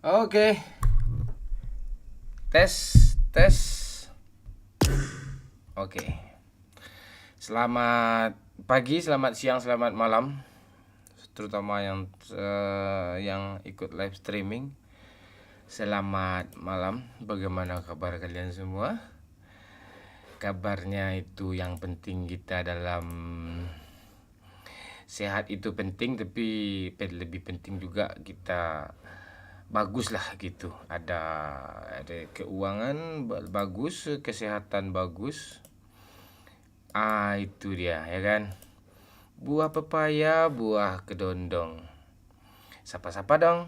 Oke, tes, tes. Oke, selamat pagi, selamat siang, selamat malam, terutama yang ikut live streaming. Selamat malam, bagaimana kabar kalian semua? Kabarnya itu yang penting kita dalam sehat itu penting, tapi lebih penting juga kita bagus lah gitu. Ada keuangan bagus, kesehatan bagus. Itu dia ya kan. Buah pepaya, buah kedondong. Sapa-sapa dong.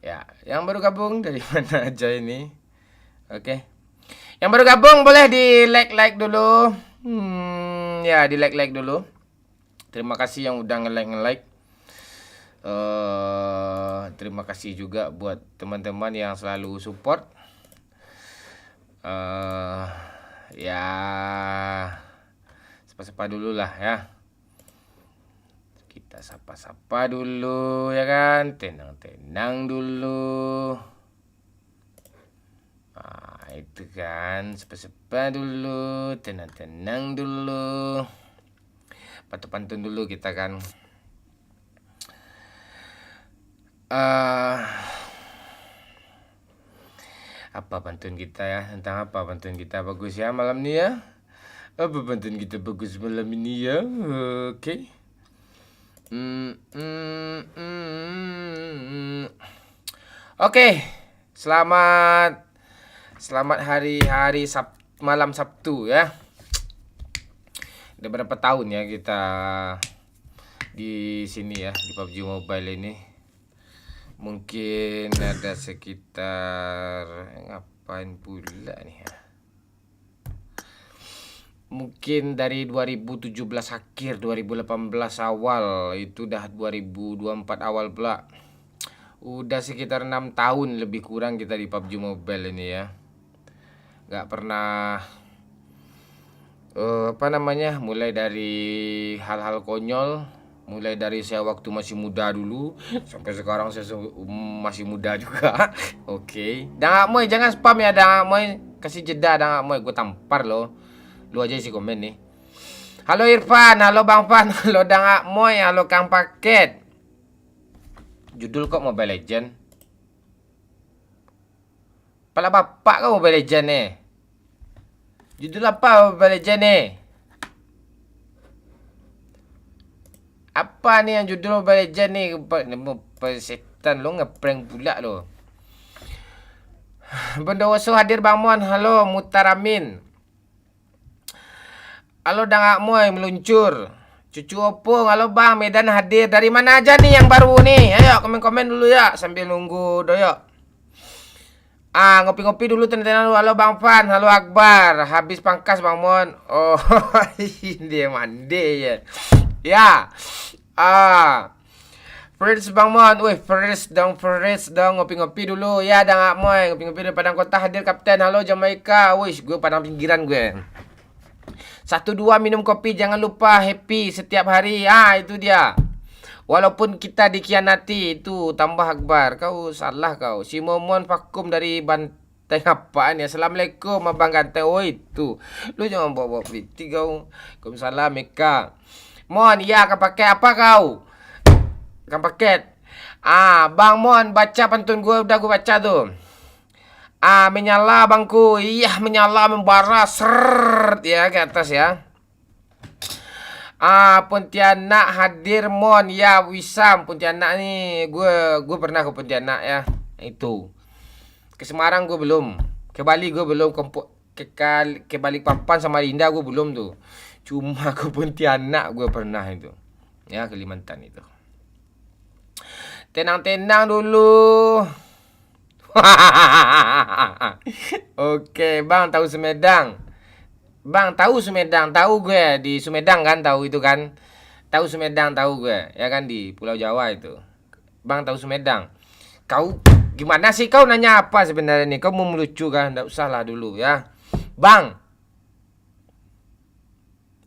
Ya, yang baru gabung dari mana aja ini? Oke. Yang baru gabung boleh di like dulu. Ya, di like dulu. Terima kasih yang udah nge-like. Terima kasih juga buat teman-teman yang selalu support. Ya, sapa-sapa dulu lah ya. Kita sapa-sapa dulu ya kan. Tenang-tenang dulu. Itu kan, sapa-sapa dulu, tenang-tenang dulu. Pantun-pantun dulu kita kan. Apa pantun kita ya? Tentang apa pantun kita bagus ya malam ini ya? Apa pantun kita bagus malam ini ya? Oke. Oke. Selamat hari malam Sabtu ya. Udah berapa tahun ya kita di sini ya, di PUBG Mobile ini. Mungkin ada sekitar, ngapain pula nih ya, mungkin dari 2017 akhir, 2018 awal, itu udah 2024 awal pula. Udah sekitar 6 tahun lebih kurang kita di PUBG Mobile ini ya. Gak pernah mulai dari hal-hal konyol, mulai dari saya waktu masih muda dulu sampai sekarang saya masih muda juga. Oke. Dang Moy jangan spam ya Dang Moy, kasih jeda Dang Moy, gue tampar lo. Lu aja isi komen nih. Halo Irfan, halo Bang Fan, halo Dang Moy, halo Kang Paket. Judul kok Mobile Legend? Pala bapak kau Mobile Legend nih. Judul apa Mobile Legend nih? Apa nih yang judul Mobile Legend nih? Setan lo ngeprank pula lo. Bondowoso hadir Bang Mon. Halo Mutaramin. Halo Dang Moy meluncur. Cucu Opung. Halo Bang, Medan hadir. Dari mana aja nih yang baru nih? Ayo komen-komen dulu ya sambil nunggu doyok. Ngopi-ngopi dulu tenang-tenang dulu. Halo Bang Fan, halo Akbar. Habis pangkas Bang Mon. Oh, dia mandi ya. Ya. First Bang Mon. Wih, first dong ngopi-ngopi dulu. Ya, Dang Moy, ngopi-ngopi dari Padang Kota hadir Kapten. Halo Jamaika. Wih, gue Padang pinggiran gue. 1-2 minum kopi, jangan lupa happy setiap hari. Itu dia. Walaupun kita dikhianati, itu tambah Akbar. Kau salah kau. Si Momon vakum dari Banteng apaan ya. Assalamualaikum Abang Ganteng. Oh itu. Lu jangan bawa-bawa piti kau. Waalaikumsalam Meka. Mon, ya kau pakai apa kau? Kau paket. Bang Mon baca pantun gue, udah gue baca tuh. Menyala bangku. Iya menyala membara. Seret ya ke atas ya. Pontianak hadir Mon. Ya Wisam Pontianak nih. Gue pernah ke Pontianak ya. Itu. Ke Semarang gue belum. Ke Bali gue belum. Ke Balikpapan sama Linda gue belum tuh. Cuma ke Pontianak gue pernah itu. Ya Kalimantan itu. Tenang-tenang dulu. Oke Bang, tahu Sumedang. Bang, tahu Sumedang, tahu gue di Sumedang kan, tahu itu kan. Tahu Sumedang, tahu gue. Ya kan di Pulau Jawa itu. Bang, tahu Sumedang. Kau gimana sih kau nanya apa sebenarnya nih? Kau mau melucu kan? Enggak usah lah dulu ya. Bang.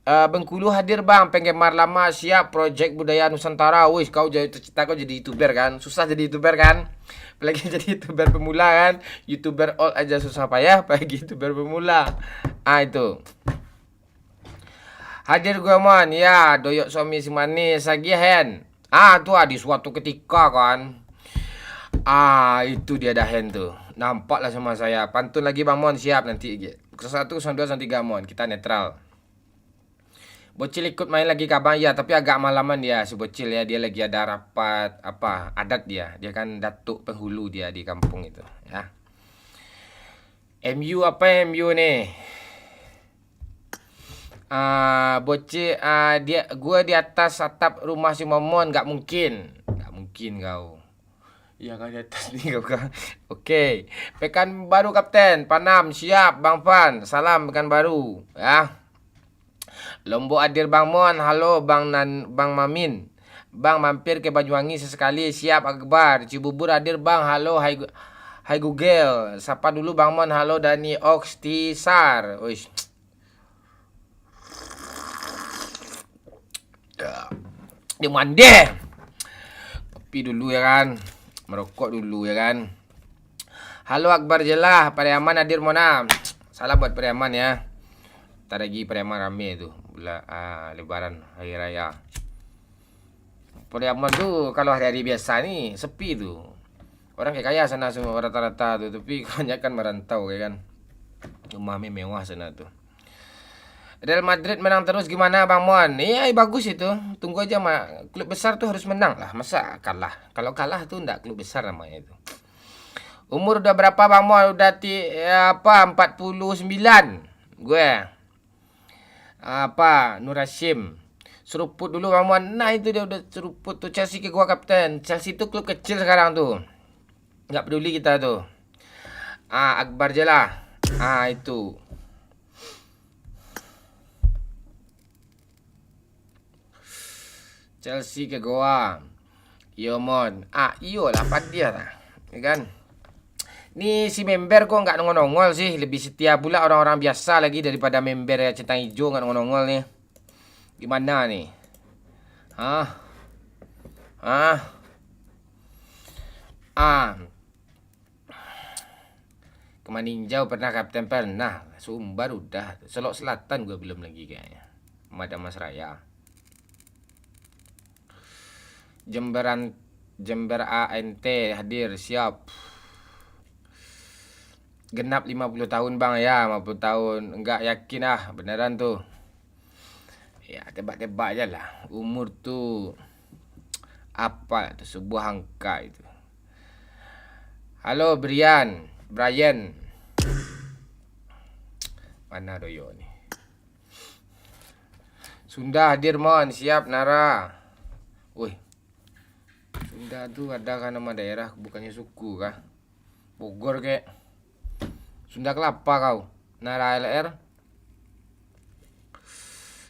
Bengkulu hadir bang, penggemar lama siap project budaya Nusantara. Wih, kau jadi cita kau jadi youtuber kan? Susah jadi youtuber kan? Apalagi jadi youtuber pemula kan? Youtuber old aja susah payah, apalagi youtuber pemula. Itu. Hadir gue mon, ya doyok suami si manis lagi hen. Tuh di suatu ketika kan. Itu dia dah hen tuh. Nampak lah sama saya. Pantun lagi bang mon, siap nanti. 1, 2, 3 mon, kita netral. Bocil ikut main lagi kabar ya, tapi agak malaman dia si bocil ya, dia lagi ada rapat adat dia kan datuk penghulu dia di kampung itu ya. MU apa MU nih? Bocil gua di atas atap rumah si Momon, nggak mungkin kau. Iya kan di atas nih kau kan. Oke. Pekanbaru Kapten Panam siap Bang Pan. Salam Pekanbaru ya. Lombok hadir Bang Mon, halo Bang Mamin. Bang mampir ke Banyuwangi sesekali, siap Akbar. Cibubur hadir Bang, halo hai Google. Sapa dulu Bang Mon, halo Dani Okstisar. Wih. Dia mandi. Kopi dulu ya kan. Merokok dulu ya kan. Halo Akbar Jelah, Pariaman hadir Mona. Salam buat Pariaman ya. Ntar lagi Pariaman rame tuh Lebaran Hari Raya. Pariaman tuh kalau hari-hari biasa nih sepi tuh. Orang kayak kaya sana semua rata-rata tuh, tapi kebanyakan merantau ya kan. Rumah mewah sana tuh. Real Madrid menang terus gimana Bang Mon? Iya bagus itu. Tunggu aja klub besar tuh harus menang lah. Masa kalah? Kalau kalah tuh enggak klub besar namanya itu. Umur udah berapa Bang Mon? Udah 49. Gue Nur Hashim. Seruput dulu Bang Mon. Nah itu dia udah seruput tuh. Chelsea ke gua kapten. Chelsea itu klub kecil sekarang tuh. Nggak peduli kita tuh. Akbar je lah. Itu. Chelsea ke gua. Yo Mon. Iyo lah apa dia lah. Ya kan? Nih si member kok nggak nongol-nongol sih. Lebih setia pula orang-orang biasa lagi daripada member ya centang hijau nggak nongol-nongol nih. Gimana nih? Kemaninjau pernah kapten pernah. Sumbar udah. Selok Selatan gue belum lagi kayaknya. Madam Mas Raya. Jember ANT hadir siap. Genap 50 tahun bang ya, 50 tahun. Enggak yakin beneran tuh. Ya tebak-tebak aja lah. Umur tuh apa tuh sebuah angka itu. Halo Brian. Mana doyo nih? Sunda hadir Mon, siap Nara. Wih. Sunda tuh ada kan nama daerah bukannya suku kah? Bogor kek. Sunda Kelapa kau. Nara LR.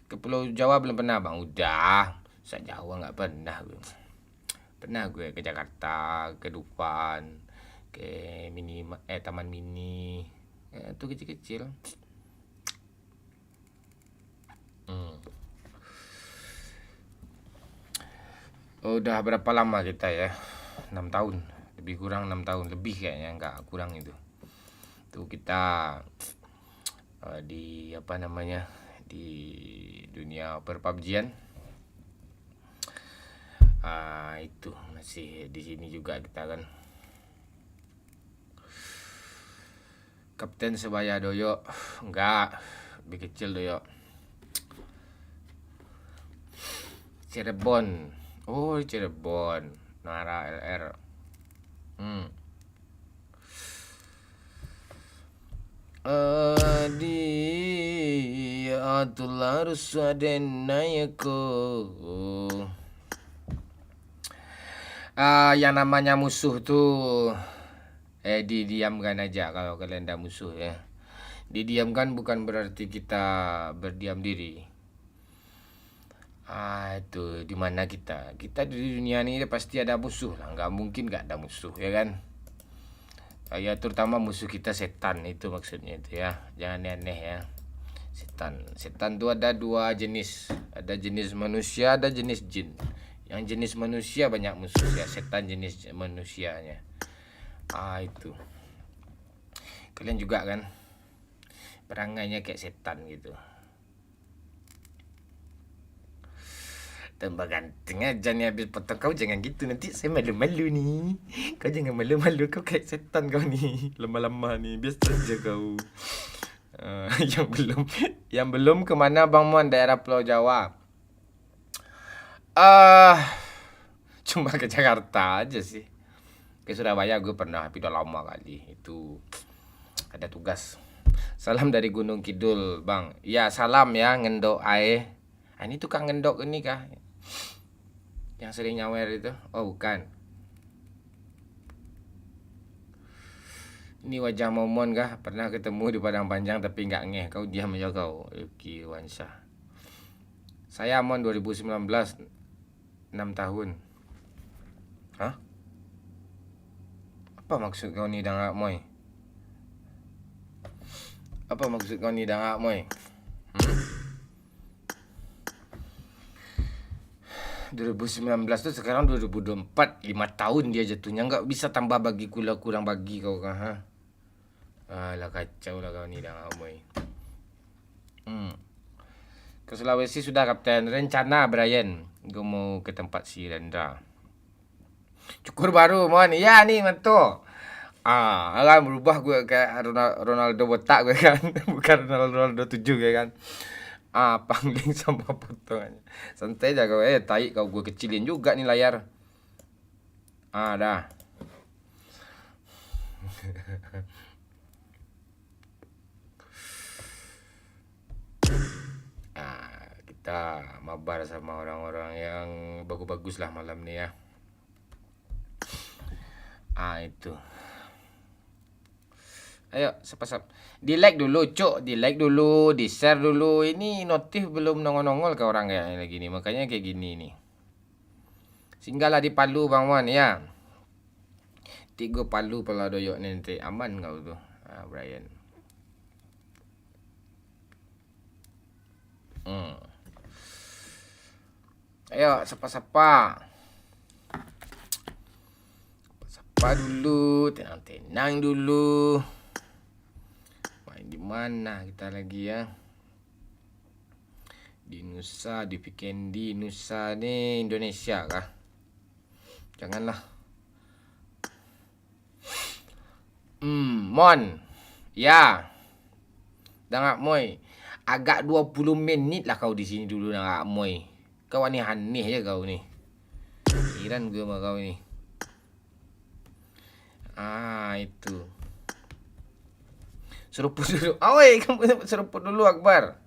Ke Pulau Jawa belum pernah bang. Udah. Jawa nggak pernah gue. Pernah gue ke Jakarta, ke Dufan, ke Taman Mini. Itu kecil-kecil. Udah berapa lama kita ya? 6 tahun. Lebih kurang 6 tahun. Lebih kayaknya nggak kurang itu. Tuh kita di di dunia per-PUBG-an. Itu masih di sini juga kita kan. Kapten sebaya doyo enggak, lebih kecil doyo. Cirebon. Cirebon. Nara LR. Atulah rusuadenayako. Yang namanya musuh tuh didiamkan aja kalau kalian ada musuh ya. Didiamkan bukan berarti kita berdiam diri. Itu di mana kita di dunia ini pasti ada musuh lah, nggak mungkin nggak ada musuh ya kan. Ya terutama musuh kita setan, itu maksudnya itu ya, jangan aneh ya. Setan tu ada dua jenis. Ada jenis manusia, ada jenis jin. Yang jenis manusia banyak musuh ya. Setan jenis manusianya. Itu. Kalian juga kan perangainya kayak setan gitu. Tambah ganteng aja nih habis potong. Kau jangan gitu, nanti saya malu-malu nih. Kau jangan malu-malu, kau kayak setan kau nih. Lama-lama nih, biasa aja kau. Yang belum kemana Bang Mon, daerah Pulau Jawa? Cuma ke Jakarta aja sih. Ke Surabaya gue pernah, tapi udah lama kali. Itu ada tugas. Salam dari Gunung Kidul, Bang. Ya, salam ya, ngendok ae. Ini tukang ngendok ini kah? Yang sering nyawer itu? Oh, bukan. Ini wajah Momon kah? Pernah ketemu di Padang Panjang tapi nggak ngeh. Kau diam aja kau. Yuki Wansyah. Saya Mon 2019, 6 tahun. Hah? Apa maksud kau ni dah moy? Apa maksud kau ni dah moy? 2019 tu sekarang 2024, 5 tahun dia jatuhnya. Nggak bisa tambah bagi kurang bagi kau kah? Ha? Alah kacau lah kau ni dah moy. Ke Sulawesi sudah Kapten. Rencana Brian, gue mau ke tempat si Rendra. Cukur baru Mon. Ya nih mantu. Kan berubah gue kayak Ronaldo botak gue kan. Bukan Ronaldo 7 gue kan. Pangling sama potongannya. Santai aja kau. Tai kau, gue kecilin juga nih layar. Dah. Kita mabar sama orang-orang yang bagus-bagus lah malam ni ya. Itu. Ayo, sapa-sap. Di-like dulu, cuk. Di-like dulu, di-share dulu. Ini notif belum nongol-nongol ke orang kayak lagi nih. Makanya kayak gini nih. Singgahlah di Palu Bang Wan ya. 3 Palu pala doyok nanti. Aman kau tu. Brian. Ayo, sapa-sapa. Sapa dulu, tenang-tenang dulu. Main di mana kita lagi ya? Di Nusa, di Pikendi, Nusa ni Indonesia kah? Janganlah. Mon. Ya. Dah moy. Agak 20 minit lah kau di sini dulu dah moy. Kau aneh-aneh je kau ni. Heran gue sama kau ni. Itu. Seruput dulu. Oi, kamu seruput dulu Akbar.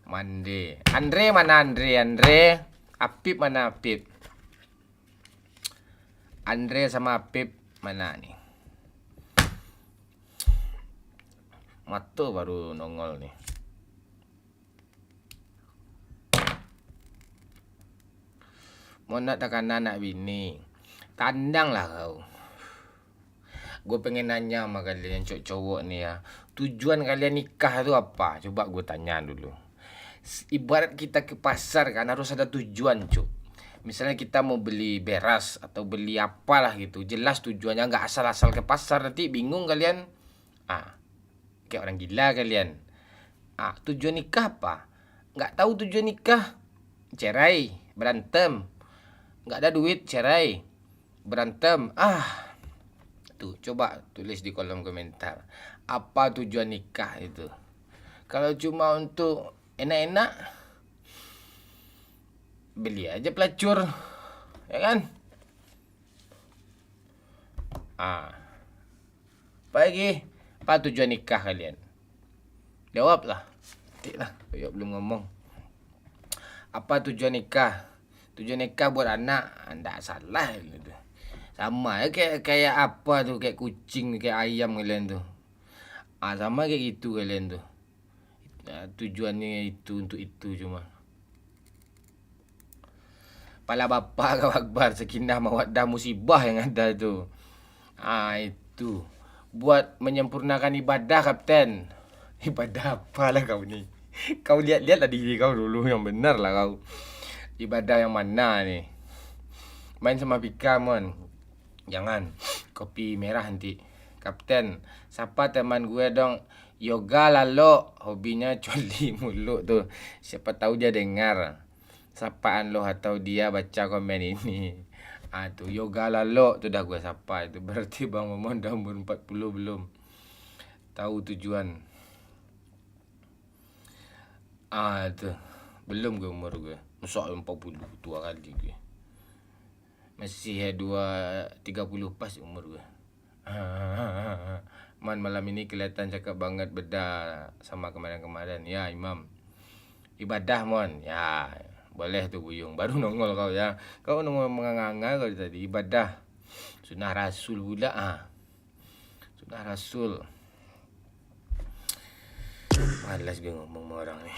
Mandi. Andre mana Andre? Apip mana Apip? Andre sama Apip mana nih? Mata baru nongol nih. Mau nak takkan anak bini. Tandang lah kau. Gue pengen nanya sama kalian cowok-cowok nih ya. Tujuan kalian nikah tu apa? Coba gue tanya dulu. Ibarat kita ke pasar kan harus ada tujuan cuk. Misalnya kita mau beli beras atau beli apalah gitu. Jelas tujuannya, nggak asal-asal ke pasar. Nanti bingung kalian. Kayak orang gila kalian. Tujuan nikah apa? Nggak tahu tujuan nikah. Cerai, berantem. Nggak ada duit, cerai, berantem. Tuh, coba tulis di kolom komentar. Apa tujuan nikah itu? Kalau cuma untuk enak-enak, beli aja pelacur. Ya kan? Apa lagi? Apa tujuan nikah kalian? Jawablah. Tiklah, saya belum ngomong. Apa tujuan nikah? Tujuan nikah buat anak. Tak salah gitu. Sama kayak apa tu, kayak kucing, kayak ayam kalian tu. Sama kayak gitu kalian tu. Tujuannya itu untuk itu cuma. Pala bapak kau Akbar, Sakinah mawaddah musibah yang ada tu. Itu buat menyempurnakan ibadah, Kapten. Ibadah apalah kau ni? Kau lihat-lihatlah diri kau dulu yang benar lah kau. Ibadah yang mana ni? Main sama Pika, mon. Jangan. Kopi merah nanti. Kapten, siapa teman gue dong? Yoga lalo. Hobinya coli mulu tuh. Siapa tahu dia dengar. Sapaan lo atau dia baca komen ini. Tuh Yoga lalo tuh dah gue sapa itu. Berarti Bang Momon dah umur 40 belum. Tahu tujuan. Tuh. Belum gue umur gue. Masa 40 tua kali gue. Masih 30 pas umur gue. Man, malam ini kelihatan cakap banget beda sama kemarin-kemarin. Ya, Imam. Ibadah, mon. Ya, boleh tuh Buyung. Baru nongol kau ya. Kau nongol menganga-nganga kau tadi. Ibadah. Sunnah Rasul pula. Sunnah Rasul. Malas gue ngomong sama orang ni.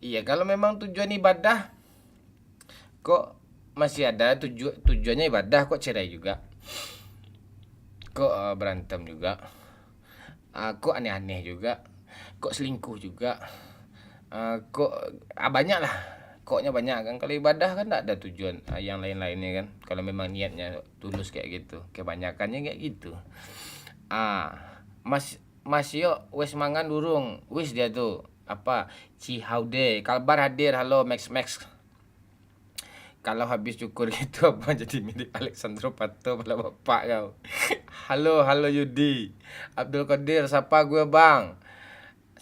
Iya, kalau memang tujuan ibadah, kok masih ada tujuannya ibadah, kok cerai juga, kok berantem juga, kok aneh-aneh juga, kok selingkuh juga, kok banyak lah, koknya banyak kan. Kalau ibadah kan tak ada tujuan yang lain-lainnya kan. Kalau memang niatnya tulus kayak gitu, kebanyakannya kayak gitu. Mas yo wes mangan durung, wis dia tuh apa Cihaude kalbar hadir. Halo Max. Kalau habis cukur gitu apa jadi mirip Alexandro Pato pada bapak kau. Halo Yudi. Abdul Qadir, siapa gue bang?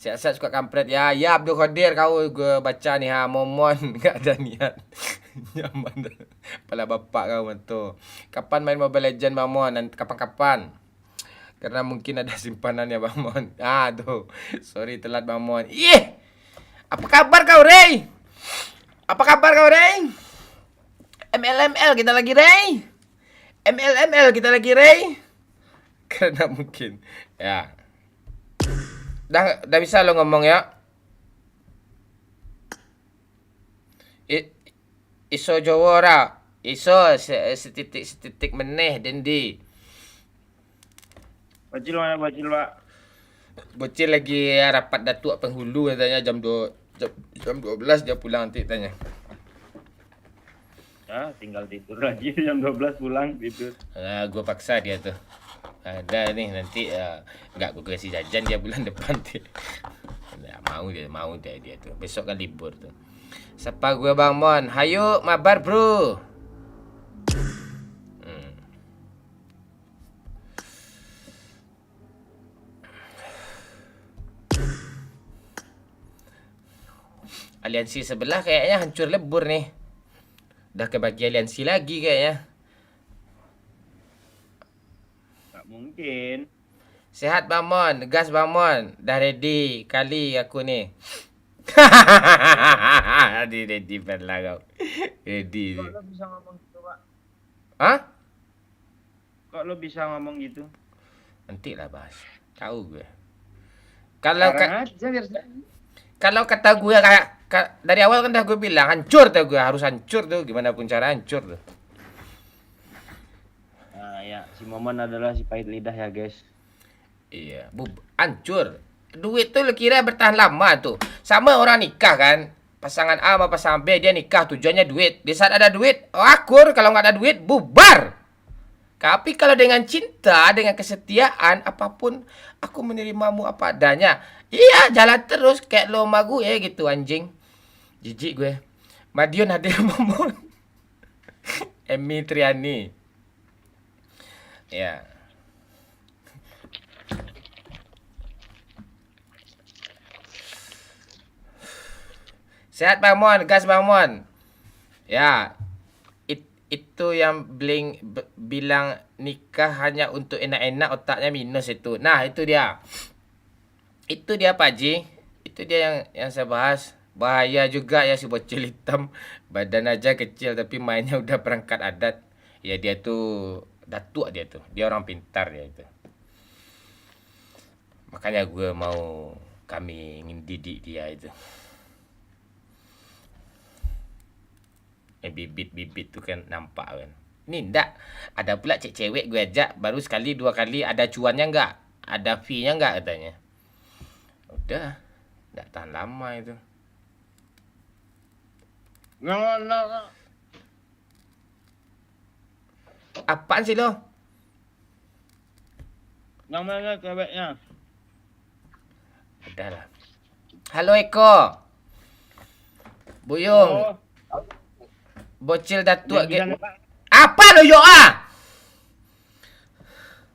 Siap-siap suka kampret ya. Ya Abdul Qadir, kau gue baca nih Momon nggak ada niat. Nyaman. Pala bapak kau betul. Kapan main Mobile Legend Momon? Kapan-kapan? Karena mungkin ada simpanannya Bang Mon. Tuh. Sorry telat Bang Mon. Apa kabar kau, Rey? MLML kita lagi, Rey. MLML kita lagi, Rey. Karena mungkin ya. Dah bisa lo ngomong ya. Iso Jawa ora. Iso setitik meneh dendi. Bocil mana bocil, Pak? Bocil lagi rapat datuk penghulu katanya jam 12 dia pulang nanti tanya. Ya, tinggal tidur lagi jam 12 pulang tidur. Gue paksa dia tuh. Ada nih nanti enggak gue kasih jajan dia bulan depan tuh. Mau dia tuh. Besok kan libur tuh. Siapa gue Bang Mon? Hayo mabar, Bro. Aliansi sebelah kayaknya hancur lebur nih. Dah kebagi aliansi lagi kayaknya. Gak mungkin. Sehat Bang Mon, gas Bang Mon. Dah ready kali aku nih. Ready lah kau. Ready. Kok lo bisa ngomong gitu, Pak? Hah? Kok lo bisa ngomong gitu? Nanti lah bahas. Tahu gue. Kalau kata gue kayak dari awal kan dah gue bilang hancur tuh gue, harus hancur tuh, gimana pun cara hancur tuh. Ya, si Momon adalah si pahit lidah ya, guys. Iya, hancur. Duit tuh lo kira bertahan lama tuh. Sama orang nikah kan. Pasangan A sama pasangan B dia nikah tujuannya duit. Di saat ada duit, akur. Kalau nggak ada duit, bubar. Tapi kalau dengan cinta, dengan kesetiaan, apapun, aku menerimamu apa adanya. Iya, jalan terus kayak lo sama gue gitu anjing. Jijik gue. Madiun hadir Momon. Emi Triani. Ya. Sehat Bang Mon, gas Bang Mon. Ya. Itu yang bilang nikah hanya untuk enak-enak, otaknya minus itu. Nah, itu dia. Itu dia Pak Ji. Itu dia yang saya bahas. Bahaya juga ya si bocil hitam. Badan aja kecil tapi mainnya udah perangkat adat. Ya dia tuh datuk dia tuh. Dia orang pintar dia itu. Makanya gue mau kami ingin didik dia itu. Bibit-bibit tu kan nampak kan. Ni ndak. Ada pula cewek gue ajak baru sekali dua kali, ada cuannya enggak? Ada fee-nya enggak katanya. Udah. Ndak tahan lama itu. Nggak. Apaan sih lo? Yang mana ceweknya? Udahlah. Halo Eko. Buyung. Oh, Bocil datuk yang bisa gitu. nebak. Apa lo yo ah?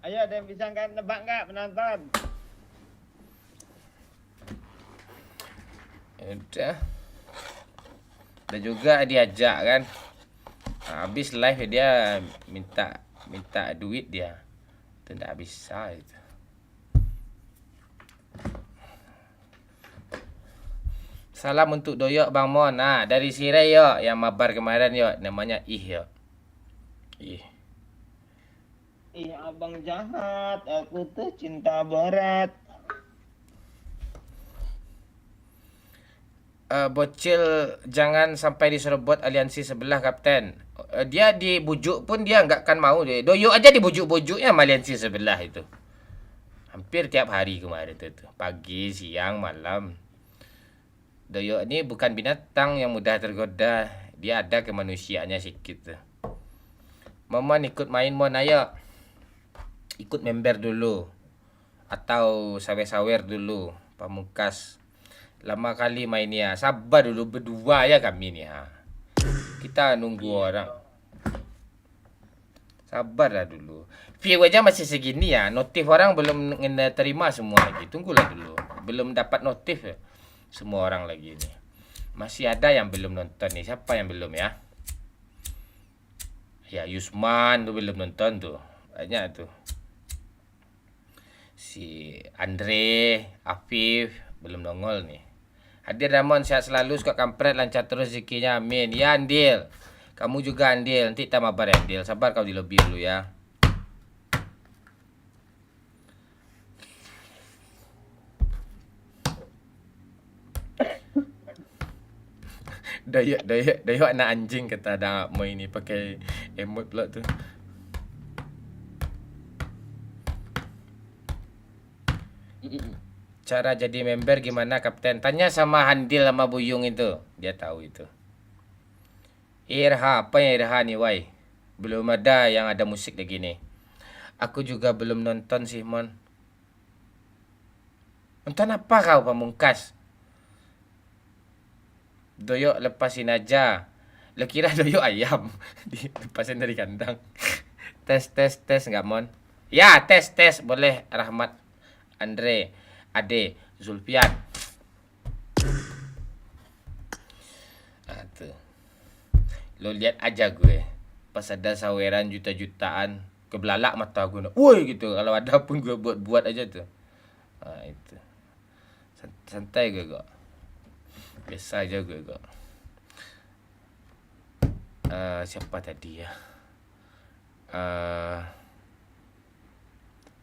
Ayo, ada yang bisa nebak nggak penonton? Udah. Dan juga diajak kan. Habis live dia minta duit dia. Itu tak bisa itu. Salam untuk Doyok Bang Mon. Nah, dari Sirai yo yang mabar kemarin yo, namanya Ih yo. Ih. Ih, abang jahat. Aku tuh cinta berat. Bocil jangan sampai diserobot aliansi sebelah kapten. Dia dibujuk pun dia nggak akan mau deh. Doyok aja dibujuk-bujuknya sama aliansi sebelah itu. Hampir tiap hari kemarin itu. Pagi, siang, malam. Doyok ini bukan binatang yang mudah tergoda. Dia ada kemanusiaannya sedikit tuh. Momon ikut main Mon ayo. Ikut member dulu. Atau sawer-sawer dulu. Pamungkas. Lama kali mainnya. Sabar dulu berdua ya kami nih ha. Kita nunggu orang. Sabarlah dulu. View aja masih segini ya. Notif orang belum terima semua lagi. Tunggulah dulu. Belum dapat notif ya. Semua orang lagi nih. Masih ada yang belum nonton nih. Siapa yang belum ya? Ya Yusman tuh belum nonton tuh. Banyak tuh. Si Andre, Afif belum nongol nih. Hadir Ramon, sehat selalu, suka kampret, lancar terus rezekinya, amin. Ya Andil, kamu juga Andil, nanti kita mabar ya Andil. Sabar kau di lobby dulu ya. Dayak anak anjing kata ada mau ini pakai emote pula tuh. Cara jadi member gimana kapten? Tanya sama Handil sama Buyung itu. Dia tahu itu. Irha, apa yang Irha nih, wai? Belum ada yang ada musik lagi nih. Aku juga belum nonton sih, Mon. Nonton apa kau Pamungkas? Doyok lepasin aja. Lo kira doyok ayam dilepasin dari kandang. tes nggak Mon? Ya tes boleh. Rahmat, Andre, Ade, Zulfian. Nah, tuh. Lo lihat aja gue. Pas ada saweran juta-jutaan, kebelalak mata gue. Woi gitu. Kalau ada pun gue buat aja tuh. Nah, itu. Santai gue kok. Biasa aja gue kok. Siapa tadi ya?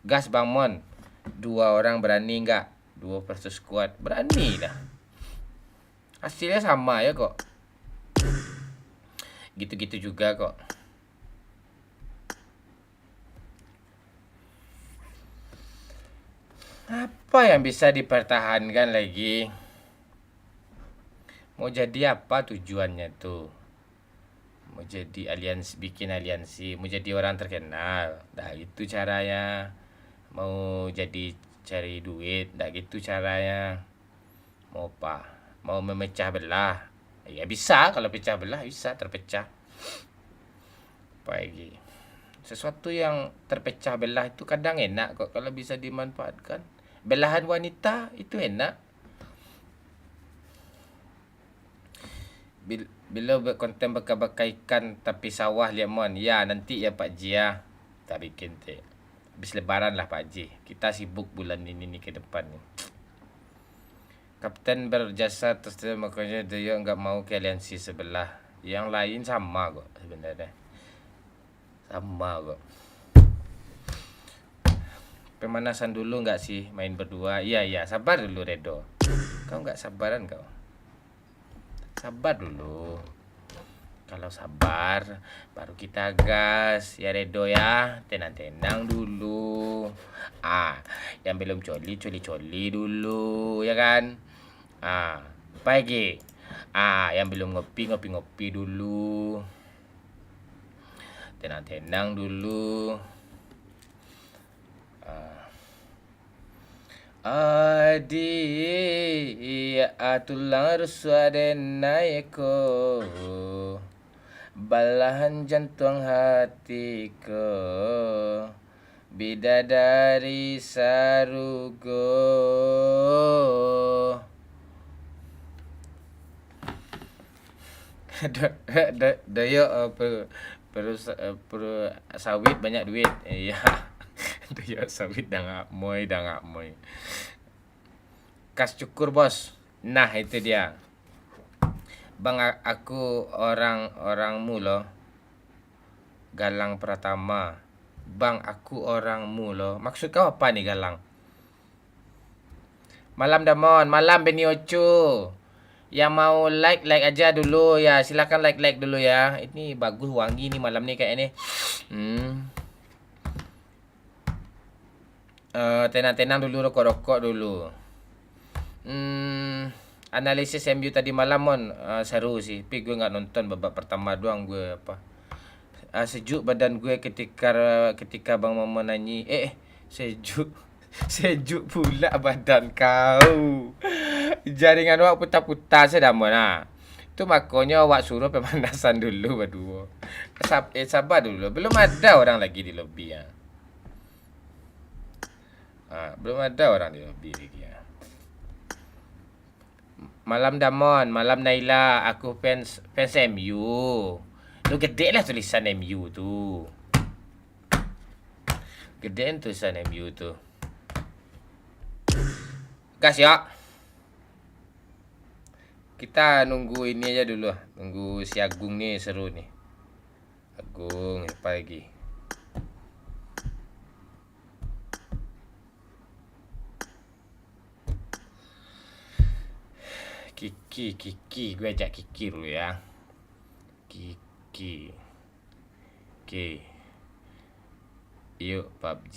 Gas Bang Mon. 2 orang berani nggak? 2 versus squad. Berani lah. Hasilnya sama ya kok. Gitu-gitu juga kok. Apa yang bisa dipertahankan lagi? Mau jadi apa tujuannya tuh? Mau jadi aliansi, bikin aliansi, mau jadi orang terkenal. Nah, itu caranya. Mau jadi cari duit, dah gitu caranya. Mau apa? Mau memecah belah. Ya bisa, kalau pecah belah bisa terpecah. Apa lagi? Sesuatu yang terpecah belah itu kadang enak kok kalau bisa dimanfaatkan. Belahan wanita itu enak. Bila konten bakar-bakar ikan tapi sawah Lemon. Ya nanti ya Pak Ji ya. Kita bikin teh. Habis lebaran lah Pak Ji. Kita sibuk bulan ini nih ke depan nih. Kapten berjasa terus makanya dia nggak mau ke aliansi sebelah. Yang lain sama kok sebenarnya. Sama kok. Pemanasan dulu nggak sih main berdua? Iya sabar dulu Redo. Kau nggak sabaran kau. Sabar dulu. Kalau sabar, baru kita gas. Ya Redo ya, tenang-tenang dulu. Yang belum coli dulu, ya kan? Apa lagi? Yang belum ngopi dulu. Tenang-tenang dulu. Adi atulang ruswadenayeko, balahan jantung hatiku, bidadari sarugo. Doyo perlu sawit banyak duit. Iya. Doyo sawit dah ngak moy. Kas cukur bos. Nah itu dia. Bang aku orangmu loh. Galang Pratama. Bang aku orangmu loh. Maksud kau apa nih Galang? Malam Damon, malam Beni Ocu. Yang mau like aja dulu ya. Silakan like dulu ya. Ini bagus wangi nih malam nih kayak ini. Tenang dulu, rokok dulu. Analisis MU tadi malam mon seru sih. Tapi gue nggak nonton babak pertama doang gue apa. Sejuk badan gue ketika Bang Momo nyanyi. Sejuk pula badan kau. Jaringan awak putar-putar saya dah mana. Itu makanya awak suruh pemanasan dulu berdua. Sabar dulu. Belum ada orang lagi di lobi ya. Belum ada orang di lobi lagi ya. Malam Damon, malam Naila, aku fans MU. Lu gede lah tulisan MU tu. Gedein tulisan MU tu. Gas ya. Kita nunggu ini aja dulu. Nunggu si Agung nih seru nih. Agung apa lagi? Kiki, gue ajak Kiki dulu ya. Kiki. Oke. Yuk PUBG.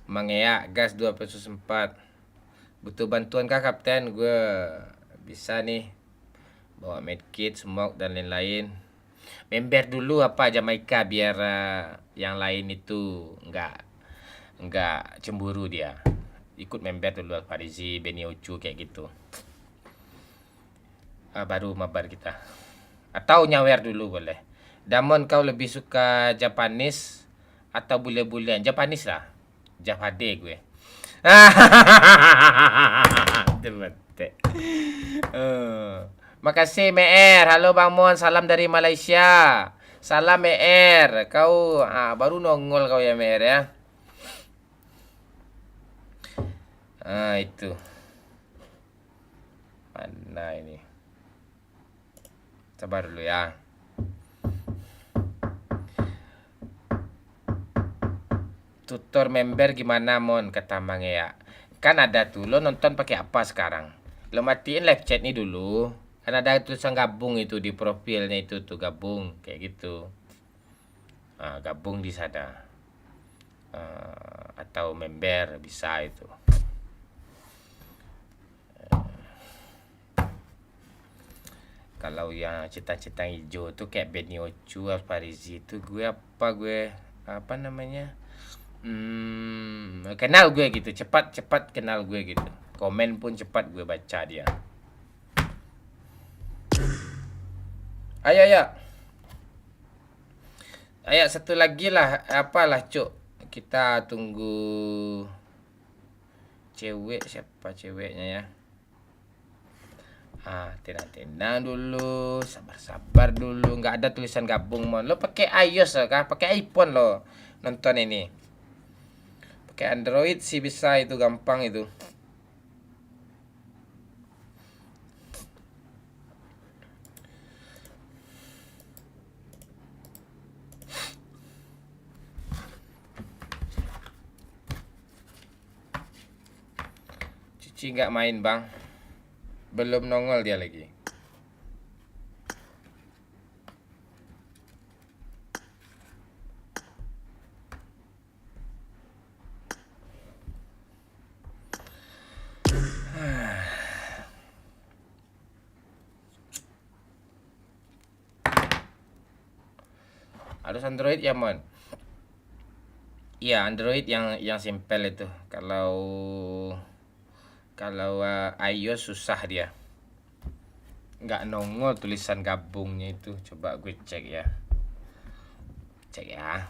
Mangeak gas 2/4. Butuh bantuan kah Kapten? Gue bisa nih bawa medkit, smoke dan lain-lain. Member dulu apa Jamaika biar yang lain itu nggak cemburu dia. Ikut member dulu Farizi, Beni Ocu kayak gitu. Baru mabar kita. Atau nyawer dulu boleh. Damon kau lebih suka Japanese atau bule-bulean? Japanese lah. Japade gue. Terbetek. Makasih Mer. Halo Bang Mon, salam dari Malaysia. Salam Mer. Kau baru nongol kau ya Mer ya. Itu. Mana ini? Sabar dulu ya. Tutor member gimana Mon, kata Mang ya. Kan ada tuh, lo nonton pakai apa sekarang? Lo matiin live chat nih dulu. Kan ada tulisan gabung itu di profilnya itu tuh gabung kayak gitu. Gabung di sana. Atau member bisa itu. Kalau yang cita-cita hijau tuh kayak Beni Ocu, Farizi itu gue apa namanya? Kenal gue gitu, cepat kenal gue gitu. Komen pun cepat gue baca dia. Ayo satu lagi lah, apalah cuk. Kita tunggu cewek, siapa ceweknya ya. Tenang dulu, sabar dulu. Nggak ada tulisan gabung Mon. Lo pakai iOS kah? Pakai iPhone lo nonton ini. Pakai Android sih bisa, itu gampang itu. Uci nggak main bang. Belum nongol dia lagi. Harus Android ya mon. Iya Android yang simpel itu. Kalau iOS susah dia. Nggak nongol tulisan gabungnya itu. Coba gue cek ya. Cek ya.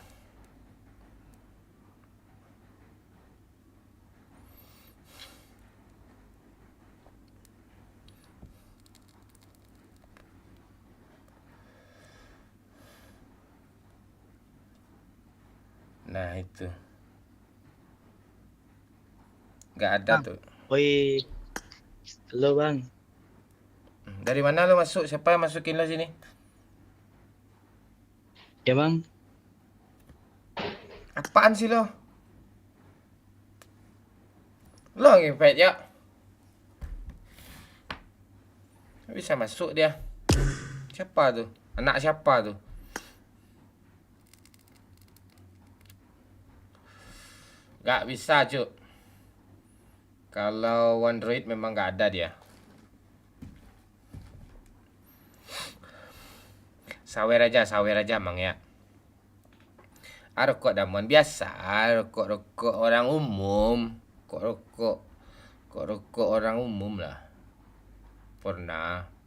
Nah itu. Nggak ada Bang. tuh. Woi, halo bang. Dari mana lo masuk? Siapa yang masukin lo sini? Ya bang, Apaan sih lo? Lo ngepet ya? Nggak bisa masuk dia. Siapa tuh? Anak siapa tuh? Nggak bisa cuk. Kalau Android memang nggak ada dia. Sawer aja mang ya. Rokok damuan biasa, rokok orang umum. Kok rokok orang umum lah. Pernah.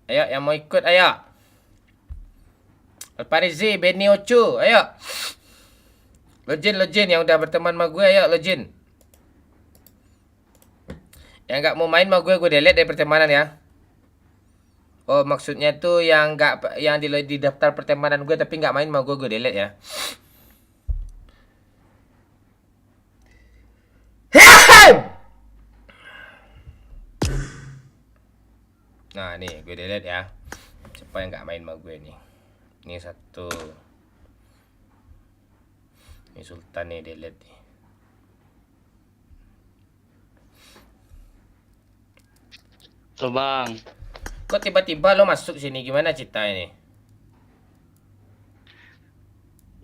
Ayo yang mau ikut ayo. Alparizi, Benny Ocu, ayo. Login yang udah berteman sama gue, ayo login. Yang nggak mau main sama gue delete dari pertemanan ya. Oh maksudnya tuh yang nggak yang di daftar pertemanan gue tapi nggak main sama gue delete ya. Nah nih gue delete ya. Siapa yang nggak main sama gue nih? Ini satu. Ini Sultan nih delete nih. halo bang. Kok tiba-tiba lo masuk sini? Gimana cerita ini?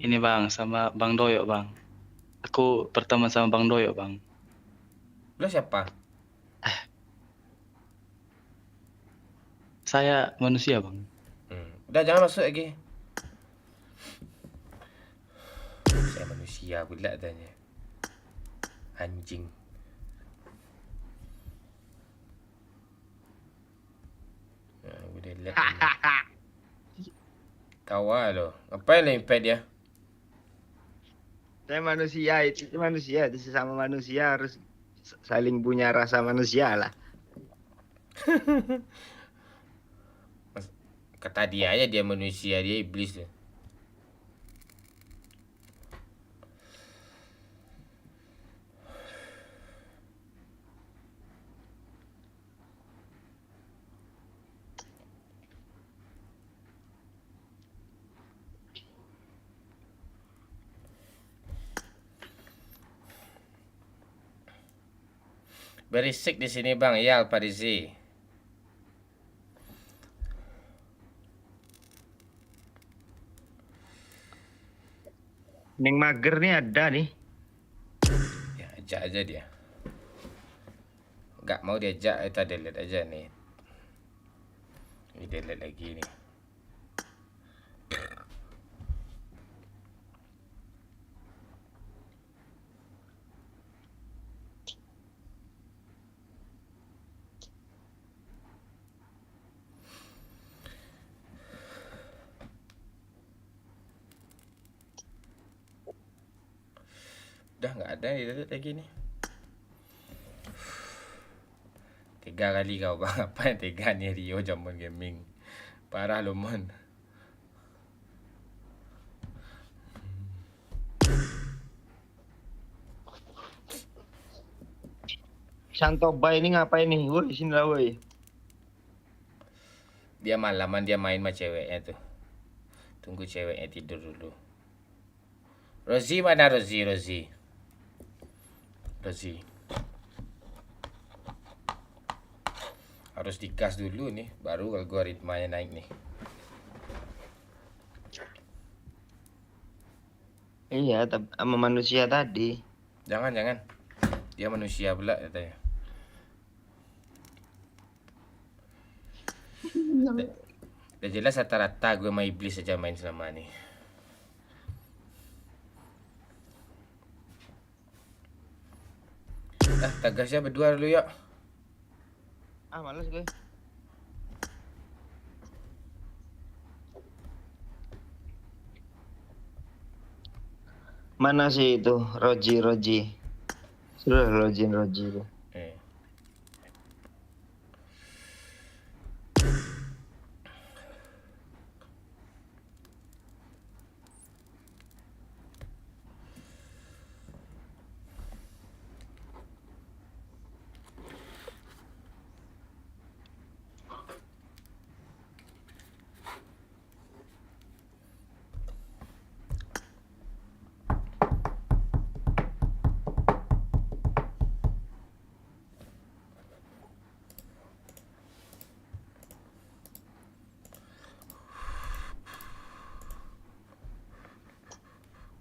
Ini bang sama Bang Doyo bang. Aku berteman sama Bang Doyo bang. Lo siapa? Saya manusia bang. Udah jangan masuk lagi. Saya manusia pula tanya. Anjing. Nah, gue delete ini. Tawa lo. Ngapain lo impet dia? Saya manusia, itu manusia, itu sesama manusia harus saling punya rasa manusia lah. Kata dia aja dia manusia, dia iblis tuh. Berisik di sini bang, ya Alparizi. Neng mager nih ada nih. Ya ajak aja dia. Gak mau diajak, kita delete aja nih. Ini delete lagi nih. Udah nggak ada di delete lagi nih. 3 kali kau bang. Apa yang 3 nih Rio Jamon Gaming. Parah lu mon. Santoba ini ngapain nih? Woi, sini lah woi. Dia malaman dia main sama ceweknya tuh. Tunggu ceweknya tidur dulu. Rozi mana Rozi? Rozi. Harus digas dulu nih, baru algoritmanya naik nih. Iya, sama manusia tadi. Jangan. Dia manusia pula katanya. Udah jelas rata-rata gue sama iblis aja main selama nih. Tagasnya berdua dulu yuk. Ah, males gue. Mana sih itu Roji? Sudah Roji itu. Eh.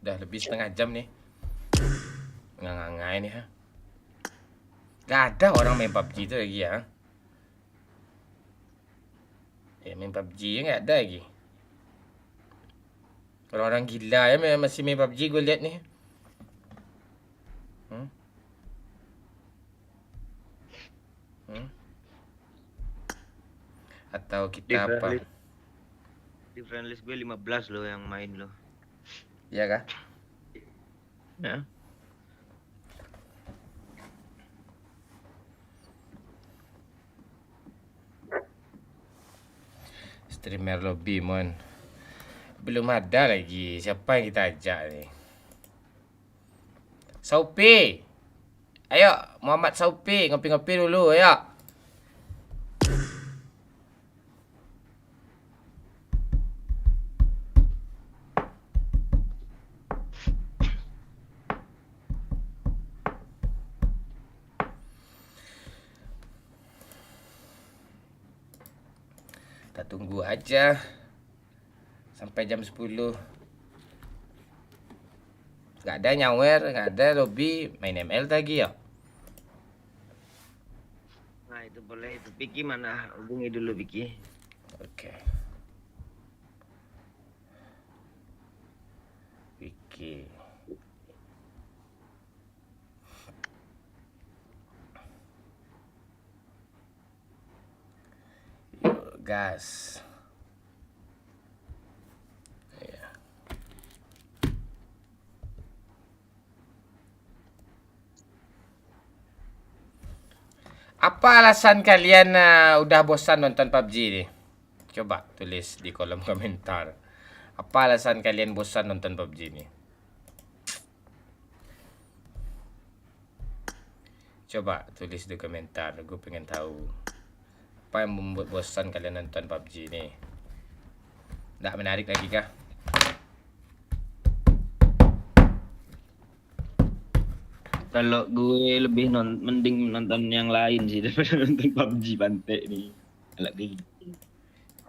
Udah lebih setengah jam nih. Ngangai nih ha. Gak ada orang main PUBG itu lagi ya. Main PUBG ya gak ada lagi. Orang-orang gila ya masih main PUBG gue lihat nih. Atau kita apa? Di friend list gue 15 loh yang main loh. Iya kah? Ya. Streamer lobby mon. Belum ada lagi. Siapa yang kita ajak nih? Saupi. Ayo, Muhammad Saupi, ngopi-ngopi dulu, ayo. Kita tunggu aja sampai jam 10. Gak ada nyawer, gak ada lobby, main ML lagi ya. Nah, itu boleh itu. Piki mana? Hubungi dulu Piki. Oke. Wiki. Yuk, gas. Ya. Apa alasan kalian udah bosan nonton PUBG nih? Coba tulis di kolom komentar. Apa alasan kalian bosan nonton PUBG nih? Coba tulis di komentar, gue pengen tahu. Apa yang membuat bosan kalian nonton PUBG nih? Nggak menarik lagi kah? Kalau gue lebih mending nonton yang lain sih daripada nonton PUBG Bante nih. Kalau kayak gitu.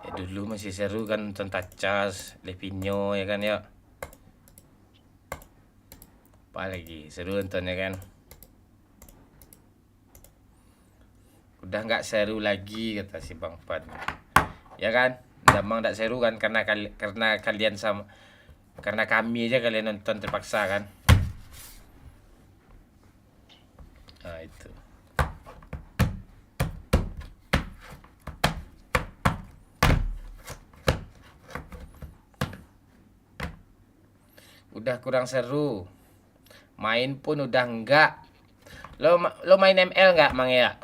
Ya dulu masih seru kan nonton Tacas, Lepinyo ya kan ya. Apa lagi seru nontonnya kan. Udah nggak seru lagi kata si Bang Pan. Ya kan? Memang nggak seru kan karena kalian sama, karena kami aja kalian nonton terpaksa kan. Nah itu. Udah kurang seru. Main pun udah enggak. Lo main ML enggak, Mang ya?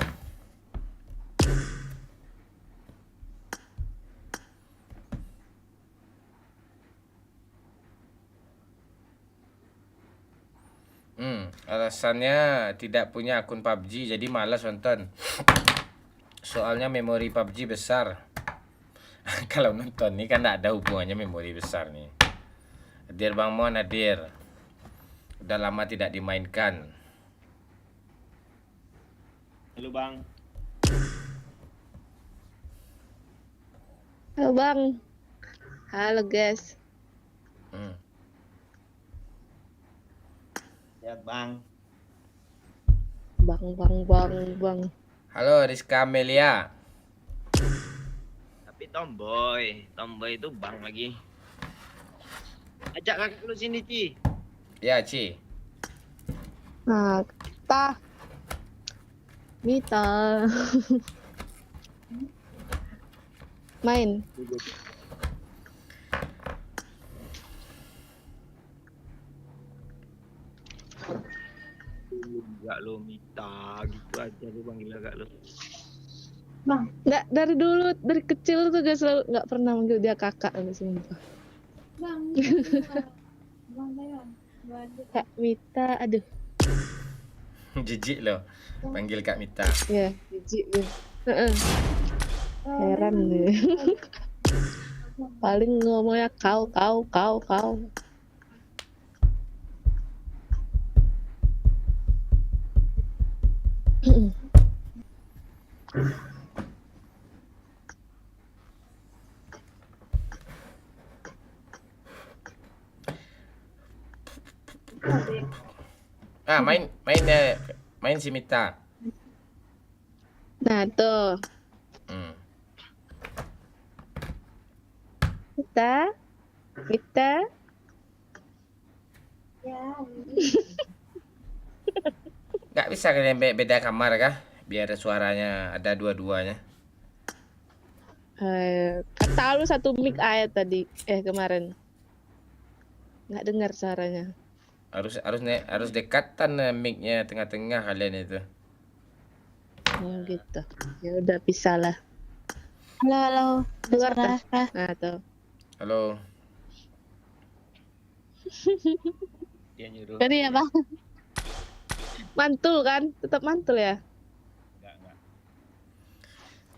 Alasannya tidak punya akun PUBG jadi malas nonton. Soalnya memori PUBG besar. Kalau nonton nih kan nggak ada hubungannya memori besar nih. Hadir Bang Mon, hadir. Udah lama tidak dimainkan. Halo bang. Halo Bang. Halo guys. Hmm. Sehat bang. Bang. Halo Rizka Amelia. Tapi tomboy itu bang lagi. Ajak kakak lu sini Ci. Ya, Ci. Nah, Mita. Main. Enggak lo Mita gitu aja lu panggil kakak lu. Nggak, dari dulu, dari kecil tuh gak selalu, nggak pernah manggil dia kakak. Sumpah. Kak Mita, aduh. Jijik loh panggil Kak Mita. Ya, jijik gue. Heeh. Heran deh. Paling ngomongnya kau. Main si Mita. Nah, tuh. Hmm. Mita. Nggak bisa kalian beda kamar kah? Biar suaranya ada dua-duanya. Kata lu satu mic aja tadi. Kemarin. Nggak dengar suaranya. Harus dekatan mic-nya tengah-tengah kalian itu. Oh gitu. Ya udah bisa lah. Halo. Keluar Suara. dah. Nah, tuh. Halo. Dia nyuruh. Tadi ya bang. Mantul kan? Tetap mantul ya? Enggak.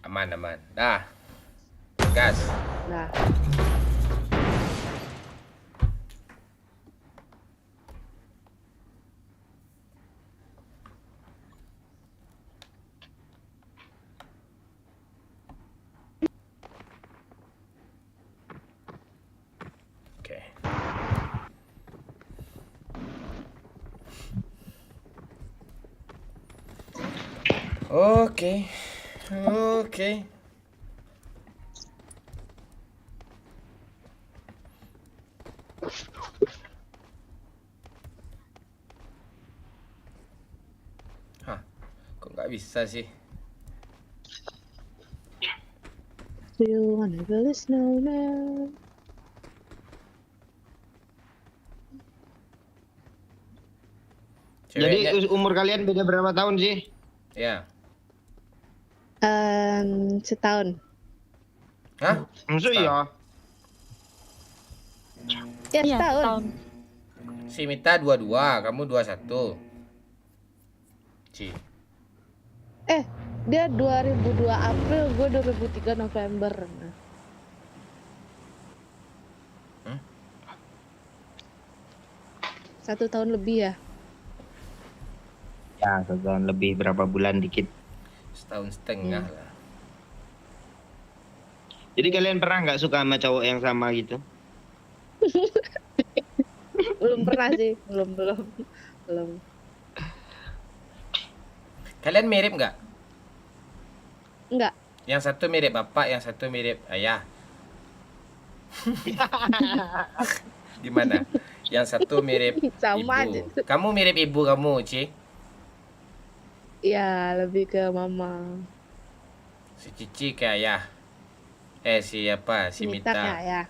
Aman. Dah. Gas. Nah. Oke. Oke. Hah, kok nggak bisa sih? Do you wanna build a snowman? Ceweknya, Jadi umur kalian beda berapa tahun sih? ya. Setahun. Hah? Maksud iya? Ya, Iya, setahun. tahun. Si Mita 22, kamu 21. Ci. Dia 2002 April, gue 2003 November. Hmm? 1 tahun lebih ya? Ya, 1 tahun lebih, berapa bulan dikit. Setahun setengah lah. Jadi kalian pernah nggak suka sama cowok yang sama gitu? Belum pernah sih, belum. Kalian mirip nggak? Enggak. Yang satu mirip bapak, yang satu mirip ayah. Gimana? Yang satu mirip Sama ibu. aja. Kamu mirip ibu kamu, Ci. Ya, lebih ke mama. Si Cici ke ayah. Siapa? Si Mita Mita. kayak ya.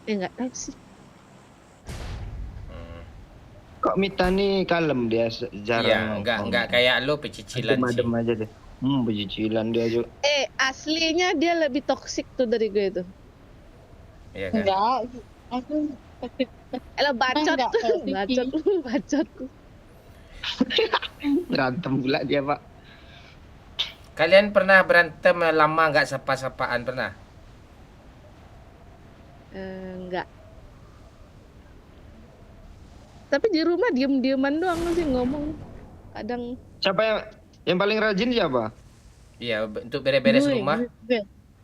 Enggak tahu sih. Hmm. Kok Mita nih kalem dia jarang. Iya, enggak kayak lo pecicilan, Ci. Adem aja deh. Pecicilan dia juga. Aslinya dia lebih toksik tuh dari gue tuh. Iya kan? Enggak. Aku Elah bacot. Enggak, kalau Bacot Vicky. lu, bacot. Berantem pula dia, Pak. Kalian pernah berantem lama nggak sapa-sapaan pernah? Enggak. Tapi di rumah diem-dieman doang sih ngomong. Kadang Siapa yang paling rajin siapa? Iya, untuk beres-beres Gue, rumah.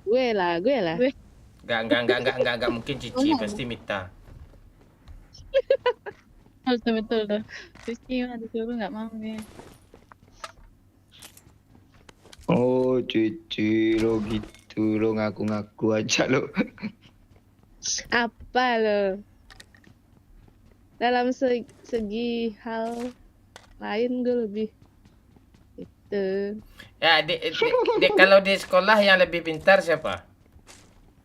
gue lah. Gue. Nggak mungkin Cici, Enggak. pasti Mita. Betul tuh. Vicky mah disuruh nggak mau dia. Oh, Cici lo gitu lo ngaku-ngaku aja lo. apa lo? Dalam segi hal lain gue lebih itu. Ya, dek, kalau di sekolah yang lebih pintar siapa?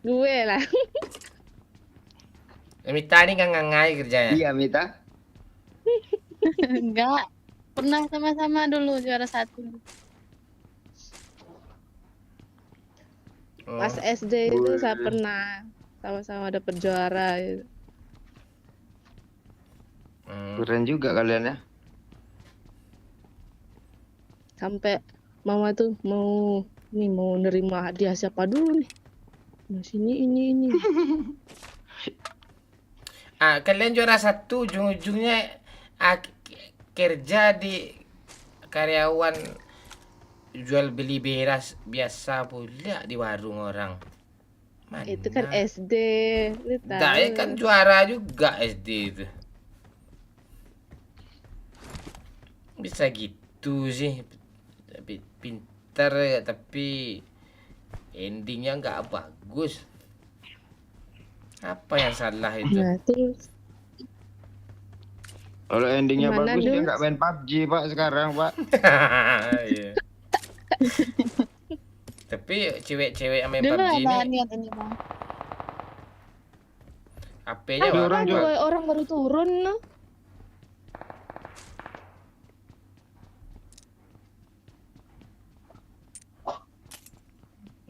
Gue lah. Mita ini kan ngangai kerjanya. Iya, Mita. Enggak. Pernah sama-sama dulu juara 1. Oh. Pas SD itu saya pernah sama-sama dapat juara gitu. Keren juga kalian ya. Sampai mama tuh mau nerima hadiah siapa dulu nih. Nah, sini ini. Kalian juara 1, ujung-ujungnya kerja di karyawan jual beli beras biasa pula di warung orang. Mana? Itu kan SD. Lu tahu. Saya kan juara juga SD itu. Bisa gitu sih. Tapi pintar ya, tapi endingnya nggak bagus. Apa yang salah itu? Nah, terus Kalau endingnya Gimana, bagus dia Dus? nggak main PUBG Pak sekarang Pak. Iya. Tapi cewek-cewek yang main Dulu PUBG ada ini niat ini bang. HP-nya Ada orang dua juga. orang baru turun no.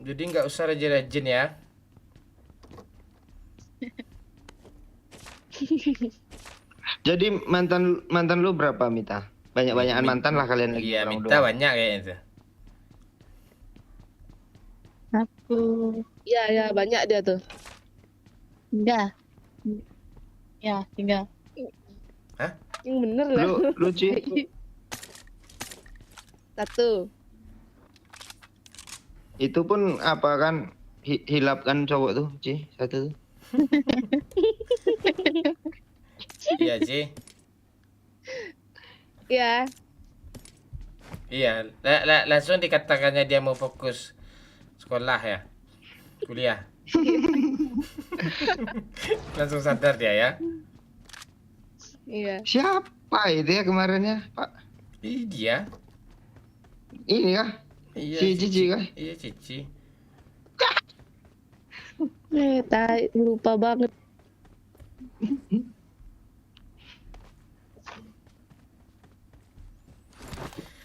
jadi nggak usah rajin-rajin ya. Jadi mantan lu berapa Mita? Banyak-banyakan mantan lah kalian lagi. Iya, orang minta dua. banyak kayaknya itu. Aku Iya, banyak dia tuh. 3. Ya 3. Yang bener lah. Lu Ci, Satu. itu pun apa kan hilap kan cowok tuh Ci, satu tuh. Iya sih. Iya. Iya, langsung dikatakannya dia mau fokus sekolah ya, kuliah. Langsung sadar dia ya. Iya. Siapa itu ya kemarin ya Pak? Ih, dia. Ini kah? Iya. Si Cici kah? Iya, Cici. Lupa banget.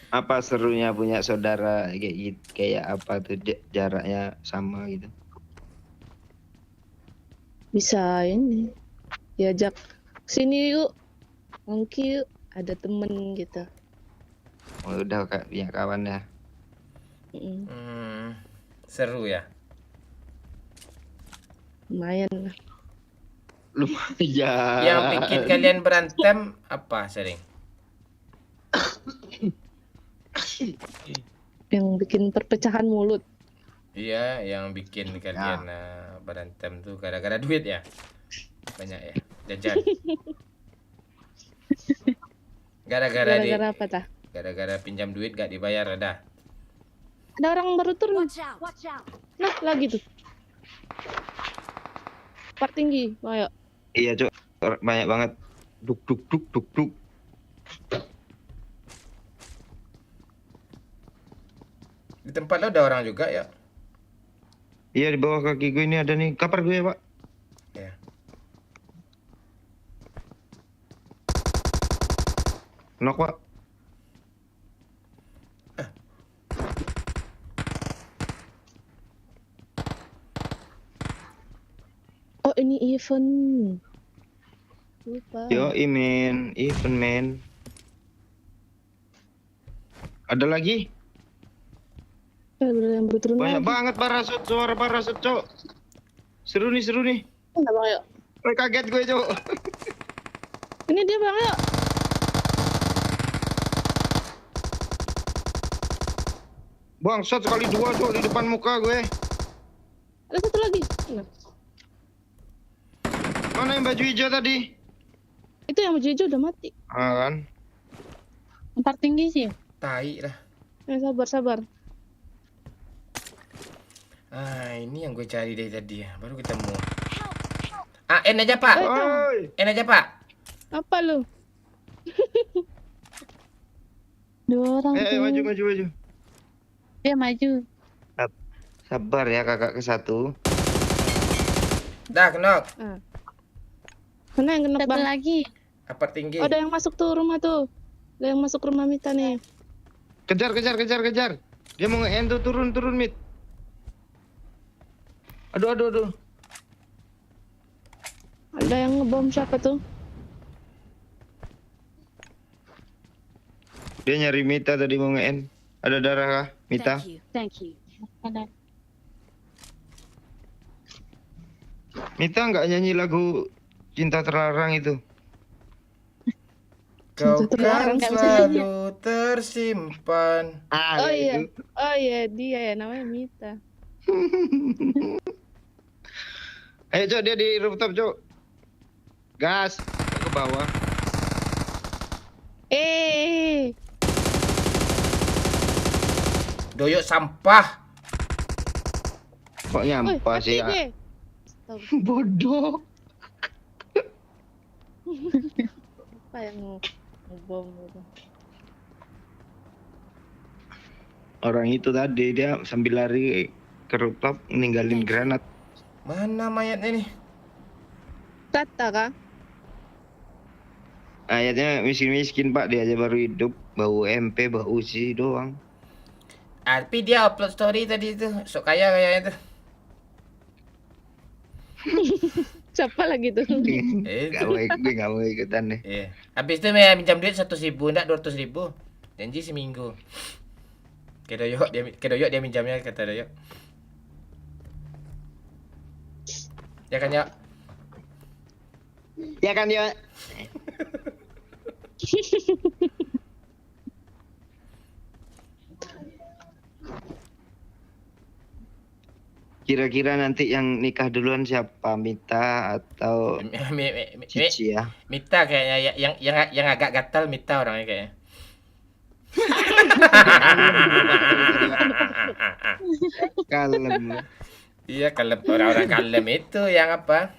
Apa serunya punya saudara kayak apa tuh jaraknya sama gitu? Bisa ini. Diajak sini yuk. Ngongki yuk. Ada temen gitu. Oh, udah kayak punya kawan ya. Mm-mm. Seru ya. Lumayan lah. Lumayan. Yang bikin kalian berantem apa sering? Yang bikin perpecahan mulut. Iya, yang bikin kalian berantem tuh gara-gara duit ya. Banyak ya, jajan. Gara-gara Gara-gara apa tah? gara-gara pinjam duit gak dibayar ada. Ada orang baru turun. Nah, lagi tuh. Part tinggi. Ayo. Iya, Cok. Banyak banget. Duk duk duk duk duk. Di tempat lo ada orang juga ya? Iya, di bawah kaki gue ini ada nih kapar gue, Pak. Ya. Knock, Pak. Oh, ini event. lupa. Yo, men, event men. Ada lagi? Ada yang baru turun Banyak lagi. banget parasut, suara parasut, Cok. Seru nih. Enggak bang, yuk. Woi, kaget gue, Cok. Ini dia bang, yuk. Bangsat sekali dua, Cok, di depan muka gue. Ada satu lagi. Nah, Mana yang baju hijau tadi? itu yang hijau udah mati. Ah, kan. Tempat tinggi sih. Tai lah. Sabar. Ah, ini yang gue cari dari tadi ya. Baru ketemu. Ah, N aja, Pak. Oi. N aja, Pak. Apa lu? Dua orang tuh. Maju. Dia maju. Sabar ya, kakak ke satu. Dah, kenok. Ah. Mana yang kena Satu bang? lagi. Apa tinggi? Oh, ada yang masuk tuh rumah tuh. Ada yang masuk rumah Mita nih. Kejar. Dia mau nge-end tuh, turun, Mit. Aduh. Ada yang ngebom siapa tuh? Dia nyari Mita tadi mau nge-end. Ada darah kah, Mita? Thank you. Ada. Mita nggak nyanyi lagu Cinta Terlarang itu? Kau Cinta kan terlarang, nggak bisa selalu tersimpan. Oh iya. Itu. Oh iya, dia ya namanya Mita. Ayo, Cok, dia di rooftop, Cok. Gas, ke bawah. Doyok sampah. Kok nyampah sih ya? Stop. Bodoh. Apa yang ngebom gitu? Orang itu tadi dia sambil lari ke rooftop ninggalin granat. Mana mayatnya nih? Kata kah? Ayatnya miskin-miskin, Pak, dia aja baru hidup, bau MP, bau Uzi doang. Tapi dia upload story tadi itu. Sok kaya kayaknya tuh. Siapa lagi tuh? Gue gak mau ikutan deh. Iya. Habis itu Maya minjam duit 100.000, enggak 200.000. Janji seminggu. Ke Doyok dia minjamnya kata Doyok. Ya kan ya? Ya kan ya. Kira-kira nanti yang nikah duluan siapa? Mita atau Cici ya? Mita kayaknya yang agak gatal Mita orangnya kayaknya. Kalem. Iya, kalau orang-orang kalem itu yang apa?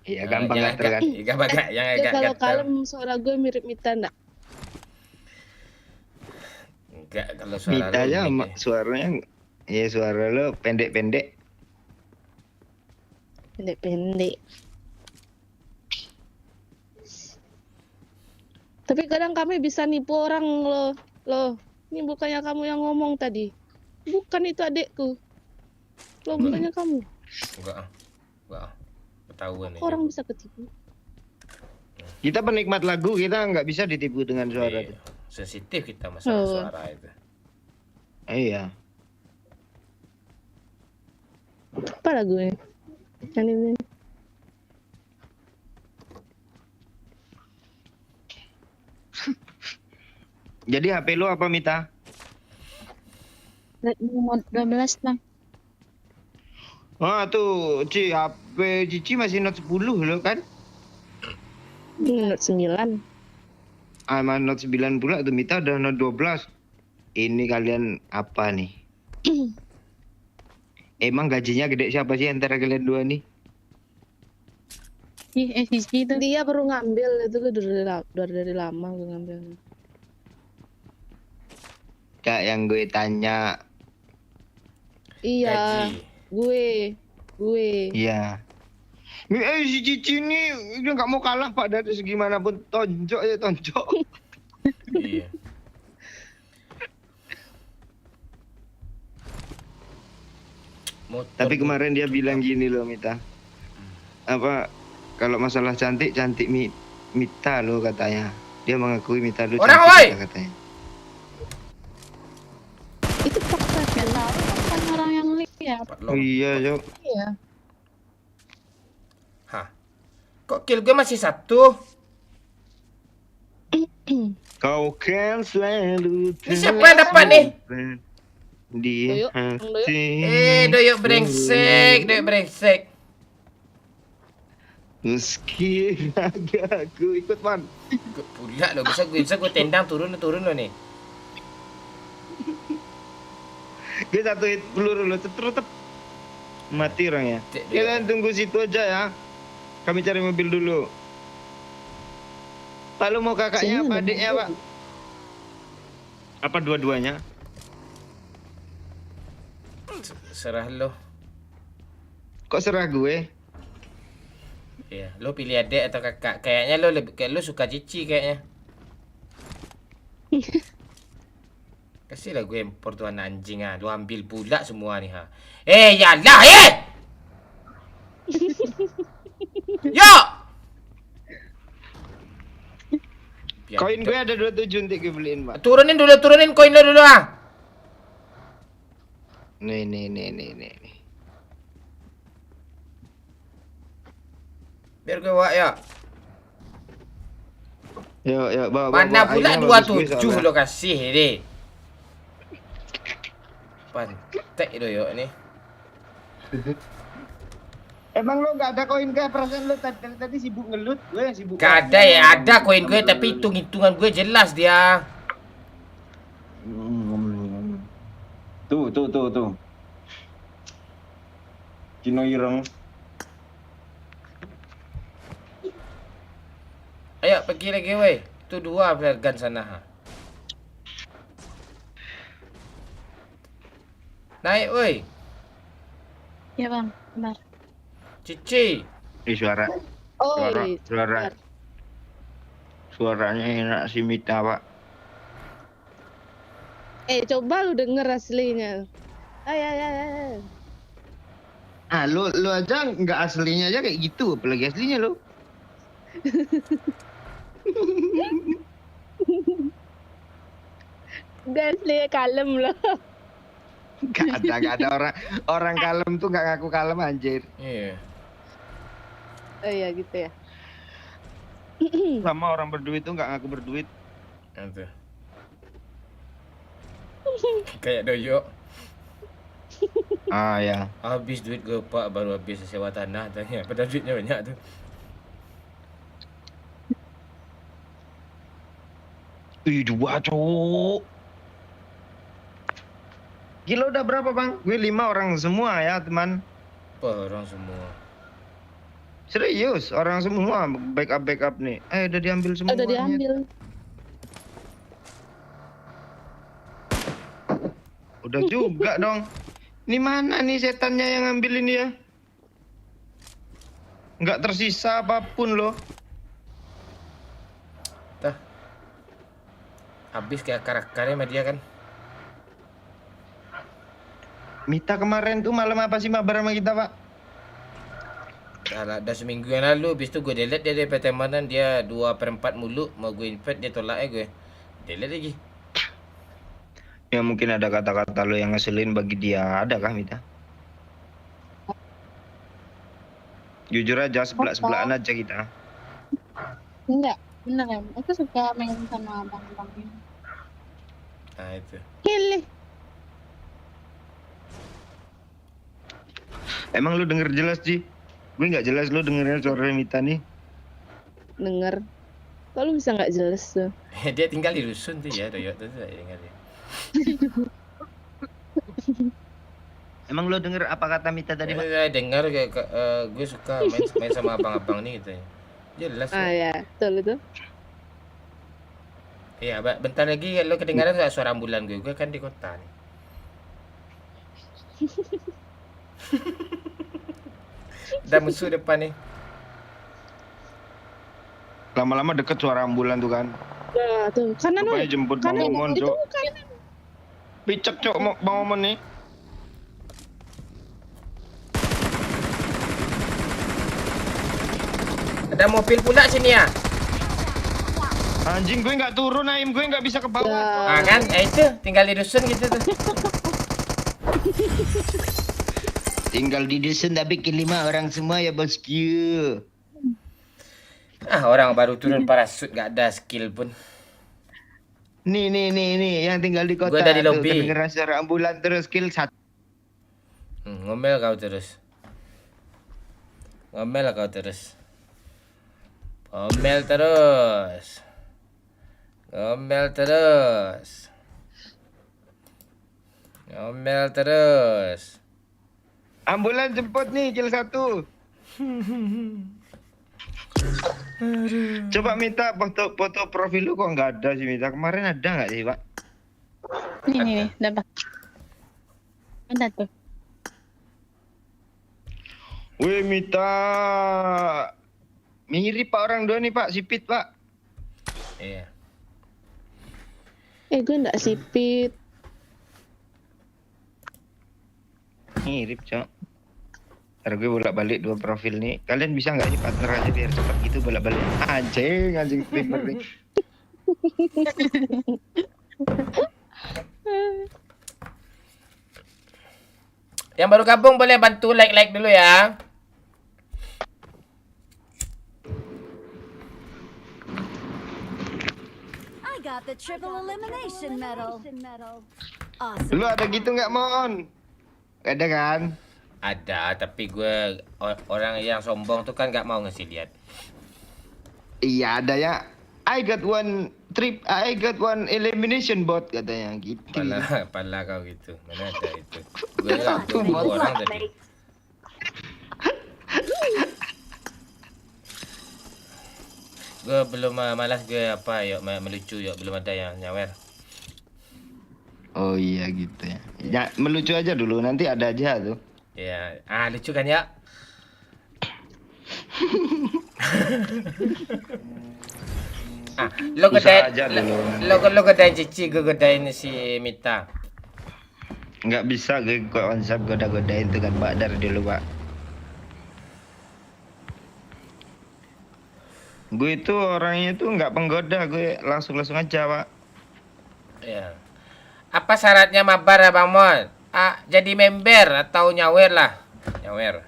Iya, gampang yang gatel kan. yang Ya, agak kalau gatal. kalem suara gue mirip Mita enggak? Enggak, kalau suara Mita lu aja unik ya. suaranya, ya suara lo pendek-pendek. Pendek-pendek. Tapi kadang kami bisa nipu orang loh. Ini bukannya kamu yang ngomong tadi. Bukan, itu adekku. Loh, bukannya kamu. Enggak. Ketahuan ini. Orang bisa ketipu. Kita penikmat lagu, kita nggak bisa ditipu dengan suara Iya. tuh. Sensitif kita masalah Oh. suara itu. Iya. Apa lagunya? Yang ini. Jadi HP lo apa, Mita? Redmi 12 bang. Ah tuh, HP Cici masih Note 10 lo kan? Note 9. Sama Note 9 pula tuh, Mita udah Note 12. Ini kalian apa nih? Emang gajinya gede siapa sih antara kalian dua nih? FVC itu. Dia baru ngambil itu dari lama gue ngambilnya. Kak, yang gue tanya, Iya, Gaji. gue. iya. Si Cici ini dia nggak mau kalah, Pak, dari segimanapun tonjok ya tonjok. Iya. Motor Tapi kemarin dia bilang gini loh, Mita. Apa Kalau masalah cantik Mita lo katanya. Dia mengakui Mita lo Orang, cantik woi! katanya. Itu fakta Nggak kan? tahu kan orang yang lihat. Oh iya, Jok. Iya. Hah. Kok kill gue masih 1? Kau kan selalu Ini siapa yang dapat nih? Di Doyok, Bang Doyok. hati. Doyok brengsek, doyok brengsek. Meski ragaku ikut man. Gue pula lo, bisa gue tendang turun lo nih. Gue satu hit peluru lo tetep mati orangnya. Cek, Kalian tunggu situ aja ya. Kami cari mobil dulu. Pak lu mau kakaknya Sini apa ada adiknya mobil. pak? Apa dua-duanya? Serah lo. Kok serah gue? Iya, lo pilih adik atau kakak. Kayaknya lo lebih kayak lo suka Cici kayaknya. Kasihlah gue impor tuh anak anjing ah. Lo ambil pula semua nih ha. Yalah Yo! Biar Koin gue ada 27 nanti gue beliin pak. turunin koin lo dulu ah. Nih. Biar gue bawa ya. Yuk, bawa. Mana pula Airnya bagus gue 27 soalnya. lo kasih deh. Pantek itu yuk ini. Emang lo gak ada koin kayak perasaan lo tadi sibuk ngelut, gue sibuk. Gak ada ya, ada koin gue tapi hitungan gue jelas dia. Tuh. Cino ireng. Ayo pergi lagi weh. Itu 2 flare gun sana ha. Naik weh. Iya bang, benar. Cici. Suara. Oh, Suara. Suaranya enak si Mita pak. coba lu denger aslinya. Ay. Ah, lu aja nggak aslinya aja kayak gitu, apalagi aslinya lu. Udah asli kalem loh. Gak ada orang kalem tuh nggak ngaku kalem anjir. Iya. Oh iya gitu ya. Sama orang berduit tuh nggak ngaku berduit. Itu. Kayak doyok. Ah ya. Habis duit gue pak, baru habis sewa tanah tanya. Padahal duitnya banyak tuh. Ih, 2 cowok. Gila udah berapa bang? Gue 5 orang semua ya teman. Apa orang semua? Serius orang semua backup nih. Udah diambil semua. Udah diambil. Udah juga dong. Ini mana nih setannya yang ngambil ini ya? Nggak tersisa apapun loh. Tah. Habis kayak akar-akarnya sama dia kan. Mita kemarin tuh malam apa sih mabar sama kita pak? Dah seminggu yang lalu. Habis tu gue delete dia dari pertemanan. Dia 2/4 mulu. Mau gue invite dia tolak gue. Delete lagi. Ya mungkin ada kata-kata lo yang ngeselin bagi dia. Ada kah Mita? Jujur aja sebelak-sebelakan aja kita. Enggak, bener ya. Aku suka main sama abang-abang ini. Nah itu. Pilih. Emang lu denger jelas Ji? Gue nggak jelas lu dengernya suara Mita nih. Denger. Kalau bisa nggak jelas tuh. Dia tinggal di rusun tuh ya doyok tuh saya tinggal dia. Emang lu denger apa kata Mita tadi pak? Saya dengar kayak gue suka main sama abang-abang nih gitu ya. Jelas ya. Ya, betul itu. Iya, bentar lagi lo kedengaran nggak suara ambulan gue? Gue kan di kota nih. Ada musuh depan nih. Lama-lama deket suara ambulan tuh kan. Nah, tuh kanan Rupanya woy. jemput Bang Kanan Momon itu cok. kanan. Picek cok Bang Momon nih. Ada mobil pula sini ya. Anjing gue nggak turun, Aim, gue nggak bisa ke bawah. Ah kan, ya itu tinggal di dusun gitu tuh. Tinggal di dusun tapi bikin 5 orang semua ya bosku. Ah orang baru turun parasut gak ada skill pun. Nih yang tinggal di kota. Gua ada di tuh, lobby. kedengeran suara ambulan terus kill 1. Ngomel kau terus. Ngomel kau terus. Ngomel terus. Ngomel terus. Ngomel terus. Ambulan jemput nih kill 1. Coba minta foto profil lu kok nggak ada sih, minta kemarin ada nggak sih, Pak? Nih, dapat. Ada tuh. Wih, Mita. Mirip Pak orang dua nih, Pak, sipit, Pak. Iya. Gue nggak sipit. Mirip, Cok. Ntar gue bolak-balik 2 profil nih. Kalian bisa nggak sih partner aja biar cepat gitu bolak-balik? Anjing streamer nih. Yang baru gabung boleh bantu like dulu ya. I got the triple elimination medal. Awesome. Lu ada gitu nggak, Mon? Ada kan? Ada, tapi gue orang yang sombong tuh kan gak mau ngasih lihat. Iya, ada ya. I got one elimination bot katanya gitu. Pala kau gitu. Mana ada itu? Gue gak tunggu orang tadi. Gue belum malas gue apa yuk melucu yuk, belum ada yang nyawer. Oh iya gitu ya. Ya melucu aja dulu, nanti ada aja tuh. Ya, lucu kan ya? Lo Usaha godain aja dulu. lo godain Cici, gue godain si Mita. Nggak bisa gue konsep goda-godain tuh kan, Pak, dari dulu, Pak. Gue itu orangnya tuh nggak penggoda, gue langsung aja, Pak. Ya. Apa syaratnya mabar ya Bang Mon? Jadi member atau nyawer lah. Nyawer.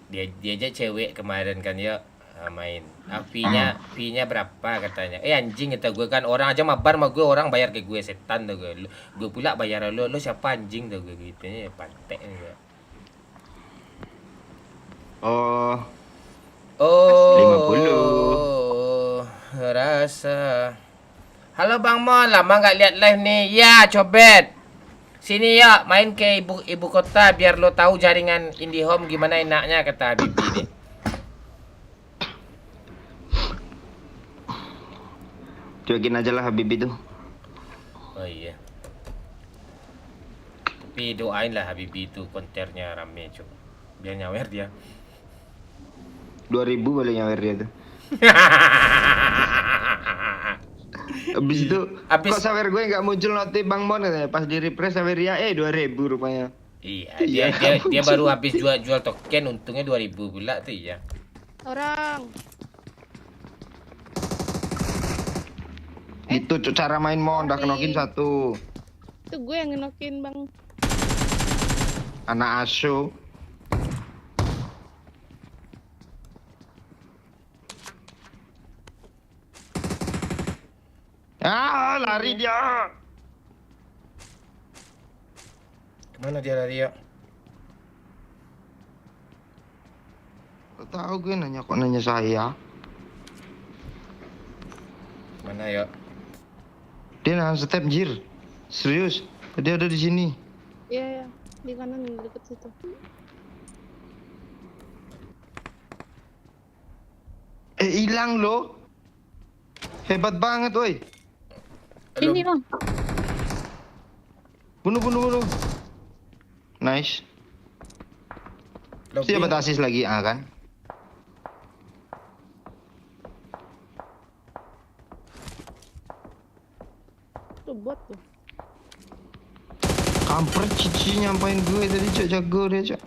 Dia aja cewek kemarin kan ya main. Fee-nya berapa katanya? Anjing kata gue kan orang aja mabar sama gue, orang bayar ke gue, setan tuh gue. Gue pula bayar lo siapa anjing tuh gue gitu ya, pantek gue. Oh, Oh, 50 rasa. Halo Bang Mon, lama nggak lihat live nih. Ya, Cobet. Sini ya, main ke ibu kota biar lo tahu jaringan IndiHome gimana enaknya kata Bibi nih. cuekin aja lah Habib itu. Oh iya. Tapi doain lah Habibie itu konternya rame coba. Biar nyawer dia. 2000 boleh nyawer dia tuh. Abis itu kok sawer gue nggak muncul notif Bang Mon katanya. Pas di refresh sawer dia 2000 rupanya. Iya, dia baru habis jual token, untungnya 2000 pula tuh ya. Orang. Itu cara main Mon, udah kenokin 1. Itu gue yang ngenokin Bang. Anak asuh. Lari dia. Kemana dia lari ya? Kok tahu gue nanya saya. Mana ya? Dia nahan step jir. Serius. Dia ada di sini. Iya, di kanan deket situ. Hilang loh. Hebat banget, woi. Ini Bang. Bunuh. Nice. Dia dapat asis lagi, kan? tuh bot tuh. Kampret Cici nyampain gue tadi Cok, jago dia Cok.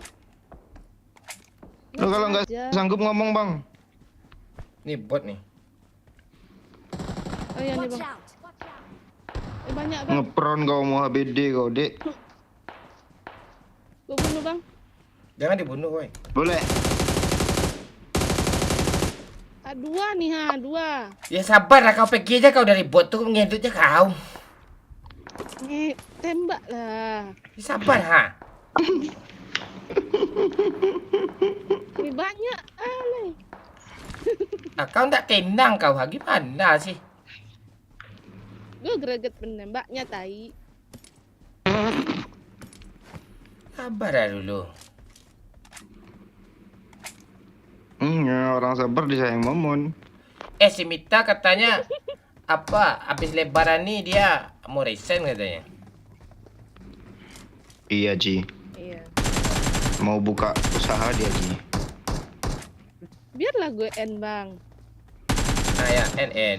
Lo kalau nggak Aja. sanggup ngomong bang. Ini bot nih. Oh iya nih Watch bang. out. Banyak bang. Ngepron kau mau HBD kau dek. Gue bunuh bang. Jangan dibunuh, woi. Boleh. Dua nih dua. Ya sabar lah, kau pergi aja kau dari bot tuh, ngedutnya kau. Tembak lah. Ya, sabar ha. Ini banyak. Alay. Kau ndak tenang kau, ha? Gimana sih? Gue greget penembaknya tai. Sabar lah dulu. Ya, orang sabar disayang momon. Si Mita katanya apa? Habis lebaran nih dia mau resign katanya. Iya Ci, Iya. mau buka usaha dia Ci. Biarlah gue end bang. Nah ya,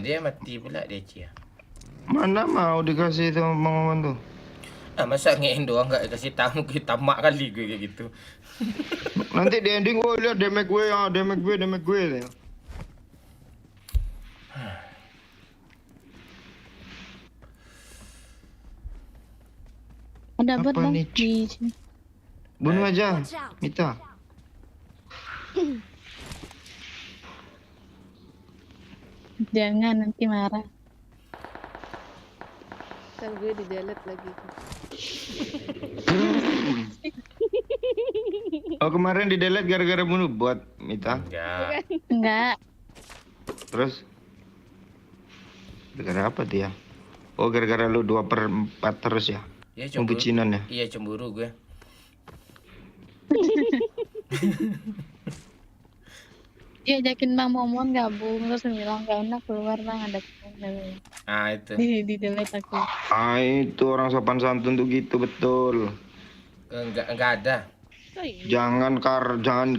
dia mati pula dia Cia. Mana mau dikasih itu momon tuh. Masa ngein doang nggak kasih tahu, kita tamak kali gue kayak gitu. Nanti di ending gue lihat damage gue ya, damage gue. Ada bot Apa bang nih, di sini. Bunuh aja, Watch out. Mita. Jangan nanti marah. Ntar gue di delete lagi. Oh kemarin di delete gara-gara bunuh bot, Mita. Enggak. Enggak. Terus? Gara-gara apa dia? Oh gara-gara lu 2/4 terus ya? Iya cemburu. Pembucinan ya? Iya cemburu gue. Dia ajakin Bang Momon gabung terus bilang gak enak keluar bang ada Itu. di delete aku. Itu orang sopan santun tuh gitu betul. Enggak ada. Oh, iya. Jangan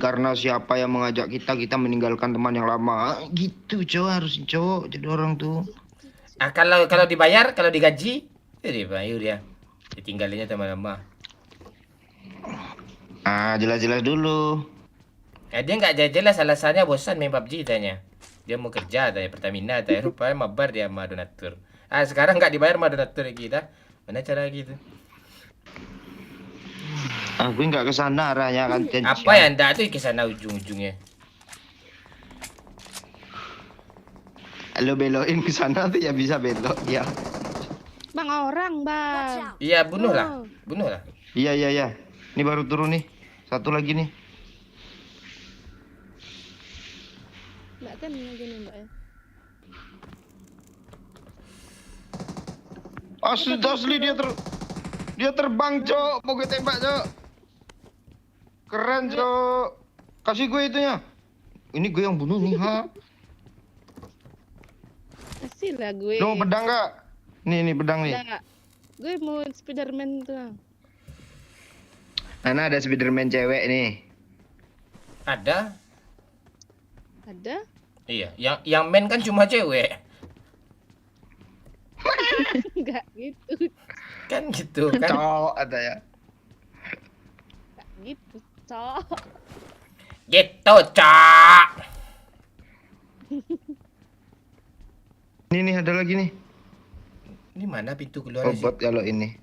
karena siapa yang mengajak kita meninggalkan teman yang lama. Gitu cowok harus cowok jadi orang tuh. Kalau dibayar, kalau digaji, ya dibayar dia. Ditinggalinnya teman-teman. Jelas-jelas dulu. Dia nggak jelas alasannya bosan main PUBG tanya. Dia mau kerja tanya Pertamina tanya rupanya mabar dia sama donatur. Sekarang nggak dibayar sama donatur kita. Mana cara gitu? Aku nggak kesana arahnya kan. Apa yang anda tuh ke sana ujung-ujungnya? Lo belokin ke sana tuh ya bisa belok ya. Bang orang Watch bang. out. Iya bunuh lah. Iya. Ini baru turun nih. Satu lagi nih. Mbak kan gini mbak ya. Asli dia terbang cok. Mau gue tembak cok. Keren cok. Kasih gue itunya. Ini gue yang bunuh nih ha. Kasih lah gue. Lo mau pedang nggak? Nih pedang nih. Nggak. Gue mau Spiderman tuh. Bang. Ana ada Spiderman cewek nih. Ada? Iya. Yang main kan cuma cewek. Enggak gitu. Kan gitu kan? Cowok ada ya. Enggak gitu. Cok. Gitu cak. Ini ada lagi nih. Ini mana pintu keluar sih? Obat kalau ini.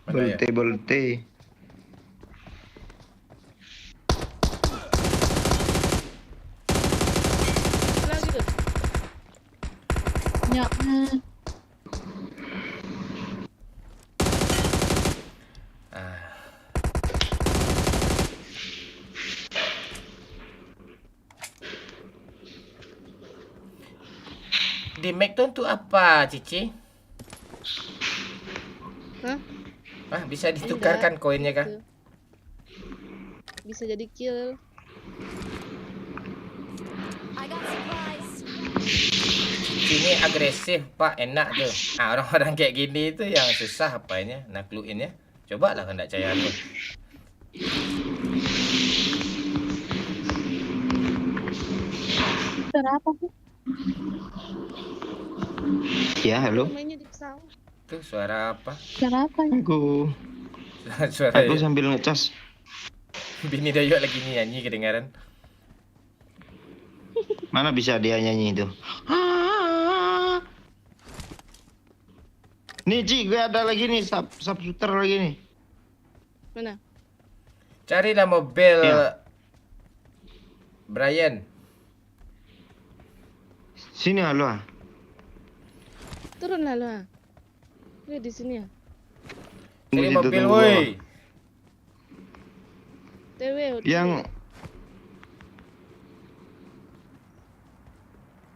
Mana ya? Bolte. Lagi tuh. Ya. Di McDonald tuh apa, Cici? Hah? Bisa ditukarkan koinnya kah? Gitu. Bisa jadi kill. I got supplies. Sini agresif, Pak. Enak tuh. Orang-orang kayak gini itu yang susah apanya, nakluinnya. Coba lah hendak percaya lu. Suara apa sih? Ya, halo. Mainnya di pesawat. Itu suara apa? Cara apa? Suara Aku sambil ngecas. bini Doyok lagi nyanyi kedengaran. Mana bisa dia nyanyi itu? Nih Ci, gue ada lagi nih subshooter lagi nih. Mana? Carilah mobil Iya. Brian. Sini halo. Turunlah lo. Di sini ya. Cari Tunggu situ, mobil tunggu woi. TW. Yang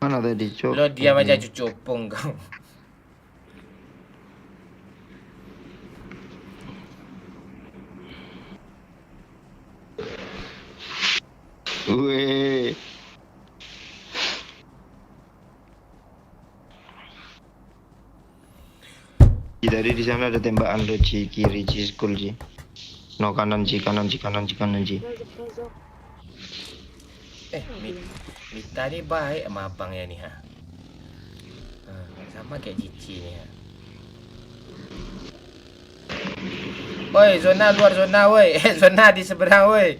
mana tadi, Cok? Lo diam aja cucupung kau. Weh. Ci, tadi di sana ada tembakan lo, Ci, kiri Ci, school Ci. No, kanan Ci, kanan Ci, kanan Ci, kanan Ci. Rozok. Mita ni baik sama abang ya ni ha. Sama kayak Cici ni ha. Woi, zona luar zona woi. Zona di seberang woi.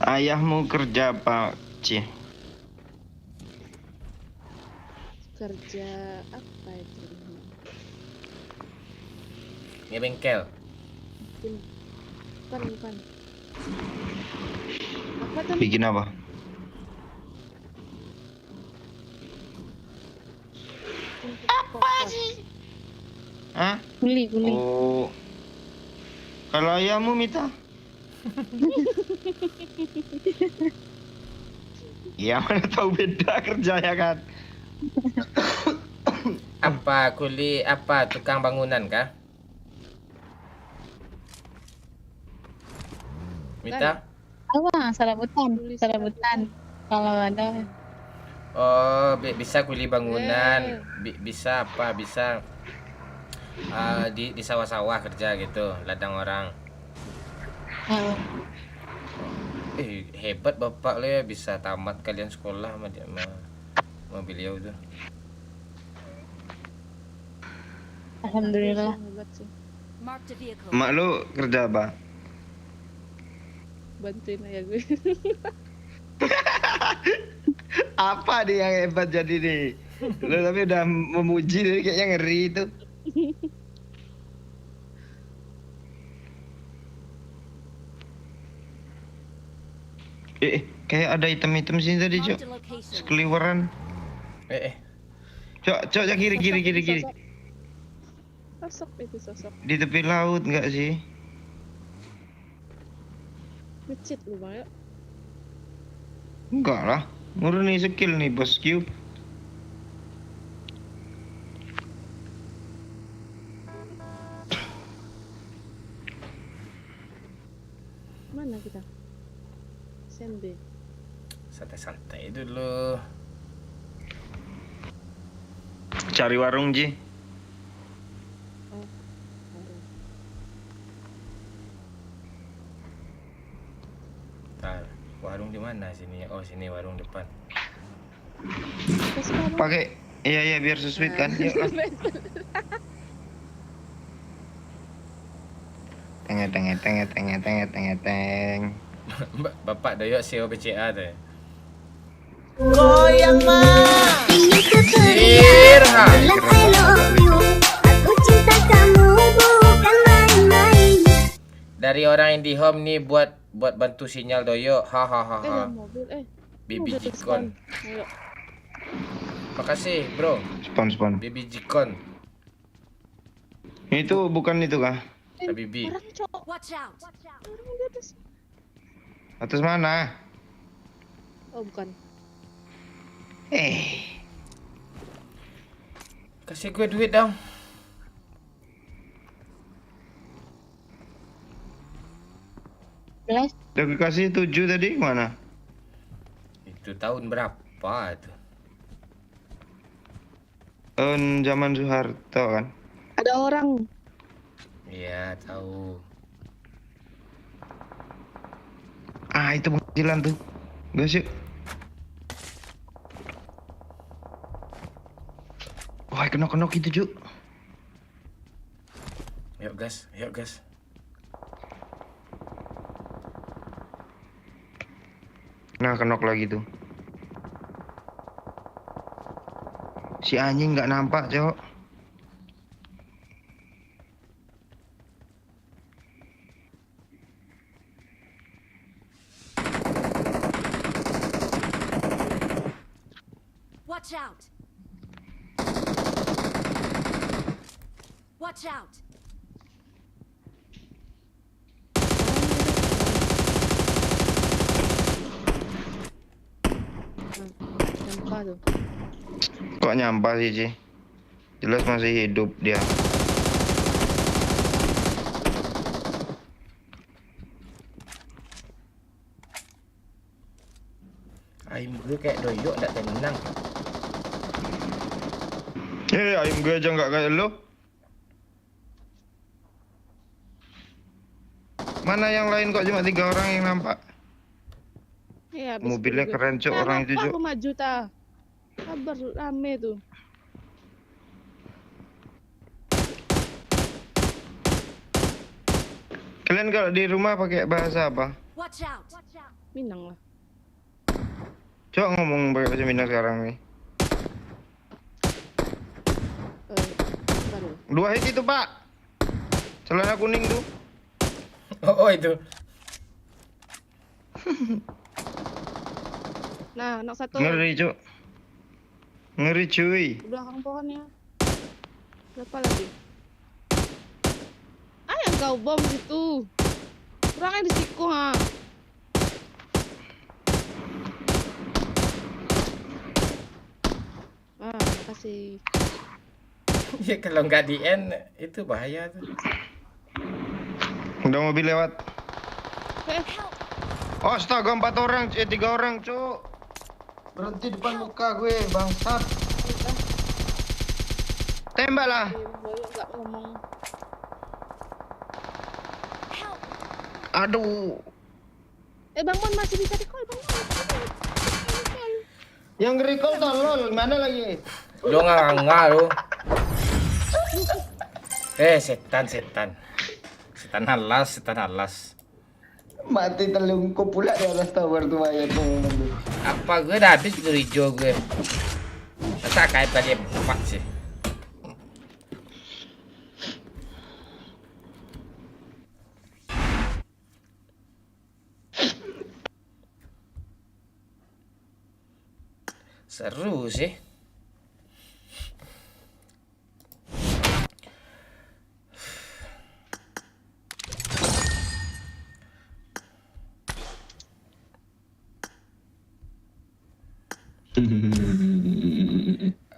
Ayahmu kerja apa, Ci? Kerja apa itu? Ni bengkel. Bukan. Apa tadi? Bikin apa? Apa sih? Hah? Guli. Oh. Kalau ayahmu, Mita? Ya mana tahu beda kerjanya kan. Apa kuli apa tukang bangunan kah? Mita? Apa? Serabutan. Kalau ada. Oh, bisa kuli bangunan, bisa apa? Bisa di sawah-sawah kerja gitu, ladang orang. Hebat bapak lo ya, bisa tamat kalian sekolah sama dia sama beliau tuh. Alhamdulillah. Hebat sih. Marked a vehicle. Mak lu kerja apa? Bantuin aja gue. Apa dia yang hebat jadi nih? Lu tapi udah memuji jadi kayaknya ngeri itu. Kayak ada item-item sini tadi, Cok. Marked a location. Sekeliweran. Cok, ya kiri. Sosok. Di tepi laut enggak sih? Ngecit lu bang ya. Enggak lah. Murni skill nih, Bos Q. Mana kita? SMB. Santai-santai dulu. Cari warung, Ji. Warung di mana sini? Oh, sini warung depan. Pakai iya biar sesuai kan. Yuk lah. Teng. Bapak Doyok CEO BCA tuh. Goyang mah. Irha. Aku cinta kamu bukan main-main. Dari orang IndiHome nih buat bantu sinyal Doyok. Hahaha. Mobil Baby mobil Jikon. Ayo. Makasih, Bro. Spawn. Baby Jikon. Itu bukan itu kah? Habibi. Orang cowok. Watch out. Orang di atas. Atas mana? Oh bukan. Kasih gue duit dong. Belas. Udah gue kasih 7 tadi mana? Itu tahun berapa itu? Tahun zaman Soeharto kan? Ada orang. Iya, tahu. Ah, itu penghasilan tuh. Gas yuk. Wah, kenok-kenok itu, Cuk. Yuk gas, yuk gas. Nah, kenok lagi tuh. Si anjing nggak nampak, Cok. Watch out! Watch out! Nampak tuh. Kok nyampah sih, Ci? Jelas masih hidup dia. Aim gue kayak doyok ndak tenang. Ayam gue aja nggak kayak lo. Mana yang lain kok cuma 3 orang yang nampak? Iya, Mobilnya keren, Cok, orang itu, Cok. Aku maju ta. Sabar rame tuh. Kalian kalau di rumah pakai bahasa apa? Watch out! Minang lah. Cok ngomong pakai bahasa Minang sekarang nih. Baru. 2 hit itu, Pak. Celana kuning tuh. Oh itu. Nah, nak satu. Ngeri, Cok. Ngeri, cuy. Di belakang pohonnya. Berapa lagi? Ah, yang kau bom gitu. Kurangnya di siku, ha. Ah, makasih. Ya kalau nggak di end itu bahaya tuh. Udah mobil lewat. Eh, Oh, astaga, 4 orang, 3 orang, Cok. Berhenti depan muka gue, bangsat. Tembak lah. Boyo nggak ngomong. Aduh. Bang Mon masih bisa di-call, Bang Mon. Yang recall tolol, mana lagi? Lo nganga lo. Setan. Setan halas. Mati telungkup pula di atas tower tuh ayat tuh. Apa gue udah habis peluru hijau gue. Masa kayak tadi 4 sih. Seru sih.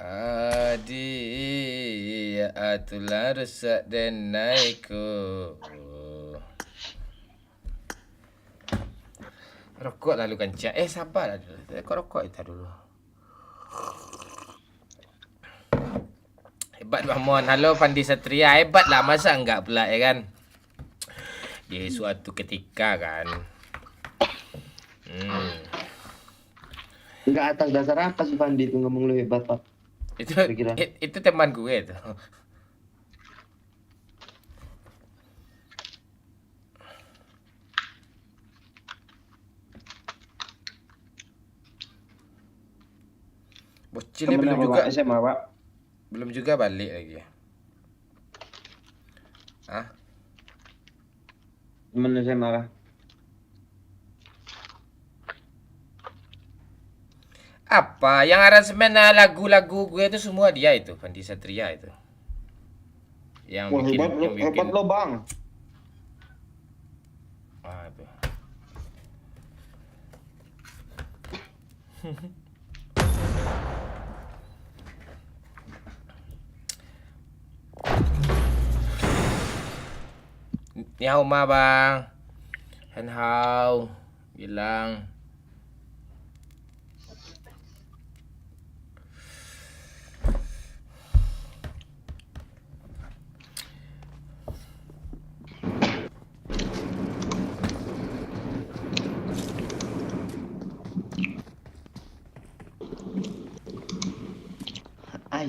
Adi atulah rusak dan naikku. Rokok lalu kencang. Sabar lah dulu. Kau rokok itu dulu. Hebat Bang Mon. Halo Pandi Satria. Hebat lah. Masa enggak pula ya kan? Di suatu ketika kan. Enggak atas dasar apa sih Pandi itu ngomong lu hebat, Pak? Itu teman gue itu. Bocilnya belum juga SMA, Pak. belum juga balik lagi. Hah? Temen SMA kah? Apa? Yang aransemen lagu-lagu gue itu semua dia itu, Pandi Satria itu. Yang Wah, hebat lo, Bang. Ah, itu. Ni hao ma bang. Han hao bilang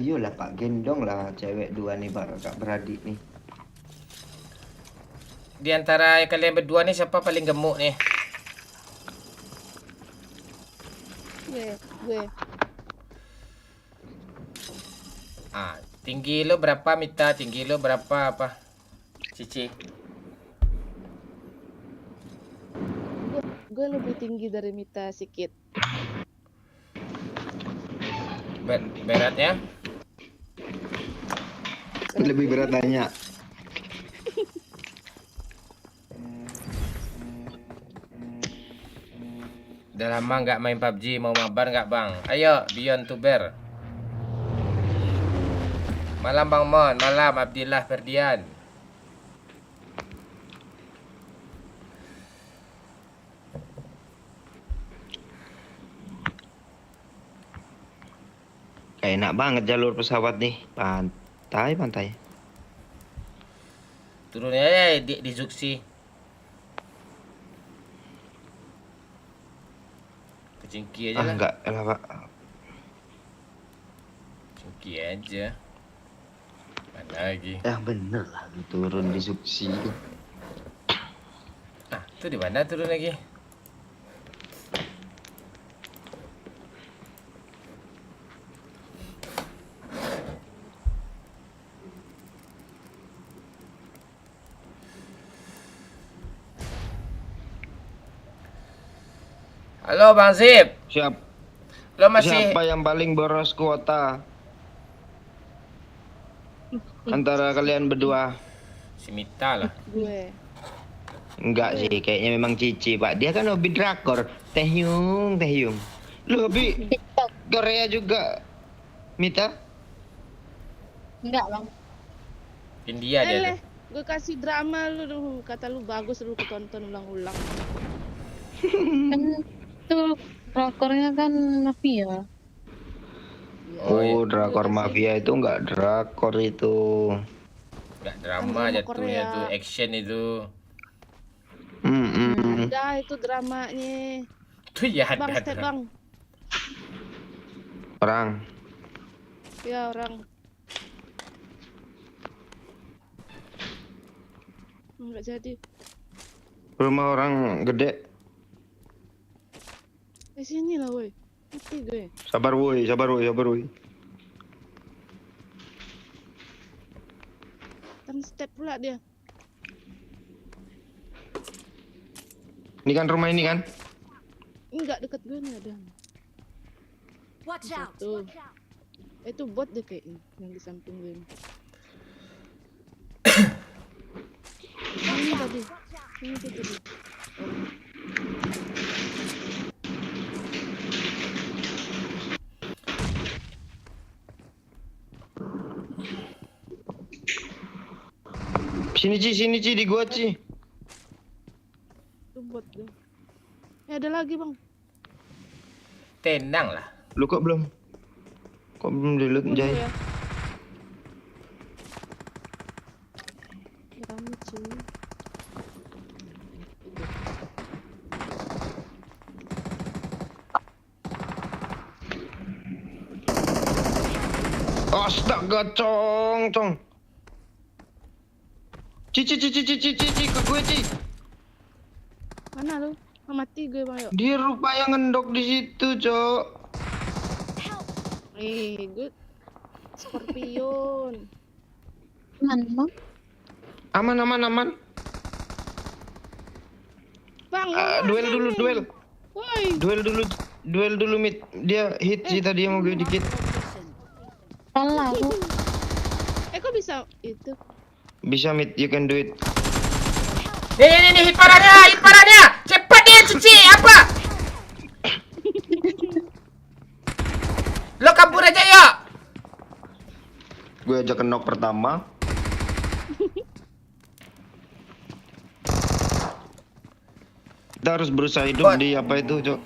Ayolah Pak, gendong lah cewek dua nih Pak, kakak beradik nih. Di antara kalian berdua nih siapa paling gemuk nih? Gue. Ah, tinggi lo berapa Mita? Tinggi lo berapa apa? Cici. Gue lebih tinggi dari Mita sedikit. Beratnya? Lebih berat tanya. Udah lama nggak main PUBG, mau mabar nggak bang? Ayo, Beyond to Bear. Malam Bang Mon, malam Abdillah Ferdian. Kayak enak banget jalur pesawat nih, pantai. Turunnya ya di Zuxi. Kecingki aja lah. Enggak lah Pak. Kecingki aja. Mana lagi? Ya bener lah, lu turun di Suksi. Ah, tuh di mana turun lagi? Halo Bang Zip, lo masih Siapa yang paling boros kuota antara kalian berdua? si Mita lah. Gue. Enggak sih, kayaknya memang Cici Pak. Dia kan hobi drakor. Taehyung. Lu hobi TikTok. Korea juga, Mita? Enggak bang. India dia tuh. Gue kasih drama lu, kata lu bagus, lu tonton ulang-ulang. Kan itu rakornya kan mafia. Oh, iya. drakor mafia itu enggak drakor itu. Nggak drama Drama jatuhnya Korea. tuh, action itu. Udah itu dramanya. Tuh ya Bang, ada step drama. bang. Orang. Ya orang. Enggak jadi. Rumah orang gede. Sini lah woi. Mati gue. Sabar woi. Kan step pula dia. Ini kan rumah ini kan? Enggak deket gue nih ada. Watch out! Tuh. Itu bot deh kayaknya yang di samping gue. Ini tadi. Ini tadi. Sini Ci di gua Ci. Itu bot deh. Ada lagi bang. Tenang lah. Lu kok belum di-loot Tunggu Jay? ya. Rame cuy. Astaga, cong. Ci, ke gue Ci. Mana lu? Ah, mati gue bang yuk. Dia rupanya ngendok di situ, Cok. Good. Scorpion. Mana bang? Aman. Bang, Duel woi. dulu Mit. Dia hit sih tadi yang mau gue dikit. Salah aku. Kok bisa itu? Bisa Mit, you can do it. Nih, hit parahnya. Cepat dia Cici, apa? Lo kabur aja ya. Gue aja knock pertama. Kita harus berusaha hidup di apa itu, Cok?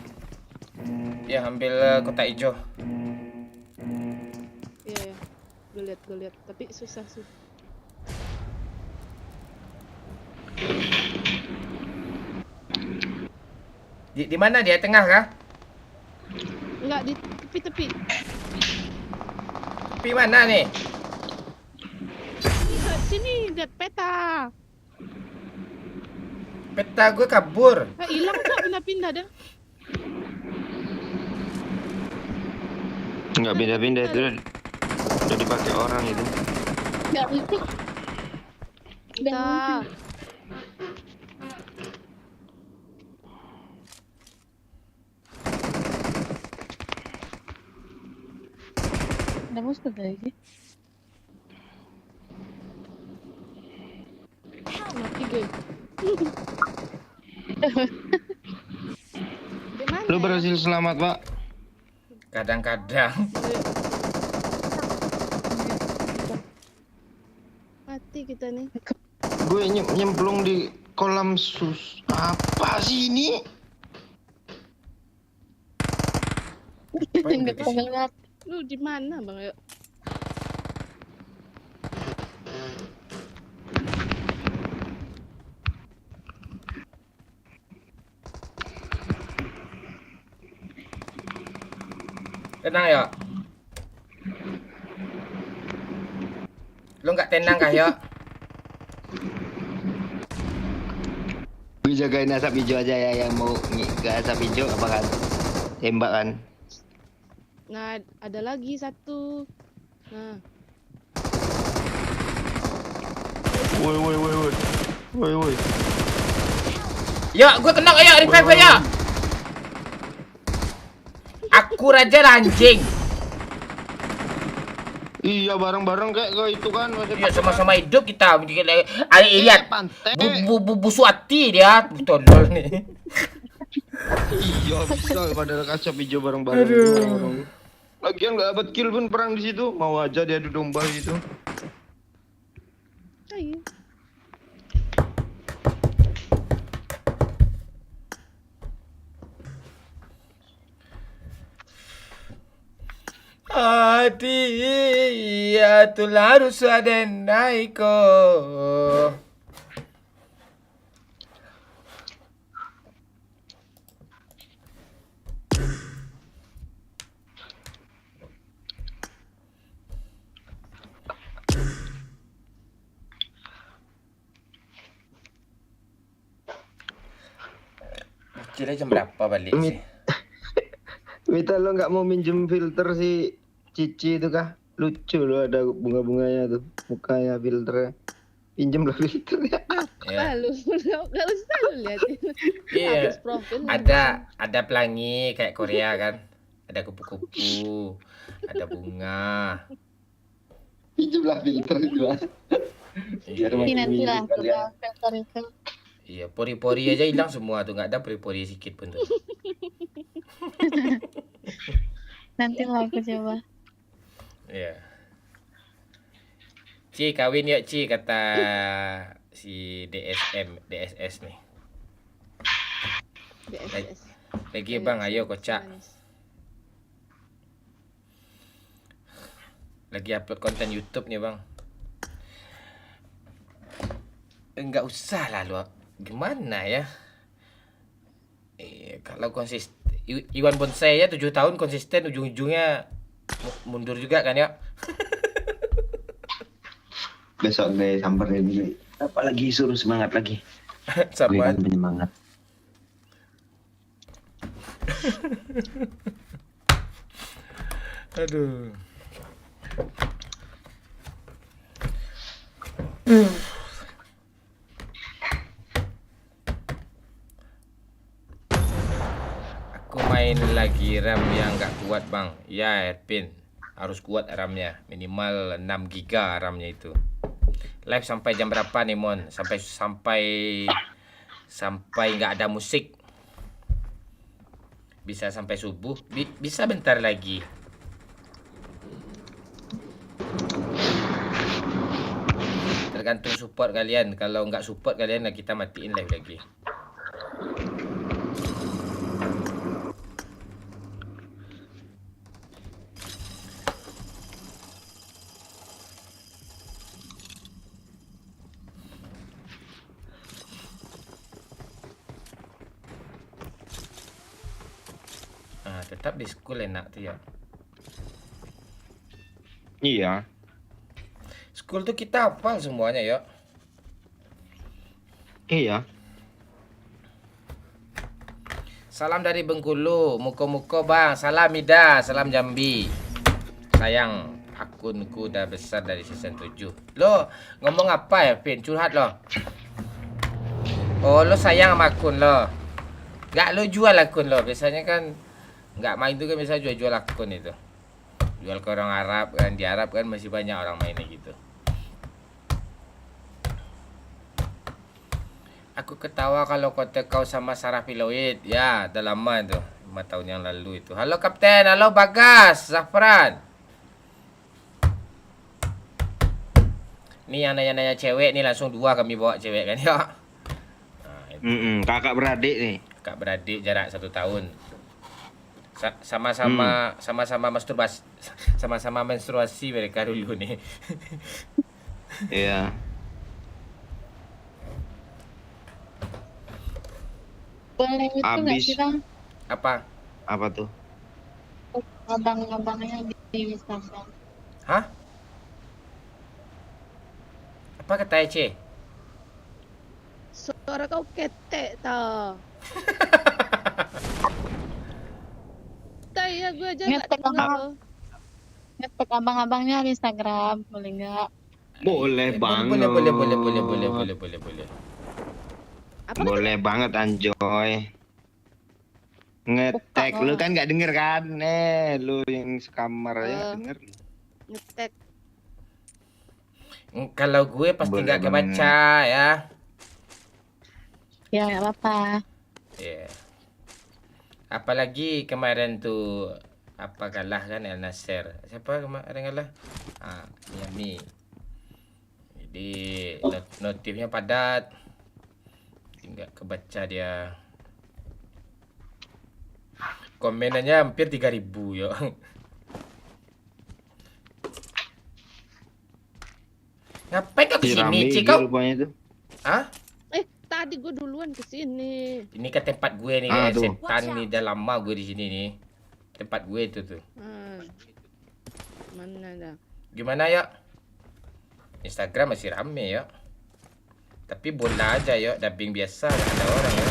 Ya, ambil kotak hijau. Iya. Gue lihat. Tapi susah sih. Di mana dia? Tengah kah? Enggak di tepi-tepi. kopi mana nih? Sini, lihat peta. Peta gue kabur. Hilang Cok, pindah-pindah dah. Nggak pindah-pindah itu udah dipakai orang itu. Nggak mungkin. Kita. Ada musuh lagi. Mati gue. Di mana? Lu berhasil selamat, Pak. Kadang-kadang. Mati kita nih. Gue nyemplung di kolam sus. Apa sih ini? Nggak banget. Lu di mana, Bang? Yuk. Tenang ya. Lu nggak tenang kah ya? Gue jagain asap hijau aja ya, yang mau ke asap hijau apa kan? Tembak kan? Nah, ada lagi satu. Nah, Woi woi woi woi. Woi woi. Ya, gue kena ya, revive gue ya. Aku raja anjing. Iya bareng-bareng kayak ke itu kan. Ya sama-sama hidup kita. Ali lihat. Pantai. Busuk hati dia. Tolol nih. Iya bisa pada asap hijau bareng-bareng. Aduh. Lagian nggak dapat kill pun perang di situ. Mau aja dia adu domba gitu. ayo. Adiyatul harus ada naiko. Kira jam berapa balik sih? Mita lo nggak mau minjem filter si Cici itu kah? Lucu lo ada bunga-bunganya tuh. Mukanya filternya. Pinjem lah filternya. Ya. Lalu nggak usah lu liatin. Iya. Hapus profil. Ada pelangi kayak Korea kan. Ada kupu-kupu, ada bunga. Pinjem lah filter itu lah. Iya, Ini nanti lah coba filter itu. iya, pori-pori aja hilang semua tuh, nggak ada pori-pori sedikit pun tuh. Nanti lah aku coba. Iya. Ci kawin yuk Ci, kata si DSS nih. BSS. Lagi bang, ayo kocak. Lagi upload konten YouTube nih bang. Enggak usah lah lu. Gimana ya? Kalau konsisten Iwan Bonsai ya 7 tahun konsisten, ujung-ujungnya mundur juga kan ya. Besok deh samperin dulu. Apalagi suruh semangat lagi. Gue Sabar. kan penyemangat. Aduh. Aku main lagi RAM yang nggak kuat bang. Ya Erpin, harus kuat RAM-nya, minimal 6 GB RAM-nya itu. Live sampai jam berapa nih Mon? Sampai nggak ada musik. Bisa sampai subuh, bisa bentar lagi. Tergantung support kalian. Kalau nggak support kalian, kita matiin live lagi. Tetap di school enak tuh ya. Iya. School tuh kita hafal semuanya ya. Iya. Salam dari Bengkulu, muko-muko bang. Salam Ida, salam Jambi. Sayang, akunku udah besar dari season 7. Lo ngomong apa ya, Pin? Curhat lo. Oh, lo sayang sama akun lo. Gak lo jual akun lo. Biasanya kan nggak main tuh kan bisa jual-jual akun itu. Jual ke orang Arab kan. Di Arab kan masih banyak orang mainnya gitu. Aku ketawa kalau kontak kau sama Sarah Piloid. Ya, udah lama itu. 5 tahun yang lalu itu. Halo Kapten, halo Bagas, Zafran. Nih yang nanya-nanya cewek nih langsung 2 kami bawa cewek kan ya. Nah, itu. Kakak beradik nih. Kak beradik jarak 1 tahun. Sama-sama masturbasi, sama-sama menstruasi mereka dulu nih. Iya. Boleh itu nggak Abis. sih bang? Apa? Apa tuh? Abang-abangnya di Instagram. Hah? Apa kata Ece? Suara kau ketek tau. Tak ya gue aja nggak Ngetek dengar abang. lo. Ngetek abang-abangnya di Instagram, boleh nggak? Boleh banget. Boleh. Apa Boleh banget Anjoy. Ngetek Buka, lu oh. kan nggak denger kan? Lu yang sekamar aja nggak denger. ngetek? Kalau gue pasti Boleh nggak banget. kebaca ya. Ya nggak apa-apa. Yeah. Apalagi kemarin tuh apa kalah kan El Nasser. Siapa kemarin kalah? Miami. Jadi notifnya padat. Tinggal kebaca dia. Komenannya hampir 3.000 ya. Ngapain kau Si kesini, Rame Cik dia kau? rupanya tuh. Hah? Tadi gue duluan kesini. Ini kan tempat gue nih, Tuh. setan nih, dah lama gue di sini nih. Tempat gue itu tuh. Mana dah? Gimana ya? Instagram masih rame ya. Tapi bola aja ya, dubbing biasa nggak ada orang ya.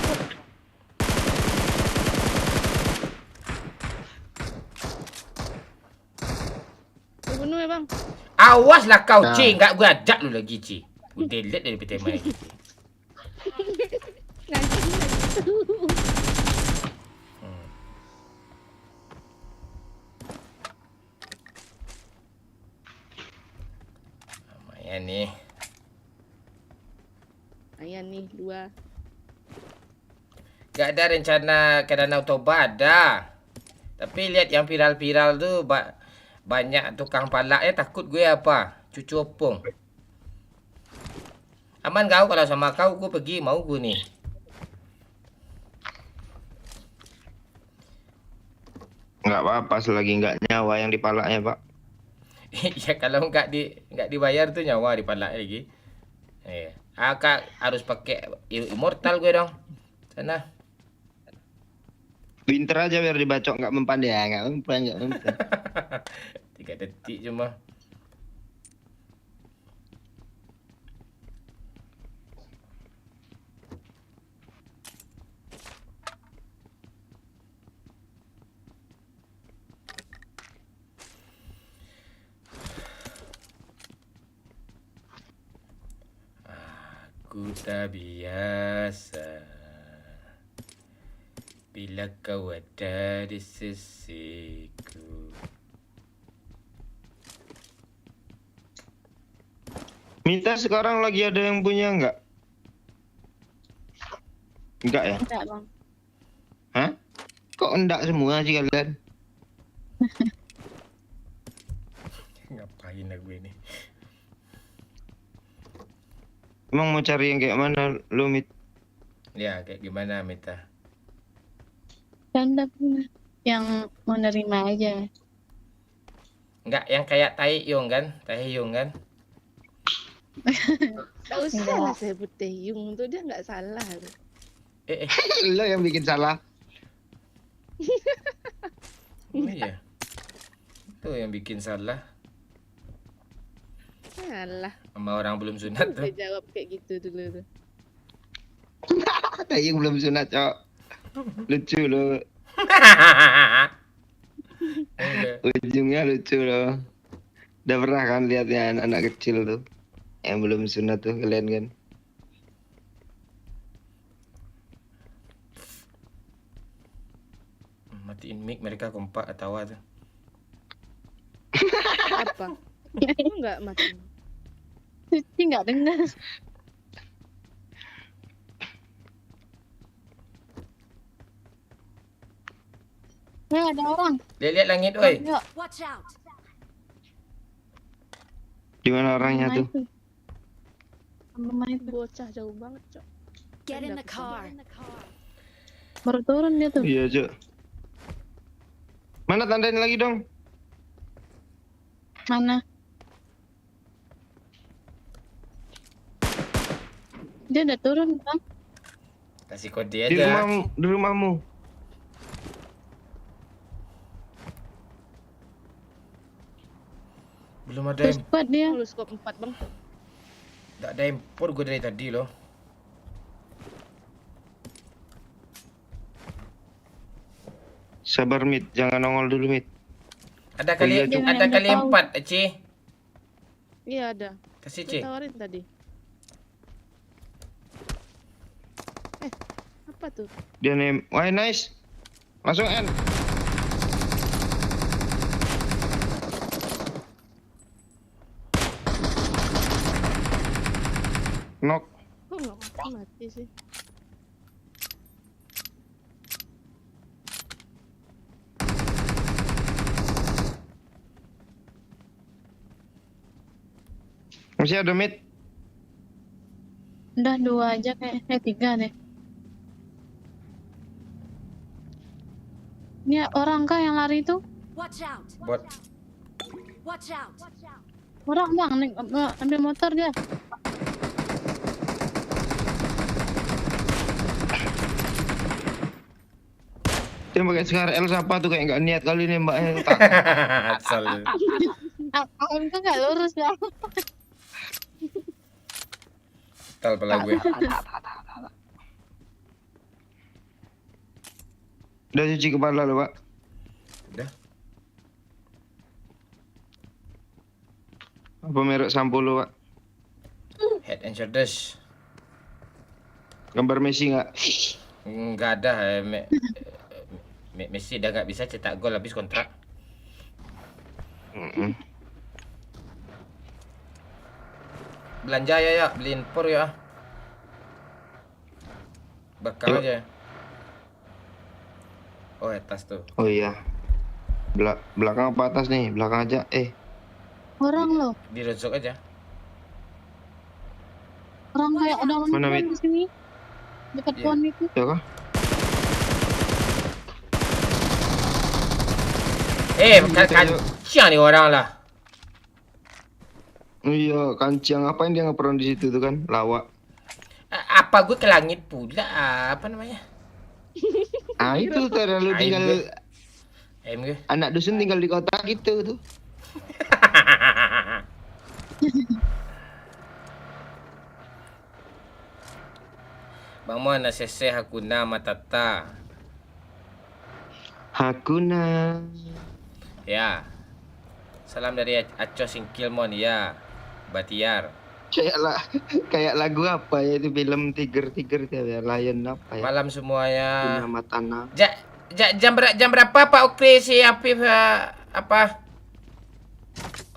Gue bunuh ya bang. Awaslah kau, Nah. Ci, nggak gue ajak lu lagi, Ci. Gue delete dari PT main. Lumayan nih. Ayan nih 2. Gak ada rencana ke Danau Toba ada. Tapi lihat yang viral-viral tuh banyak tukang palak ya, takut gue apa? Cucu opong. Aman kau kalau sama kau gue pergi mau gue nih. Nggak apa-apa selagi nggak nyawa yang dipalaknya pak. Ya kalau nggak dibayar tuh nyawa dipalak lagi. Kak harus pakai immortal gue dong. Sana. Pinter aja biar dibacok nggak mempan ya nggak mempan. 3 detik cuma. Aku tak biasa bila kau ada di sisiku. Minta sekarang lagi ada yang punya nggak? Enggak ya? Enggak bang. Hah? Kok enggak semua sih kalian? Ngapain aku ini? Emang mau cari yang kayak mana lu Mit? Ya, kayak gimana Mita? Kan udah punya. Yang mau nerima aja. Enggak yang kayak Taehyung kan? Taehyung kan? Gak usah lah sebut Taehyung tuh, dia nggak salah. Lo yang bikin salah. Oh iya. Itu yang bikin salah. Alah, Sama orang belum sunat tuh. dia jawab kayak gitu dulu tuh. Kayak belum sunat, Cok. Lucu lo. Ujungnya lucu loh. Udah pernah kan lihat ya anak kecil tuh yang belum sunat tuh kalian kan? Matiin mic mereka kompak ketawa tuh. Apa? Enggak mati. Suci nggak dengar. Ada orang. Lihat-lihat langit, oi. Yuk, Watch out! Di mana orangnya rumah tuh? itu. Rumah itu. Bocah jauh banget, Cok. Get in the car. Baru turun dia tuh. Iya, Cok. Mana tandain lagi dong? Mana? Dia udah turun, Bang. Kasih kode Di aja. rumahmu, di rumahmu. Belum ada Terus kuat dia. Lu skop 4, Bang. tak ada impor gue dari tadi loh. Sabar Mit, jangan nongol dulu Mit. Ada kali Iya, Cuk. ada kali Tahu. 4, Ci. Iya ada. Kasih, Gue Ci. tawarin tadi. Apa tuh? Dia nih, wah nice. Langsung N. Knock. Kok nggak mati sih? Masih ada Mit. Udah 2 aja kayak 3 deh. Ini orang kah yang lari itu? Watch out! Bot. Watch out! Orang Bang, nih, ambil motor dia. Dia pakai Scar L siapa tuh kayak nggak niat kali nih mbaknya. Asal. Aku nggak lurus ya. Tal pala gue. Udah cuci kepala lo Pak. Udah. Apa merek sampo lo Pak? Head and Shoulders. Gambar Messi nggak? Enggak ada. Messi dah nggak bisa cetak gol habis kontrak. Belanja ya, beli impor ya. Bakal Yuk. aja. Oh, atas tuh. Oh iya. Belakang apa atas nih? Belakang aja. Orang loh. Di rozok aja. Orang kayak ada orang Mana, Mit? di sini. Dekat Iya. pohon itu. Ya kah? Kancang nih orang lah. Iya, kancang apa yang dia ngeperan di situ tuh kan? Lawak. Apa gue ke langit pula? Apa namanya? Ah itu terlalu Aib tinggal gue. Aim gue. anak dusun tinggal di kota gitu tuh. Bang Mon, ACC Hakuna Matata. Hakuna. Ya. Salam dari Aco Singkilmon ya. Batiar. Kayak lagu apa ya itu film Tiger ya Lion apa ya? Malam semuanya. Hakuna Matana. Jam berapa Pak Ukri si Apif apa?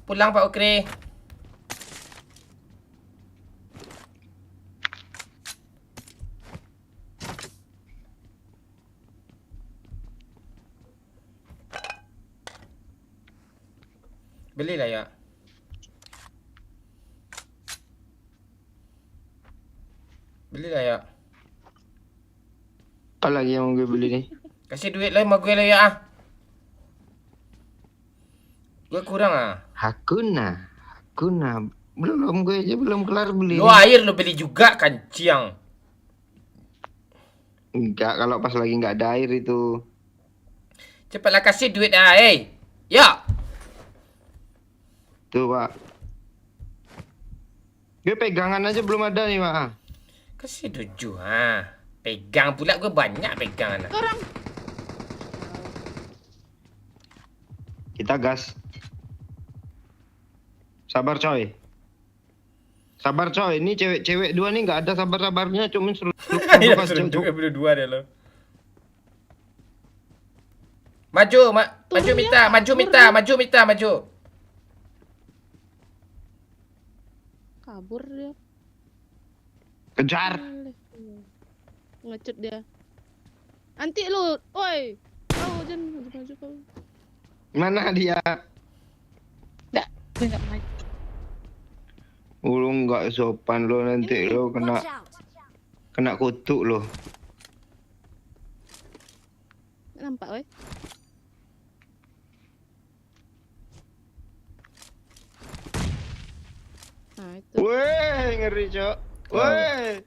Pulang Pak Ukri. Belilah ya. Belilah ya. Apa lagi yang mau gue beli nih? Kasih duit lah sama gue lah ya. Gue kurang Hakuna. Belum gue aja belum kelar beli. Lu air lu beli juga kanciang. Enggak, kalau pas lagi nggak ada air itu. Cepatlah kasih duit Ya. Tuh Pak. Gue pegangan aja belum ada nih, Mak. Kasih 7 ha. Pegang pula gue banyak pegang anak. Orang Kita gas. Sabar coy. Sabar coy. Ini cewek-cewek dua nih nggak ada sabar-sabarnya, cuman seru. Ya suruh juga berdua deh lo. Maju, maju Mita, maju. kabur dia. Kejar. Ngecut dia. Anti lu, oi. Kau jangan maju kau. Mana dia? Enggak, gue enggak maju. Lu nggak sopan lo nanti lo Watch out. kena kutuk lo. Nampak, weh. Nah, itu. Weh, ngeri cok. Weh.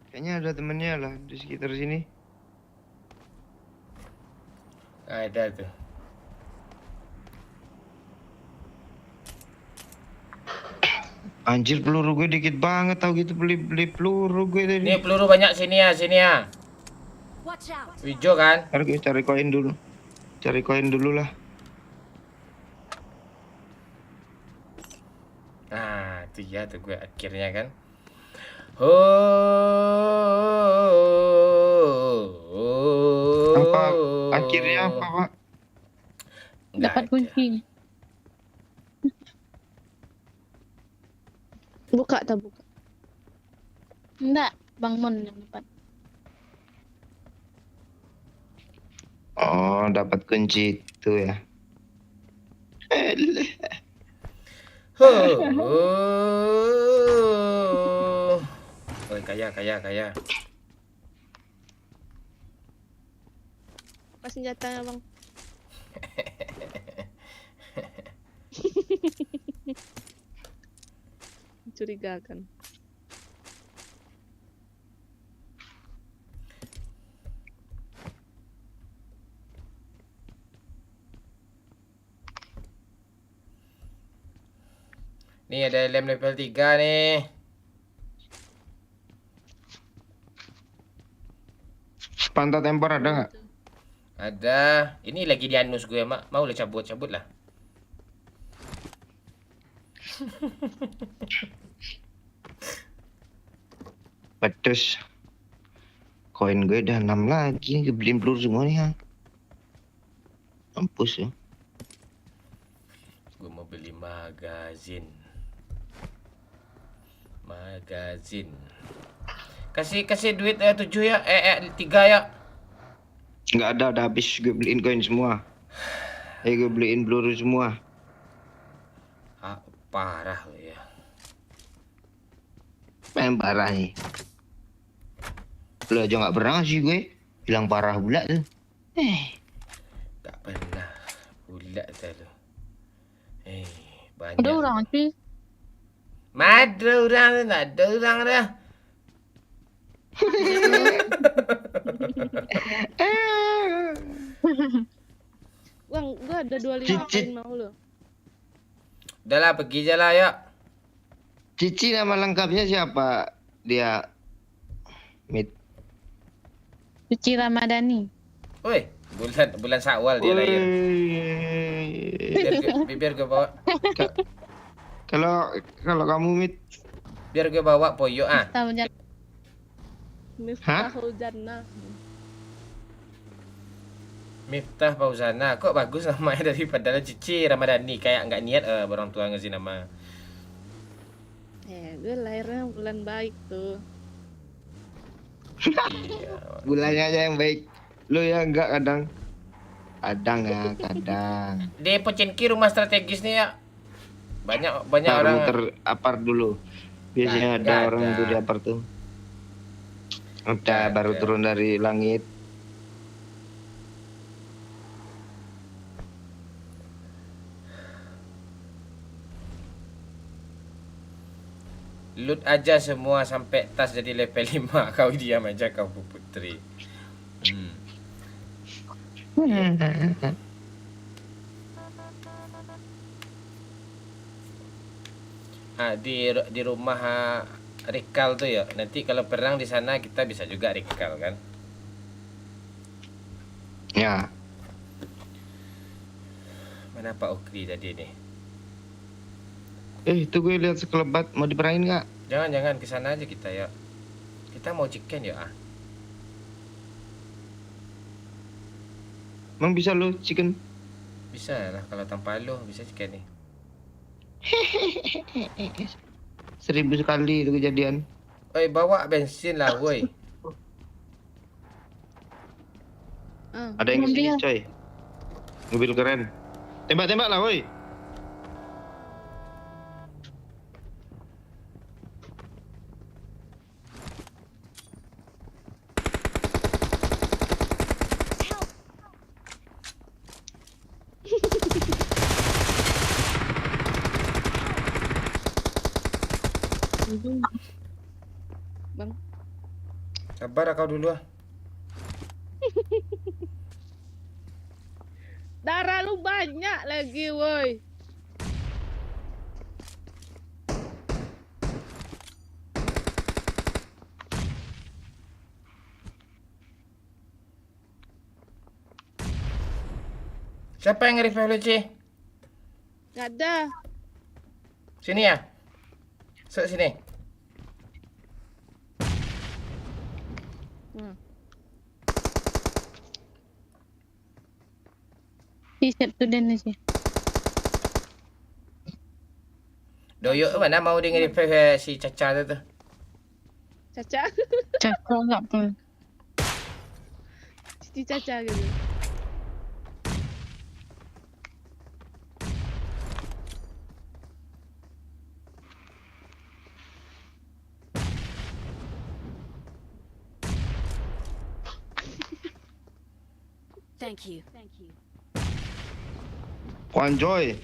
Kayaknya ada temennya lah di sekitar sini. Ada tuh. Anjir peluru gue dikit banget tau gitu beli peluru gue tadi. Nih peluru banyak sini ya. Watch out. Hijau kan? Ntar gue cari koin dulu. Cari koin dulu lah. Nah, itu ya tuh gue akhirnya kan. Apa? Akhirnya apa, Pak? Dapat kunci. Buka tak buka? Enggak, Bang Mon yang dapat. Oh, dapat kunci itu ya. Oh, kaya. Pas senjatanya, Bang. Mencurigakan. Nih ada lem level 3 nih. Pantat tempor ada nggak? Ada. Ini lagi di anus gue, Mak. Mau lah cabut lah. Pedes. Koin gue udah 6 lagi. Gue beliin peluru semua nih, ha. Mampus ya. Gue mau beli magazin. Kasih duit 7 ya. 3 ya. Nggak ada, udah habis. Gue beliin koin semua. Gue beliin peluru semua. Ah, parah lo ya. Main parah nih. Lu aja nggak pernah ngasih gue. Bilang parah pula tuh. Gak pernah pula dah lo. Banyak. Ada orang sih. Ada orang dah. Bang, gua ada 25 Cicit. koin mau lo. Udah lah, pergi aja lah ya. Cici nama lengkapnya siapa? Dia Mit. Suci Ramadhani. Woi, bulan Syawal dia lahir. Biar gue bawa. Kalau kamu Mit, Biar gue bawa poyo ah. Tahu jangan. Miftahul Jannah. Miftah Fauzana. Kok bagus namanya daripada Cici Ramadhani. Kayak nggak niat orang tua ngasih nama. Gue lahirnya bulan baik tuh. Iya. bulannya aja yang baik. Lu ya enggak kadang. Kadang. Di Pocinki rumah strategis nih ya. Banyak Ntar orang. muter apart dulu. Biasanya Nggak ada orang ada. tuh di apart tuh. Udah Nggak baru ada. turun dari langit. Loot aja semua sampai tas jadi level 5. Kau diam aja kau Bu Putri. di rumah Rikal tuh ya. Nanti kalau perang di sana kita bisa juga Rikal kan. Ya. Mana Pak Okri tadi nih? Itu gue lihat sekelebat mau diperangin nggak? Jangan ke sana aja kita ya. Kita mau chicken ya. Emang bisa lo chicken? Bisa lah kalau tanpa lo bisa chicken nih. 1000 sekali itu kejadian. Oi, bawa bensin lah, woi. Ada yang kesini coy. Mobil keren. Tembak lah woi. Bang. Sabar kau dulu ah. Darah lu banyak lagi, woi. Siapa yang nge-revive lu, Ci? Gak ada. Sini ya. Sini. T-shirt tu dan aja. Doyok mana mau dia nge-revive si Caca tu? Caca. Cakap tak pun. Siti Caca gitu. Thank you. One joy.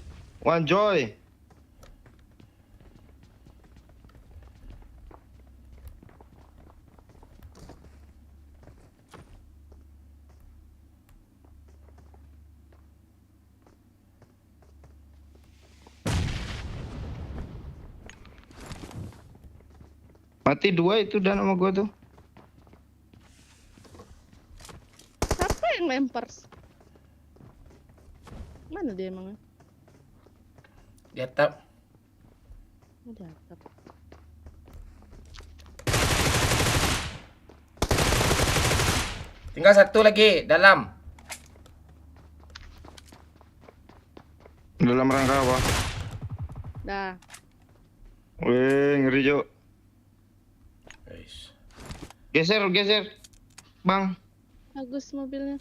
Mati 2 itu dan sama gua tuh. Siapa yang lempar? Mana dia emangnya? Di atap. Oh, di atap. Tinggal satu lagi dalam. Dalam rangka apa? Dah. Wih, ngeri Jo. Guys. Geser. Bang. Bagus mobilnya.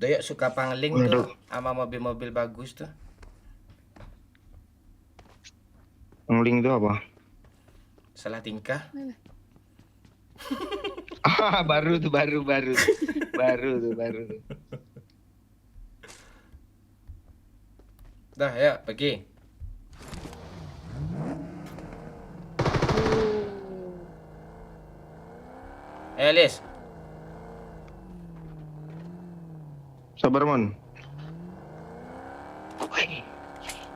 Doyok suka pangling Waduh. tuh sama mobil-mobil bagus tuh. Pangling itu apa? Salah tingkah. Baru tuh. Baru tuh. Dah ya, pergi. Alice. Sabar Mon.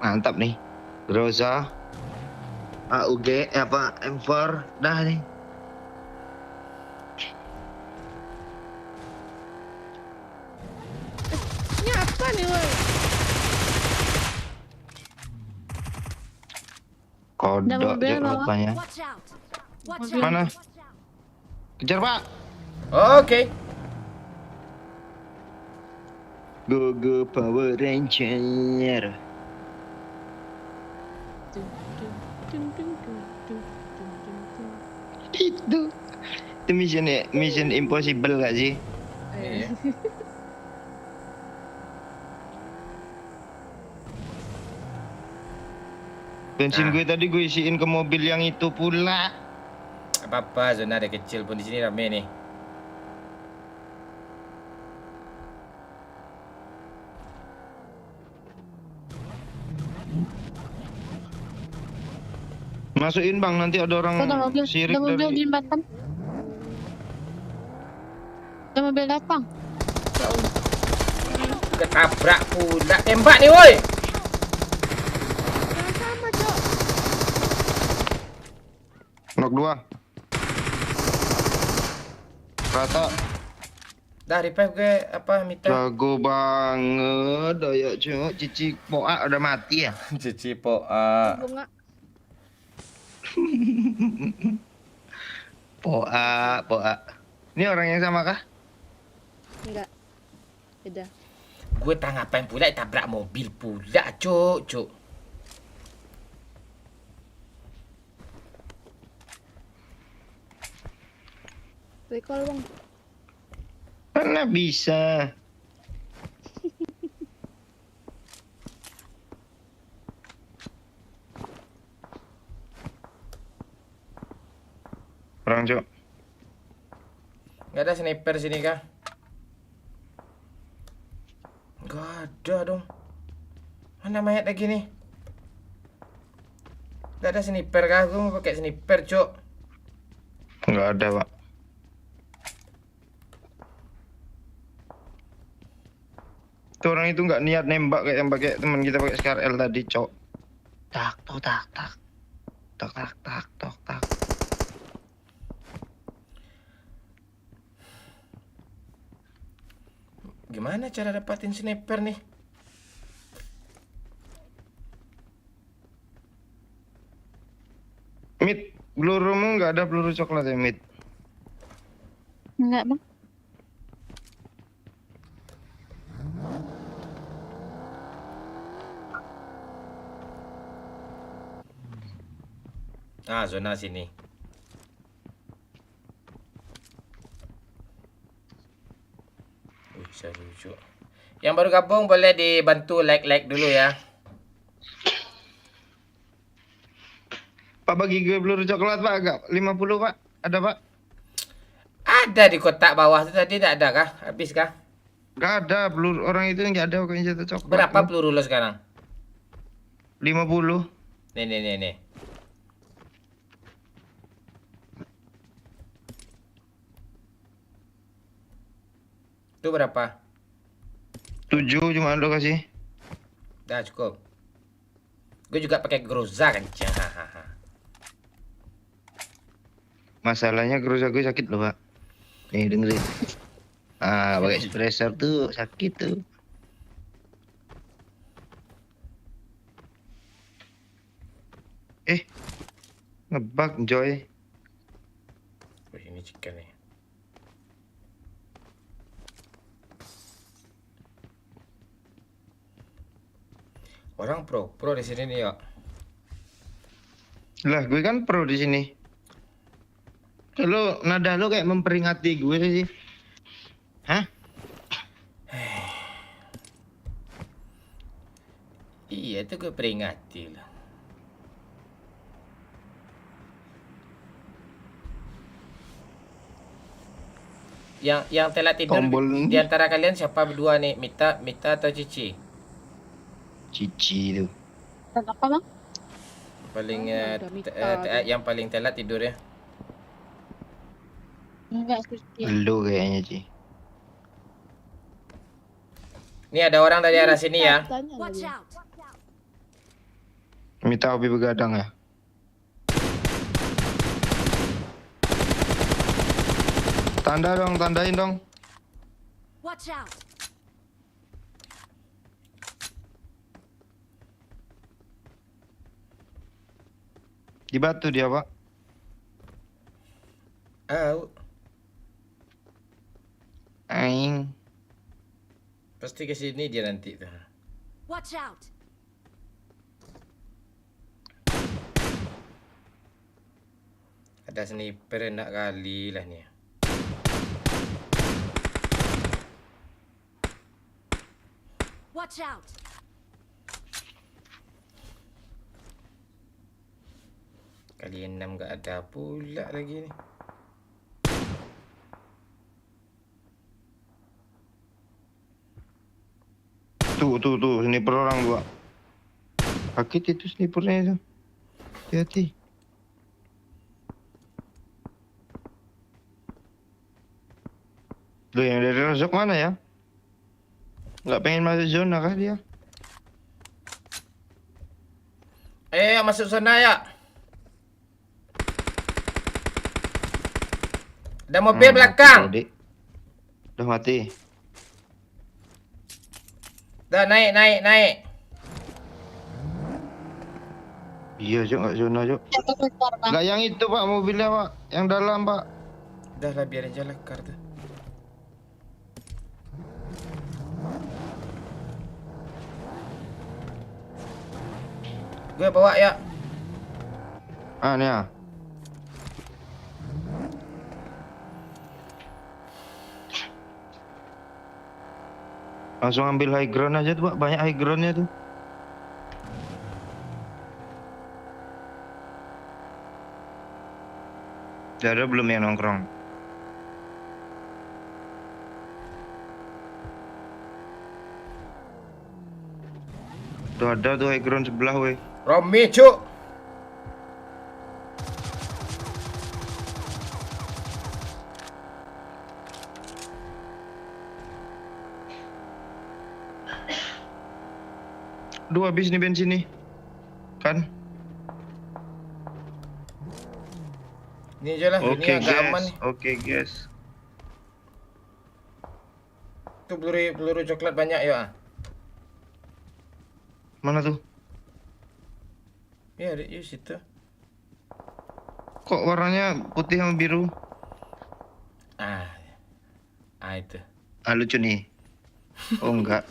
Mantap nih. Groza. AUG M4 dah nih. Ini apa nih, woi? Kodok mobil Jo bawa. rupanya. Watch out. Watch Mobil. out. Mana? Kejar Pak. Oke. Go Power Ranger. Itu mission impossible gak sih? Iya. Bensin gue tadi gue isiin ke mobil yang itu pula. Apa-apa, zona ada kecil pun di sini rame nih. Masukin bang, nanti ada orang Ada mobil, sirik ada mobil di dari... jembatan. Ada mobil datang. Ketabrak pula. Tembak nih woi. Sama, Cok. Knock 2. Rata. Dah revive gue apa Mita? Jago banget. Daya cok. Cici Poa udah mati ya? Cici po. Bunga. Poa. Ini orang yang sama kah? Enggak. Beda. Gue tak ngapain pula tabrak mobil pula, cuk. Recall, Bang. Karena bisa. Orang cok. Gak ada sniper sini kah? Gak ada dong. Mana mayat lagi nih? Gak ada sniper kah? Gue mau pakai sniper, cuk. Nggak ada pak. Tuh orang itu nggak niat nembak kayak yang pakai teman kita pakai SKRL tadi cok. Tak tok tak tak. Tok tak tak tok tak. Gimana cara dapatin sniper nih? Mid, pelurumu nggak ada peluru coklat ya Mid? Enggak, Bang. Ah, zona sini. Seru, cuk. Yang baru gabung boleh dibantu like dulu ya. Pak bagi gue peluru coklat pak agak 50 pak. Ada pak? Ada di kotak bawah itu tadi tak ada kah? Habis kah? Nggak ada peluru orang itu nggak ada kok jatuh coklat. Berapa peluru lo sekarang? 50. Nih. Itu berapa? 7 cuma lo kasih. Dah cukup. Gue juga pakai Groza kan. Masalahnya kerusak gue sakit loh pak. Nih dengerin. Ah pakai suppressor tuh sakit tuh. Ngebug Joy. Wih, ini chicken nih. Orang pro di sini nih ya. Lah gue kan pro di sini. Kalau nada lo kayak memperingati gue sih. Hah? Iya itu gue peringati lah. Yang telat tidur Tombol. di antara kalian siapa berdua nih? Mita atau Cici? Cici tuh. Kenapa, Bang? Paling Ada Mita yang paling telat tidur ya. Enggak, Suci. Lu kayaknya Ci. Ini ada orang dari arah sini ya. Tanya Watch lagi. out! Minta hobi begadang ya. Tanda dong, tandain dong. Watch out! Di batu dia pak. Aing. Pasti ke sini dia nanti tuh. Watch out! Ada sniper enak kali lah nih. Watch out! Kali 6 gak ada pula lagi nih. Tuh, sniper orang dua. Sakit itu snipernya itu. Hati-hati. Loh yang dari Rozok mana ya? Nggak pengen masuk zona kah dia? Ayo masuk sana ya. Ada mobil belakang. Mati, Dik. Udah mati. Dah naik. Iya, Cok, nggak zona, Cok. Satu keluar bang. Nggak yang itu, Pak, mobilnya, Pak. Yang dalam, Pak. Dah lah biarin aja lah kartu. Gue bawa ya. Ah, nih ya. Langsung ambil high ground aja tuh, Pak. Banyak high groundnya tuh. Udah ada belum yang nongkrong? Tuh ada tuh high ground sebelah, weh. Romi cuk. Duh, habis nih bensin nih. Kan? Ini aja lah, Oke, ini agak aman guys. nih. Oke, guys. Tuh peluru coklat banyak ya. Mana tuh? Ya, ada di situ. Kok warnanya putih sama biru? Ah. Itu. Ah, lucu nih. Oh, enggak.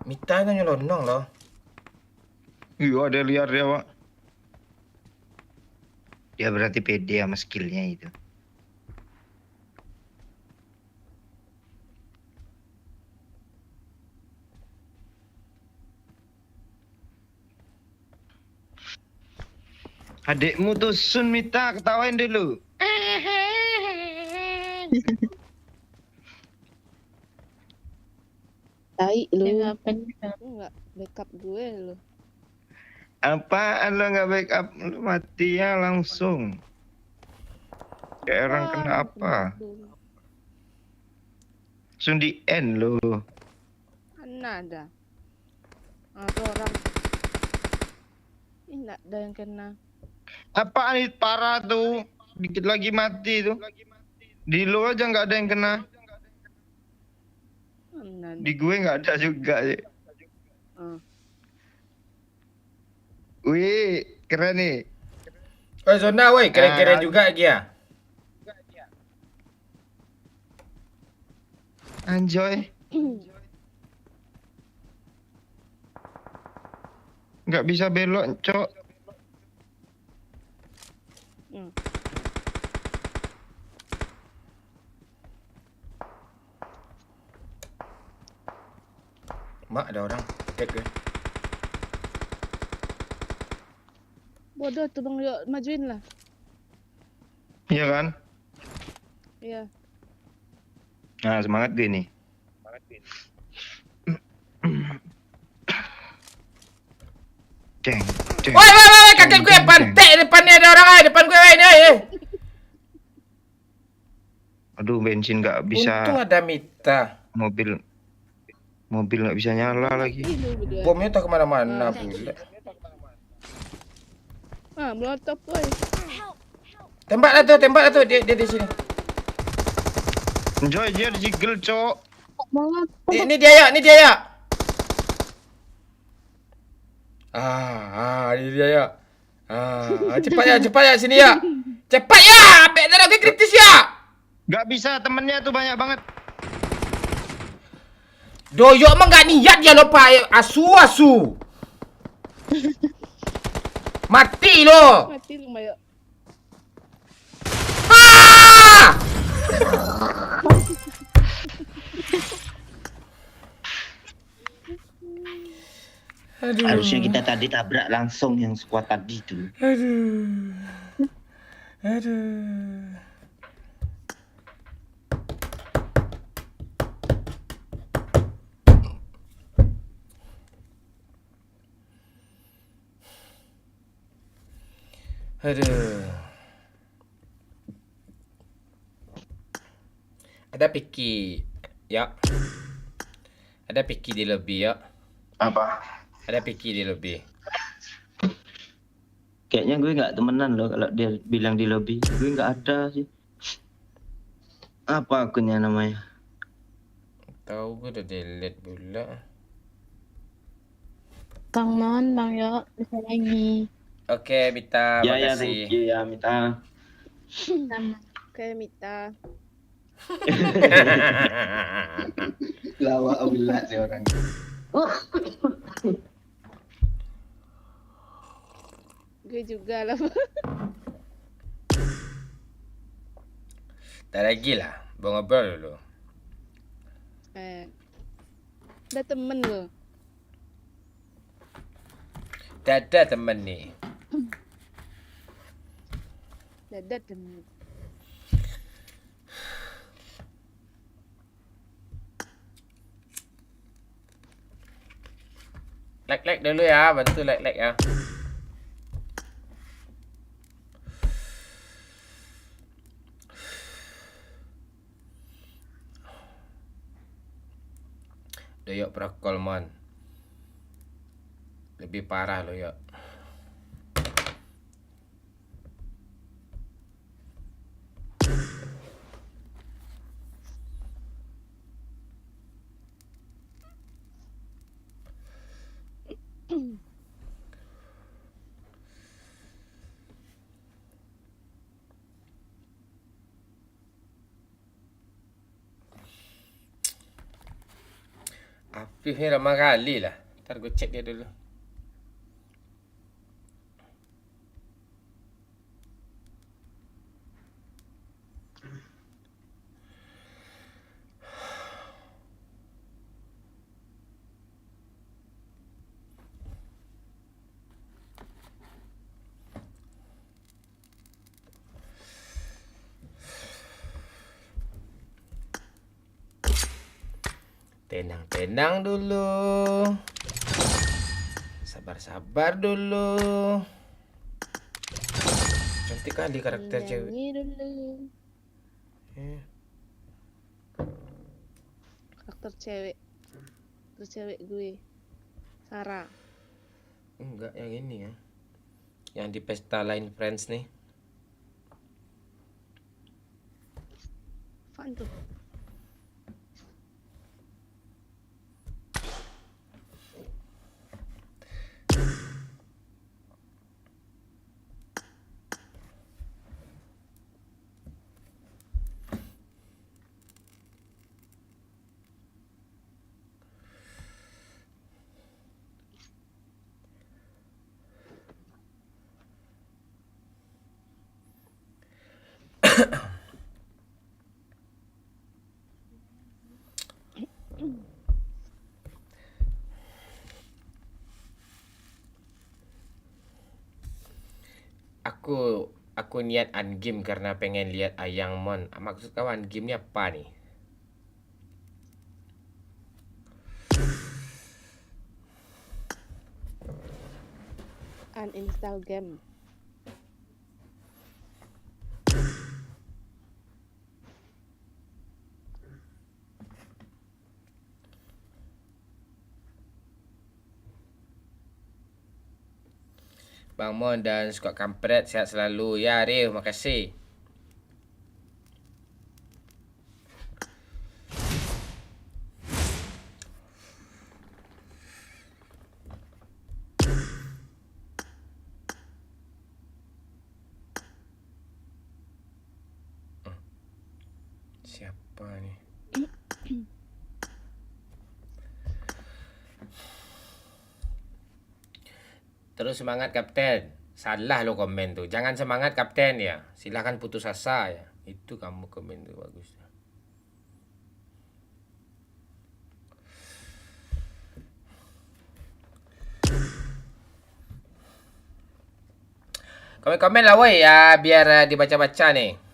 Mita itu nyelonong loh. Iya, ada liar dia, Pak. Dia berarti pede sama skillnya itu. Adikmu tuh Sun Mita, ketawain dulu. Tai lu. Dia ngapain? Enggak backup gue lu. Apaan lo nggak backup? Lu mati ya langsung. Kayak orang kena apa? Langsung di end lo. Mana ada? Ada orang. Ini enggak ada yang kena. Apaan itu parah tuh? Dikit lagi mati tuh. Di lo aja nggak ada yang kena. Mana ada? Di gue nggak ada juga sih. Ah. Wih, keren nih. Oh, zona woi, keren-keren juga dia. Anjoy. Nggak bisa belok, Cok. Hmm. Mak ada orang. Cek gue. Bodoh tuh Bang Yo, majuin lah. Iya kan? Iya. Nah, semangat gue nih. Ceng, ceng. Woi, kakek gue pantek depannya ada orang depan gue ini. Aduh, bensin nggak bisa. Untung ada Mita. Mobil nggak bisa nyala lagi. Ih, lu berdua. Bomnya tak kemana-mana pula. Ah, melotop boy. Tembak lah tuh dia di sini. Enjoy dia jiggle, Cok. Banget. Ini dia ya. Ini dia ya. Cepat ya sini ya. Cepat ya, ambil darah gue kritis ya. Nggak bisa, temennya tuh banyak banget. Doyok emang gak niat dia lupa asu. Mati lo. Mati lu Mayo. Ah! Aduh. Harusnya kita tadi tabrak langsung yang squad tadi tuh. Aduh. Ada Piki. Ya. Ada Piki di lobby ya. Apa? Ada Piki di lobby. Kayaknya gue nggak temenan loh kalau dia bilang di lobby. Gue nggak ada sih. Apa akunnya namanya? Tahu gue udah delete pula. Bang Mon, Bang Yo, bisa lagi. Oke, Bita, Ya ya, makasih. thank you ya Mita. Sama. Oke, Mita. Lawak ulat sih orang. Gue juga lah. Tak lagi lah. Mau ngobrol dulu. Ada temen lo. Tak ada temen nih. Ada temen. Like dulu ya. Bantu like ya. Doyok prokol mon. Lebih parah lo yuk. Afif ni ramai kali lah. Ntar gue cek dia dulu. Tenang dulu. Sabar dulu. Cantik kali karakter cewek. Nyanyi dulu. Eh, Karakter cewek. Karakter cewek gue. Sarah. Enggak, yang ini ya. Yang di pesta Line Friends nih. Apaan tuh? Aku niat ungame karena pengen lihat Ayang Mon. Maksud kau ungame ni apa nih? Uninstall game. Bang Mon dan Scott Kampret sehat selalu. Ya, Rif, makasih. Siapa nih? Terus semangat Kapten. Salah lo komen tuh. Jangan semangat Kapten ya. Silahkan putus asa ya. Itu kamu komen tuh bagus. Komen-komen lah woi ya biar dibaca-baca nih.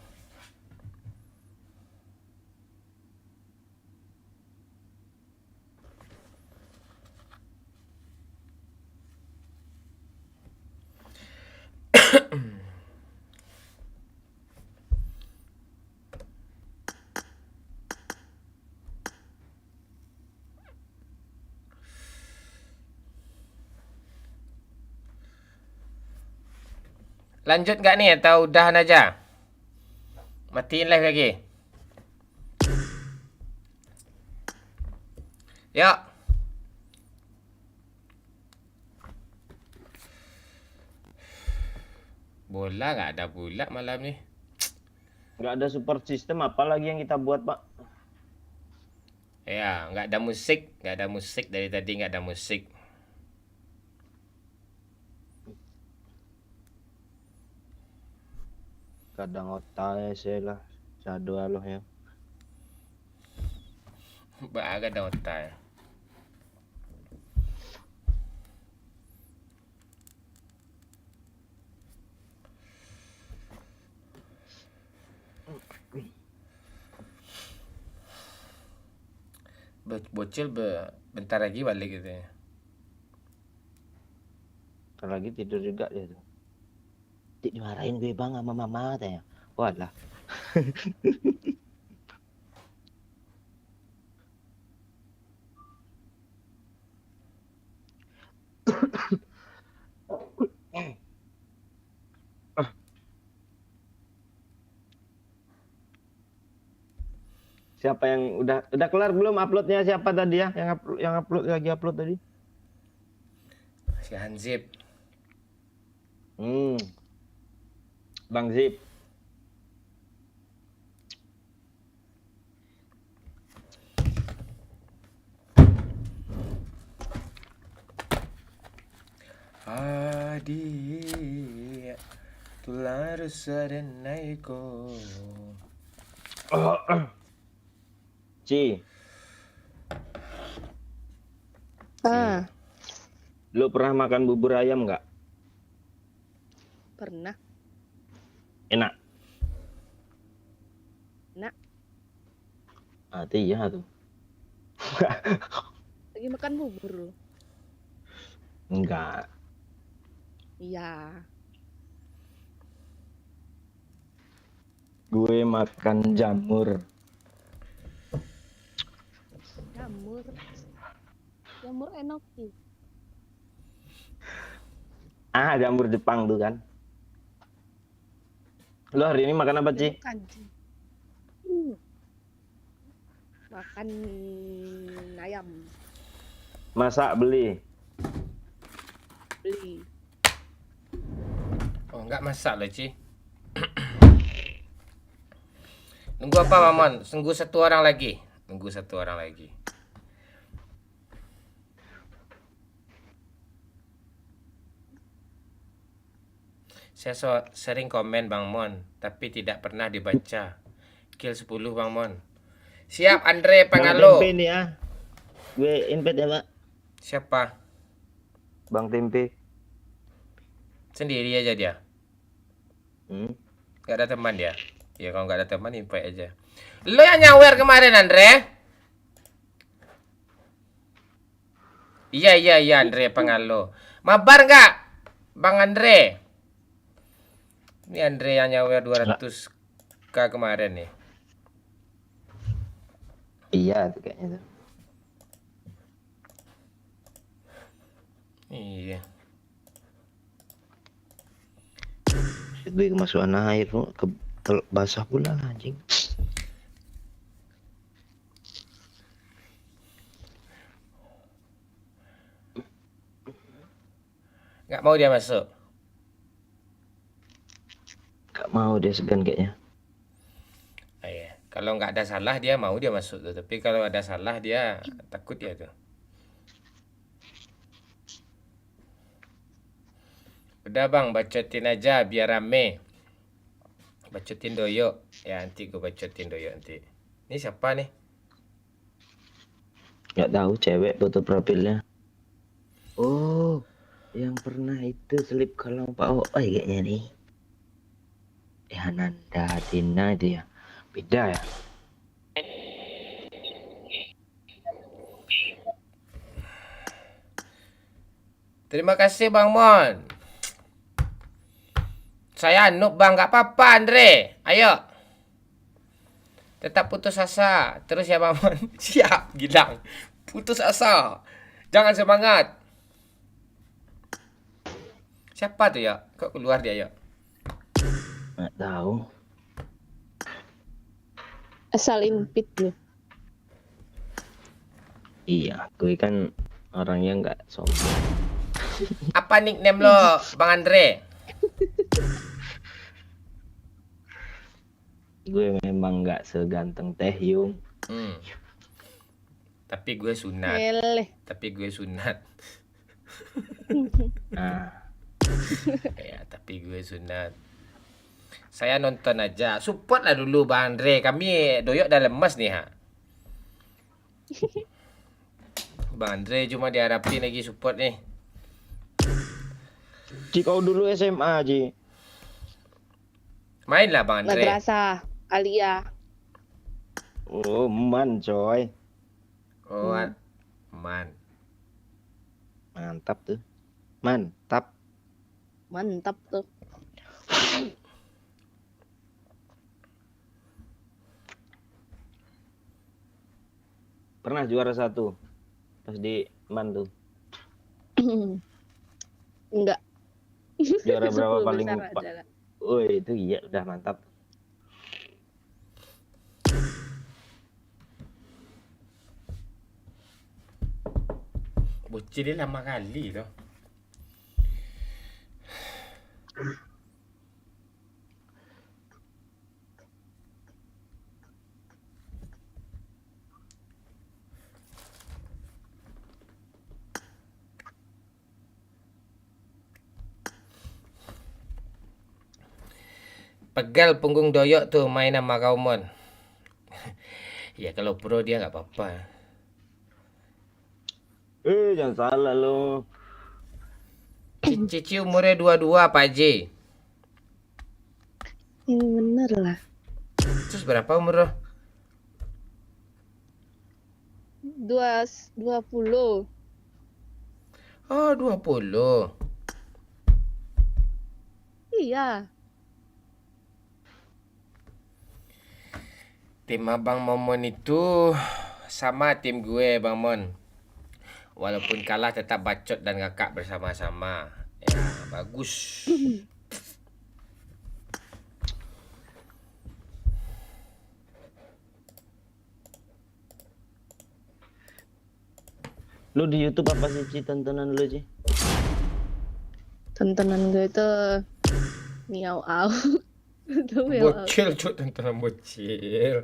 Lanjut nggak nih atau udahan aja? Matiin live lagi. Yuk. Bola nggak ada pula malam nih. Nggak ada support system, apalagi yang kita buat, Pak? Ya, nggak ada musik. Nggak ada musik dari tadi, nggak ada musik. Kadang otak saya lah. Sado aloh ya. Baga ada otak. Bocil bentar lagi balik gitu ya. Ntar lagi tidur juga dia tuh. Dimarahin gue bang sama mama katanya. Walah. Siapa yang udah kelar belum uploadnya, siapa tadi ya yang upload tadi? Si Hanzip. Bang Zip. Adik tular sarenaiko. Ci, Ah, lu pernah makan bubur ayam nggak? pernah. Enak. Enak. Iya tuh. Lagi makan bubur lo. Enggak. Iya. Gue makan jamur. Jamur. Jamur enoki. Jamur Jepang tuh kan. Lu hari ini makan apa, Ci? Bukan. Makan ayam. Masak beli. Beli. Oh, enggak masak loh, Ci. Nunggu apa, Mamon? Tunggu satu orang lagi. Nunggu satu orang lagi. Saya sering komen Bang Mon, tapi tidak pernah dibaca. Kill 10 Bang Mon. Siap Andre Pangalo. Bang Tempe nih ya. Gue invite ya, Pak. Siapa? Bang Tempe. Sendiri aja dia. Hmm. Gak ada teman dia. Ya kalau gak ada teman invite aja. Lo yang nyawer kemarin Andre? Iya Andre Pangalo. Mabar nggak Bang Andre? Ini Andre yang nyawer 200k kemarin nih. Iya tuh kayaknya tuh. Iya. Gue kemasukan air ke basah pula anjing. Nggak mau dia masuk. Gak mau dia segan kayaknya. Ah, iya. Kalau nggak ada salah dia mau dia masuk tuh. Tapi kalau ada salah dia takut dia tuh. Udah Bang, bacotin aja biar rame. Bacotin Doyo. Ya nanti gue bacotin Doyo nanti. Ini siapa nih? Gak tahu, cewek foto profilnya. Oh, yang pernah itu selip kalau Pak Oi kayaknya nih. Nanda Tina itu ya. Beda ya. Terima kasih Bang Mon. Saya noob Bang, nggak apa-apa Andre. Ayo. Tetap putus asa. Terus ya Bang Mon. Siap, Gilang. Putus asa. Jangan semangat. Siapa tuh ya? Kok keluar dia ya? Nggak tahu. Asal impit lu. Iya, gue kan orangnya nggak sombong. Apa nickname lo, Bang Andre? Gue memang nggak seganteng Teh Yung. Hmm. Tapi gue sunat. Eleh. Tapi gue sunat. Nah, Ya, tapi gue sunat. Saya nonton aja. Support lah dulu Bang Andre. Kami doyok dah lemes nih ha. Bang Andre cuma diharapin lagi support nih. Ci kau dulu SMA, Ci. Mainlah Bang Andre. Madrasah Alia. Oh, man, coy. Oh, man. Mantap tuh. Mantap. Mantap tuh. pernah juara 1 pas di Man tuh. Enggak. Juara berapa 10 paling besar aja lah. Woi, itu iya udah mantap. Bocil dia lama kali loh. Pegal punggung doyok tuh main sama Kaumon. Ya kalau pro dia nggak apa-apa. Jangan salah lo. Cici umurnya 22 Pak Haji. Yang bener lah. Terus berapa umur lo? 20. Oh 20. Iya. Tim Abang Momon itu sama tim gue Bang Mon. Walaupun kalah tetap bacot dan ngakak bersama-sama. Ya bagus. Lu di YouTube apa sih Ci tontonan lu Ci? Tontonan gue itu miau au. Itu miau au. Bocil cuk tontonan bocil.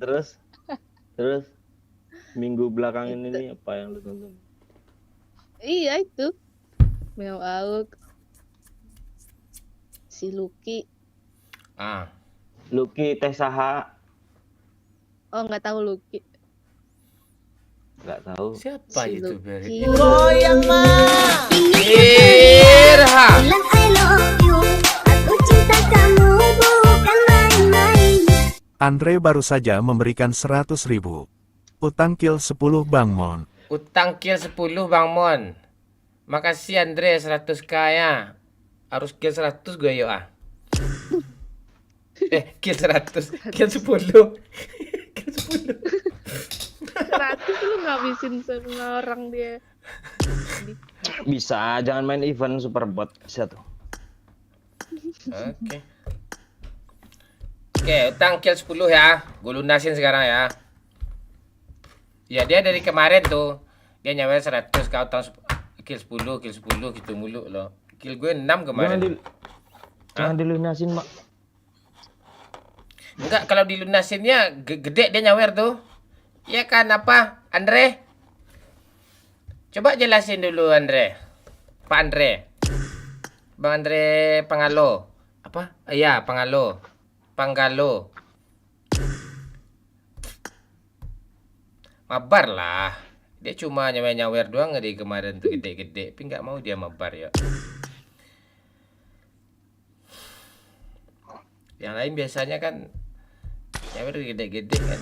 Terus minggu belakangan ini apa yang lu tonton? Iya itu. Miau au. Si Lucky. Ah, Lucky Teh Saha? Oh nggak tahu Lucky. Nggak tahu. siapa Si itu Lucky. Beri? Goyang mah. Irha. Bilang I love you. Aku cinta kamu bukan main-main. Andre baru saja memberikan 100.000. Utang kill 10 Bang Mon. Utang kill 10 Bang Mon. Makasih Andre 100k ya. Harus kill 100 gue yuk ah. Kill 100, kill 10. Kill 10. 100 lu ngabisin semua orang dia. Bisa, jangan main event Superbot bisa tuh. Oke. Oke, utang kill 10 ya. Gue lunasin sekarang ya. Ya dia dari kemarin tuh. Dia nyawer 100 kau utang kill 10 gitu mulu loh. Kill gue 6 kemarin. Jangan dilunasin, Mak. Enggak, kalau dilunasinnya gede dia nyawer tuh. Iya kan apa, Andre? Coba jelasin dulu Andre. Pak Andre. Bang Andre Pangalo. Apa? Iya, Pangalo. Panggalo. Mabar lah. Dia cuma nyawer-nyawer doang di kemarin tuh gede-gede. Tapi nggak mau dia mabar ya. Yang lain biasanya kan nyawer gede-gede kan.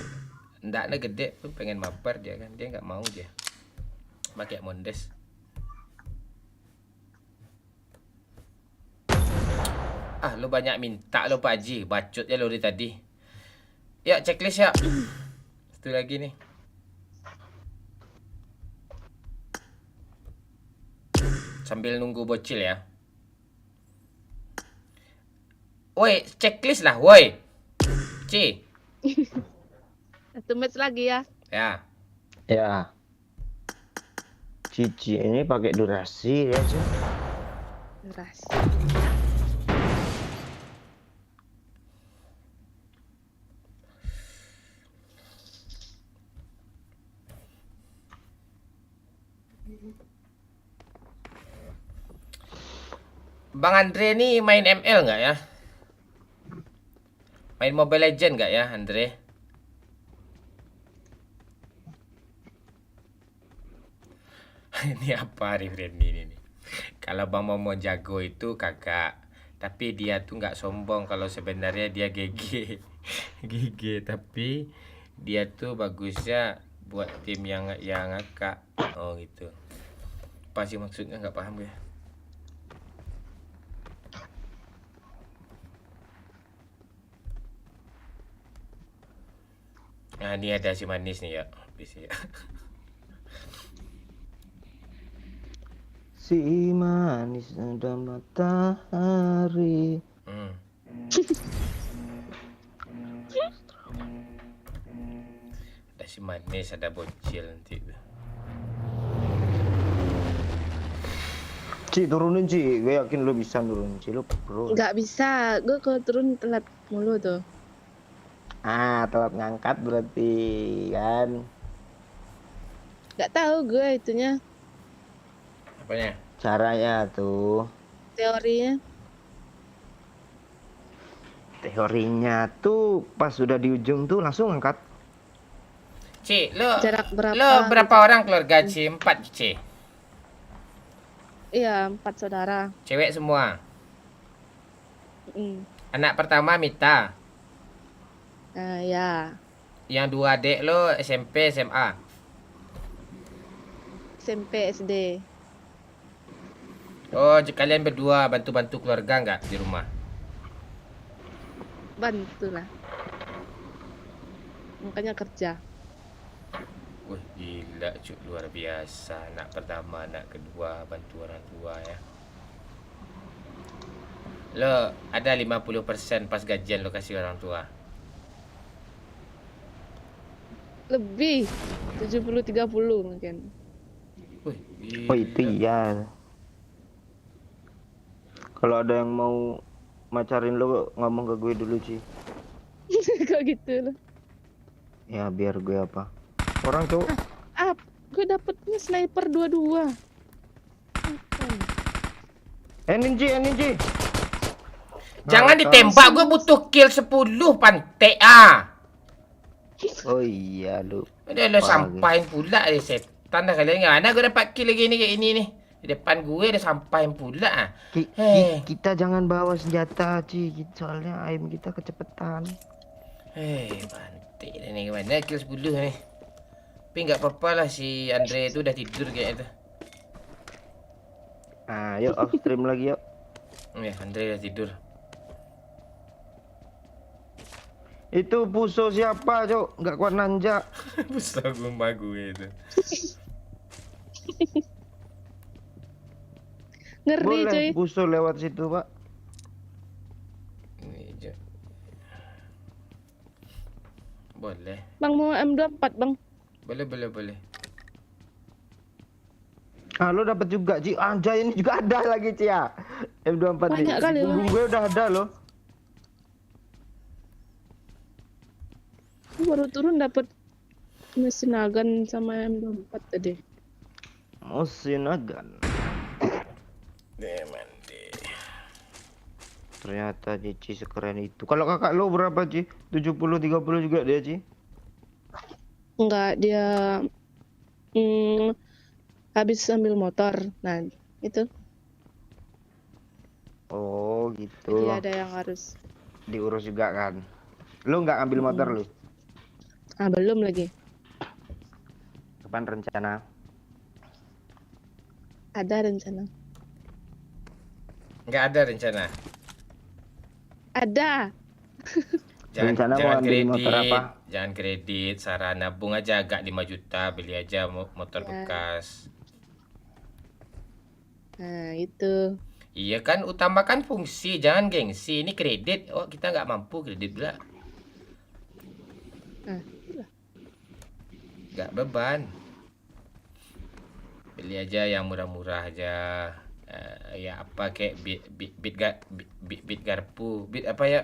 Ndaknya gede tuh pengen mabar dia kan. Dia nggak mau dia. Pakai Mondes. Ah, lu banyak minta lu Pak Haji. Bacot ya lu dari tadi. Ya, checklist ya. Satu lagi nih. Sambil nunggu bocil ya. Woi, checklist lah, woi. Ci. Satu match lagi ya. Ya. Ya. Cici ini pakai durasi ya sih. Durasi. Bang Andre nih main ML nggak ya? Main Mobile Legend nggak ya, Andre? Ini apa Rifren ini nih? Kalau Bang Momo jago itu kakak, tapi dia tuh nggak sombong kalau sebenarnya dia GG, GG, tapi dia tuh bagusnya buat tim yang ngakak. Oh gitu. Apa sih maksudnya, nggak paham gue. Nah, ini ada si manis nih ya. Habis ya. Si manis ada matahari. Ada si manis, ada bocil nanti. Ci, turunin Ci. Gue yakin lo bisa nurunin Ci. Lo bro. Nggak bisa, gue kalau turun telat mulu tuh. Telat ngangkat berarti kan. Nggak tahu gue itunya, Apanya? Caranya tuh. Teorinya tuh pas sudah di ujung tuh langsung angkat. Ci, lo Jarak berapa? Lo berapa orang keluarga Ci? 4 Ci. Iya, 4 saudara. Cewek semua. Mm. Anak pertama Mita. Ya, Yang 2 adik lo SMP, SMA. SMP, SD. Oh, kalian berdua bantu-bantu keluarga nggak di rumah? Bantulah. Makanya kerja. Wih, gila cuk, luar biasa. Anak pertama, anak kedua bantu orang tua ya. Lo ada 50% pas gajian lo kasih orang tua. Lebih 70-30 mungkin. Wih, Oh itu iya. Kalau ada yang mau macarin lo ngomong ke gue dulu Ci. Kok gitu loh. Ya biar gue apa. Orang tuh. Gue dapetnya sniper 22. Ninja. Jangan ditembak, gue butuh kill 10 pantek Oh iya lu. Udah lo sampain pula deh setan dah kalian. Mana gue dapat kill lagi ni kayak ini nih. Di depan gue udah sampain pula. Kita jangan bawa senjata Ci, soalnya aim kita kecepatan. Pantik dah ni, gimana kill 10 ni. Tapi nggak apa-apa lah, si Andre itu udah tidur kayaknya tuh. Yuk off stream lagi yuk. Ya, Andre udah tidur. Itu Puso siapa, Cok? Nggak kuat nanjak. Puso gumba gue itu. Ngeri Boleh cuy. Puso lewat situ, Pak. Ini aja. Boleh. Bang mau M24, Bang. Boleh. Lo dapat juga, Ci. Anjay, ini juga ada lagi, Ci ya. M24 nih. Banyak kali, Punggung gue udah ada loh. Gue baru turun dapat mesin agan sama M24 tadi. Mesin agan. Demande. Ternyata Cici sekeren itu. Kalau kakak lo berapa, Ci? 70-30 juga dia, Ci? Enggak, dia habis ambil motor. Nah, itu. Oh, gitu. Jadi ada yang harus Diurus juga kan. Lo nggak ambil motor lo? belum lagi. Kapan rencana? Ada rencana. Nggak ada rencana. Ada. Rencana mau ambil motor apa? Jangan kredit, saran nabung aja agak 5 juta, beli aja motor bekas. Nah, itu. Iya kan, utamakan fungsi, jangan gengsi. Ini kredit. Oh, kita nggak mampu kredit pula. Nah, Nggak beban. Beli aja yang murah-murah aja. Ya apa kayak bit garpu. Bit apa ya?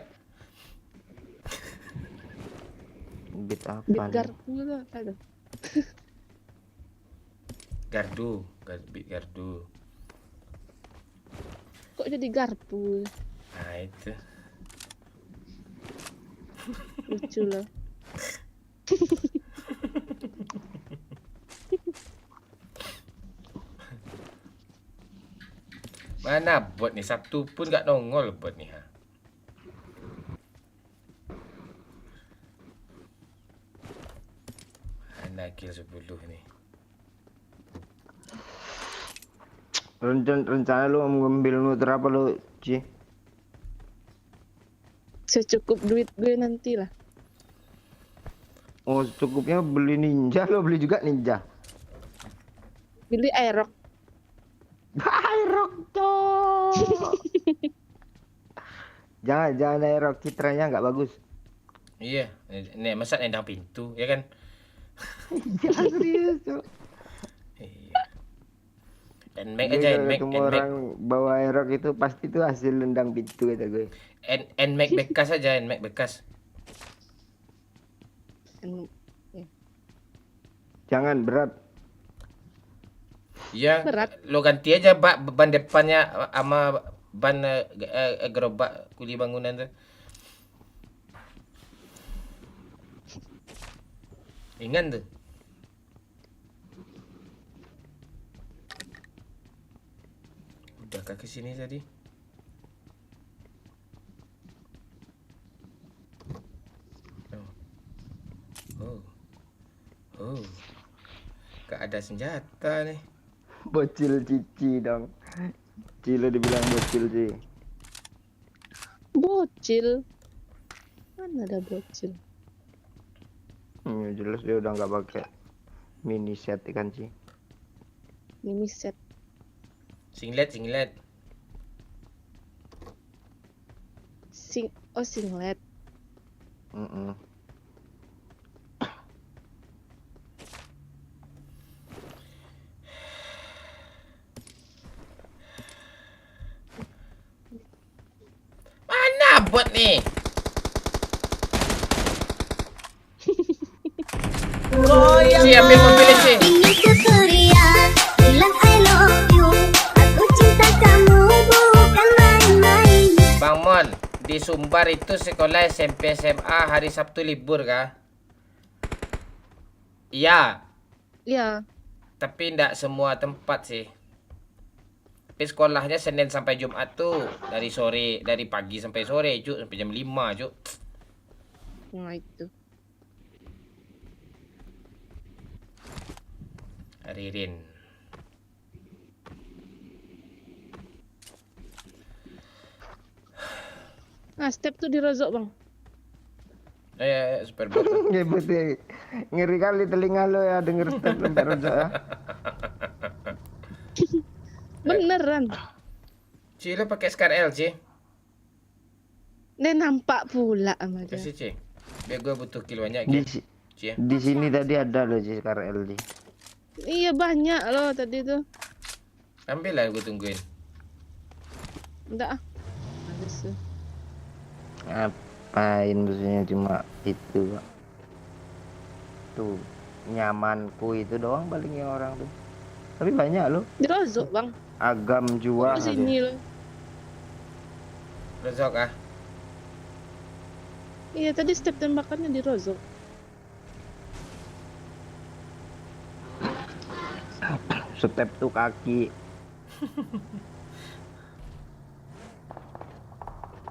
Bit apa bit nih? garpu tuh apa tuh? Gardu. Bit gardu. Kok jadi garpu? Nah, itu. Lucu loh. Mana bot nih? Satu pun nggak nongol bot nih. Mana kill 10 nih? Rencana lu mau ngambil motor apa lu, Ci? Secukup duit gue nanti lah. Oh, cukupnya beli ninja, lo beli juga ninja. Beli Aerox. Aerox, cok. Jangan Aerox, citranya nggak bagus. Iya, nih masa nendang pintu, ya kan? Jangan serius, cok. Iya. Nmax Gue aja, kalau nmax, ketemu orang bawa Aerox itu pasti tuh hasil nendang pintu kata gue. nmax bekas aja, nmax bekas. Jangan berat. Iya, Berat. lo ganti aja ban depannya sama ban gerobak kuli bangunan tuh. Ingat tuh. Udahkah ke sini tadi? Oh. Gak ada senjata nih. Bocil Cici dong. Cilo dibilang bocil sih. Bocil. Mana ada bocil? Jelas dia udah nggak pakai mini set kan sih. Mini set. Singlet. Singlet. Mana bot nih? Siapa yang memilih sih? Ini Korea, bilang I love you. Aku cinta kamu bukan main-main. Bang Mon, di Sumbar itu sekolah SMP SMA hari Sabtu libur kah? Iya, Iya. tapi ndak semua tempat sih. Tapi sekolahnya Senin sampai Jumat tuh dari pagi sampai sore, cuk, sampai jam 5, cuk. Nah itu. Ririn. Nah, step tuh dirozok, Bang. Super bot. Ngebut ya. Ngeri kali telinga lo ya denger step sampai rojok ya. Beneran. Ci, lo pakai Scar L, Ci? Nih nampak pula sama dia. Kasih, Ci. Biar gue butuh kill banyak, Di, Ci. Ci ya. di sini tadi ada loh Ci KRL di. Iya banyak loh tadi tuh. Ambil lah, gue tungguin. Enggak ah. Males tuh. Ngapain maksudnya cuma itu Pak. Tuh nyamanku itu doang palingnya orang tuh. Tapi banyak loh. Dirozok, Bang. Agam juang Di sini loh. Rozok ah. Iya tadi step tembakannya dirozok. Step tuh kaki.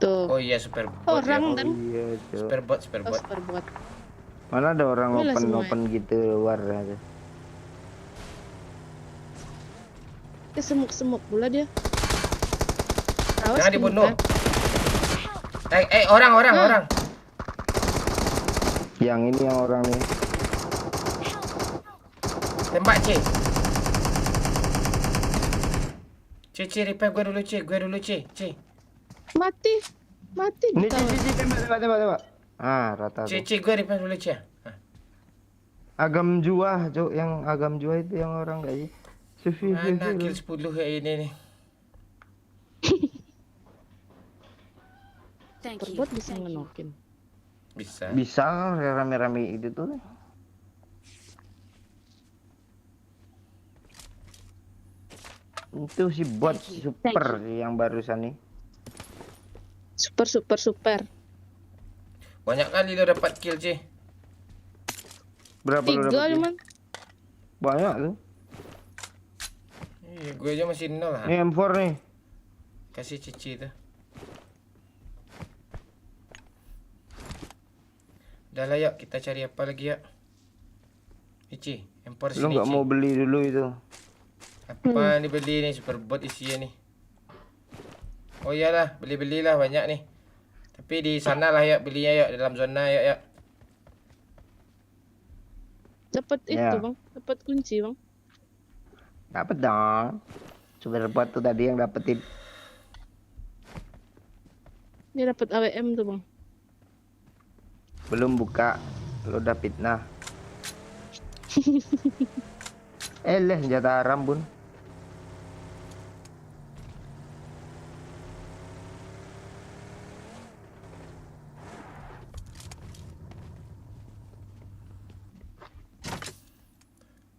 Tuh. Oh iya, super bot Orang ya. dan Iya, Cok. Super bot. super buat. Mana ada orang Inilah open gitu luar aja. Dia semuk-semuk pula dia. Awas Jangan dibunuh. kebuka. Orang. Yang ini yang orang nih. Tembak, Ci. Ci, repair gue dulu, Ci. Mati. Mati. Ini Tahu. Ci, tembak. Ah, rata tuh. Ci, gue repair dulu, Ci. Agam Jua, Cok, yang Agam Jua itu yang orang enggak sih? Mana kill 10 kayak ini nih. Thank you. Perbot bisa ngenokin. Bisa. Bisa rame-rame itu tuh. Itu si bot super yang barusan nih. Super. Banyak kali lo dapat kill, Ci. Berapa lu 3 dapat? cuman. Banyak tuh. Iya, gue aja masih 0 lah. Ini M4 nih. Kasih Cici tuh. Udah lah, yuk kita cari apa lagi ya. Cici, M4 Lu sini, nggak Ci. mau beli dulu itu? Apa dibeli nih, super bot isinya nih. Oh iyalah, belilah banyak nih. Tapi di sana lah ya belinya ya, dalam zona ya. Dapat Ya. itu, Bang. Dapat kunci, Bang. Dapat dong. Super bot tuh tadi yang dapetin. Dia dapat AWM tuh, Bang. Belum buka. Lu udah fitnah. Senjata haram, Bun.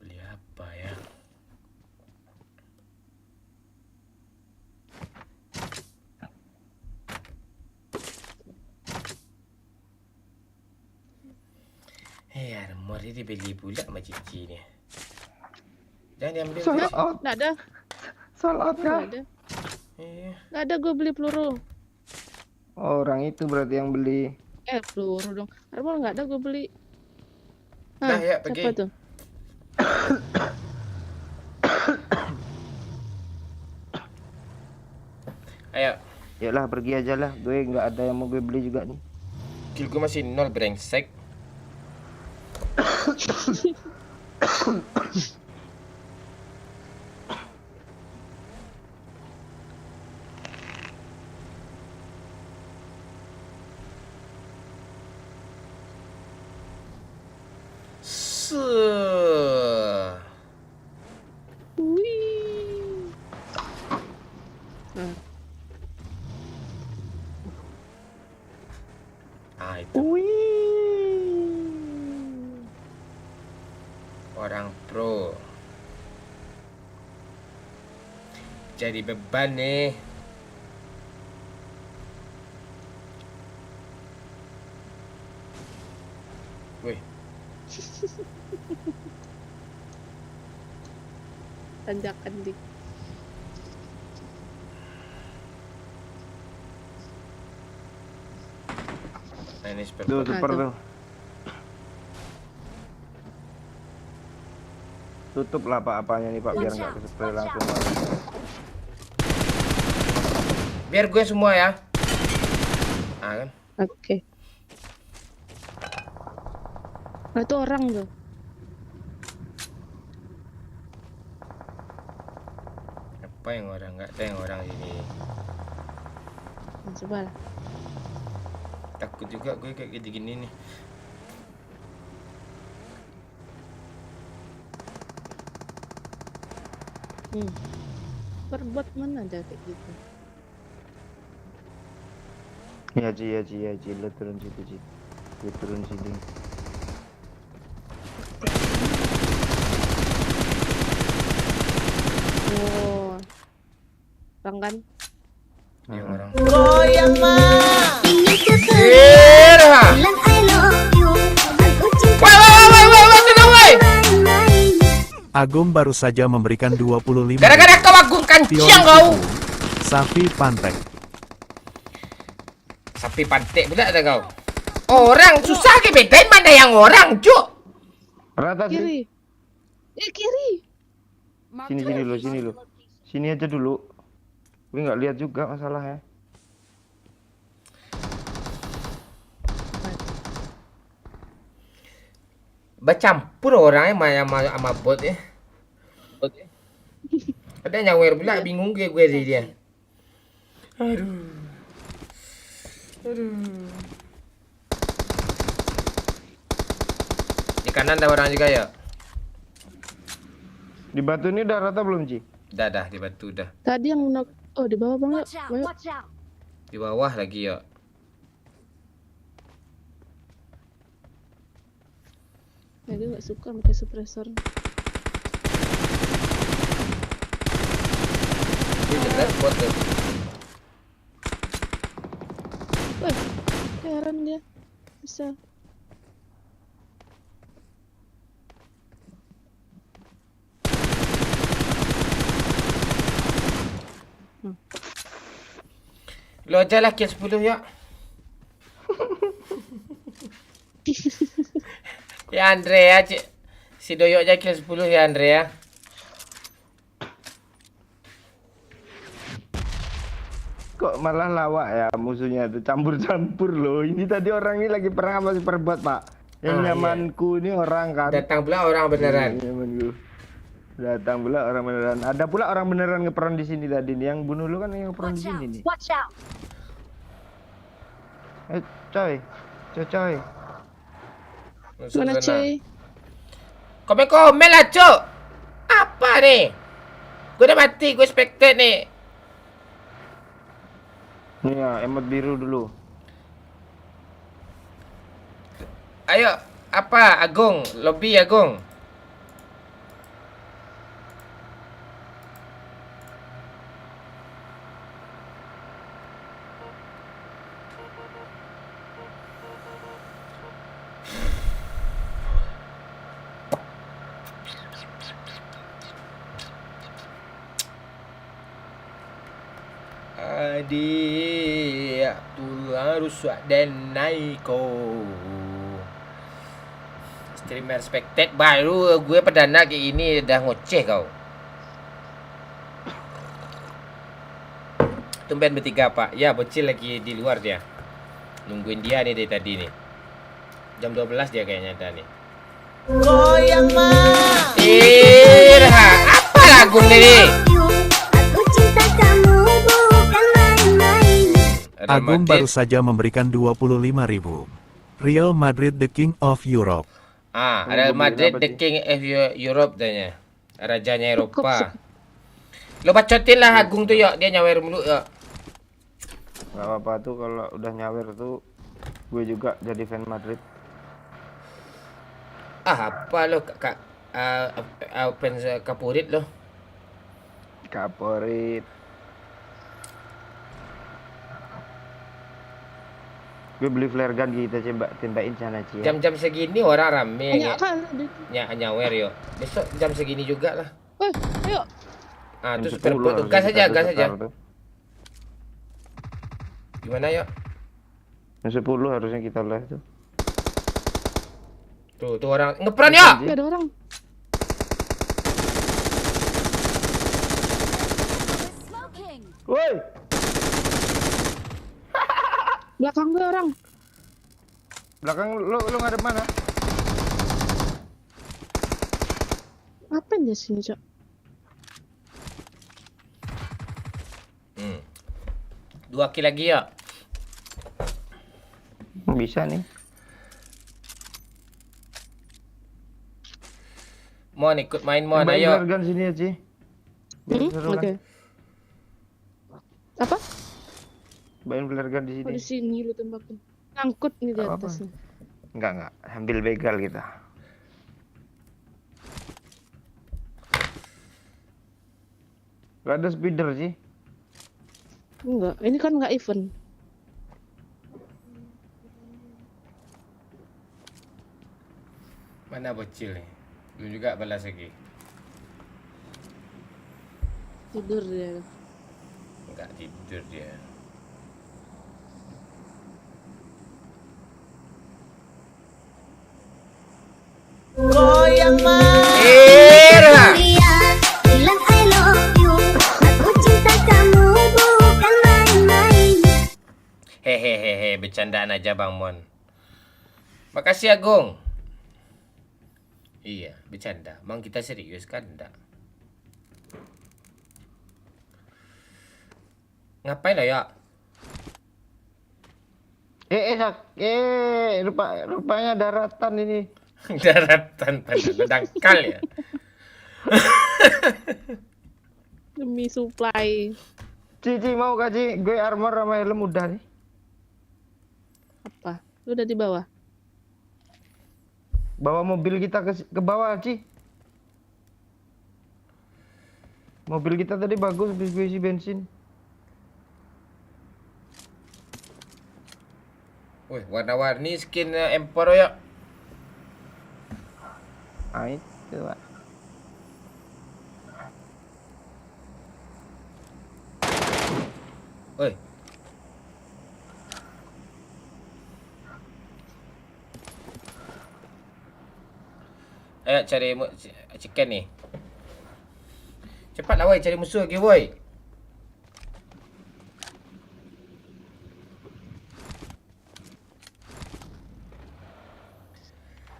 Beli apa ya? Armor ini dibeli pula sama Cici nih. Jangan diambil. Sold Cici. out. Nggak ada. Sold out Nggak kah? ada. Iya. Nggak ada gue beli peluru. Orang itu berarti yang beli. Peluru dong. Armor nggak ada gue beli. Dah, ya, pergi. Siapa tuh? Ayo, Yalah pergi aja lah. Gue nggak ada yang mau gue beli juga nih. kill gue masih 0 brengsek. Wih. Nah, Itu orang pro. Jadi beban nih. Wih, tanjakan dik. nah ini super Tuh bot. super tuh. tuh. Tutup lah apa-apanya nih Pak biar nggak kespray langsung. Biar gue semua ya. Kan? Oke. Nah, itu orang tuh. Apa yang orang nggak ada yang orang ini. Nah, coba lah. Takut juga gue kayak gini nih. Perbot mana ada kayak gitu. Ya Ji, lo turun situ Ji. Gue turun sini. Oh. Bang kan? Yang orang. Ini kata Biar. bilang I love you. Aku cinta Woi, tenang woi. main-main. Agum baru saja memberikan 25. Gara-gara kau agungkan Pion siang kau. Safi Pantek. Sapi pantek pula ada kau. Orang susah ke bedain mana yang orang, cuk. Rata sih. Kiri. Kiri. Sini lo. Sini aja dulu. Gue nggak lihat juga masalahnya. Bercampur Orangnya sama bot ya. Ada nyawer pula, bingung gue dari dia. Aduh. Di kanan ada orang juga ya? Di batu ini udah rata belum, Ci? Dah di batu dah. Tadi yang nak, oh di bawah bang, Watch out! yuk. Watch out! Di bawah lagi ya. Ya, dia nggak suka pakai suppressor. Dia jelas bot tuh. Wah, heran dia bisa. Lo aja lah kill 10 ya. Ya Andrea, si Doyok aja kill 10 ya Andrea. Kok malah lawak ya musuhnya tuh, campur-campur loh. Ini tadi orang ini lagi perang apa super bot, Pak? Yang Ah, nyamanku ini orang kan. Datang pula orang beneran. Nyamanku. Datang pula orang beneran. Ada pula orang beneran ngeperan di sini tadi nih. Yang bunuh lu kan yang ngeperan di Watch sini out! nih. Watch out! Coy. Coy. Mana cuy? Komen lah cuk. Apa nih? Gue udah mati, gue spectate nih. Nih ya, emot biru dulu. Ayo, apa Agung? Lobby Agung. Adik Abdullah Ruswa dan Naiko. Streamer spectate baru gue perdana kayak ini dah ngoceh kau. Tumben bertiga Pak. Ya bocil lagi di luar dia. Nungguin dia nih dari tadi nih. Jam 12 dia kayaknya ada nih. Goyang mah. Irha, apa lagu ini? Aku cinta kamu bukan main-main. Agung baru saja memberikan 25.000. Real Madrid the King of Europe. Real Madrid the King of Europe tanya. Rajanya Eropa. Lo bacotin lah Agung tuh ya, dia nyawer mulu ya. Gak apa-apa tuh kalau udah nyawer tuh. Gue juga jadi fan Madrid. Apa lo kak fans Kapurit lo? Kaporit. Gue beli flare gun kita coba tembakin sana Ci ya. Jam-jam segini orang rame Banyak kan? nyawer yo. Besok jam segini juga lah. Ayo. Terus Jam 10 super bot harusnya gas kita aja, tuh gas aja. sekarang tuh. Gimana yuk? Jam 10 harusnya kita live tuh. Tuh orang ngeperan ya. Ada orang. Smoking! Woi, Belakang gue orang. belakang lo ngadep mana? Apa dia sini, Cok? Dua kill lagi ya. Bisa nih. Mon ikut main Mon, Tembakin ayo. flare gun sini ya Ci. Biar seru Oke. kan. Apa? Tembakin flare gun di Oh, sini. di sini lu tembakin. Ngangkut nih di Gak apa-apa. atas nih. Enggak. Ambil begal kita. Gak ada speeder sih. Enggak, ini kan enggak event. Mana bocil nih? Belum juga balas lagi. Tidur dia. Enggak tidur dia. Goyang mah. Irha. Dia bilang I love you. Aku cinta kamu bukan main-main. Hehehe, bercandaan aja Bang Mon. Makasih Agung. Iya, bercanda. Mang kita serius kan enggak? Ngapain lah ya? Rupanya daratan ini. Daratan pada dangkal ya. Demi supply. Cici mau gak Ci? Gue armor sama helm udah nih. Apa? Lu udah di bawah? Bawa mobil kita ke bawah Ci. Mobil kita tadi bagus, gue isi bensin. Wih, warna-warni skin Emperor ya. Ah itu Pak. Woi. Ayo cari chicken ni. Cepatlah woi cari musuh lagi woi.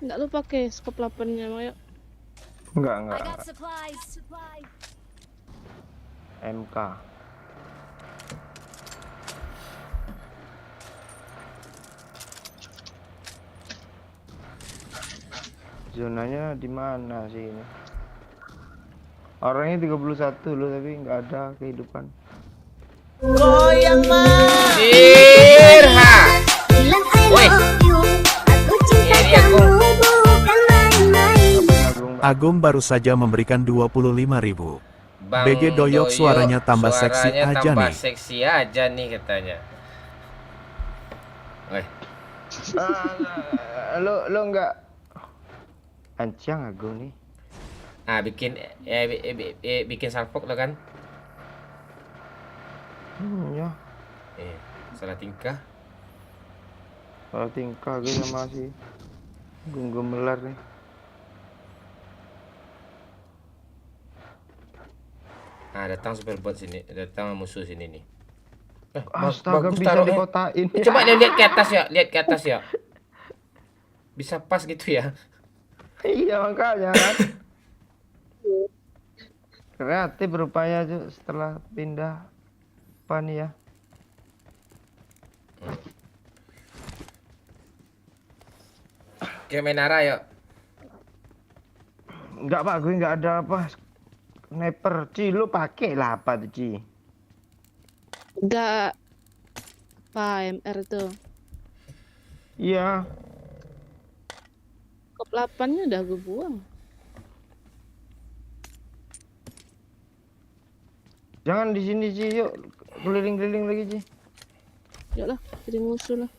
Enggak lu pakai scope 8-nya, Mayo. Enggak. I got supplies. MK. Zonanya di mana sih ini? Orangnya 31 loh tapi nggak ada kehidupan. Dirha. Bilang I Woi. love you. Aku cinta Ini aku. kamu bukan main-main. Agung baru saja memberikan 25.000. BG Doyok suaranya tambah seksi suaranya aja tambah nih. seksi aja nih katanya. Woi. Lo nggak ancang Agung nih. Ah bikin bikin salpok lo kan? Ya. Salah tingkah. Kalau tingkah gue sama si gemelar nih. Ah datang super bot sini, datang musuh sini nih. Astaga bagus bisa taruhnya. dikotain. Coba lihat ke atas ya, lihat ke atas ya. Bisa pas gitu ya. Iya makanya kan. Kreatif rupanya tuh setelah pindah apa nih ya. Kayak main Nara ya. Enggak Pak, gue nggak ada apa. Sniper, Ci, lu pakai lah apa tuh Ci? Enggak. Apa MR tuh? Iya. Scope 8-nya udah gue buang. Jangan di sini Ci, yuk keliling-keliling lagi Ci. Yuk lah, jadi musuh lah.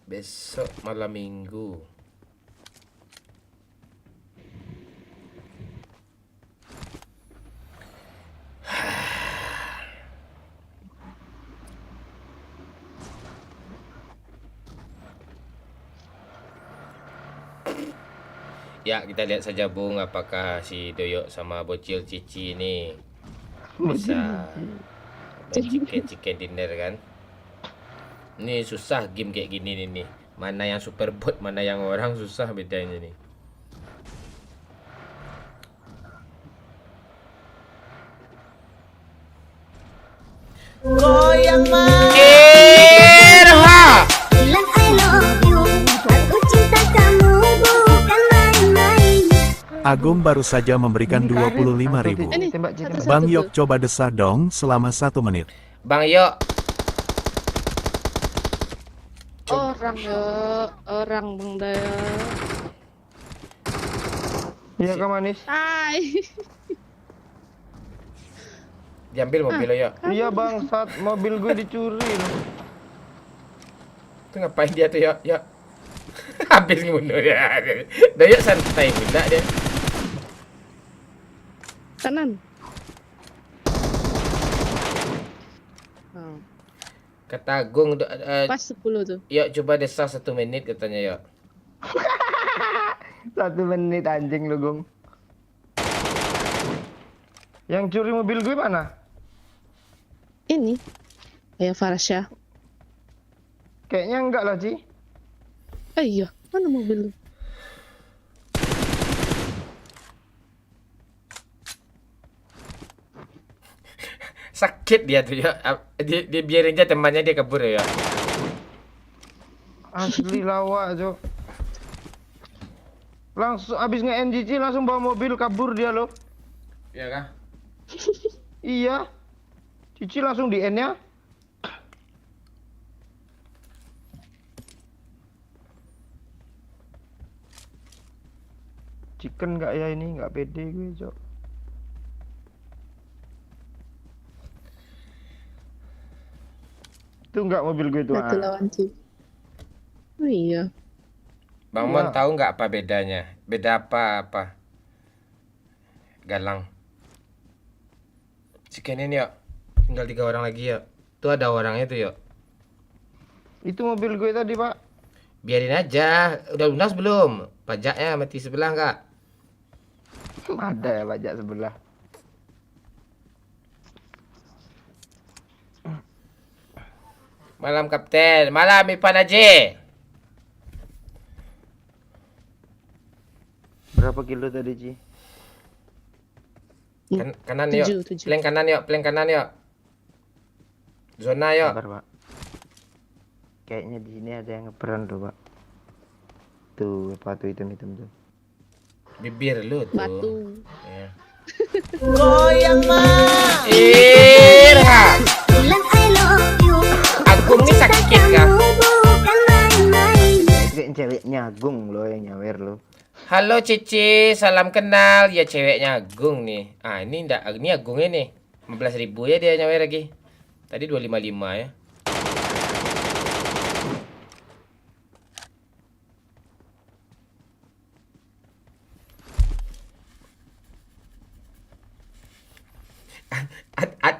Besok malam minggu. Ya, kita lihat saja Bung apakah si Doyok sama bocil Cici ini bisa main chicken dinner kan. Ini susah game kayak gini nih. Mana yang super bot, mana yang orang, susah bedanya nih. Goyang Irha. Bilang I love you. Aku cinta kamu bukan main-main. Agung baru saja memberikan 25.000. Tembak Ci, tembak. Bang Yok coba desah dong selama 1 menit. Bang Yok. Orang ya, orang Bang Daya. Iya Kak Manis. Hai. Diambil mobil lo Yok. Iya Bang, saat mobil gue dicuri loh. Itu ngapain dia tuh Yok? Yok. Habis ngebunuh dia. Doyok santai pula dia. Kanan. Oh, Kata Agung pas 10 tuh. Yok coba desah 1 menit katanya Yok. 1 menit anjing lu Gung. Yang curi mobil gue mana? Ini. Kayak Farasya. Kayaknya enggak lah Ci. Iya, mana mobil lu? Sakit dia tuh ya. Dia biarin aja temannya dia kabur ya. Asli lawak, Cok. Langsung abis nge-NGC langsung bawa mobil kabur dia loh. Iya kah? Iya. Cici langsung di N-nya. Chicken nggak ya ini? Nggak pede gue, Cok. Itu nggak mobil gue tuh. Satu lawan tim. Oh iya. Bang Iya. Mon tahu nggak apa bedanya? Beda apa? Galang. Sikenin yuk. Tinggal 3 orang lagi yuk. Tuh ada orangnya tuh yuk. Itu mobil gue tadi, Pak. Biarin aja. Udah lunas belum? Pajaknya mati sebelah nggak? Ada ya pajak sebelah. Malam Kapten. Malam Ipan Haji. Berapa kilo tadi, Ci? Kanan yuk. 7. Plank kanan yuk. Zona yuk. Sabar, Pak. Kayaknya di sini ada yang ngeperan tuh, Pak. Tuh, batu hitam-hitam tuh. Bibir lu tuh. Batu. Ya. Goyang mah. Irham. Bilang I love you. Agung nih sakit kah? Kamu bukan main-main. Kayak ceweknya Agung loh yang nyawer loh. Halo Cici, salam kenal. Ya ceweknya Agung nih. Ah ini enggak, ini Agungnya nih. 15.000 ya dia nyawer lagi. Tadi 255 ya.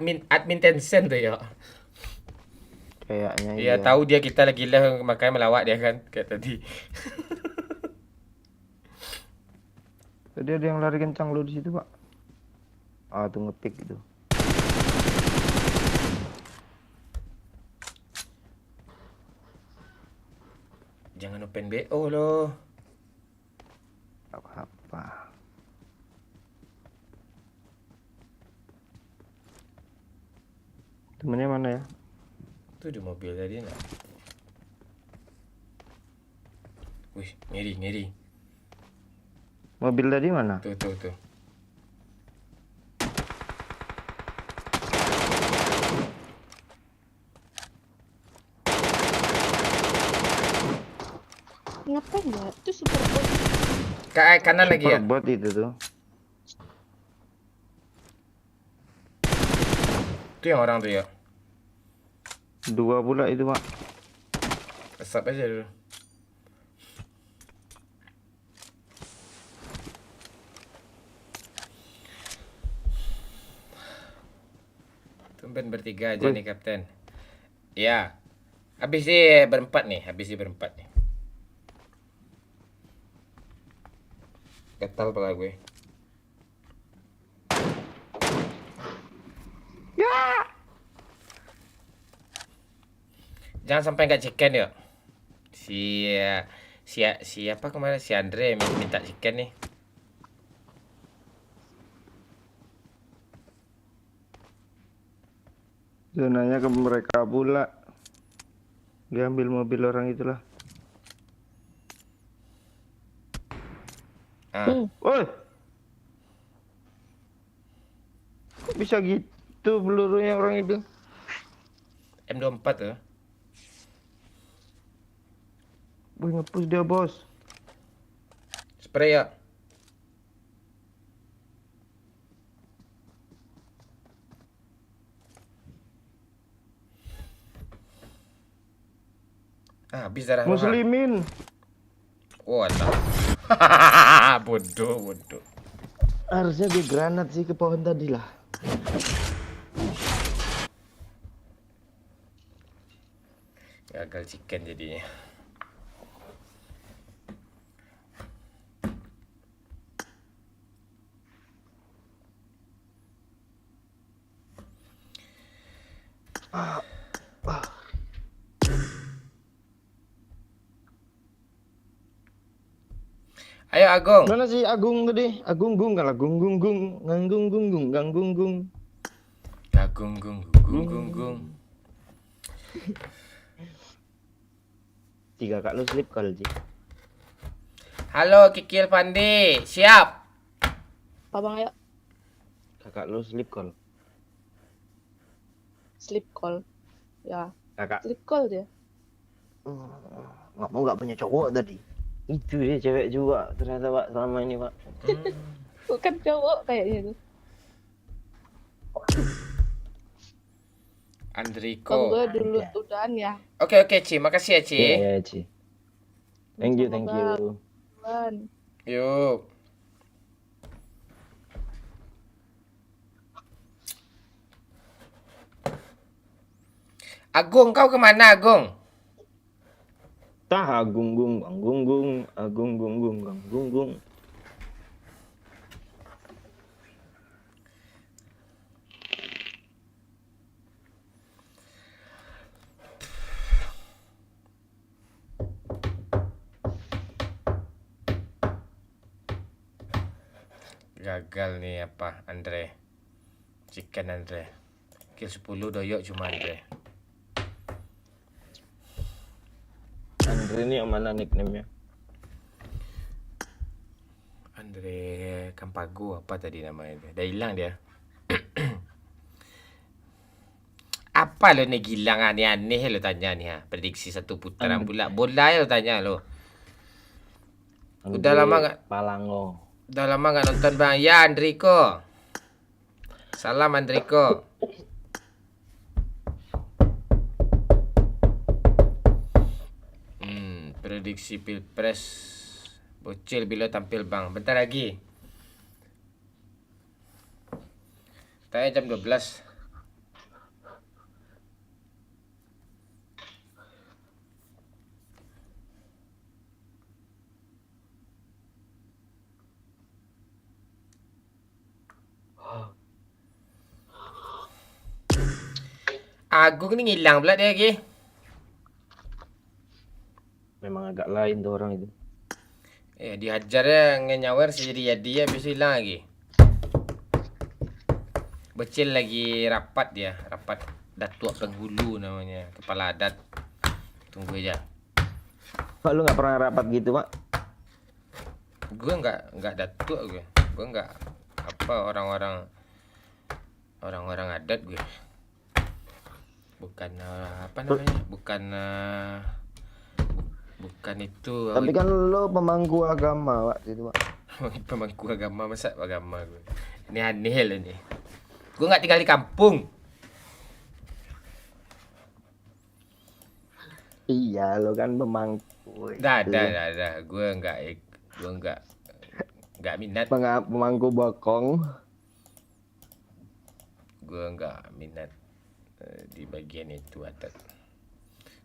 Admin Tencent tuh ya. Kayaknya Iya tahu dia kita lagi lah makanya melawak dia kan kayak tadi. Tadi ada yang lari kencang lo di situ, Pak. Ah, tuh ngepick gitu. Jangan open BO loh. Apa-apa. Temennya mana ya? Tuh di mobil tadi enggak. Wih, ngiri. Mobil tadi mana? Tuh. Ngapain ya? Itu super bot. Kanan lagi ya. Bot itu tuh. Itu yang orang tuh ya. 2 pula itu, Pak. Asap aja dulu. Tumben bertiga aja Woi. nih Kapten. Ya. Habis sih berempat nih. Gatal pala gue. Ya. Jangan sampai nggak chicken yuk. Siapa kemarin si Andre minta chicken nih. Zonanya ke mereka pula. Dia ambil mobil orang itulah. Woi. Kok bisa gitu pelurunya orang itu? M24 tuh. Wih, ngepush dia, Bos. Spray ya. Habis darah lo, Ha. Muslimin. Oh, tak. Bodoh. Harusnya dia granat sih ke pohon tadi lah. Gagal chicken jadinya. Ayo Agung. Mana sih Agung tadi? Agung gung kalah gung gung gung nganggung gung gung ganggung gung. gung gung gung gung gung. 3 kakak lu sleep call, Ji. Halo Kikil Pandi, siap. Apa bang ayo? Kakak lu sleep call. Sleep call. Ya, Kakak sleep call dia. nggak punya cowok tadi. Itu dia cewek juga ternyata, Pak, selama ini, Pak. Bukan cowok kayaknya itu. Bang Andriko. gue dulu udahan ya. Oke, Ci, makasih ya, Ci. Iya, Ci. Thank you. Udahan. Yuk. Agung, kau kemana, Agung? Tah agung gung agung gung agung gung gung agung gung. Gagal nih apa, Andre. Chicken Andre. Kill 10 doyok cuma Andre. Andre ini yang mana nickname-nya? Andre Campago apa tadi namanya dia? Dah hilang dia. Apa lo ni gilang aneh-aneh lo tanya ni ha. Prediksi satu putaran pula. Bola ya lo tanya lo. Udah lama enggak? Palango. Udah lama enggak nonton bang? Ya Andriko. Salam Andriko. Prediksi Pilpres bocil bila tampil bang. Bentar lagi. Tanya jam 12. Agung ni hilang pula dia lagi. Memang agak lain tuh orang itu. Dihajar ya ngenyawer si jadi habis itu hilang lagi. Becil lagi rapat dia, rapat Datuk Penghulu namanya, kepala adat. Tunggu aja. Pak, lu nggak pernah rapat gitu, Pak? Gue nggak datuk gue. Gue nggak apa orang-orang adat gue. Bukan apa namanya? Bukan itu. Tapi kan lo pemangku agama, Pak, gitu, Pak. Pemangku agama, masa agama gue. Ini aneh loh nih. Gue nggak tinggal di kampung. Iya, lo kan pemangku. Dah. Gue nggak minat. Pemangku bokong. Gue nggak minat di bagian itu adat.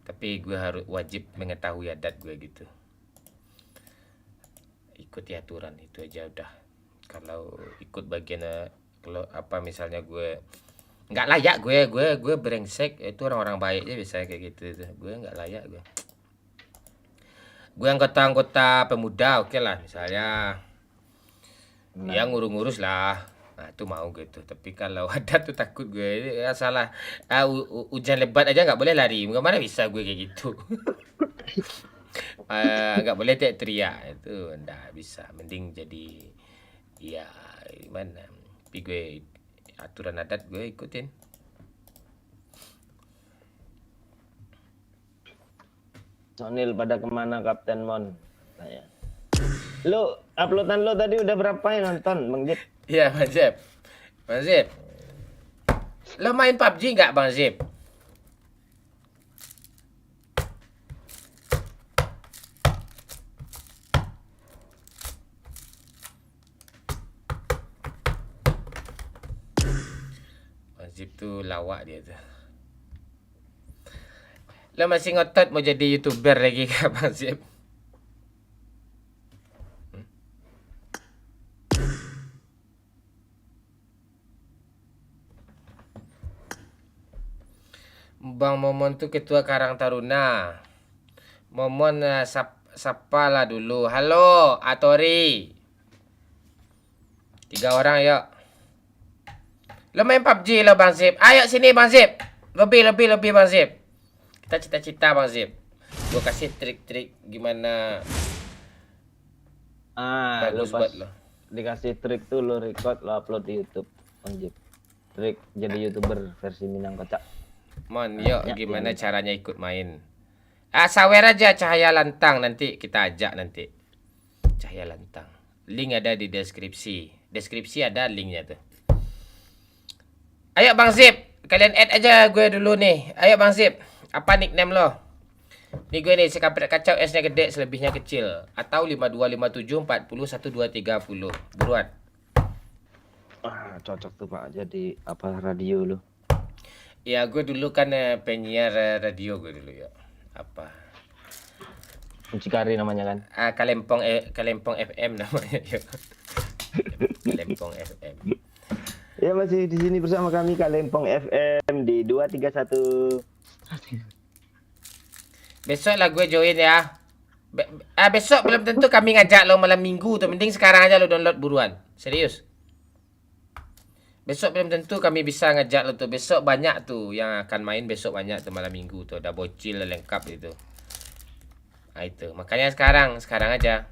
Tapi gue harus wajib mengetahui adat gue gitu. Ikuti aturan itu aja udah. Kalau ikut bagian kalau apa misalnya gue nggak layak, gue brengsek, itu orang-orang baik aja bisa kayak gitu. Gue nggak layak gue. Gue anggota pemuda oke lah misalnya. Ya ngurus-ngurus lah. Nah itu mau gitu. Tapi kalau adat tuh takut gue. Ya salah. Hujan lebat aja nggak boleh lari. Mana bisa gue kayak gitu. Nggak boleh teriak. Itu nggak bisa. Mending jadi ya gimana. Tapi gue aturan adat gue ikutin. Sonil pada kemana Kapten Mon? Tanya. Lu uploadan lo tadi udah berapa yang nonton, Bang Zip? Iya, Bang Zip. Lo main PUBG nggak, Bang Zip? Bang Zip tuh lawak dia tuh. Lo masih ngotot mau jadi YouTuber lagi kah, Bang Zip? Bang Momon tuh ketua Karang Taruna. Momon sapa lah dulu. Halo, Atori. 3 orang yuk. Lo main PUBG lo Bang Zip. Ayo sini Bang Zip. Lebih Bang Zip. Kita cita-cita Bang Zip. Gue kasih trik-trik gimana bagus buat lo. Dikasih trik tuh lo record, lo upload di YouTube. Anjir. Trik jadi YouTuber versi Minang Kocak. Mon, yuk gimana caranya ikut main? Sawer aja Cahaya Lantang, nanti kita ajak nanti. Cahaya Lantang. Link ada di deskripsi. Deskripsi ada linknya tuh. Ayo Bang Zip, kalian add aja gue dulu nih. Ayo Bang Zip, apa nickname lo? Nih gue nih, sekampret kacau, S-nya gede, selebihnya kecil. Atau 5257 40 12 30. Buruan. Cocok tuh Pak, jadi apa radio lo? Ya gue dulu kan penyiar radio gue dulu ya. Apa? Mucikari namanya kan? Kalempong FM namanya ya. Kalempong FM. Ya masih di sini bersama kami Kalempong FM di 231. Besok lah gue join ya. Besok belum tentu kami ngajak lo malam minggu tuh. Mending sekarang aja lo download buruan. Serius. Besok belum tentu kami bisa ngajak lo tuh. Besok banyak tuh yang akan main besok banyak tuh malam minggu tuh. Ada bocil lengkap itu. Nah itu. Makanya sekarang aja.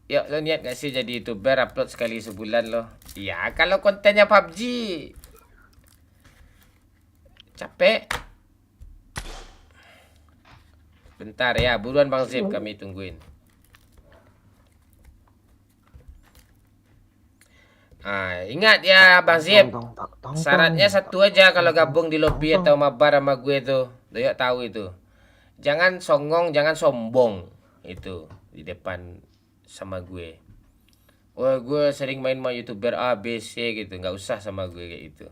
Yuk lo niat gak sih jadi YouTuber upload sekali sebulan lo? Ya kalau kontennya PUBG. Capek. Bentar ya, buruan Bang Zip kami tungguin. Ingat ya Bang Zip. Syaratnya satu aja kalau gabung di lobby atau mabar sama gue tuh. Doyak tahu itu. Jangan songong, jangan sombong. Itu di depan sama gue. Wah, gue sering main sama YouTuber A, B, C gitu. Nggak usah sama gue kayak gitu.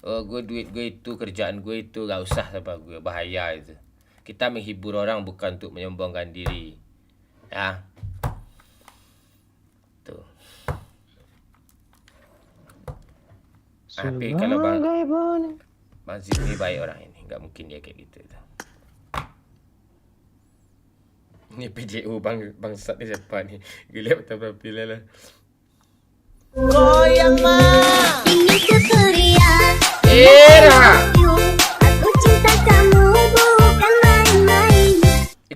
Oh, gue duit gue itu, kerjaan gue itu. Nggak usah sama gue. Bahaya itu. Kita menghibur orang bukan untuk menyombongkan diri. Ya. Tuh. Tapi kalau Bang Zip ini baik orang ini. Nggak mungkin dia kayak gitu. Ini PJU bangsat ni siapa ni? Gila betul profil lah. Goyang mah. Ini ceria. Era. Aku cinta kamu bukan main-main.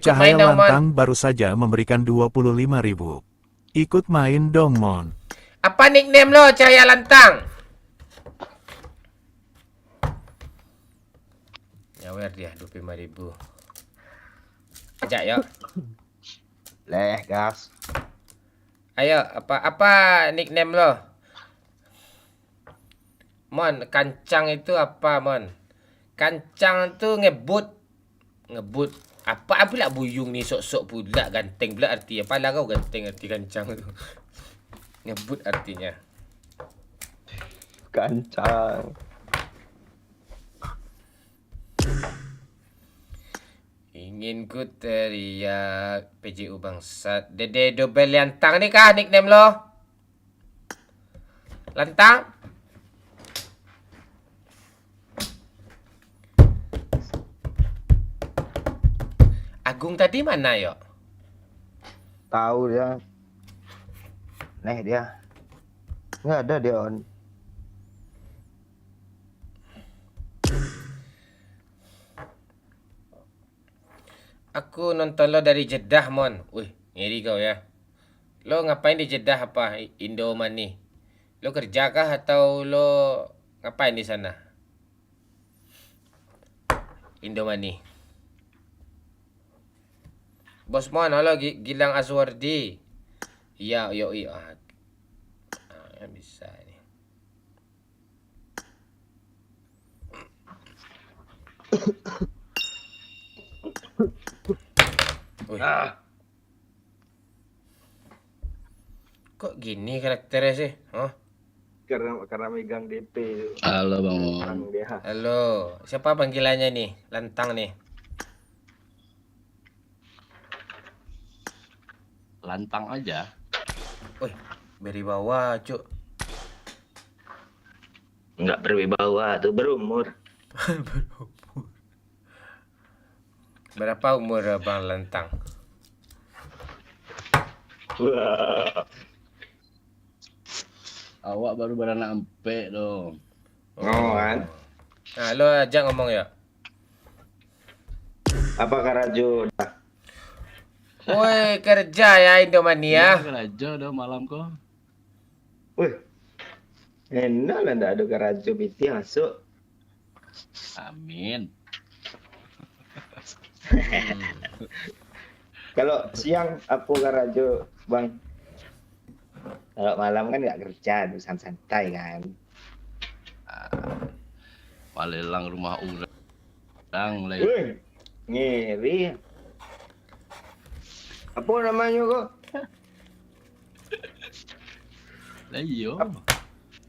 Cahaya Lantang baru saja memberikan 25.000. Ikut main dong Mon. Apa nickname lo Cahaya Lantang? Nyawer dia 25.000. Ajak yuk. Leh gas. Ayo, apa nickname lo? Mon, kancang itu apa, Mon? Kancang tu ngebut. Apa pula buyung ni sok-sok pula ganteng pula arti. Apalah kau ganteng arti kancang tu. Ngebut artinya. Kancang. Ingin ku teriak PJU bangsat. Dede Dobel Lantang ni kah nickname lo? Lantang? Agung tadi mana yo? Tahu dia. Neh dia. Nggak ada dia on. Aku nonton lo dari Jeddah, Mon. Wih, ngiri kau ya. Lo ngapain di Jeddah apa? Indomani. Lo kerja kah atau lo ngapain di sana? Indomani. Bos Mon, halo Gilang Azwardi. Iya, iya. Bisa nih. Kok gini karakternya sih? Hah? Karena megang DP. Halo Bang Mon. Halo, siapa panggilannya nih? Lantang nih. Lantang aja. Wih, berwibawa, Cuk. Enggak berwibawa tuh, berumur. Berapa umur Bang Lantang? Wah. Awak baru beranak empek dong. Oh kan. Nah, lo ajak ngomong ya. Apa Karajo? Woi, kerja ya Indomania. Raja udah malam kok. Wih. Enak lah ndak ada Karajo piti masuk. Amin. Kalau siang apa Karajo, Bang? Kalau malam kan nggak kerja, tuh santai kan. Palelang rumah orang lagi. Wih, ngiri. Apa namanya kok? Lah iyo.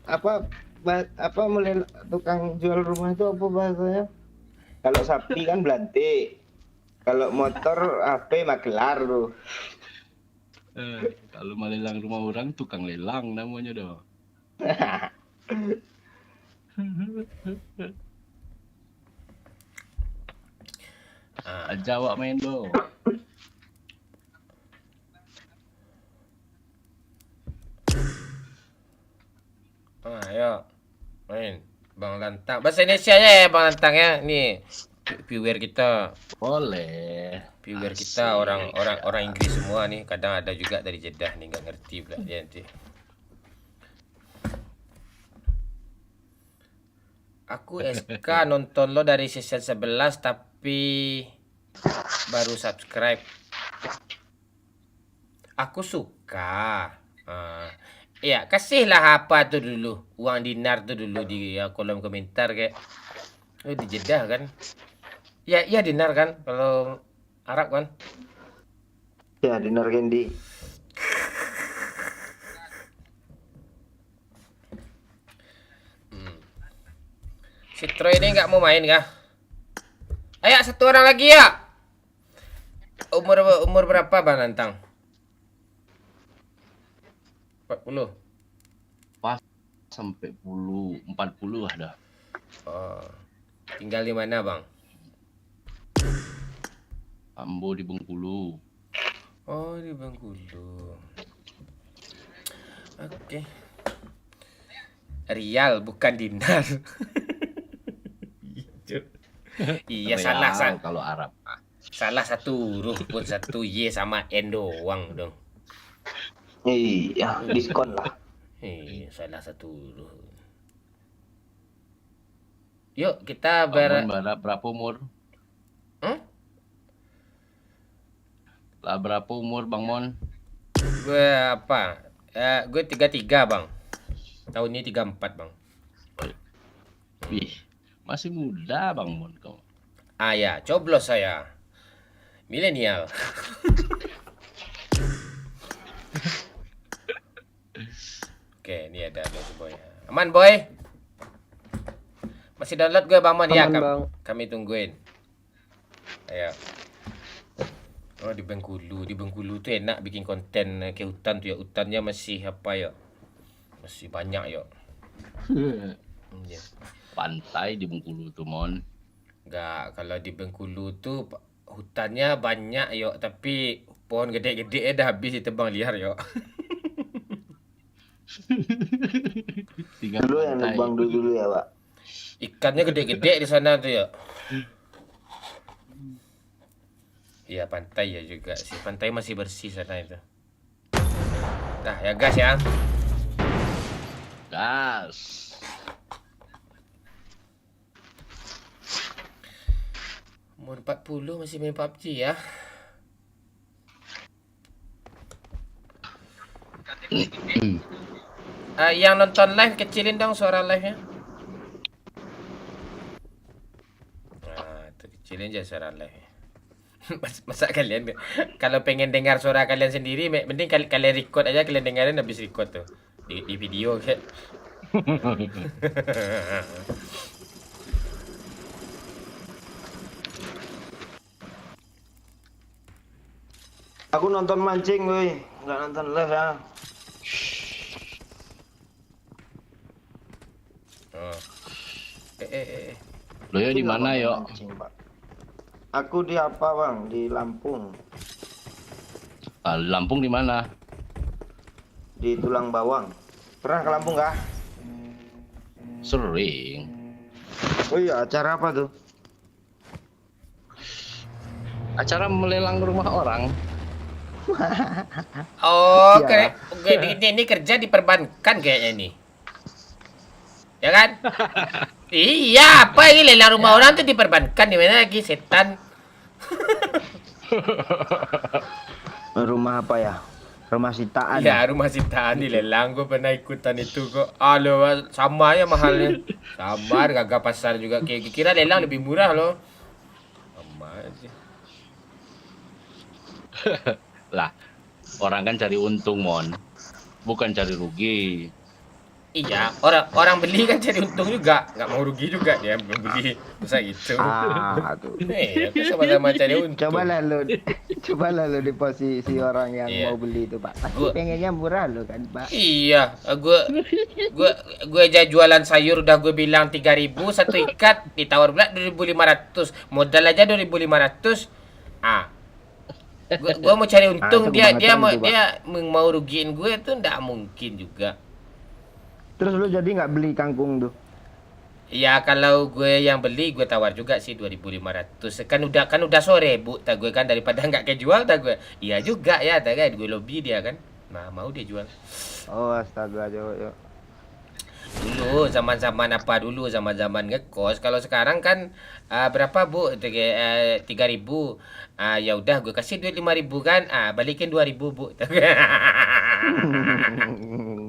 Apa mulai tukang jual rumah itu apa bahasanya? Kalau sapi kan belantik. Kalau motor HP magelar tuh. Kalau malelang rumah orang tukang lelang namanya doh. Aja awak main doh. Ayo main Bang Lantang. Bahasa Indonesia ya Bang Lantang ya. Nih viewer kita. Boleh. Viewer kita orang Inggris semua nih. Kadang ada juga dari Jeddah nih nggak ngerti pula dia nanti. Aku SK nonton lo dari season 11 tapi baru subscribe. Aku suka. Iya, kasihlah apa tuh dulu. Uang dinar tuh dulu di kolom komentar kayak. Di Jeddah kan. Ya, iya dinar kan kalau Arab kan. Ya, dinar Candy. Si Troy ini nggak mau main kah? Ayo satu orang lagi ya. Umur berapa Bang Lantang? 40. Pas sampai 40 ada. Oh. Tinggal di mana, Bang? Ambo di Bengkulu. Oh, di Bengkulu. Oke. Rial bukan dinar. Iya, salah kalau Arab. Salah satu huruf pun satu Y sama N doang dong. Iya, diskon lah. Salah satu huruf. Yuk kita berapa umur? Lah berapa umur Bang Mon? Gue apa? Gue 33 Bang. Tahun ini 34 Bang. Wih, masih muda Bang Mon kau. Ya, coblos saya. Milenial. Oke, ini ada boy. Aman boy. Masih download gue Bang Mon ya. Kami tungguin. Ayo. Oh di Bengkulu tuh enak bikin konten kayak hutan tuh ya. Hutannya masih apa ya? Masih banyak ya. Pantai di Bengkulu tuh Mon. Enggak, kalau di Bengkulu tuh hutannya banyak yo, tapi pohon gede-gede dah habis ditebang liar yo. Dulu yang nebang dulu ya, Pak. Ikannya gede-gede di sana tuh ya. Iya, pantai ya juga sih. Pantai masih bersih sana itu. Nah, ya gas ya. Gas. Umur 40 masih main PUBG ya. Yang nonton live kecilin dong suara live-nya. Nah, itu kecilin aja suara live. Masa kalian kalau pengen dengar suara kalian sendiri, mending kalian record aja, kalian dengerin habis record tuh di video kayak. Aku nonton mancing, woi. Nggak nonton live ya. Oh. Lo ya di mana yo? Mancing, Pak. Aku di apa, Bang? Di Lampung. Lampung di mana? Di Tulang Bawang. Pernah ke Lampung nggak? Sering. Oh iya, acara apa tuh? Acara melelang rumah orang. Oh, Iya. ini kerja di perbankan kayaknya ini. Ya kan? Iya, apa ini lelang rumah orang tuh di perbankan di mana lagi setan? Rumah apa ya? Rumah sitaan. Ya, rumah sitaan dilelang. Gue pernah ikutan itu kok. Aduh, sama ya mahalnya. Sama harga pasar juga. Kira lelang lebih murah loh. Sama aja. Lah, orang kan cari untung, Mon. Bukan cari rugi. Iya, orang beli kan cari untung juga, nggak mau rugi juga dia membeli masa gitu. Tuh. Iya, kan sama-sama cari untung. Cobalah lu di posisi orang yang Iya. mau beli itu, Pak. Pasti Gua- pengennya murah lo kan, Pak. Iya, gue aja jualan sayur udah gue bilang 3.000 satu ikat, ditawar pula 2.500, modal aja 2.500. Gue mau cari untung, itu dia kebangetan tuh, Pak. dia mau rugiin gue tuh nggak mungkin juga. Terus lu jadi nggak beli kangkung tuh? Ya kalau gue yang beli gue tawar juga sih 2.500. Kan udah sore bu, tak gue kan daripada nggak kejual tak gue. Iya juga ya, tak kan gue lobby dia kan. Nah mau dia jual. Oh astaga, yo. Dulu zaman-zaman ngekos. Kalau sekarang kan berapa bu? 3.000. Ya udah gue kasih duit 5.000 kan. Balikin 2.000 bu.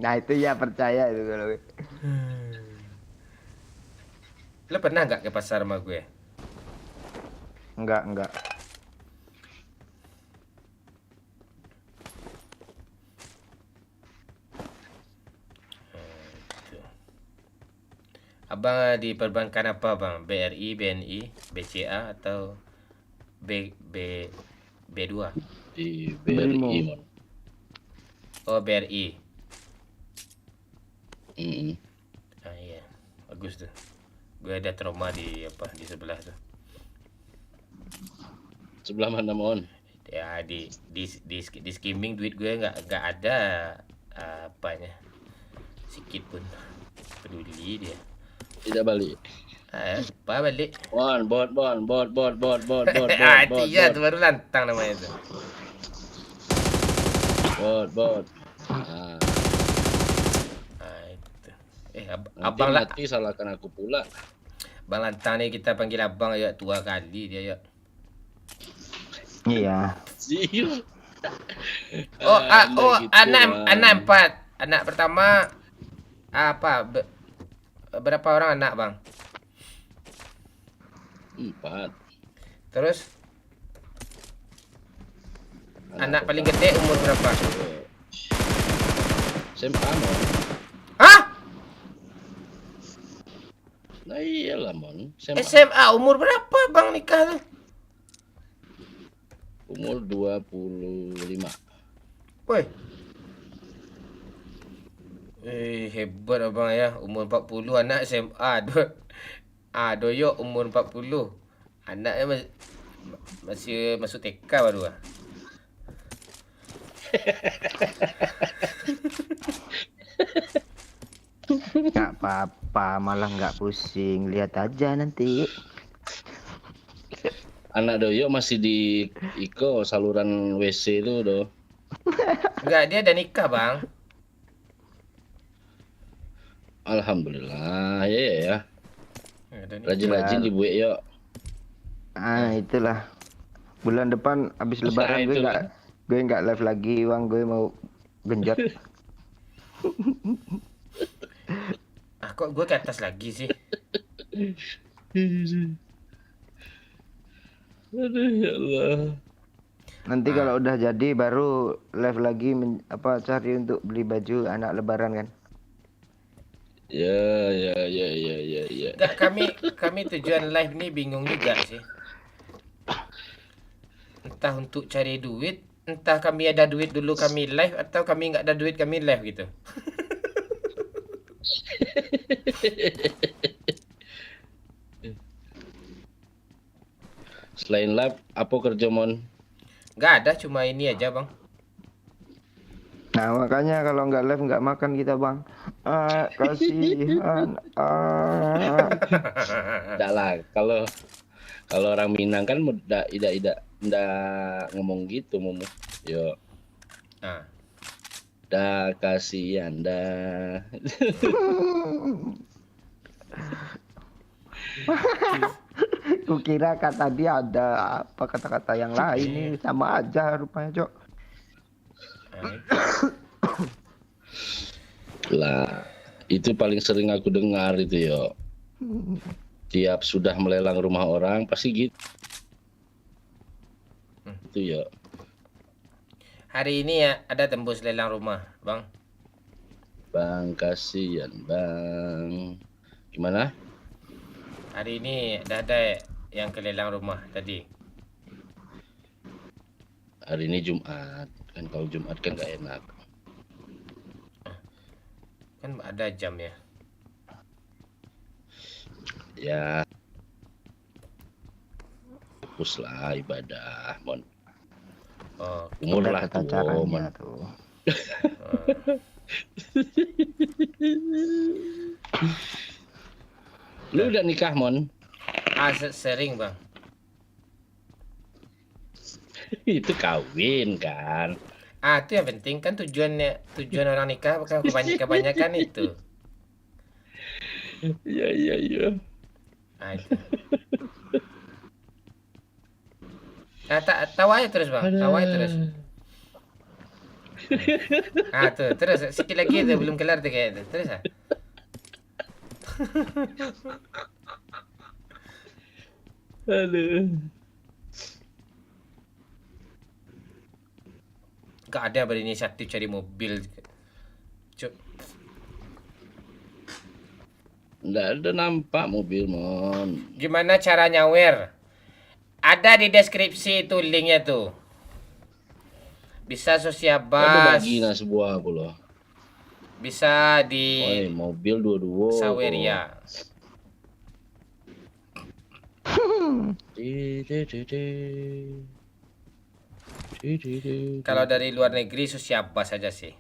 Nah itu ya percaya itu kalau. Lo pernah nggak ke pasar sama gue? Enggak. Abang di perbankan apa bang? BRI, BNI, BCA atau B2? Di Brimo. BRI, Mon. Oh BRI. Mm-mm. Iya, bagus tuh. Gue ada trauma di sebelah tuh. Sebelah mana, Mon? Ya di skimming duit gue nggak ada apanya sikit pun peduli dia. Tidak balik. Apa balik? Bot. Iya tuh baru lantang namanya tuh. Bot. Itu. Nanti Abang lah. mati salahkan aku pula. Bang lantang nih kita panggil abang ya tua kali dia ya. Iya. Zil. Anak 4. Anak pertama berapa orang anak bang? 4. Terus anak paling gede umur berapa? SMA, Mon. Hah? Nah iyalah, Mon. SMA. SMA umur berapa bang nikah tuh? Umur 25. Woi. Hebat abang ya, umur 40 anak SMA. Doyok umur 40. Anaknya masih masuk TK baru. Nggak apa-apa, malah nggak pusing. Lihat aja nanti. Anak Doyok masih di saluran WC itu doh. Enggak, dia udah nikah bang. Alhamdulillah ya. Udah nikah. Rajin-rajin dibuat yuk. Itulah. Bulan depan habis Usaha lebaran gue itulah. nggak live lagi, uang gue mau genjot. Kok gue ke atas lagi sih? Aduh ya Allah. Nanti kalau udah jadi baru live lagi cari untuk beli baju anak lebaran kan. Ya. Enggak, kami tujuan live nih bingung juga sih. Entah untuk cari duit, entah kami ada duit dulu kami live, atau kami nggak ada duit kami live gitu. Selain lab, apa kerja, Mon? Nggak ada, cuma ini aja bang. Nah makanya kalau nggak live nggak makan kita bang. Kasihan. Enggak lah, kalau orang Minang kan tidak ngomong gitu, Momo. Yo, Ah. dah kasihan dah. Kukira kata dia ada apa kata-kata yang lain nih, sama aja rupanya, Cok. Lah, itu paling sering aku dengar itu yo. Tiap sudah melelang rumah orang pasti gitu. Itu yo. Hari ini ya ada tembus lelang rumah, Bang. Bang, kasihan Bang. Gimana? Hari ini ada yang ke lelang rumah tadi. Hari ini Jumat. Kan kalau Jumat kan gak enak. Kan ada jam ya. Ya. Fokuslah ibadah, Mon. Oh, Umur Udah lah tata tuh, caranya Mon. tuh. Lu udah nikah, Mon? Sering, Bang. Itu kawin kan. Itu yang penting kan tujuan orang nikah bukan kebanyakan itu. Iya. Itu. Tawa aja terus, Bang. Tawa aja terus. Tuh, terus sikit lagi tuh belum kelar tuh kayaknya. Terus ah. Aduh. Gak ada berinisiatif cari mobil. Cuk. Nggak ada nampak mobil, Mon. Gimana cara nyawer? Ada di deskripsi itu linknya tuh. Bisa Ada Sosiabas. bagina sebuah pula. Bisa di Oi, mobil dua-dua. Saweria. Kalau dari luar negeri Sosiabas saja sih.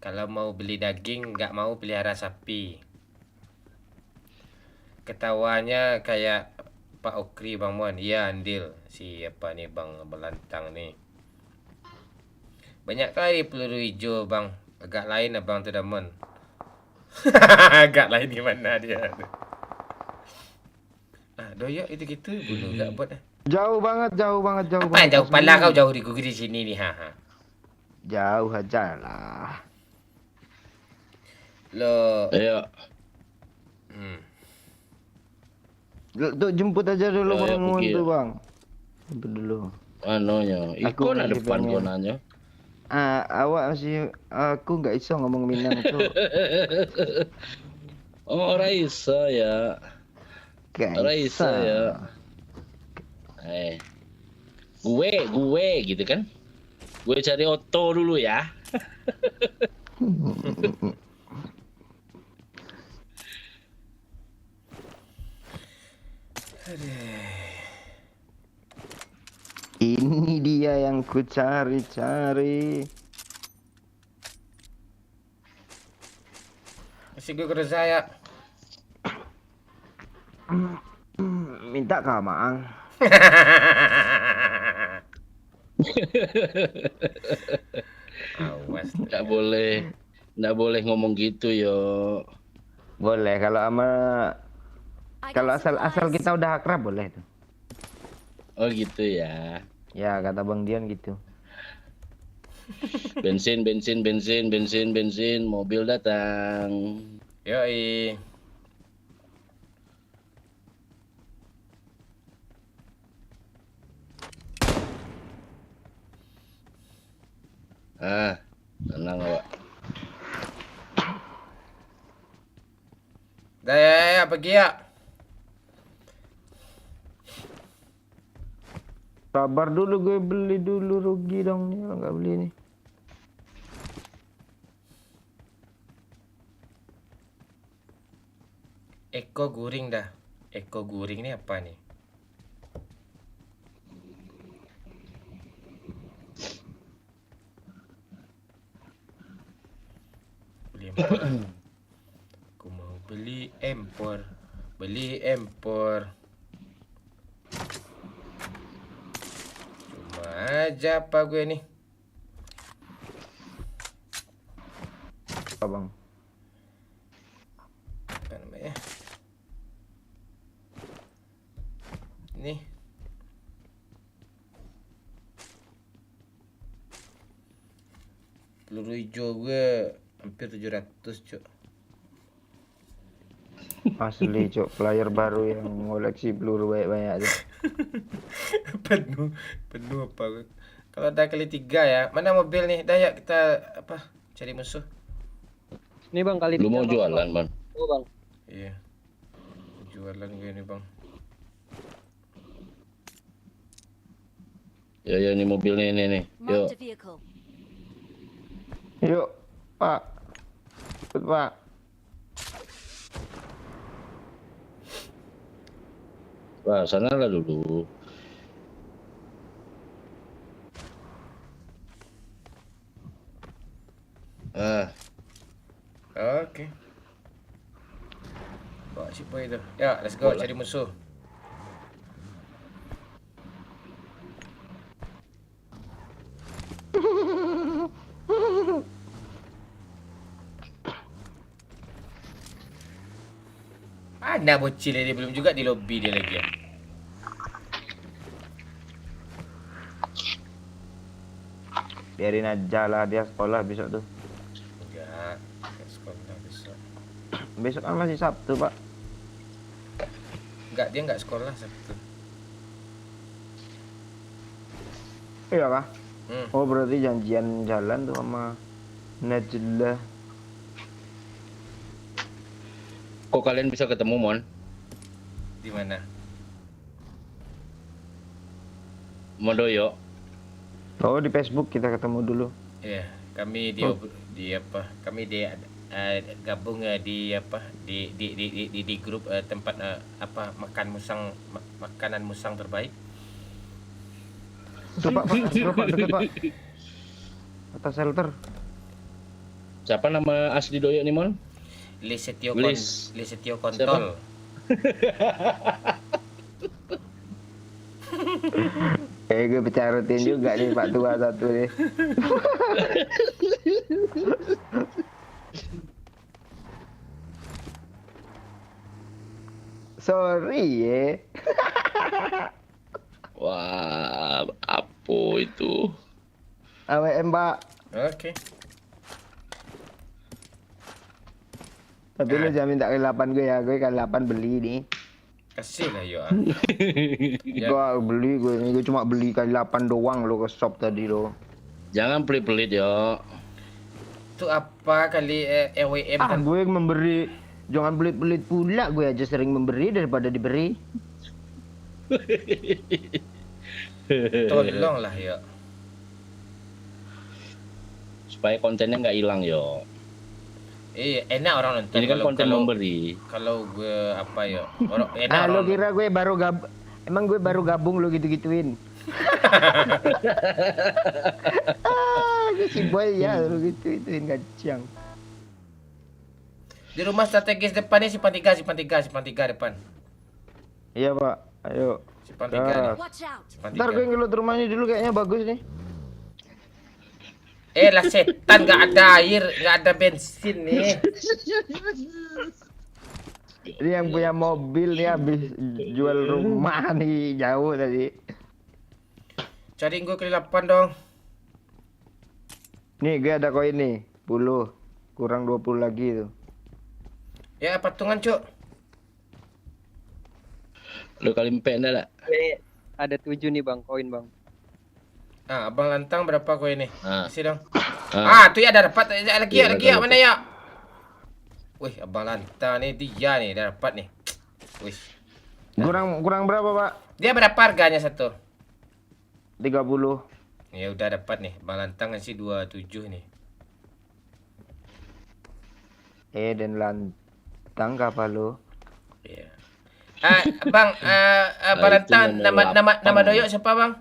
Kalau mau beli daging nggak mau pelihara sapi. Ketawanya kayak Pak Okri, Bang Mon. Iya, Andil. Siapa nih Bang Belantang nih? Banyak kali peluru hijau, Bang. Agak lain Abang tuh Damon. Agak lain gimana dia? Doyok itu gitu bunuh gak buat. Jauh banget. Apa yang jauh pala kau jauh di sini nih, Jauh aja lah. Lo. Ayo. Tuh jemput aja dulu Ayo, Bang Mun pergi, tuh, ya. Bang. Jemput dulu. Anonya, Aku ikon ada masih depan pengen. konanya. Awak masih aku nggak iso ngomong Minang tuh. Oh, Raisa ya. Raisa ya. Gue gitu kan. Gue cari Otto dulu ya. Ini dia yang ku cari-cari. Masih gue kerja saya. Minta ke Maang. Awas. Nggak boleh ngomong gitu yo. Boleh kalau asal kita udah akrab boleh tuh. Oh gitu ya. Ya kata Bang Dian gitu. Bensin, mobil datang. Yoi. Tenang awak. Dah ya, pergi ya. Sabar dulu, gue beli dulu, rugi dong nih kalau nggak beli nih. Eko guring dah. Eko guring ini apa nih? Beli empor. Beli empor. Cuma aja apa gue nih. Apa bang? Apa namanya? Nih. Peluru hijau gue hampir 700, Cuk. Asli cok, player baru yang ngoleksi peluru banyak-banyak tuh. penuh apa gue. Kalau ada kali 3 ya. Mana mobil nih? Dah ya kita apa? Cari musuh. Ini bang kali Lu 3 mau bang. jualan, Bang? Oh bang. Iya. Jualan gue nih, Bang. Ya ini mobilnya ini nih. Yuk. Marked a vehicle. Yuk, Pak. Ikut, Pak. Wah, sana lah dulu. Oke. Bawa siapa itu? Ya, let's go cari musuh. Mana bocil dia belum juga di lobby dia lagi ya. Biarin aja lah dia sekolah besok tuh. Enggak sekolah besok. Besok kan masih Sabtu, Pak. Enggak, dia enggak sekolah Sabtu. Iya kah? Hmm. Oh berarti janjian jalan tuh sama Najlah. Kok kalian bisa ketemu, Mon? Di mana? Modoyo. Oh di Facebook kita ketemu dulu. Iya, kami di apa? Kami di gabung di apa? Di grup tempat apa makanan musang terbaik. Tuh Pak, dekat Pak. Atas shelter. Siapa nama asli Doyo nih, Mon? Lisetio Siapa? Kontol. Gue pecarutin juga nih Pak Tua satu nih. Sorry ya. Wah, apa itu? AWM Pak. Oke. Tapi lu jangan minta ke-8 gue ya, gue kan 8 beli nih. Kasih lah yo. Gua beli gue cuma beli kali 8 doang lo ke shop tadi lo. Jangan pelit-pelit yo. Itu apa kali EWM kan? Gue memberi, jangan pelit-pelit pula, gue aja sering memberi daripada diberi. Tolong lah yo. Supaya kontennya nggak hilang yo. Enak orang nonton. Ini kan konten memberi. Kalau gue apa ya? Orang enak Lo orang. kira gue baru emang gue baru gabung lo gitu-gituin. Gue si boy ya lo gitu-gituin kacang. Di rumah strategis depan nih simpan tiga depan. Iya Pak, ayo. Simpan 3 nih. Watch out. Simpan Ntar 3. gue ngelut rumahnya dulu kayaknya bagus nih. Lah setan, nggak ada air, nggak ada bensin nih. Ini yang punya mobil nih habis jual rumah nih jauh tadi. Cari gue kali 8 dong. Nih gue ada koin nih, 10 kurang 20 lagi tuh. Ya patungan cuk. Lu kali empat dah lah. Ada 7 nih bang, koin bang. Abang Lantang berapa koin nih? Kasih dong. Tuh ya ada dapat lagi ya mana ya? Wih, Abang Lantang nih dia nih dah dapat nih. Wih. Kurang berapa, Pak? Dia berapa harganya satu? 30. Ya udah dapat nih. Abang Lantang ngasih 27 nih. Dan Lantang kapal lo. Iya. Bang, Abang Lantang nama Doyok siapa, Bang?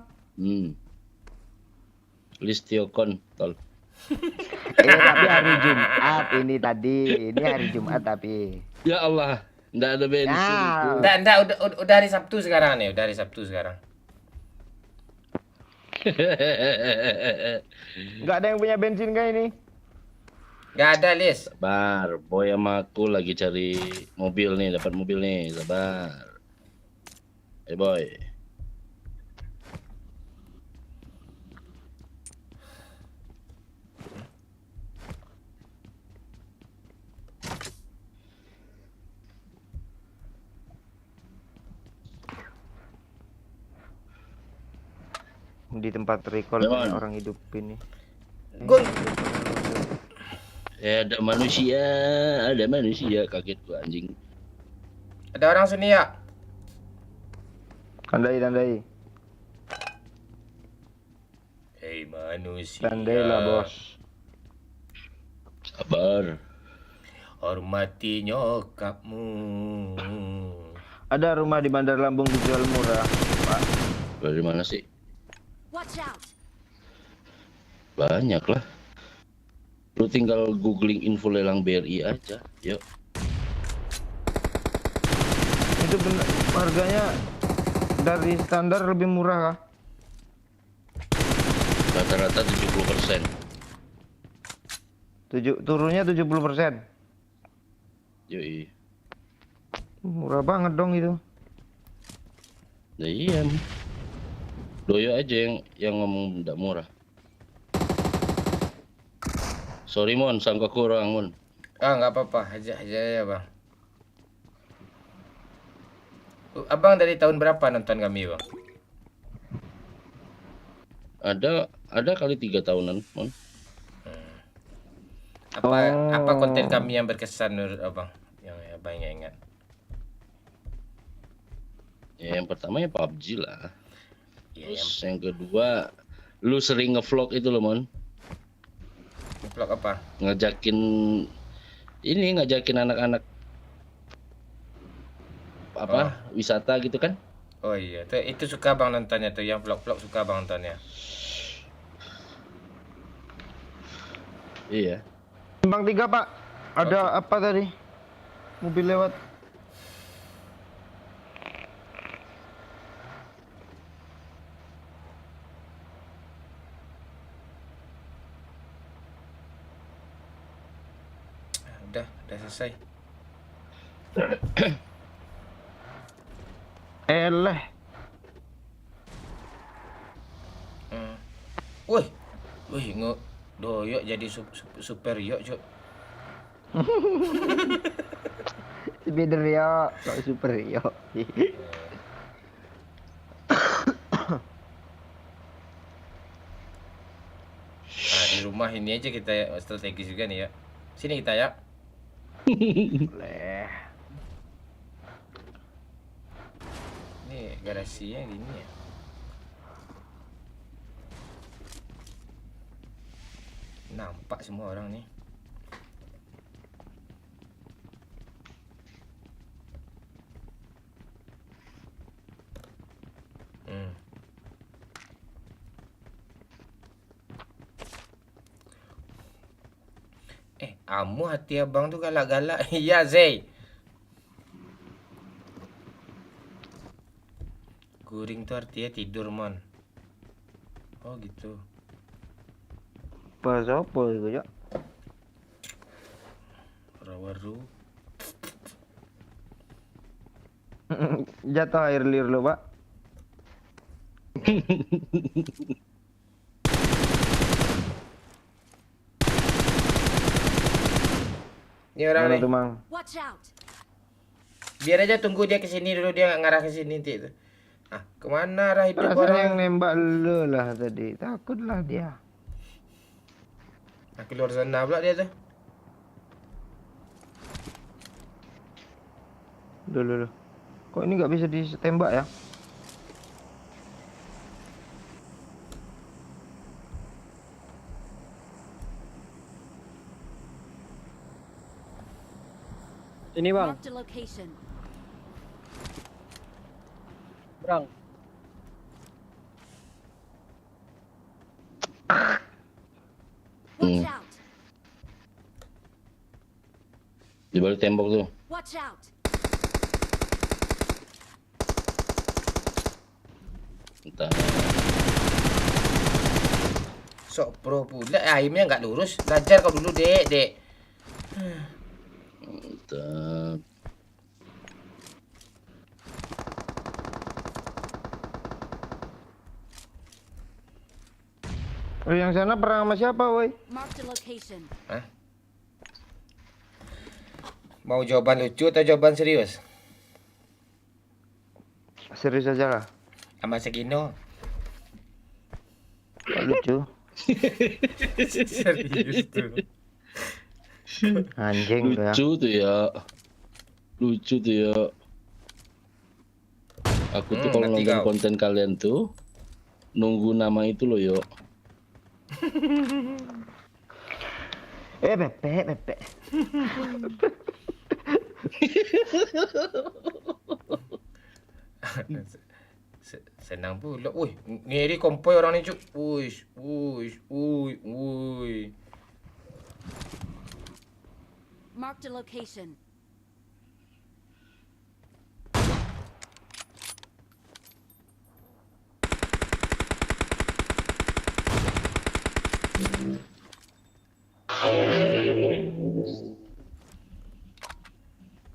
Listio Kontol. Tapi hari Jumat ini tadi. Ini hari Jumat tapi. Ya Allah, nggak ada bensin. Ya. Nggak, udah hari Sabtu sekarang nih, udah hari Sabtu sekarang. Nggak ada yang punya bensin kah ini? Nggak ada, Lis. Sabar, boy sama aku lagi cari mobil nih, dapat mobil nih, sabar. Boy. Di tempat recall banyak orang hidup ini. Gun. Ada manusia, kaget gua anjing. Ada orang sini ya? Tandai. Hei manusia. Tandailah bos. Sabar. Hormati nyokapmu. Ada rumah di Bandar Lampung dijual murah, Pak. Dari mana sih? Watch out. Banyak lah. Lu tinggal googling info lelang BRI aja. Yuk. Itu benar harganya dari standar lebih murah kah? Rata-rata 70%. Turunnya 70%. Yoi. Murah banget dong itu. Nah, iya. Doyo aja yang ngomong tidak murah. Sorry Mon, sangka kurang Mon. Nggak apa-apa, aja ya bang. Abang dari tahun berapa nonton kami bang? Ada kali 3 tahunan Mon. Apa konten kami yang berkesan menurut abang? Yang abang ingat? Ya, yang pertama ya PUBG lah. Ya, Terus yang kedua, lu sering ngevlog itu loh Mon. Vlog apa? Ngajakin anak-anak wisata gitu kan? Oh iya, itu suka bang nontonnya tuh, yang vlog-vlog suka bang nontonnya. Iya. Bang 3 Pak, ada apa tadi? Mobil lewat. Udah selesai. Eleh. Wih, doyok jadi super yuk, Cuk. Spider yo, kok super yo. Nah, di rumah ini aja kita strategis juga nih ya. Sini kita ya. Boleh. Nih garasinya gini ya. Nampak semua orang nih. Amu hati abang tuh galak-galak. Iya, Zay. Guring tuh artinya tidur, Mon. Oh, gitu. Pas apa itu ya? Waru. Jatuh air liur lo, Pak. Ini orang nih. Watch out. Biar aja tunggu dia kesini dulu, dia ngarah ke sini nanti itu. Ah, kemana arah hidup Rasanya orang? yang nembak lu lah tadi. Takutlah dia. Nah, keluar sana pula dia tuh. Loh. Kok ini nggak bisa ditembak ya? Ini bang, Marked a location. Bang. Watch Di balik tembok tuh. Watch out. Entah. Sok pro pula. Aimnya nggak lurus. Belajar kau dulu, Dek. Mantap. Oh, yang sana perang sama siapa, woi? Mark the location. Mau jawaban lucu atau jawaban serius? Serius aja lah. Sama Segino. Kok lucu. Serius tuh. Anjing tuh ya. Lucu tuh ya. Lucu tuh ya. Aku tuh kalau nanti nonton kau. konten kalian tuh nunggu nama itu loh, yo. Bebek. Senang pula. Wih, ngeri kompoi orang ni, cuk. Uish. Mark the location.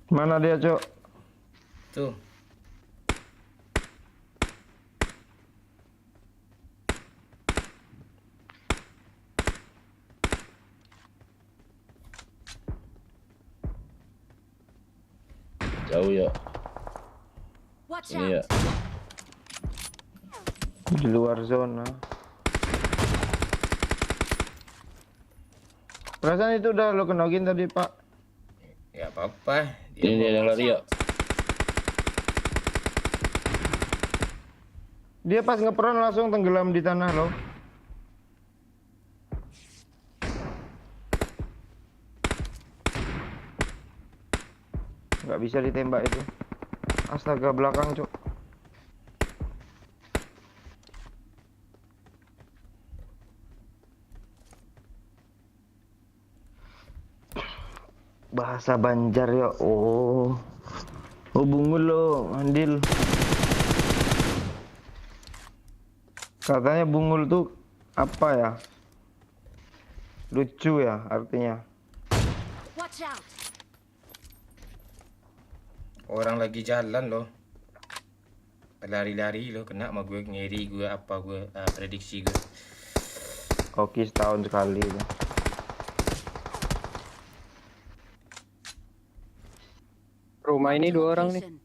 Mana dia, Cok? Tuh. Jauh ya. Watch Ini ya. out. Di luar zona. Perasaan itu udah lo kenogin tadi, Pak. Ya apa-apa. Ini dia yang lari ya. Dia pas ngeperan langsung tenggelam di tanah loh. Nggak bisa ditembak itu. Astaga, belakang, Cok. Bahasa Banjar ya. Oh bungul lo, Andil. Katanya bungul tuh apa ya? Lucu ya artinya. Watch out. Orang lagi jalan loh. Lari-lari loh, kena sama gue, ngeri gue, apa gue, prediksi gue. Oke, setahun sekali itu. Rumah ini Mark the 2 orang nih. location.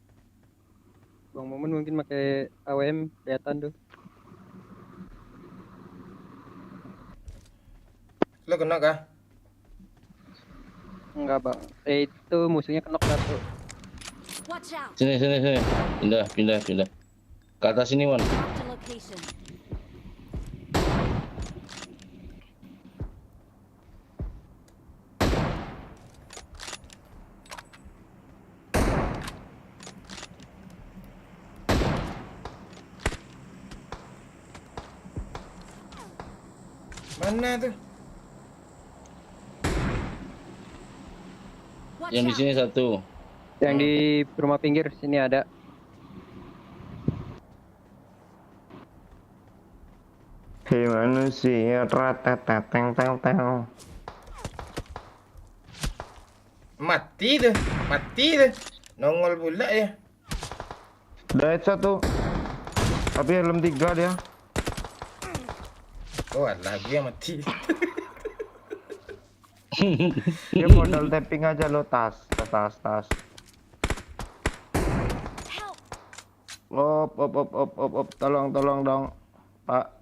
Bang Momen mungkin pakai AWM kelihatan tuh. Lo kena kah? Enggak, Bang. Itu musuhnya kenok satu. Watch out. Sini. Pindah. Ke atas sini, Wan. Mark the location. Mana tuh? Watch Yang di out. sini satu. Yang di rumah pinggir sini ada. Hei manusia, teng. Mati tuh. Nongol pula ya. Udah headshot tuh. Tapi helm 3 dia. Oh, alah gue yang mati. Dia modal tapping aja lo, tas. Help. Op. Tolong dong, Pak.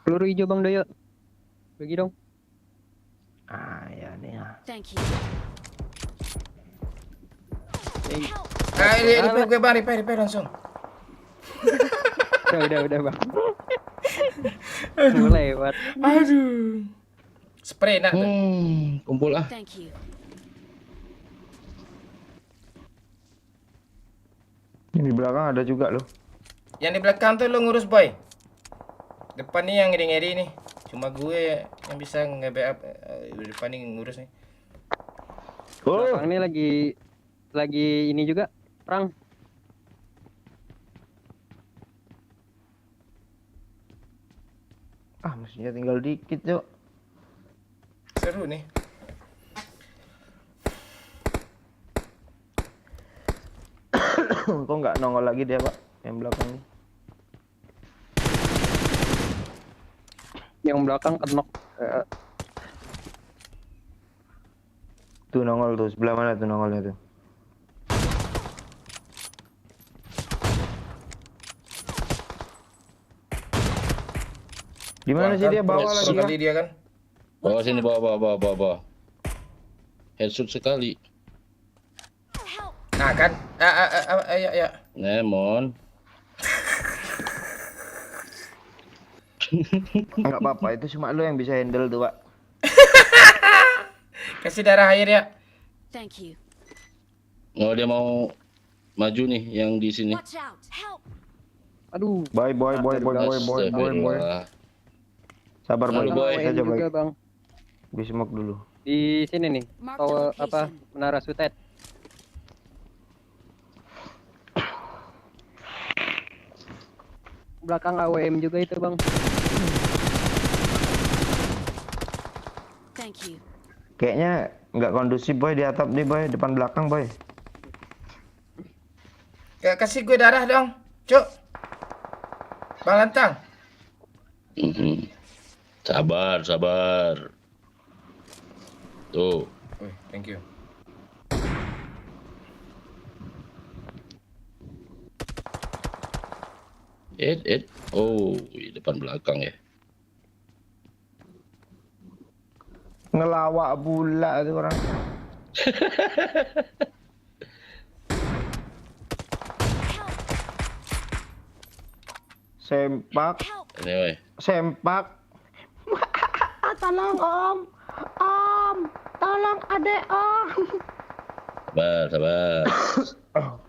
Peluru hijau Bang Doyo. Bagi dong. Ya nih ya. Thank you. Help. Repair gue bang, repair langsung. Udah Bang. Mulai lewat. Aduh. Spray nak tuh. Kumpul ah. Thank you. Ini di belakang ada juga loh. Yang di belakang tuh lo ngurus boy. Depan nih yang ngeri-ngeri nih. Cuma gue yang bisa nge-backup depan nih ngurus nih. Belakang ini lagi ini juga perang. Ah, mestinya tinggal dikit, Cok. Seru nih. Kok nggak nongol lagi dia, Pak? Yang belakang nih. Yang belakang kenok. Tuh nongol tuh, sebelah mana tuh nongolnya tuh? Di mana sih dia bawa lagi Kali dia kan. Bawa sini, bawa. Headshot sekali. Nah kan. Ya. Lemon. Enggak apa-apa, itu cuma lu yang bisa handle tuh, Pak. Kasih darah air ya. Thank you. Oh, dia mau maju nih yang di sini. Watch out. Help. Aduh. Boy. Astagfirullah. Sabar, boy. Lalu, boy. Saja, boy. Juga, Bang. Gue smoke dulu. Di sini nih. Mark Tower the apa? location. Menara Sutet. Belakang AWM juga itu, Bang. Thank you. Kayaknya nggak kondusif, boy, di atap nih, boy, depan belakang, boy. Kasih gue darah dong, Cuk. Bang Lantang. Sabar. Tuh. Wih, thank you. Oh, di depan belakang ya. Ngelawak pula tuh orang. Sempak. Anyway. Sempak. Tolong, Om. Tolong adek, Om. Sabar.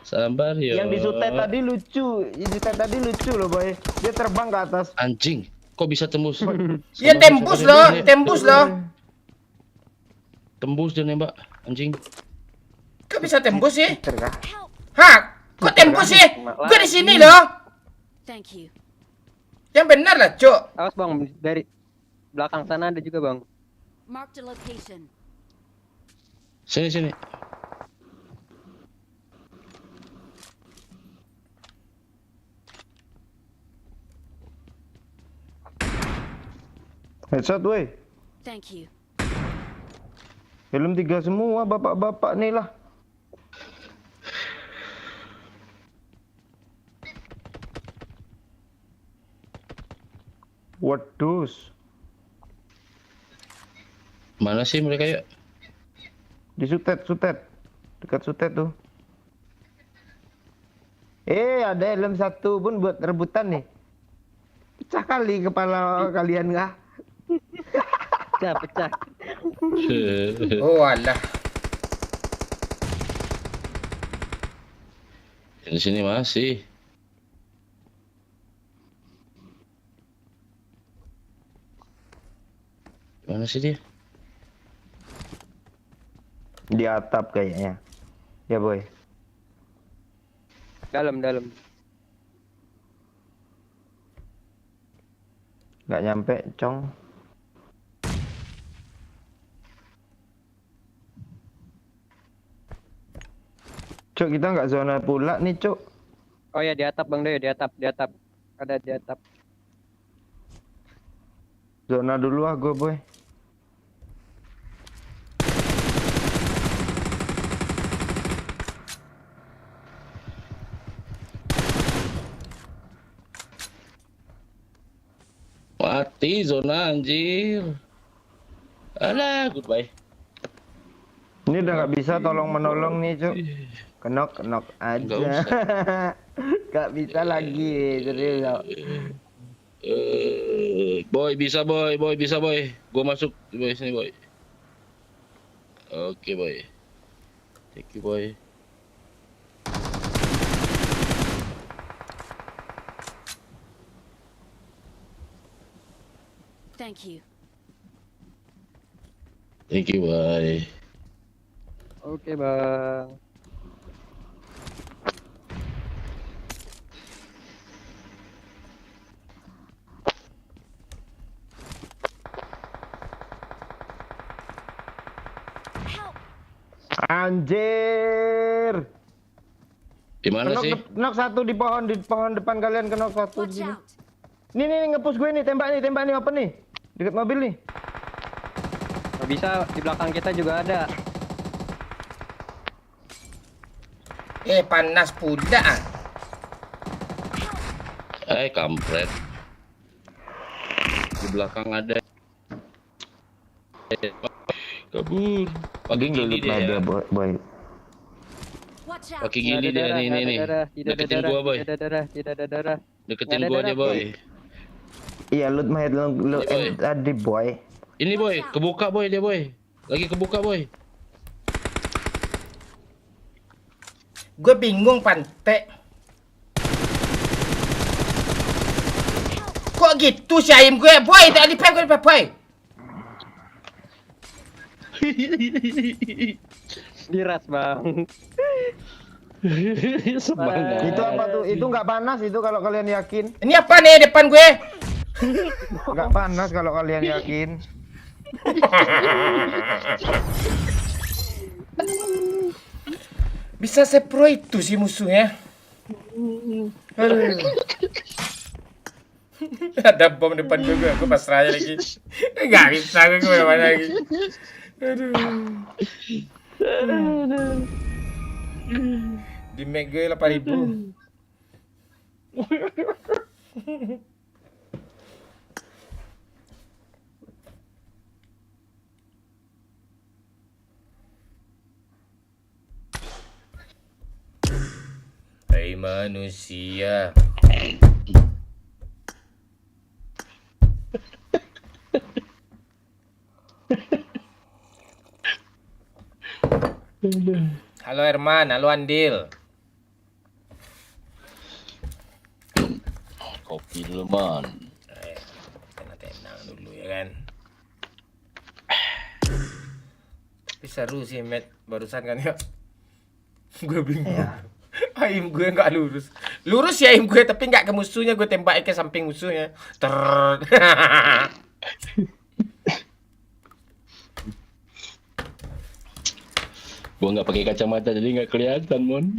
Sabar yo. Yang di Sutet tadi lucu. Loh, boy. Dia terbang ke atas. Anjing, kok bisa tembus? Ya tembus loh. Tembus dia nembak, anjing. Kok bisa tembus sih? Terkah. Hah? Kok tembus sih? Gue di sini loh. Thank you. Yang benar lah, Cuk. Awas, Bang, dari belakang sana ada juga, Bang. Mark the location. Sini. Headshot, woi. Thank you. Helm 3 semua, bapak-bapak nih lah. Waduh. Mana sih mereka yuk? Di Sutet. Dekat Sutet tuh. Ada helm 1 pun buat rebutan nih. Pecah kali kepala kalian nggak? Pecah. Oh alah. Di sini masih. Mana sih dia? Di atap kayaknya. Ya, boy. Dalam. Nggak nyampe, Cong. Cuk, kita nggak zona pula nih, Cuk. Oh ya, di atap, Bang Doyo, di atap. Ada di atap. Zona dulu ah gue, boy. Mati zona anjir. Alah, goodbye. Ini udah nggak bisa tolong menolong nih, Cuk. Kenok aja. Nggak usah. Nggak bisa lagi, serius. Cuk. Boy, bisa boy. Gua masuk boy sini boy. Oke boy. Thank you boy. Thank you. Thank you, boy. Oke bang. Anjir. Di mana sih? Knock satu di pohon depan kalian, knock satu di Watch sini. out. Nih ngepus gue nih, tembak nih open nih. Dekat mobil nih. Nggak bisa, di belakang kita juga ada. Panas pula. Kampret. Di belakang ada. Kabur. Pakai gini dia ya. Boy. Watch out. Pakai gini dia nih. Deketin gua, boy. Tidak ada darah. Deketin Nggak ada gua darah, dia, boy. Iya, loot my head lu Boy. tadi boy. Ini, boy. Kebuka, boy, dia, boy. Lagi kebuka, boy. Gue bingung pantek. Kok gitu si aim gue, boy? Tak dipep gue dipep, boy. Diras bang. Semangat. Itu apa tuh? Itu nggak panas itu kalau kalian yakin. Ini apa nih depan gue? Nggak panas kalau kalian yakin. Bisa sepro itu si musuhnya. Aduh. Ada bom depan gue pasrah aja lagi. Nggak bisa gue kemana-mana lagi. Aduh. Di Mac gue 8.000. Hai manusia. Halo Herman, halo Andil. Kopi dulu, man. Tenang dulu ya kan. Tapi seru sih Matt barusan kan ya. Gue bingung. Aim gue nggak lurus. Lurus ya aim gue tapi nggak ke musuhnya, gue tembak ke samping musuhnya. Gua nggak pakai kacamata jadi nggak kelihatan, mon.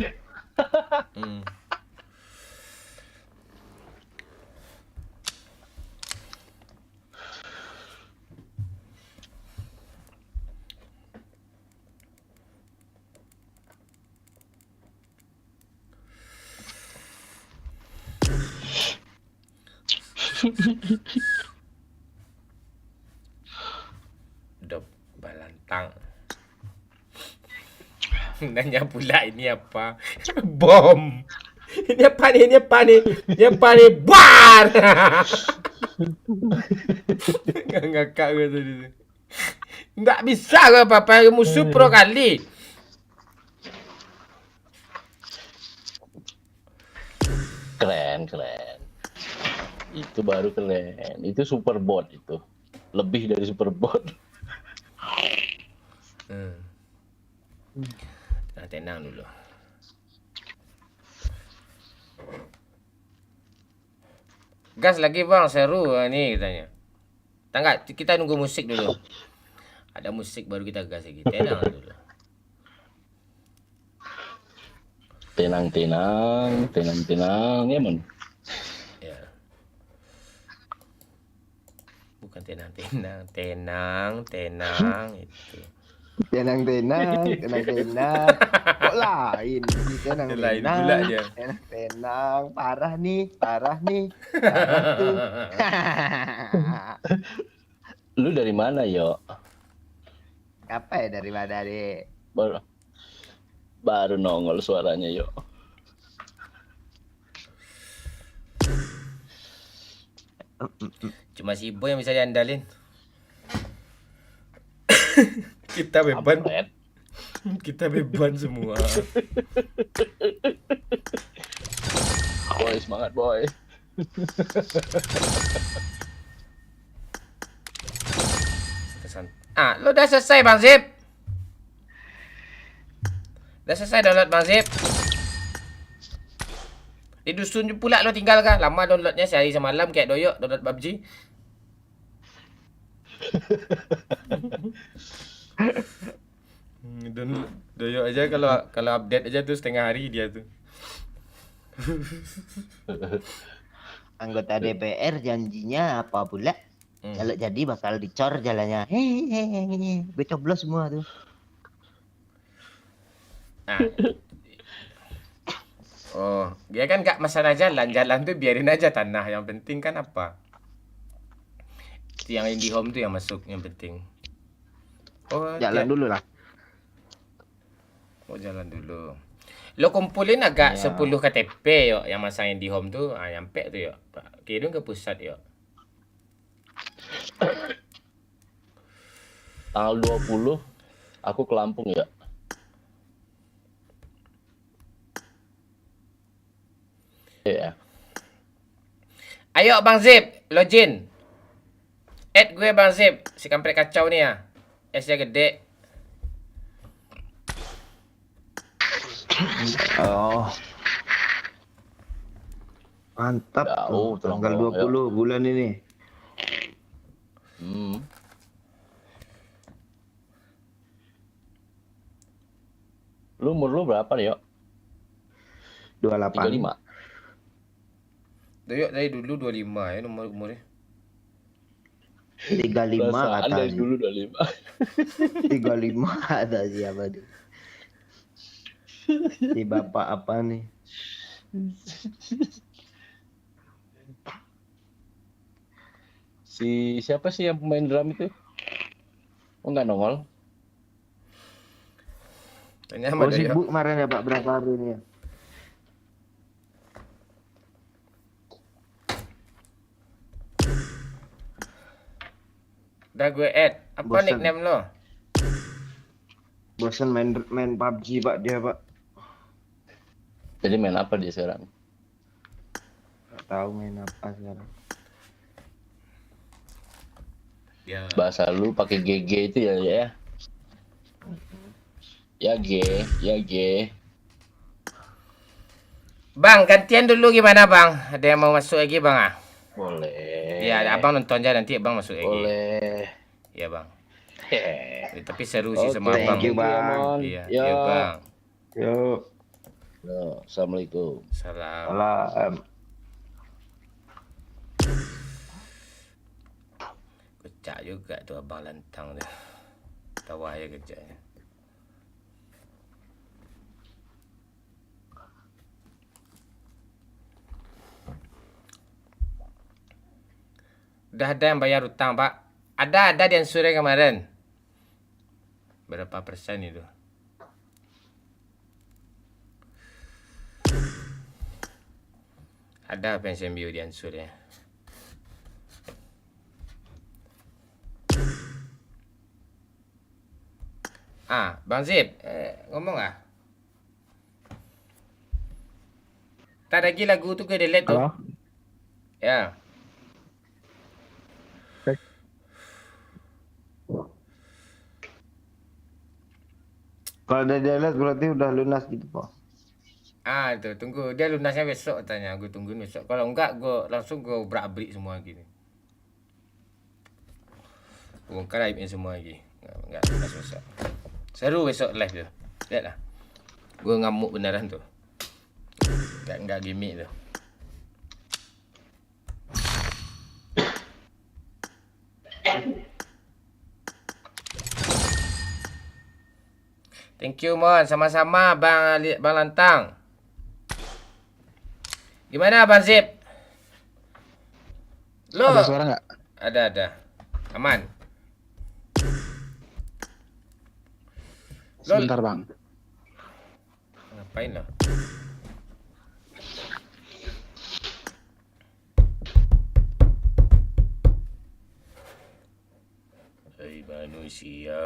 Dop balantang. Nanya pula ini apa? Bom. Ini apa nih? Ini apa nih? Ini apa nih? Bar. Ngakak gue tadi. Nggak bisa gue apa-apa, musuh pro kali. Keren. Itu baru keren. Itu super bot itu. Lebih dari super bot. Tenang dulu. Gas lagi bang, seru nih katanya. Tangga, kita nunggu musik dulu. Ada musik baru kita gas lagi. Tenang dulu. Tenang, ya mon. Ya. Bukan tenang itu. Tenang. Kok lain? Tenang. Lain pula dia. Tenang. Parah nih. Parah tuh. Lu dari mana, Yo? Apa ya dari mana, Dek? Baru nongol suaranya, Yo. Cuma si Ibo yang bisa diandalin. Kita beban. Kita beban semua. Boy, semangat, boy. Lo udah selesai Bang Zip? Udah selesai download Bang Zip? Di dusun pula lo tinggal kah? Lama downloadnya sehari semalam kayak doyok download PUBG. Doyok aja kalau update aja tuh setengah hari dia tuh. Anggota DPR janjinya apa pula? Kalau jadi bakal dicor jalannya. Hehehe, gue coblos semua tuh. Oh, dia kan gak masalah jalan tuh biarin aja tanah. Yang penting kan apa? Yang IndiHome tuh yang masuk yang penting. Oh, Jalan dulu lah. Oh, jalan dulu. Lo kumpulin agak 10 KTP yo yang masang IndiHome tuh, nyampe tuh yo. Kirim ke pusat yo. Tanggal 20 aku ke Lampung ya. Iya. Ayo Bang Zip, login. Add gue Bang Zip, si kampret kacau nih ya. S-nya gede. Oh. Mantap Jauh, tuh, tanggal 20 bulan ini. Lu umur lu berapa nih, Yok? 28. 35. Doyok dari dulu 25 ya umurnya. 35 Perasaan kata dari dulu 25. 35 ada siapa nih? Si bapak apa nih? Siapa sih yang pemain drum itu? Oh, nggak nongol. Tanya sama Doyok. Sibuk kemarin ya Pak, berapa hari ini ya? Udah gue add. Apa Bosan. nickname lo? Bosan main PUBG Pak dia Pak. Jadi main apa dia sekarang? Gak tahu main apa sekarang. Ya. Bahasa lu pakai GG itu ya, ya. Ya G. Bang, gantian dulu gimana Bang? Ada yang mau masuk lagi Bang? Boleh. Ya, abang nonton aja nanti abang masuk lagi. Boleh. Ya Bang. Tapi seru sih sama Oke, abang. thank you, Bang. Iya, Yo. iya Bang. Yuk. Yo, assalamualaikum. Salam. Salam. Kecak juga tuh abang lantang dia. Tawa ya kecaknya. Udah ada yang bayar utang, Pak. Ada yang sore kemarin. Berapa persen itu? Ada pensiun bio di Ansur ya. Bang Zip, ngomong ah. Tak lagi lagu tu ke delete tu. Halo? Ya. Kalau udah delete berarti udah lunas gitu Pak. Itu tunggu dia lunasnya besok tanya. Gue tungguin besok. Kalau enggak gue langsung gue berak-berik semua gini. Bongkar aibnya semua lagi. Enggak lunas besok. Seru besok live tu. Lihatlah. Gue ngamuk beneran tu. Enggak gimmick tu. Thank you Mon, sama-sama Bang Lantang. Gimana Bang Zip? Lo Ada suara nggak? Ada. Aman. Sebentar Bang. Ngapain lo? Hai manusia.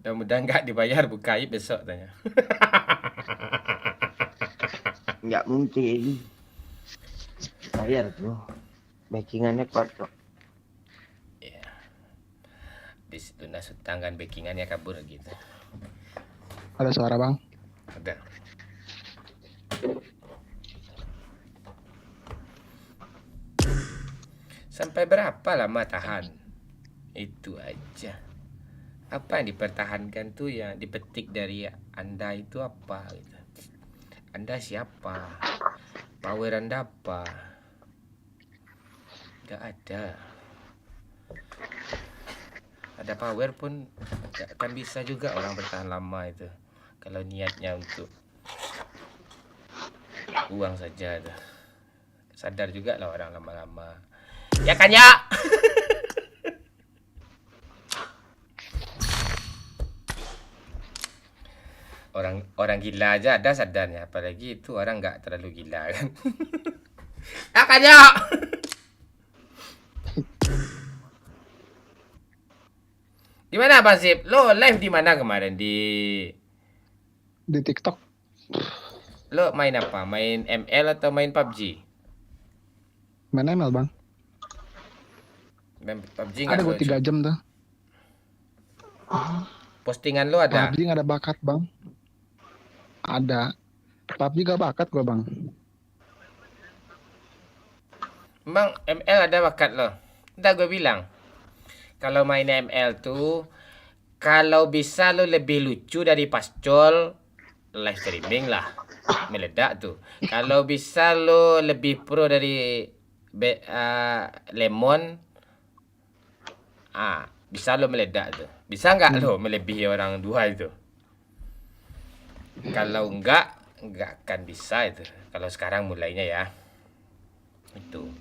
Mudah-mudahan nggak dibayar buka aib besok tanya. Nggak mungkin. Bayar tuh. Backingannya kuat kok. Ya. Habis lunas hutang kan backingannya kabur gitu. Ada suara bang. Ada. Sampai berapa lama tahan? Itu aja. Apa yang dipertahankan tuh yang dipetik dari Anda itu apa gitu. Anda siapa? Power Anda apa? Gak ada. Ada power pun gak akan bisa juga orang bertahan lama itu. Kalau niatnya untuk uang saja tuh. Sadar juga lah orang lama-lama. Ya kan ya? Orang gila aja ada sadarnya, apalagi itu orang nggak terlalu gila kan. Ya kan ya? Di mana Bang Sip? Lo live di mana kemarin Di TikTok. Lo main apa? Main ML atau main PUBG? Main ML bang. Main PUBG Ada nggak gue lo? 3 jam tuh. Postingan lo ada? PUBG nggak ada bakat bang. Ada. PUBG gak bakat gue bang. Emang ML ada bakat lo? Udah gue bilang. Kalau main ML tuh, kalau bisa lo lebih lucu dari Pascol, live streaming lah. Meledak tuh. Kalau bisa lo lebih pro dari Lemon, bisa lo meledak tuh. Bisa nggak lo melebihi orang dua itu? Kalau nggak akan bisa itu. Kalau sekarang mulainya ya. Itu.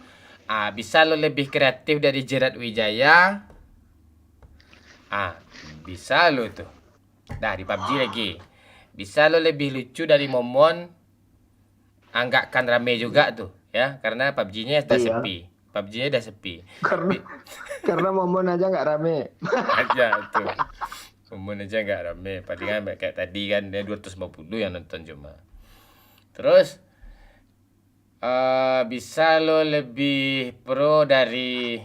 Bisa lo lebih kreatif dari Jerat Wijaya. Bisa lo tuh. Dah di PUBG lagi. Bisa lo lebih lucu dari Momon. Nggak akan rame juga tuh. Ya, karena PUBG-nya sudah sepi. PUBG-nya udah sepi. Karena Momon aja nggak rame. Aja tuh. Momon aja nggak rame. Palingan kayak tadi kan dia 250 yang nonton cuma. Terus bisa lo lebih pro dari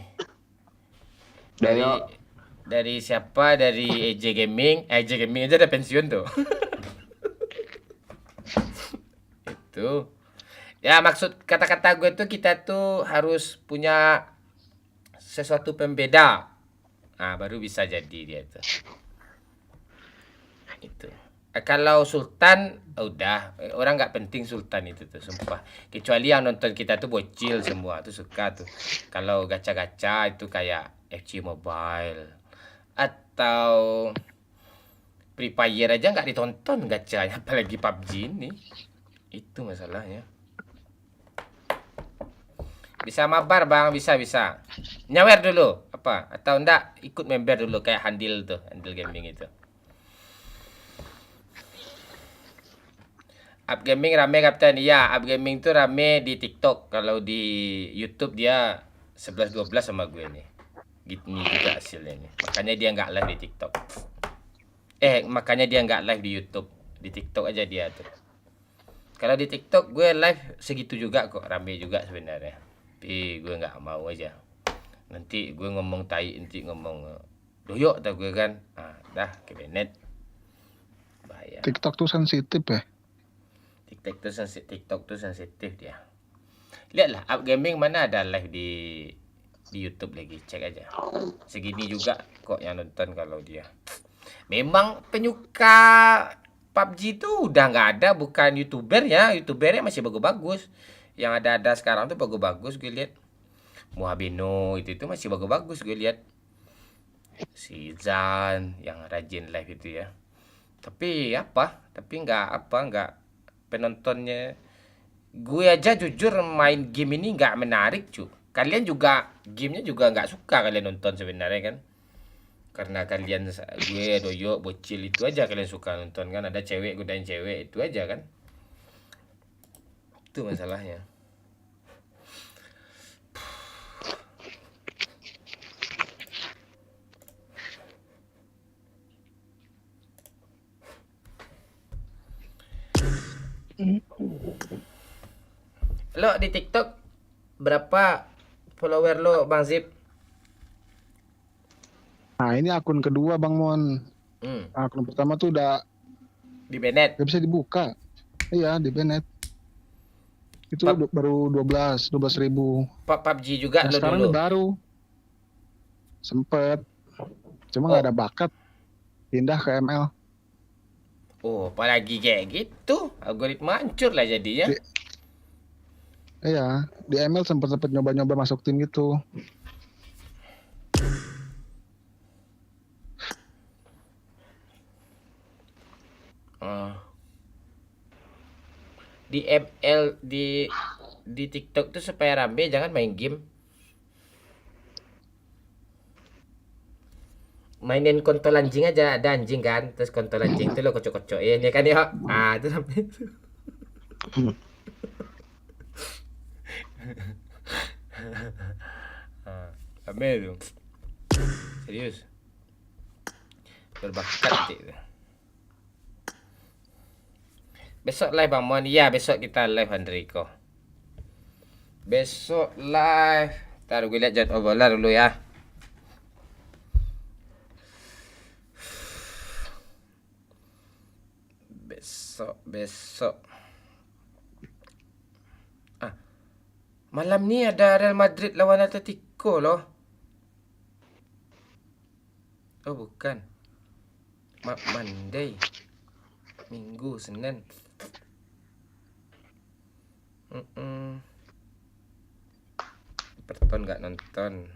siapa? Dari AJ Gaming. AJ Gaming aja udah pensiun tuh. Itu. Ya maksud kata-kata gue tuh kita tuh harus punya sesuatu pembeda. Baru bisa jadi dia tuh. Itu. Kalau Sultan udah orang nggak penting Sultan itu tuh sumpah. Kecuali yang nonton kita tuh bocil semua tuh suka tuh. Kalau gacha-gacha itu kayak FC Mobile atau Free Fire aja nggak ditonton gacanya, apalagi PUBG ini. Itu masalahnya. Bisa mabar bang, bisa. Nyawer dulu apa? Atau enggak ikut member dulu kayak Handil tuh, Handil Gaming itu. Up Gaming rame Kapten. Iya, Up Gaming tuh rame di TikTok. Kalau di YouTube dia 11-12 sama gue nih. Gitu nih juga hasilnya nih. Makanya dia nggak live di TikTok. Makanya dia nggak live di YouTube. Di TikTok aja dia tuh. Kalau di TikTok gue live segitu juga kok, rame juga sebenarnya. Tapi gue nggak mau aja. Nanti gue ngomong tai, nanti ngomong doyok tau gue kan. Dah kebenet. Bahaya. TikTok tuh sensitif ya. TikTok tuh sensitif dia. Lihatlah Up Gaming mana ada live di YouTube lagi, cek aja. Segini juga kok yang nonton kalau dia. Memang penyuka PUBG tuh udah nggak ada, bukan YouTuber ya. YouTubernya masih bagus-bagus. Yang ada sekarang tuh bagus-bagus gue lihat. Muhabino itu masih bagus-bagus gue lihat. Si Zan yang rajin live itu ya. Tapi nggak penontonnya. Gue aja jujur main game ini nggak menarik cu. Kalian juga gamenya juga nggak suka kalian nonton sebenarnya kan. Karena kalian gue doyok bocil itu aja kalian suka nonton kan. Ada cewek godain cewek itu aja kan. Itu masalahnya. Lo di TikTok berapa follower lo, Bang Zip? Nah ini akun kedua Bang Mon. Akun pertama tuh udah Di Bennett. gak bisa dibuka. Iya di Bennett. Itu baru 12 ribu. PUBG juga Nah, lo sekarang dulu. ini baru. Sempet. Cuma nggak ada bakat. Pindah ke ML. Oh, apalagi kayak gitu. Algoritma hancur lah jadinya. Iya, di ML sempet nyoba-nyoba masuk tim gitu. Di ML di TikTok tuh supaya rame jangan main game. Mainin kontol anjing aja, ada anjing kan, terus kontol anjing tuh lo kocok-kocokin ya kan ya. Itu sampai itu. Rame tuh. Serius. Berbakat itu. Besok live Bang Mon. Iya, besok kita live Andriko. Besok live. Ntar gue lihat jadwal bola dulu ya. Besok. Malam ni ada Real Madrid lawan Atletico loh. Oh, bukan. Monday. Minggu, Senin. Perton nggak nonton.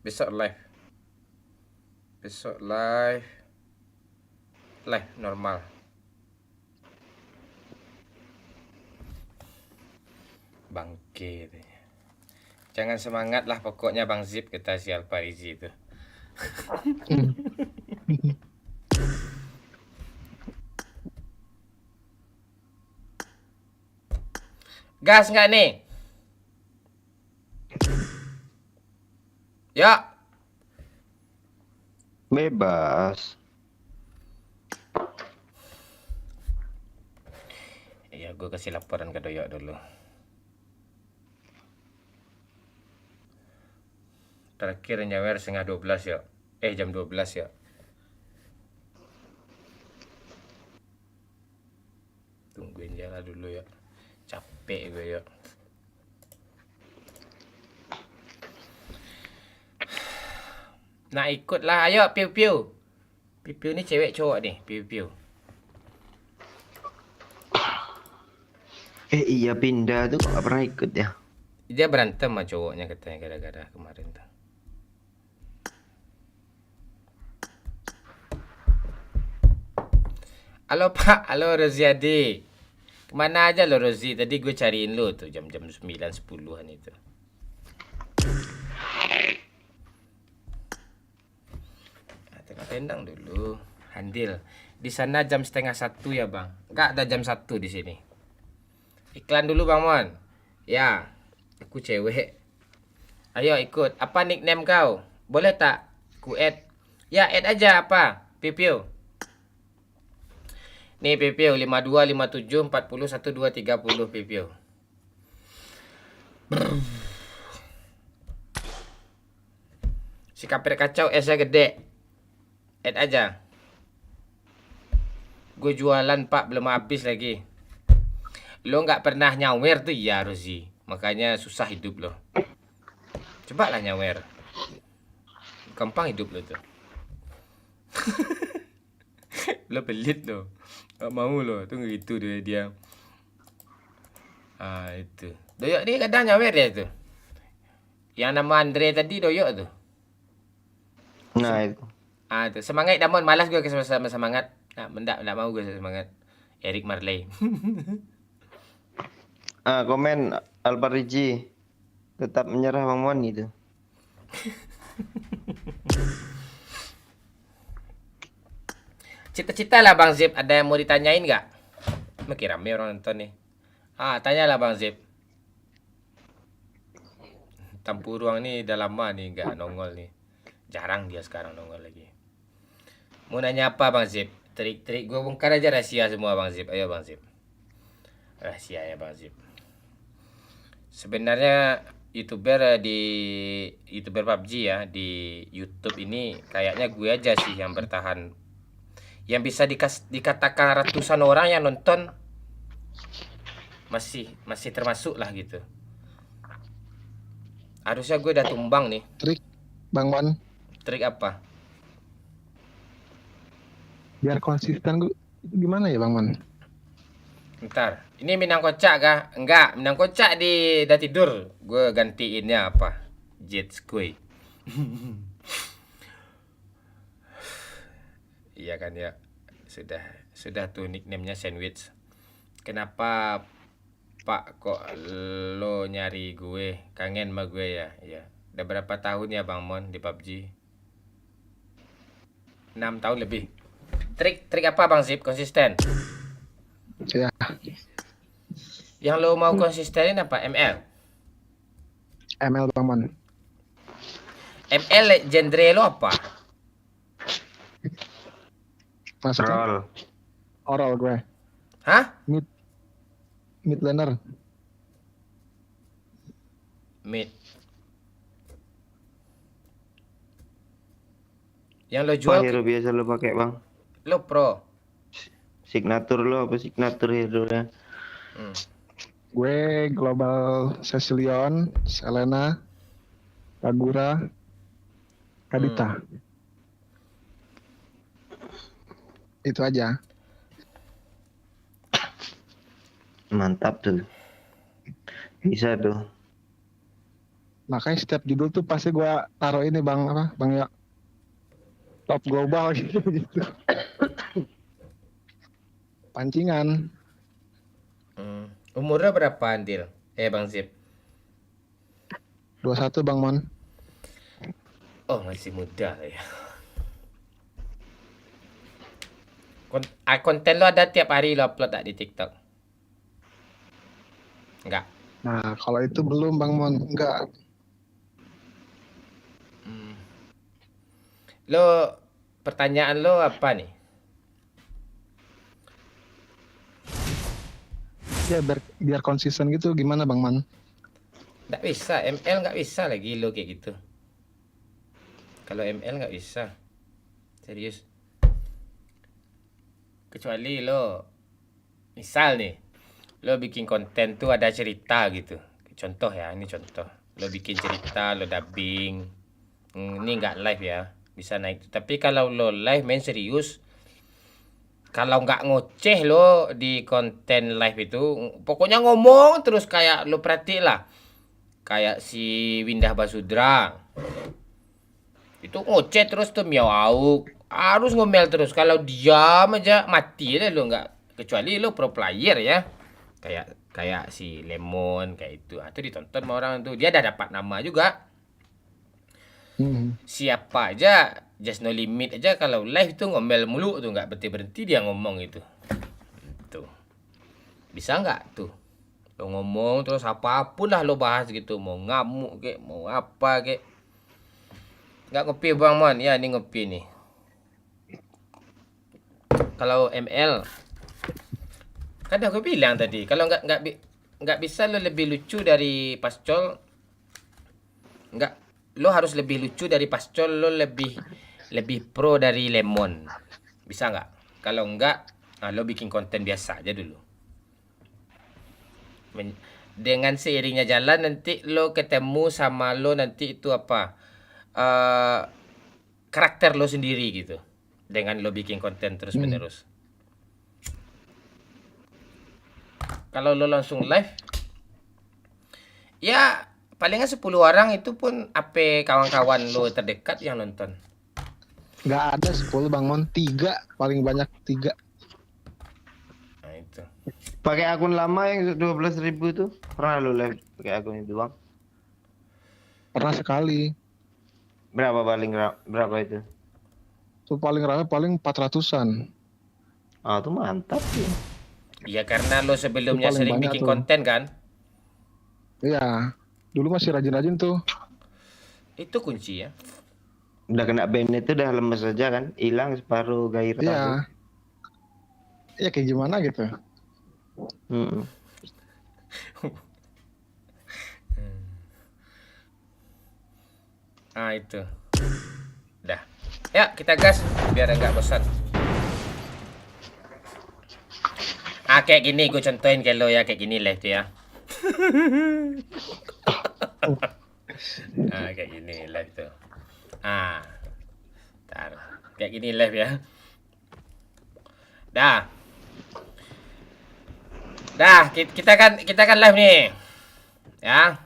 Besok live. Live normal. Bangke. Jangan semangat lah pokoknya Bang Zip, kata si Alparizi itu. Gas nggak nih? Ya. Bebas. Iya, gue kasih laporan ke Doyok dulu. Terakhir nyawer setengah 12 ya. Jam 12 ya. Tungguin jalan dulu ya. Capek gue ya. Nak ikut lah. Ayo, piu-piu. Piu-piu ni cewek cowok nih. Piu-piu. Iya pindah tuh kok gak pernah ikut ya. Dia berantem sama cowoknya katanya gara-gara kemarin tuh. Halo Pak, halo Roziadi. Kemana aja lo Rozi? Tadi gue cariin lo tuh jam-jam 9-10an itu. Tendang dulu. Handil. Di sana jam 12:30 ya Bang. Enggak ada jam 1 di sini. Iklan dulu Bang Mon. Ya, aku cewek. Ayo ikut. Apa nickname kau? Boleh tak? Ku add. Ya, add aja apa? Pipiu. Nih Pipiu 52 57 40 12 30 Pipiu. Si kapir kacau esnya gede. Add aja. Gue jualan Pak belum habis lagi. Lo nggak pernah nyawer tuh ya Rozi. Makanya susah hidup lo. Coba lah nyawer. Gampang hidup lo tuh. Lo pelit lo. Gak mau lo. Tunggu gitu dia. Itu. Doyok ni kadang nyawer ya tuh. Yang nama Andre tadi Doyok tuh. Nah itu. Tuh. Semangat Damon. Malas gue sama semangat. Nggak mau gue semangat. Eric Marley. Komen Alpariji tetap menyerah Bang Mon gitu. Cita-cita lah Bang Zip, ada yang mau ditanyain nggak? Makin rame orang nonton nih. Tanyalah Bang Zip. Tampuruang nih udah lama nih nggak nongol nih. Jarang dia sekarang nongol lagi. Mau nanya apa Bang Zip? Trik-trik gue bongkar aja rahasia semua Bang Zip. Ayo Bang Zip. Rahasianya Bang Zip. Sebenarnya YouTuber PUBG ya di YouTube ini kayaknya gue aja sih yang bertahan. Yang bisa dikatakan ratusan orang yang nonton masih termasuk lah gitu. Harusnya gue udah tumbang nih. Trik Bang Mon Trik apa? biar konsisten gue gimana ya Bang Mon? Bentar, ini Minang kocak kah? Enggak, Minang kocak udah tidur. Gue gantiinnya apa? Jet Squid. Iya kan ya. Sudah tuh nickname-nya sandwich. Kenapa Pak kok lo nyari gue? Kangen sama gue ya? Iya. Udah berapa tahun ya Bang Mon di PUBG? 6 tahun lebih. Trik apa Bang Zip? Konsisten. Ya. Yang lo mau konsistenin apa? ML? ML Bang Mon. ML genre lo apa? Masuk oral gue. Hah? Mid laner. Mid. Yang lo jual Hero biasa lo pakai Bang. lo pro. Signature lo apa signature hero ya? Gue Global Cecilion, Selena, Kagura, Kadita. Itu aja. Mantap tuh. Bisa tuh. Makanya setiap judul tuh pasti gue taruh ini Bang ya? Top global gitu. Pancingan. Umurnya berapa Andil? Bang Zip. 21 Bang Mon. Oh, masih muda ya. Konten lo ada tiap hari lo upload tak di TikTok? Enggak. Nah, kalau itu belum Bang Mon, enggak. Lo pertanyaan lo apa nih? Ya biar konsisten gitu gimana Bang Man? Nggak bisa, ML nggak bisa lagi lo kayak gitu. Kalau ML nggak bisa. Serius. Kecuali lo, misal nih, lo bikin konten tuh ada cerita gitu. Contoh ya, ini contoh. Lo bikin cerita, lo dubbing. Ini nggak live ya, bisa naik. Tapi kalau lo live main serius, kalau nggak ngoceh lo di konten live itu, pokoknya ngomong terus kayak lo perhatiin lah. Kayak si Windah Basudra. Itu ngoceh terus tuh miau auk. Harus ngomel terus. Kalau diam aja mati deh lo, nggak. Kecuali lo pro player ya. Kayak si Lemon kayak itu. Itu ditonton sama orang tuh. Dia udah dapat nama juga. Siapa aja, Just No Limit aja kalau live tuh ngomel mulu tuh, nggak berhenti dia ngomong itu. Tuh. Bisa nggak tuh? Lo ngomong terus apapun lah lo bahas gitu, mau ngamuk kek, mau apa kek. Nggak ngopi Bang Mon? Ya ini ngopi nih. Kalau ML kan aku bilang tadi, kalau nggak bisa lo lebih lucu dari Pascol, nggak, lo harus lebih lucu dari Pascol, lo lebih pro dari Lemon, bisa nggak? Kalau nggak, lo bikin konten biasa aja dulu. Dengan seiringnya jalan nanti lo ketemu sama lo nanti itu apa, karakter lo sendiri gitu, dengan lo bikin konten terus menerus. Kalau lo langsung live, ya palingan 10 orang itu pun apa kawan-kawan lo terdekat yang nonton. Nggak ada 10 Bang Mon, 3 paling banyak 3. Nah itu. Pakai akun lama yang 12.000 tuh. Pernah lu live pakai akun itu, Bang? Pernah sekali. Berapa itu? Tuh paling rame paling 400-an. Ah, tuh mantap sih. Iya karena lo sebelumnya Itu paling sering banyak bikin tuh. konten kan? Iya. Dulu masih rajin-rajin tuh. Itu kunci ya. Udah kena ban itu udah lemes aja kan, hilang separuh gairah. Iya. Ya kayak gimana gitu. Mm-mm. Ah itu. Dah. Ya kita gas biar enggak bosan. Ah kayak gini gue contohin ke lo ya kayak gini lah itu ya. Ah kayak gini live tuh. Ah. Ntar. Kayak gini live ya. Dah. Dah, kita kan live nih. Ya.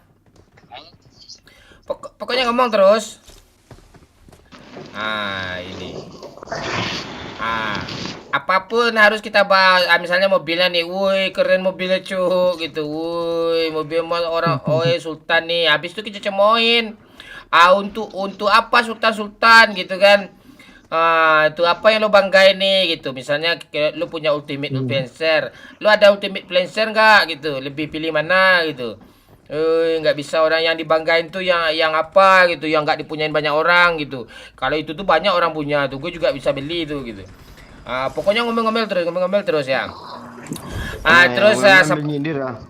Pokoknya ngomong terus. Ah, ini. Ah, apapun harus kita bahas. Ah, misalnya mobilnya nih, woi keren mobilnya cuk gitu. Woi, mobil orang Sultan nih. Habis itu kita cemoin. Ah, untuk apa Sultan gitu kan. Ah, itu apa yang lo banggain nih gitu. Misalnya lo punya ultimate influencer. Lo ada ultimate influencer nggak gitu? Lebih pilih mana gitu. Nggak bisa orang yang dibanggain tuh yang apa gitu, yang nggak dipunyain banyak orang gitu. Kalau itu tuh banyak orang punya tuh, gue juga bisa beli tuh gitu. Pokoknya ngomel-ngomel terus ya. Terus nyindir lah.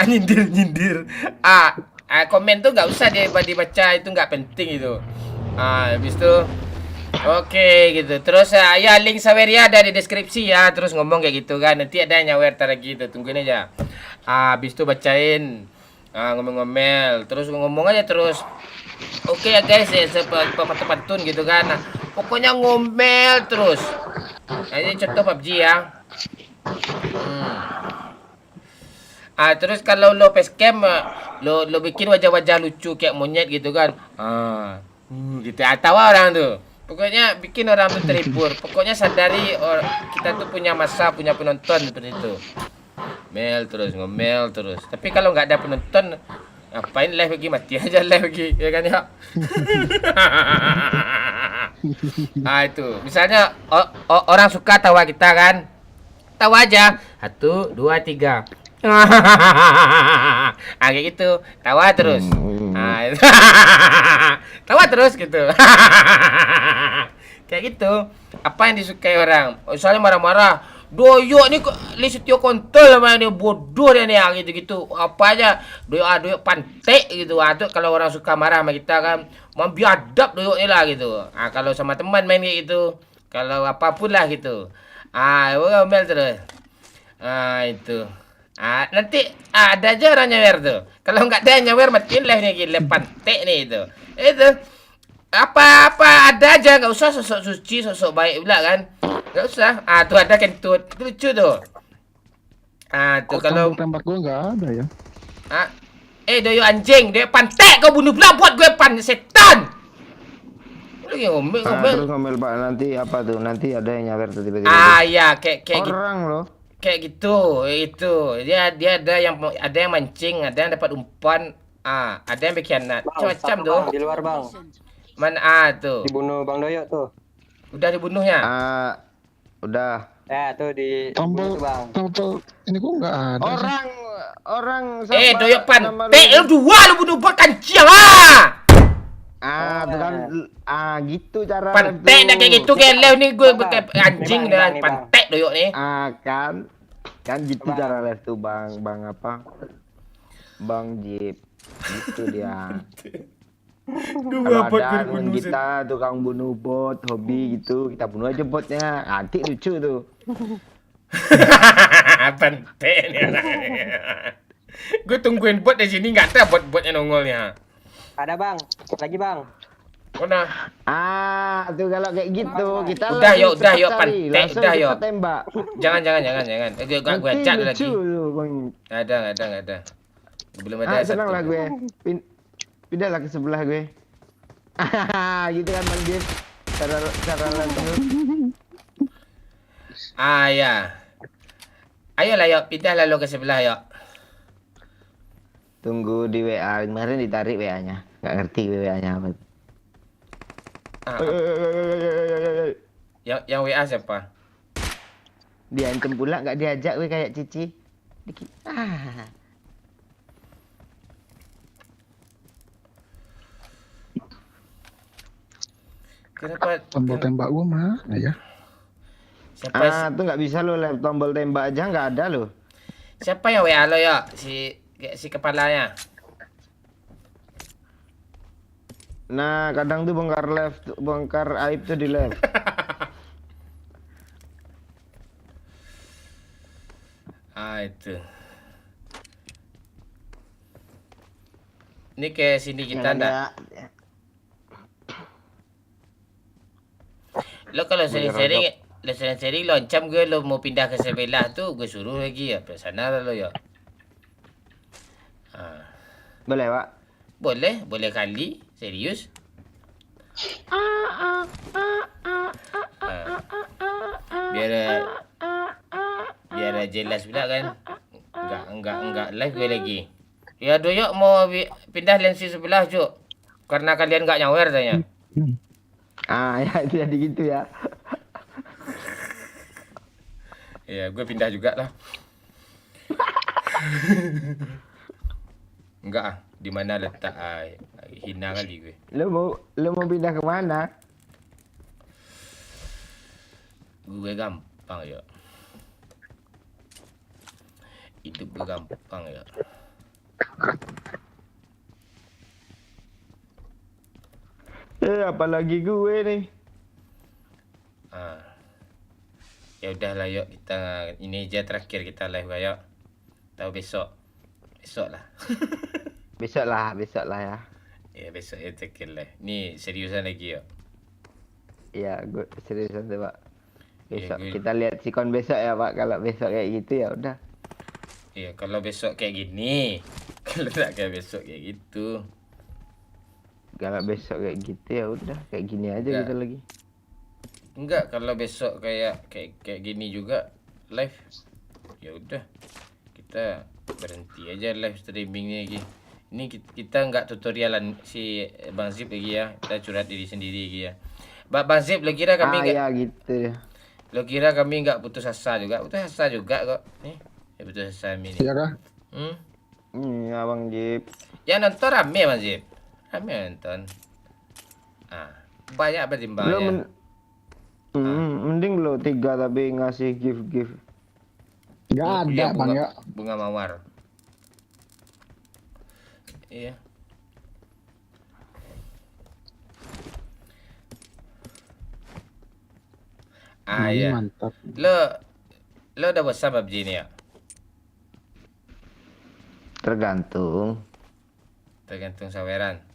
nyindir. Komen tuh nggak usah dibaca, itu nggak penting itu. Habis itu oke gitu. Terus ya link Saweria ada di deskripsi ya. Terus ngomong kayak gitu kan. Nanti ada yang nyawer tar gitu. Tungguin aja. Habis itu bacain. Ngomel-ngomel. Terus ngomong aja terus. Oke ya guys, pantun gitu kan. Nah, pokoknya ngomel terus. Ini contoh PUBG ya. Terus kalau lo facecam lo bikin wajah-wajah lucu kayak monyet gitu kan. Gitu. Tawa orang tuh. Pokoknya bikin orang tuh terhibur. Pokoknya sadari kita tuh punya masa, punya penonton seperti itu. Ngomel terus. Tapi kalau nggak ada penonton, ngapain live lagi, mati aja live lagi, ya kan ya. Itu. Misalnya orang suka tawa kita kan. Tawa aja. 1, 2, 3. Kayak gitu. Tawa terus. Tawa terus gitu. Kayak gitu. Apa yang disukai orang? Misalnya marah-marah. Doyok nih Lisutio kontol sama ini bodoh dia nih gitu-gitu. Apa aja doyok pantek gitu. Tuh kalau orang suka marah sama kita kan, mau biadab doyoknya lah gitu. Kalau sama teman main kayak gitu. Kalau apapun lah gitu. Ngomel terus. Itu. Nanti ada aja orang nyawer tuh. Kalau nggak ada yang nyawer matiin lah nih gila pantek nih itu. Itu. Apa ada aja, nggak usah sosok suci, sosok baik pula kan. Nggak usah. Tuh ada kentut. Itu lucu tuh. Tuh kalau tembak gue nggak ada ya. Doyo anjing, doyo pantek kau bunuh pula buat gue setan. Lagi ngomel. Terus ngomel Pak, nanti apa tuh? Nanti ada yang nyawer tuh tiba-tiba. Ya kayak orang loh. Kayak gitu, itu. Dia ada yang mancing, ada yang dapat umpan, ada yang berkhianat. Macam-macam tuh. Di luar, Bang. Mana tuh? Dibunuh Bang Doyok tuh. Udah dibunuhnya? Udah. Ya, tuh di tombol ini kok nggak ada. Orang Doyok pantek, lu dua lu bunuh kancing tuh kan gitu cara pantek dah kayak gitu kayak nih gue anjing dengan pantek doyok nih. Kan gitu cara live tuh Bang apa? Bang Jeep. Gitu dia. Kalau ada temen kita tukang bunuh bot, hobi gitu, kita bunuh aja botnya. Nanti lucu tuh. Pantek nih anaknya. Gue tungguin bot di sini nggak ada bot-botnya nongolnya. Ada Bang, lagi Bang. Mana? Tuh kalau kayak gitu kita udah yuk pantek, udah yuk. Tembak. Jangan. Gue chat lagi. Nggak ada. Belum ada satu. Senang lah gue. Pindahlah ke sebelah gue. Gitu kan Bang Jeep. Cara langsung. Ya. Ayolah yuk, pindah lalu ke sebelah yuk. Tunggu di WA. Kemarin ditarik WA-nya. Nggak ngerti WA-nya apa. Ah, yang WA siapa? Diancam pula nggak diajak weh kayak Cici. Kenapa? Tombol tembak gua mana ya? Siapa? Tuh nggak bisa lo, tombol tembak aja nggak ada lo. Siapa yang WA lo ya? Si kepalanya. Nah, kadang tuh bongkar aib tuh di live. Itu. Ini kayak sini kita ndak. Lo kalau sering-sering lo ancam gue lo mau pindah ke sebelah tuh gue suruh lagi ya. Ke sana lo ya. Boleh, Pak? Boleh kali. Serius. Biar jelas pula kan. Enggak live gue lagi. Ya Doyok mau pindah lensi sebelah Cuk. Karena kalian enggak nyawer tanya. Ya jadi gitu ya. Ya gue pindah juga lah. Enggak di mana letak hina kali gue. Lo mau pindah ke mana? Gue gampang ya. Hidup gue gampang ya. Apalagi gue nih. Ya udahlah yuk kita ini aja terakhir kita live yuk. Tahu besok lah. besok lah ya. Ya besok ya terakhir live. Nih seriusan lagi yuk. Iya, gue seriusan tuh Pak. Besok Ya, kita lihat sikon besok ya Pak. Kalau besok kayak gitu ya udah. Iya kalau besok kayak gini. Kalau tak kayak besok kayak gitu. Kalau besok kayak gitu ya udah, kayak gini aja kita lagi. Enggak, kalau besok kayak gini juga live. Ya udah. Kita berhenti aja live streamingnya lagi. Ini kita enggak tutorialan si Bang Zip lagi ya. Kita curhat diri sendiri lagi ya. Bang Zip lo kira kami enggak ya gitu ya. Lo kira kami enggak putus asa juga? Putus asa juga kok. Nih, ya putus asa ini. Iya kah? Iya Bang Zip. Ya nonton rame Bang Zip. Rame nonton. Banyak pertimbangannya. Mending lo 3 tapi ngasih gift. Gak ada Bang ya. Bunga mawar. Iya. Ya. Mantap. Lo udah bosan PUBG ini ya? Tergantung saweran.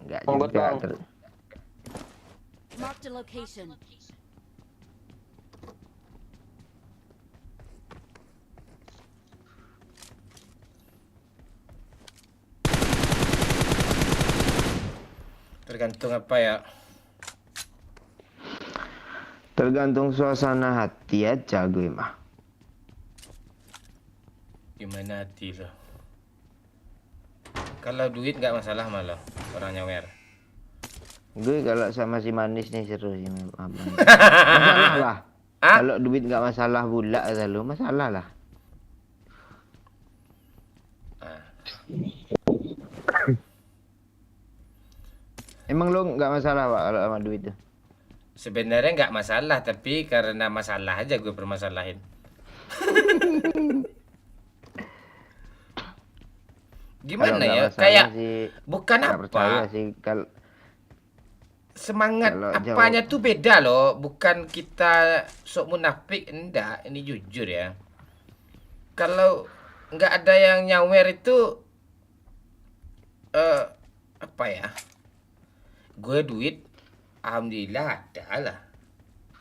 Enggak juga. Mark the location. Tergantung apa ya? Tergantung suasana hati aja gue mah. Gimana hati lo? Kalau duit nggak masalah malah orang nyawer. Gue kalau sama si manis nih seru sih masalah lah. Kalau duit nggak masalah pula selalu masalah lah. Emang lo nggak masalah Pak kalau sama duit tuh? Sebenarnya nggak masalah, tapi karena masalah aja gue permasalahin. Gimana ya? Kayak sih, bukan apa? Sih, semangat apanya tuh beda loh. Bukan kita sok munafik, enggak. Ini jujur ya. Kalau nggak ada yang nyawer itu apa ya? Gue duit alhamdulillah ada lah.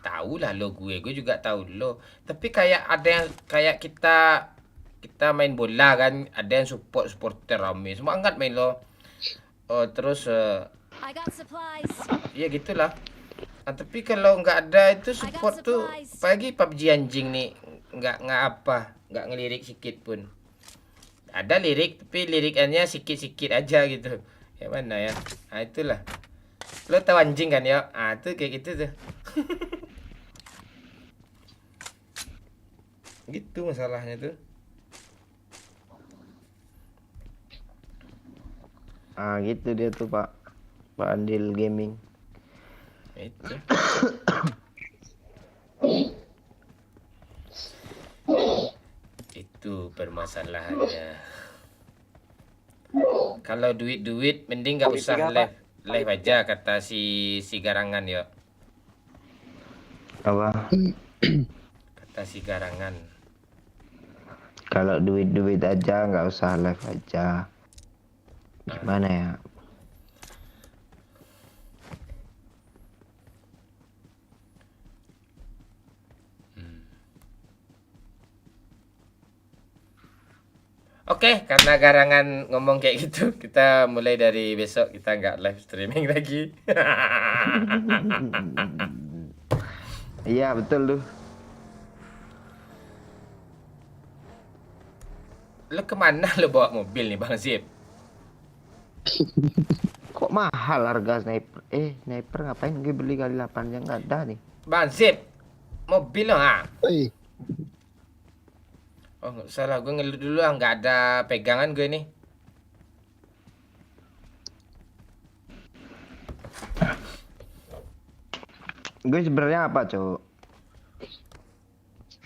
Tahu lah lo gue juga tahu lo. Tapi kayak ada yang kayak kita main bola kan, ada yang supporter rame, semangat main lo. Terus I got supplies. ya gitulah. Tapi kalau nggak ada itu support tuh, apalagi PUBG anjing nih, nggak apa, nggak ngelirik sedikit pun. Ada lirik tapi lirikannya sikit-sikit aja gitu. Ya mana ya? Ah itulah. Lo tahu anjing kan ya? Ah tuh kayak gitu tuh. Gitu masalahnya tuh. Ah gitu dia tuh Pak Andil Gaming. Itu. Itu permasalahannya. Kalau duit mending nggak usah live aja kata si Garangan ya. Apa? Kata si Garangan. Kalau duit aja nggak usah live aja. Gimana ya? Oke, karena Garangan ngomong kayak gitu, kita mulai dari besok kita nggak live streaming lagi. Iya betul tuh. Lo kemana lo bawa mobil nih Bang Zip? Kok mahal harga sniper? Sniper ngapain gue beli kali 8 yang nggak ada nih. Bang Zip, mobil lo ha? Oi. Oh nggak usah lah, gue ngelut dulu lah, nggak ada pegangan gue nih. Gue sebenarnya apa cok?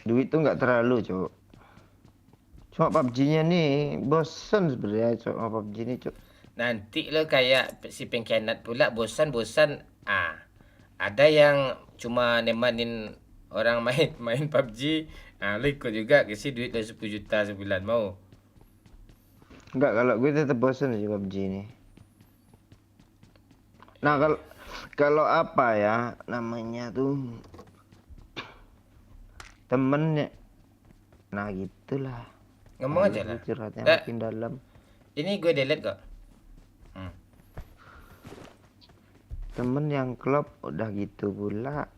Duit tuh nggak terlalu cok. Cuma PUBG-nya nih bosen sebenarnya cok sama PUBG nih cok. Nanti lo kayak si pengkhianat pula, bosan-bosan. Ah, ada yang cuma nemanin orang main PUBG. Ah, lo ikut juga kasih duit lo 10 juta sebulan mau? Enggak, kalau gue tetap bosen sih PUBG nih. Nah kalau apa ya namanya tuh temennya, nah gitulah. Ngomong aja lah. Curhatnya makin dalam. Ini gue delete kok. Temen yang klop udah gitu pula.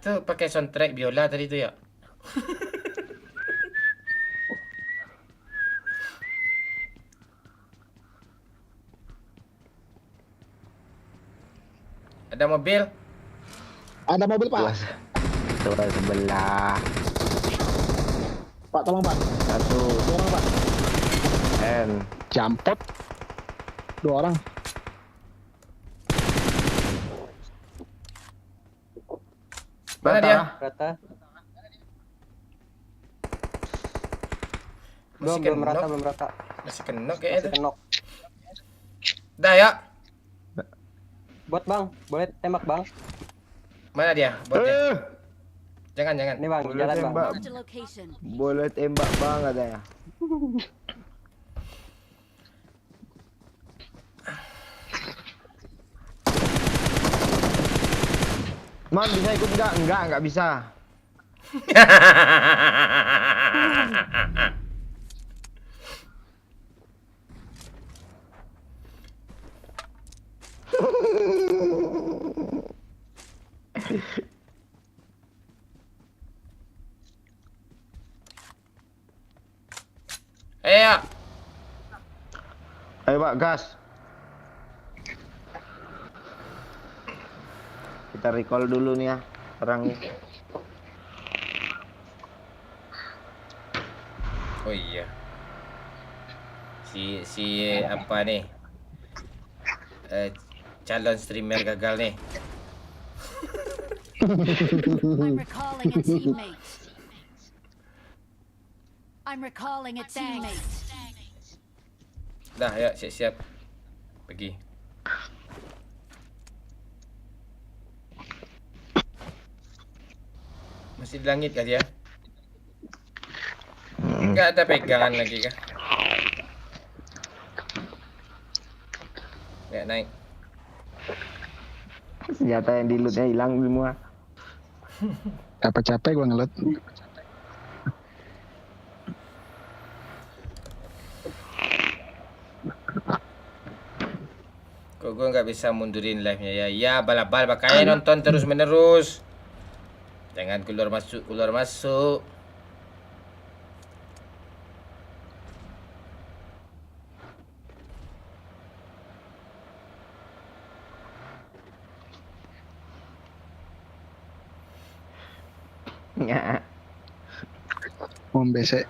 Tuh pakai soundtrack biola tadi tuh ya. Ada mobil? Ada mobil Pak. Tua sebelah. Pak tolong Pak. Satu. Dua orang Pak. M. Jampot. 2 orang. Mana dia? Rata. Masih Belum rata, kenok. belum rata. Masih kenok kayaknya tuh. Kenok. Dah ya. Bot Bang, boleh tembak Bang? Mana dia? Botnya? Jangan. Ini Bang, di Boleh jalan Bang. tembak. Marked a location. Boleh tembak bang katanya. Man bisa ikut enggak? Enggak bisa. Ayo. Ayo Pak, gas. Kita recall dulu nih ya orangnya. Oh iya. Si apa nih? Calon streamer gagal nih. I'm recalling a teammate. I'm recalling a teammate. Dah, ayo siap-siap. Pergi. Masih di langit kah dia? Enggak ada pegangan lagi kah? Nggak naik. Senjata yang di lootnya hilang semua. Capek-capek gua ngelut. Kok gue nggak bisa mundurin live-nya ya? Ya, bal-bal makanya nonton terus-menerus. Jangan keluar masuk. Ya. Besek.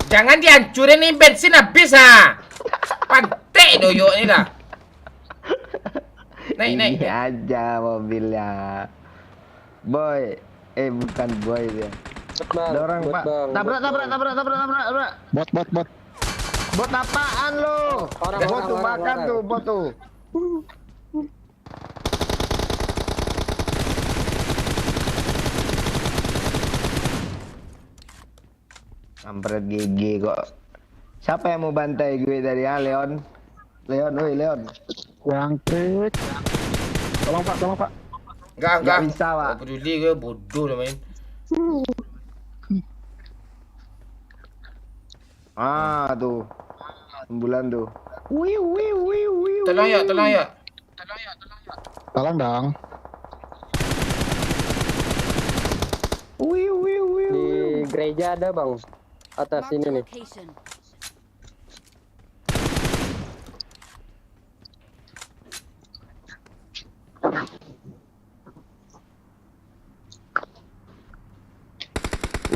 Jangan dihancurin nih, bensin habis ah. Pantai doyok ini dah. Naik. Ini aja mobilnya. Boy. Bukan boy dia. Ada orang, Pak. Tabrak. Bot. Bot apaan lo? Bot tuh makan tuh, bot tuh. Kampret GG kok. Siapa yang mau bantai gue dari Leon? Leon. Bangkit. Tolong Pak. Enggak. Bisa, Pak. Gak peduli gue, bodoh lah main. Tuh. Sembulan tuh. Tolong ya. Tolong dong. Di gereja ada bang. Atas Marked a ini nih. location.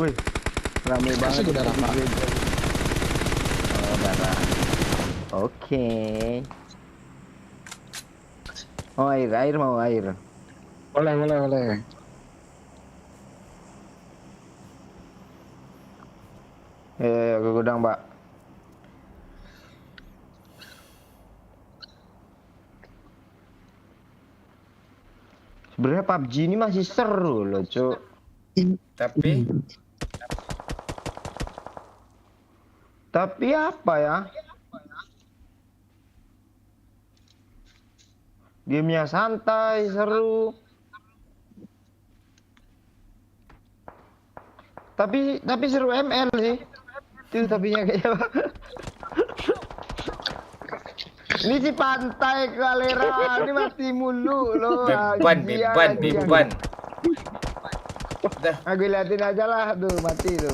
Wih. Ramai banget. Udah lama. Oh, darah. Oke. Oh, air mau air. Boleh. Ke gudang, Pak. Sebenarnya PUBG ini masih seru loh, Cuk. Tapi apa ya? Gamenya santai, seru. Tapi seru ML sih. Itu tapinya kayaknya. Ini si pantai Kalera, ini mati mulu loh. Beban. Dah, aku liatin aja lah, tuh mati tuh.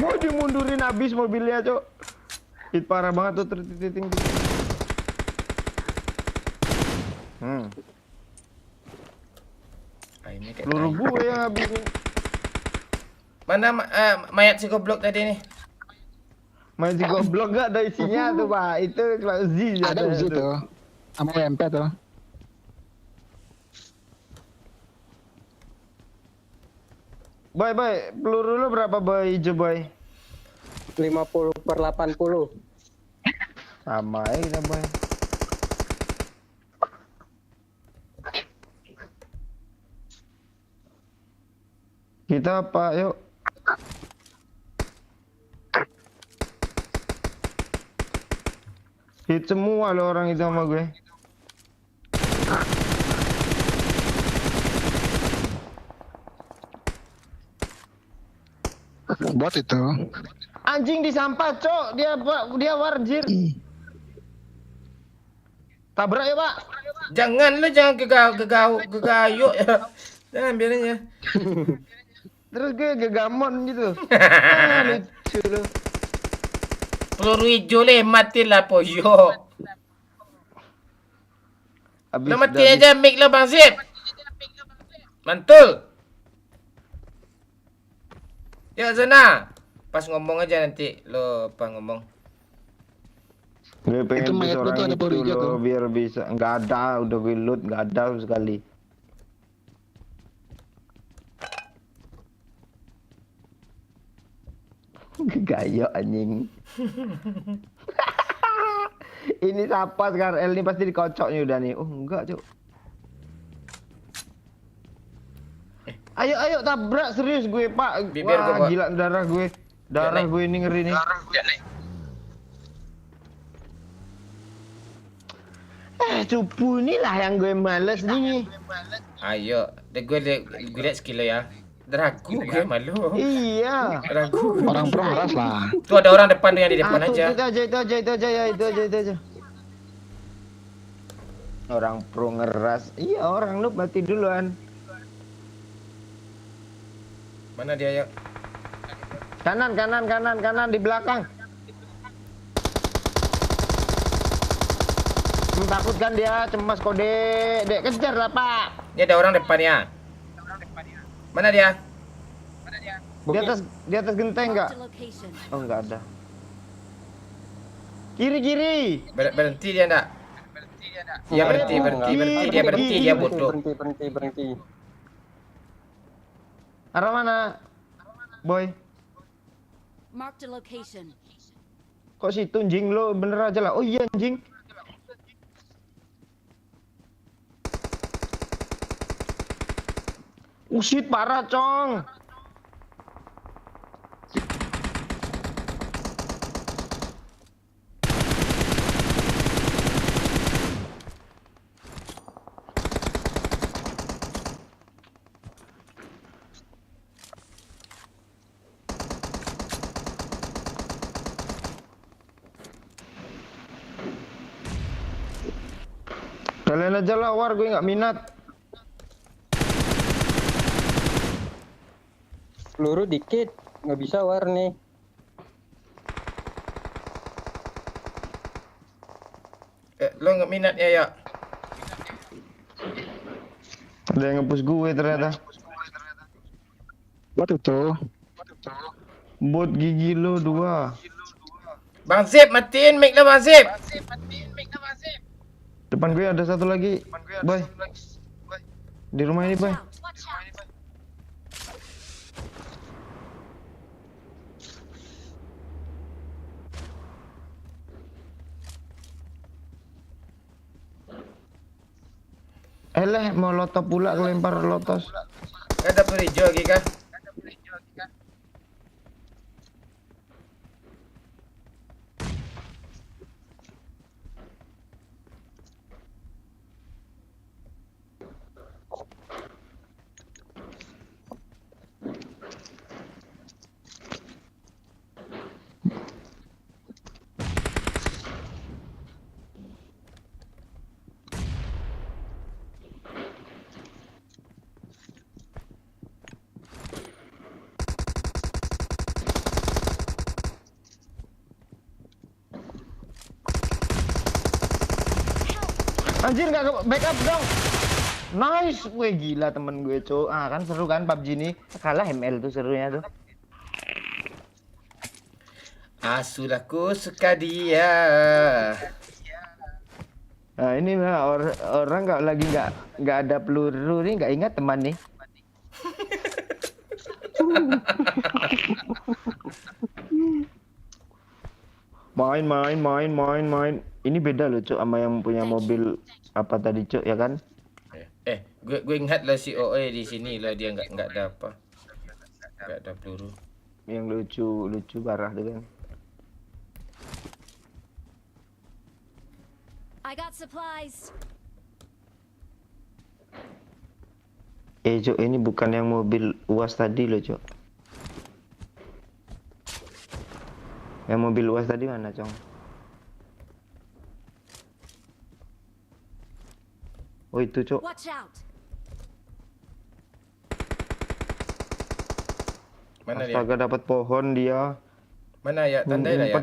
Mau dimundurin habis mobilnya, Cok. Hit parah banget tuh tertiting. Ini kayak Peluru gue yang habis nih. Mana mayat si goblok tadi nih? Mayat si goblok gak ada isinya tuh, Pak. Itu cuma Uzi. Ada Uzi tuh. Sama MP tuh. Boy, peluru lu berapa boy, hijau boy? 50/80. Sama aja kita boy. Kita apa, yuk? Hit semua lo orang itu sama gue. Bot itu. Anjing di sampah, Cok. Dia warjir. Tabrak ya, Pak. Jangan gegayuk ya. Jangan biarin ya. Terus gue gegamon gitu. Lucu lu. Peluru hijau le, matilah poyo. Lo mati aja mic lo Bang Zip. Mantul. Ya sana. Pas ngomong aja nanti lo apa ngomong. Gue pengen Itu mayat orang lu tuh ada itu peluru hijau loh, tuh. biar bisa. Nggak ada, udah gue loot, nggak ada sekali. Gayo anjing. Ini siapa sekarang? El ini pasti dikocok nih udah nih. Oh enggak, Cuk. ketabrak serius gue, Pak. Biar Wah, gua bawa. gila darah gue. Darah gue ini ngeri nih. Cupu inilah yang gue males nih. Ayo, gue lihat skill lo ya. Ragu gue malu. Iya. Ragu. Orang pro keras lah. Tuh ada orang depan tuh yang di depan Tuh, aja. itu aja. Orang pro ngeras. Iya, orang noob mati duluan. Mana dia ya? Kanan di belakang. Takutkan dia, cemas kode. Dek kejar lah, Pak. Ini ada orang depan ya. Mana dia? Di atas genteng enggak? Marked a location. Oh, enggak ada. Kiri. Berhenti dia enggak? Dia berhenti. Dia berhenti, dia bodoh. Berhenti. Arah mana? Boy. Marked a location. Kok situ anjing lo bener aja lah. Oh iya anjing. Shit, parah, Cong. Kalian aja lah, war, gue nggak minat. Peluru dikit, nggak bisa war nih. Lo nggak minat ya? Ada yang nge-push gue ternyata. Buat itu. Bot gigi lo 2. Bang Zip, matiin mic lo Bang Zip. Depan gue ada satu lagi. Boy. Di rumah ini, Boy. Molotov pula kelempar lotos. Ada peluru hijau lagi kah? Anjir, nggak ke backup dong. Nice, weh gila temen gue, Cok. Kan seru kan PUBG ini. Kalah ML tuh serunya tuh. Aku suka dia. Nah, ini lah orang nggak lagi nggak ada peluru nih, nggak ingat teman nih. Main. Ini beda loh, Cok, sama yang punya mobil apa tadi, Cok, ya kan? Gue ingat lah si OE di sini lah, dia nggak ada apa. Nggak ada peluru. Yang lucu parah tuh kan. I got supplies. Cok, ini bukan yang mobil UAS tadi loh, Cok. Yang mobil UAS tadi mana, Cong? Oh, itu, Cok. Watch out. Mana dia? Astaga, dapat pohon dia. Mana ya? Tandai lah ya.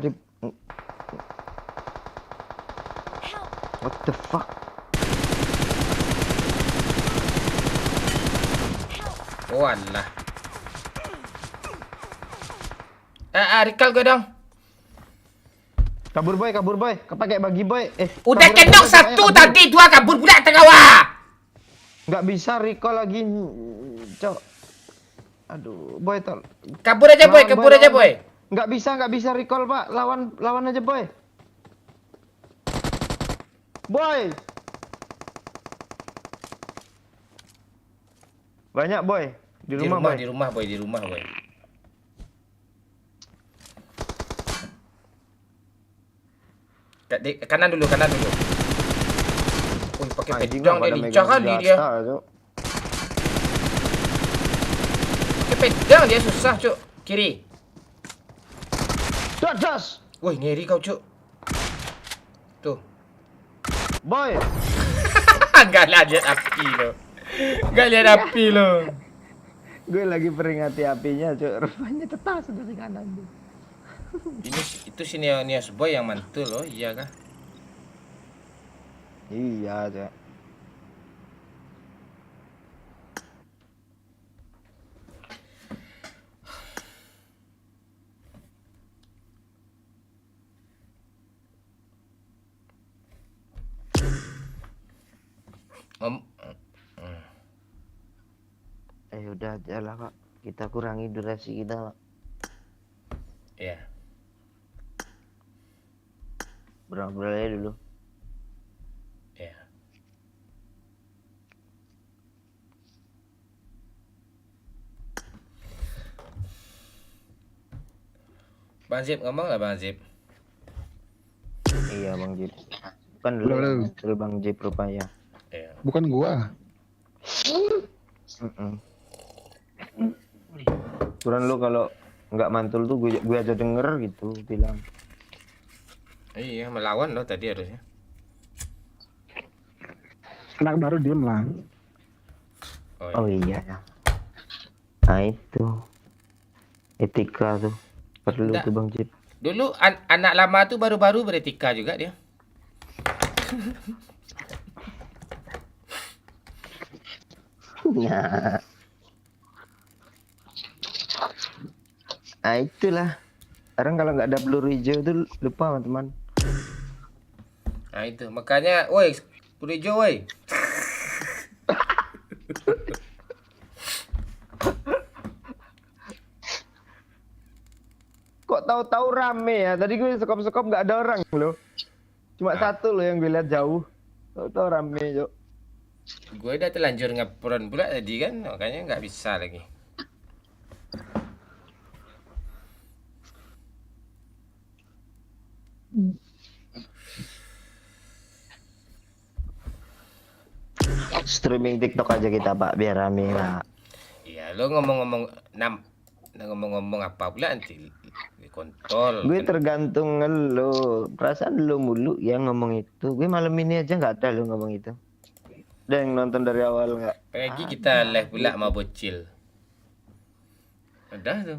What the fuck? Oh alah. Recall gue dong. Kabur boy. Kepake bagi boy. Udah kendok satu tadi, 2 kabur pula tergawa. Nggak bisa recall lagi, Cok. Aduh, boy tol. Kabur aja boy. Nggak bisa recall, Pak. Lawan aja boy. Boy. Banyak boy. Di rumah, Boy. di rumah, boy. Kanan dulu. Wih, pakai Anjing pedang lah, dia pada lincah megang kali dia. senjata, Cuk. Pakai pedang dia susah, Cuk. Kiri. Das. Wih, ngeri kau, Cuk. Tuh. Boy. Gak lihat api lo. Gue lagi peringati apinya, Cuk. Rupanya tetas dari kanan. Itu si Neos Boy yang mantul loh, iya kah? Iya, Cuk. Udah aja lah, Pak. Kita kurangi durasi kita, Pak. Iya. Berobrol aja dulu. Iya. Bang Zip ngomong nggak Bang Zip? Iya, Bang Jip. Bukan dulu Halo. yang mantul Bang Jip rupanya. Iya. Bukan gua. Turun lu kalau nggak mantul tuh gue aja denger gitu bilang. Iya, melawan loh tadi harusnya. Anak baru diem lah. Oh iya. Nah itu etika tuh perlu Nggak. tuh Bang Jip. Dulu anak lama tuh baru-baru beretika juga dia. Ya. Nah itulah. Sekarang kalau nggak ada peluru hijau tuh lupa teman-teman. Nah itu, makanya, woi, peluru hijau, woi. Kok tahu-tahu rame ya? Tadi gue sekop-sekop nggak ada orang loh. Cuma satu loh yang gue lihat jauh. Tahu-tahu rame, Cok. Gue udah terlanjur ngepron pula tadi kan, makanya nggak bisa lagi. Streaming TikTok aja kita, Pak, biar rame, Pak. Iya, lo ngomong-ngomong apa pula nanti kontol. Gue tergantung lo. Perasaan lo mulu yang ngomong itu. Gue malam ini aja nggak ada lo ngomong itu. Ada yang nonton dari awal nggak? Pagi kita live pula sama bocil. Ada tuh.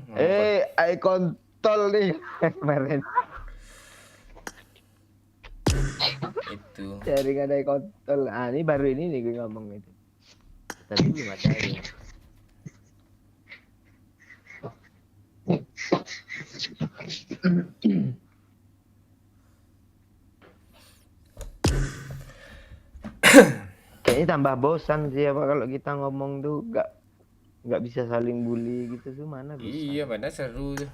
Ai kontol nih kemarin. Itu. Jaringan ai kontol. Ah, ini baru ini nih gue ngomong itu. Tadi belum ada ya. Kayaknya tambah bosan sih apa kalau kita ngomong tuh nggak bisa saling bully gitu tuh mana bisa. Iya, mana seru tuh.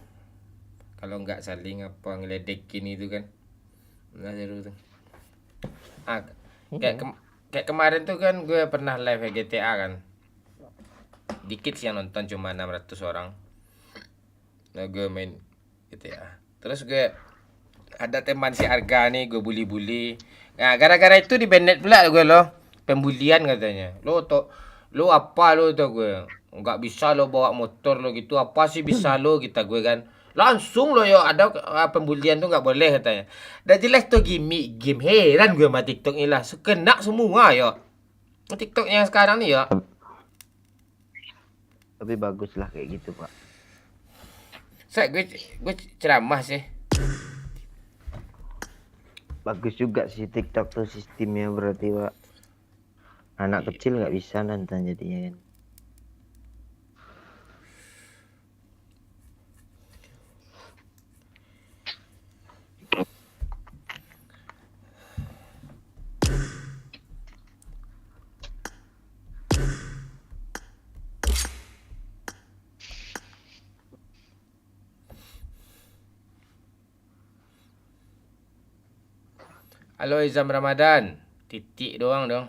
Kalau nggak saling apa ngeledekin itu kan. Mana seru tuh. Kayak kemarin tuh kan gue pernah live GTA kan. Dikit sih yang nonton, cuma 600 orang. Nah gue main GTA. Terus gue ada teman si Arga nih, gue bully-bully. Nah gara-gara itu di banned pula gue loh. Pembulian katanya. Lo apa lo tuh gue. Nggak bisa lo bawa motor lo gitu. Apa sih bisa lo kita gue kan. Langsung lo yo ada pembulian tuh nggak boleh katanya. Dan jelas tuh gimmick game. Heran gue sama TikTok ini lah. Kena semua yo. TikTok yang sekarang nih yo. Tapi bagus lah kayak gitu, Pak. Gue ceramah sih. Bagus juga sih TikTok tuh sistemnya berarti, Pak. Anak kecil nggak bisa nonton jadinya kan. Halo Izam Ramadan. Titik doang dong.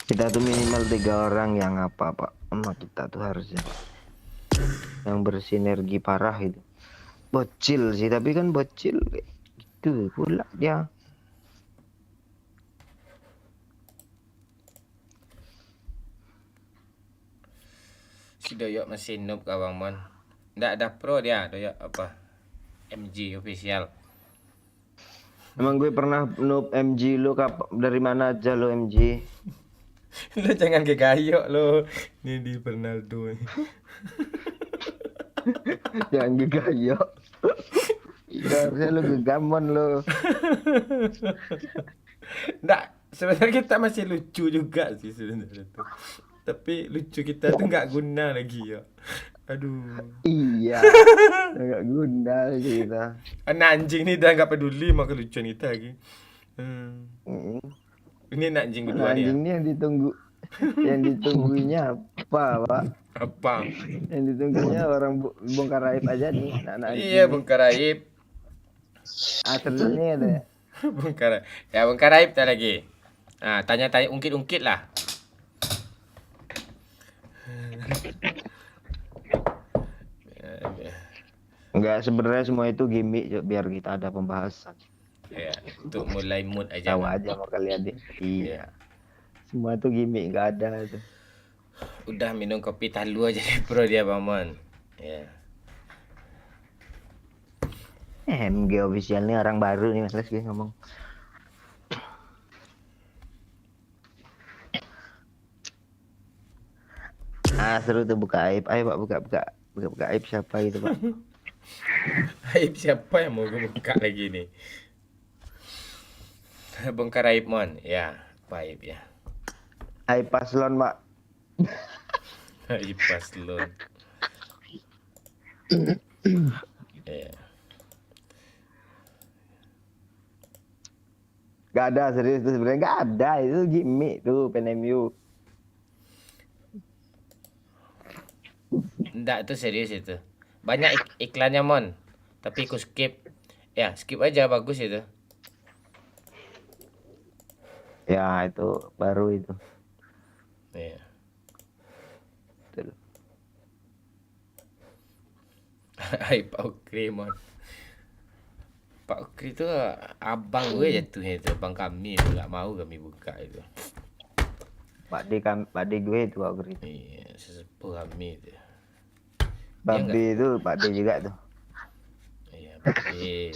Kita tuh minimal 3 orang yang apa Pak sama kita tuh harusnya yang bersinergi parah itu. Bocil sih tapi kan bocil gitu pula dia. Si Doyok masih noob kah Bang Mon? Nggak ada pro dia Doyok apa? MG official. Emang gue pernah noob MG lu dari mana aja lo MG? Lo jangan gegayok lo. Ini di Bernardo. Jangan gegayok. Harusnya lu gegamon lo. Nggak, sebenarnya kita masih lucu juga sih sebenarnya tuh. Tapi lucu kita tuh nggak guna lagi ya. Aduh. Iya. Nggak guna lagi kita. Anak anjing nih dah nggak peduli sama kelucuan kita lagi. Ini anak anjing berdua nih. Anjing ini yang ditunggu. Yang ditunggunya apa, Pak? Apa? Yang ditunggunya orang bongkar aib aja nih. Anak Iya, bongkar aib. Aslinya ada. Bongkar. Ya bongkar aib tak lagi. Nah, tanya-tanya ungkit-ungkit lah. Enggak, sebenarnya semua itu gimmick biar kita ada pembahasan. Ya, untuk mulai mood aja. Tahu aja mau kalian deh. Iya. Semua itu gimmick, enggak ada itu. Udah minum kopi talu aja deh pro dia Bang Mon. Ya. MG official nih orang baru nih Mas Les gue ngomong. Seru tuh buka aib. Ayo Pak buka aib siapa itu Pak? Aib siapa yang mau gue buka lagi nih? Bongkar aib Mon. Ya, apa aib ya? Aib paslon Pak. Aib paslon. Ya. Gak ada serius tuh sebenarnya gak ada itu gimmick tuh PNMU. Enggak, itu serius itu. Banyak iklannya Mon. Tapi aku skip. Ya, skip aja bagus itu. Ya, itu baru itu. Iya. Betul. Hai Pak Ukri Mon. Pak Ukri itu abang gue jatuhnya itu. Abang kami itu gak mau kami buka itu. Pak D gue itu Pak Ukri. Iya, sesepuh kami itu. Babi itu Pak D juga tuh. Iya, Pak D.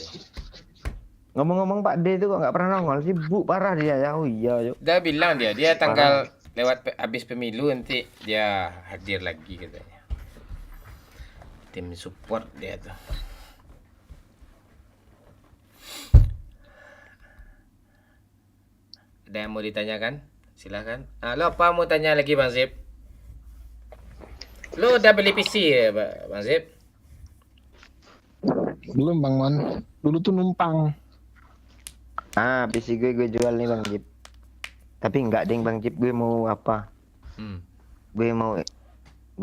Ngomong-ngomong Pak D itu kok nggak pernah nongol, sibuk parah dia ya. Oh iya, yuk. Udah bilang dia tanggal lewat habis pemilu nanti dia hadir lagi katanya. Tim support dia tuh. Ada yang mau ditanyakan? Silahkan. Lo apa mau tanya lagi Bang Zip? Lo udah beli PC ya Bang Zip? Belum Bang Man. Dulu tuh numpang. PC gue jual nih Bang Jip. Tapi enggak ding Bang Jip, gue mau apa? Gue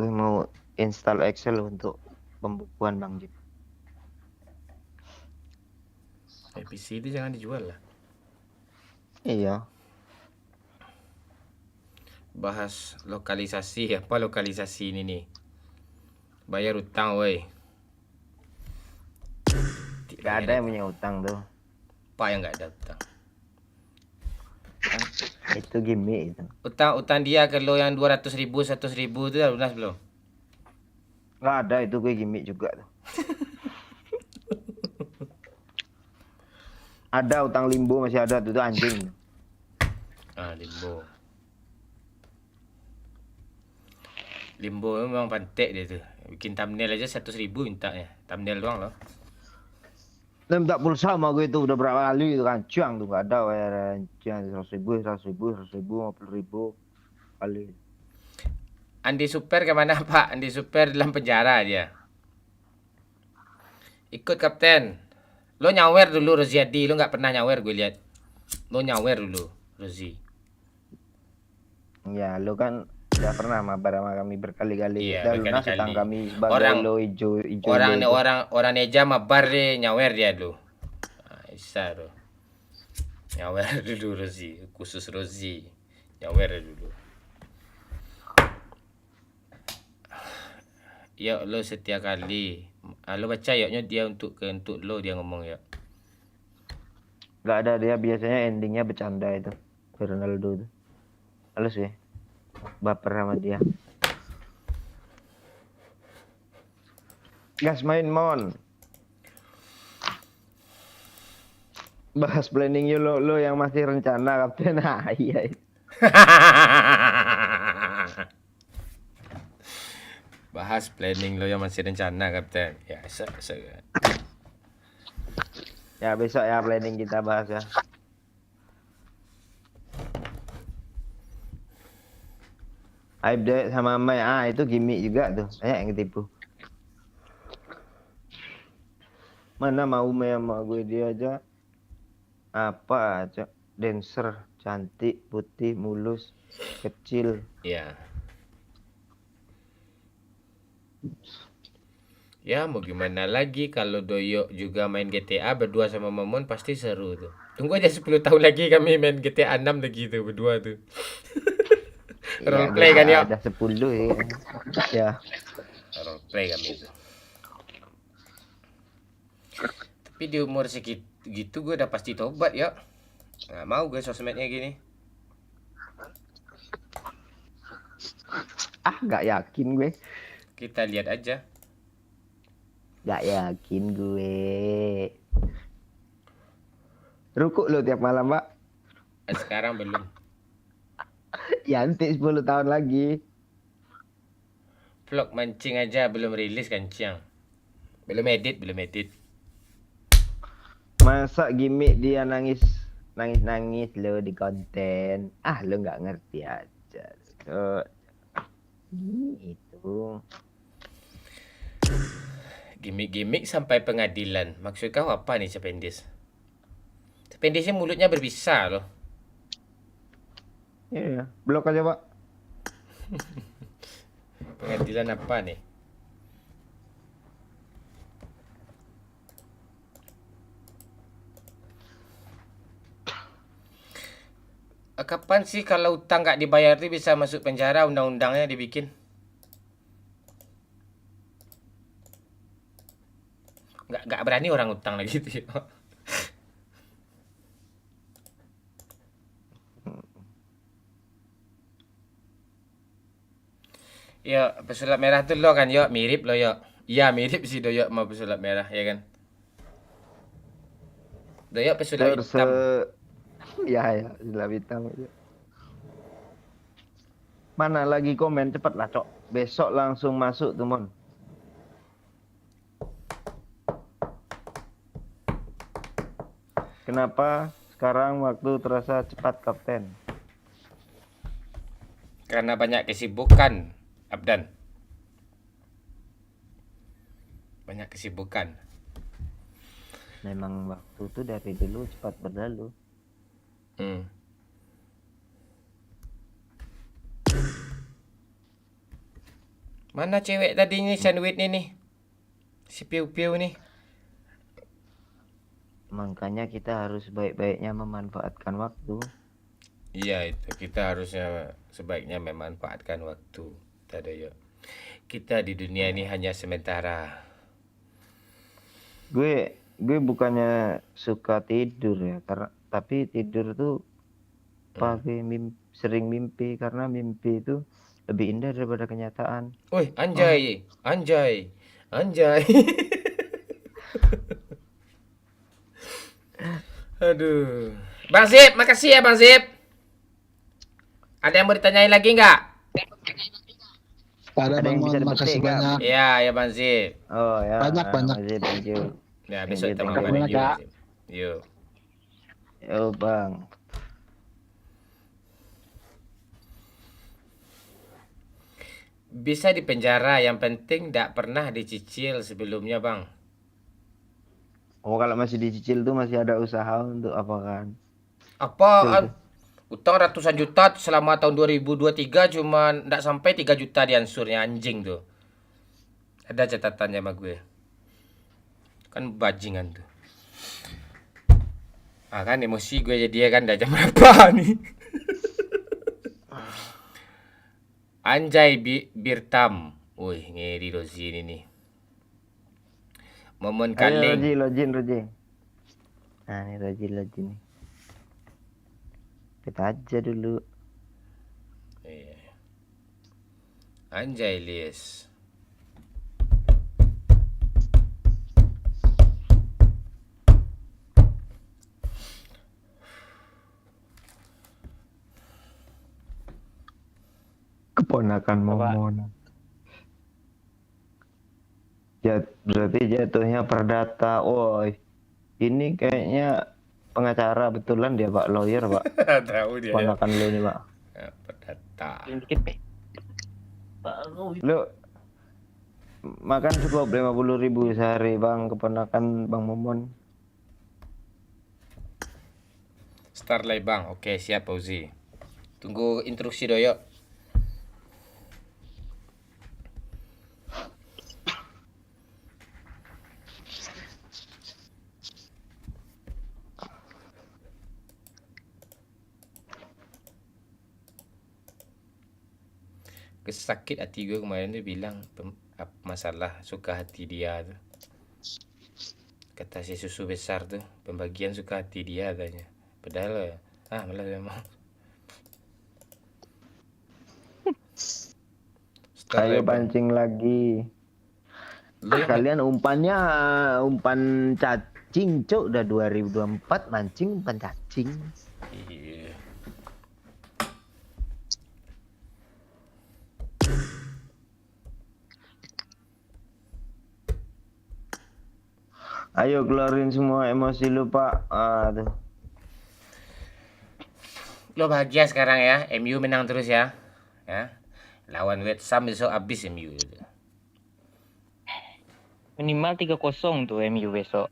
mau install Excel untuk pembukuan Bang Jip. PC itu jangan dijual lah. Iya. Bahas lokalisasi, apa lokalisasi ini nih? Bayar utang woi. Gak ada yang punya utang tuh. Apa yang gak ada utang? Itu gimmick itu. Utang dia ke lo yang 200.000, 100.000 itu udah lunas belum? Gak ada, itu gue gimmick juga tuh. Ada utang limbo masih ada tuh anjing. Limbo. Limbo memang pantek dia tuh. Bikin thumbnail aja 100.000 minta ya. Thumbnail doang loh. Dia minta pulsa sama gue itu udah berapa kali itu kan. Cuang tuh gak ada bayaran. Cuang 100.000 50.000 kali. Andi Super kemana Pak? Andi Super dalam penjara dia. Ikut kapten. Lo nyawer dulu Roziadi. Lo gak pernah nyawer gue lihat. Lo nyawer dulu Rozi. Ya lo kan udah pernah mabar sama kami berkali-kali. Iya, Udah lunas berkali-kali. utang kami sebagai lo hijau orang Neja mabar deh nyawer dia dulu. Bisa tuh. Nyawer dulu Rozi, khusus Rozi. Nyawer dulu. Ya lo setiap kali. Lo baca ya dia untuk lo dia ngomong ya. Gak ada, dia biasanya endingnya bercanda itu. Ronaldo tuh. Halus ya. Baper sama dia. Gas main mon. Bahas planning you lo yang masih rencana kapten. Nah, iya. Bahas planning lo yang masih rencana kapten. Ya, Ya besok ya planning kita bahas ya. Aib deh sama Mai, itu gimmick juga tuh. Banyak yang ketipu. Mana mau Mai sama gue, dia aja apa aja dancer, cantik, putih, mulus, kecil. Iya. Ya mau gimana lagi, kalau Doyok juga main GTA berdua sama Momon pasti seru tuh. Tunggu aja 10 tahun lagi kami main GTA 6 lagi tuh berdua tuh. Roleplay kan ya? Ada 10 ya. Ya. Roleplay kami itu. Tapi di umur segitu gue udah pasti tobat ya. Nggak mau gue sosmednya gini. Gak yakin gue. Kita lihat aja. Gak yakin gue. Rukuk lo tiap malam, Pak. Sekarang belum. Ya nanti 10 tahun lagi. Vlog mancing aja belum rilis kancing. Belum edit. Masa gimmick dia nangis lo di konten. Lo nggak ngerti aja. Itu. Gimik-gimik sampai pengadilan. Maksud kau apa nih Cependis? Cependisnya mulutnya berbisa loh. Iya, blok aja, Pak. Pengadilan apa nih? Kapan sih kalau utang nggak dibayar tuh bisa masuk penjara, undang-undangnya dibikin? Nggak berani orang utang lagi tuh. Ya, pesulap merah tuh lo kan, yo mirip lo yo. Iya mirip sih Doyok sama pesulap merah ya kan. Doyok pesulap hitam. Ya, pesulap hitam aja. Mana lagi komen, cepet lah Cok. Besok langsung masuk tuh Mon. Kenapa sekarang waktu terasa cepat Kapten? Karena banyak kesibukan, Abdan. Banyak kesibukan. Memang waktu tuh dari dulu cepat berlalu. Mana cewek tadi nih sandwich nih? Si piu-piu nih. Makanya kita harus baik-baiknya memanfaatkan waktu. Iya itu, kita harusnya sebaiknya memanfaatkan waktu. Doyok. Kita di dunia ini hanya sementara. Gue bukannya suka tidur ya, tapi tidur tuh pakai sering mimpi, karena mimpi itu lebih indah daripada kenyataan. Woi, anjay. Aduh. Bang Zip, makasih ya Bang Zip. Ada yang mau ditanyain lagi nggak? Ada Bang Mon, makasih banyak. Iya, ya Bang Zip. Oh ya. Banyak. Thank you. Ya, besok kita Thank you. makan lagi. Yuk. Yo Bang. Bisa di penjara, yang penting tidak pernah dicicil sebelumnya Bang. Oh kalau masih dicicil tuh masih ada usaha untuk apa kan? Apaan? Utang ratusan juta selama tahun 2023 cuman tidak sampai 3 juta diansurnya, anjing tuh. Ada catatannya sama gue. Kan bajingan tuh. Kan emosi gue jadi kan, udah jam berapa nih? Anjay Birtam. Wih, ngeri Rozi ini nih. Momon Ayo Kaleng. Roji. Nah, ini Roji nih. Kita aja dulu. Iya. Anjay Lies. Keponakan Momon. Berarti jatuhnya perdata. Woi, ini kayaknya pengacara betulan dia Pak, lawyer Pak. Tahu dia. Keponakan lu nih Pak. Ya, perdata. Lu makan cukup 50.000 sehari Bang, keponakan Bang Momon. Starlight Bang. Oke, siap Fauzi. Tunggu instruksi doyok. Kesakit hati gue kemarin dia bilang masalah suka hati dia tuh. Kata si susu besar tuh, pembagian suka hati dia katanya. Padahal malah memang. Ayo pancing lagi. Kalian umpannya umpan cacing cuk, udah 2024 mancing umpan cacing. Iya. Ayo keluarin semua emosi lu Pak. Aduh. Lo bahagia sekarang ya, MU menang terus ya. Ya. Lawan West Ham besok habis MU itu. Minimal 3-0 tuh MU besok.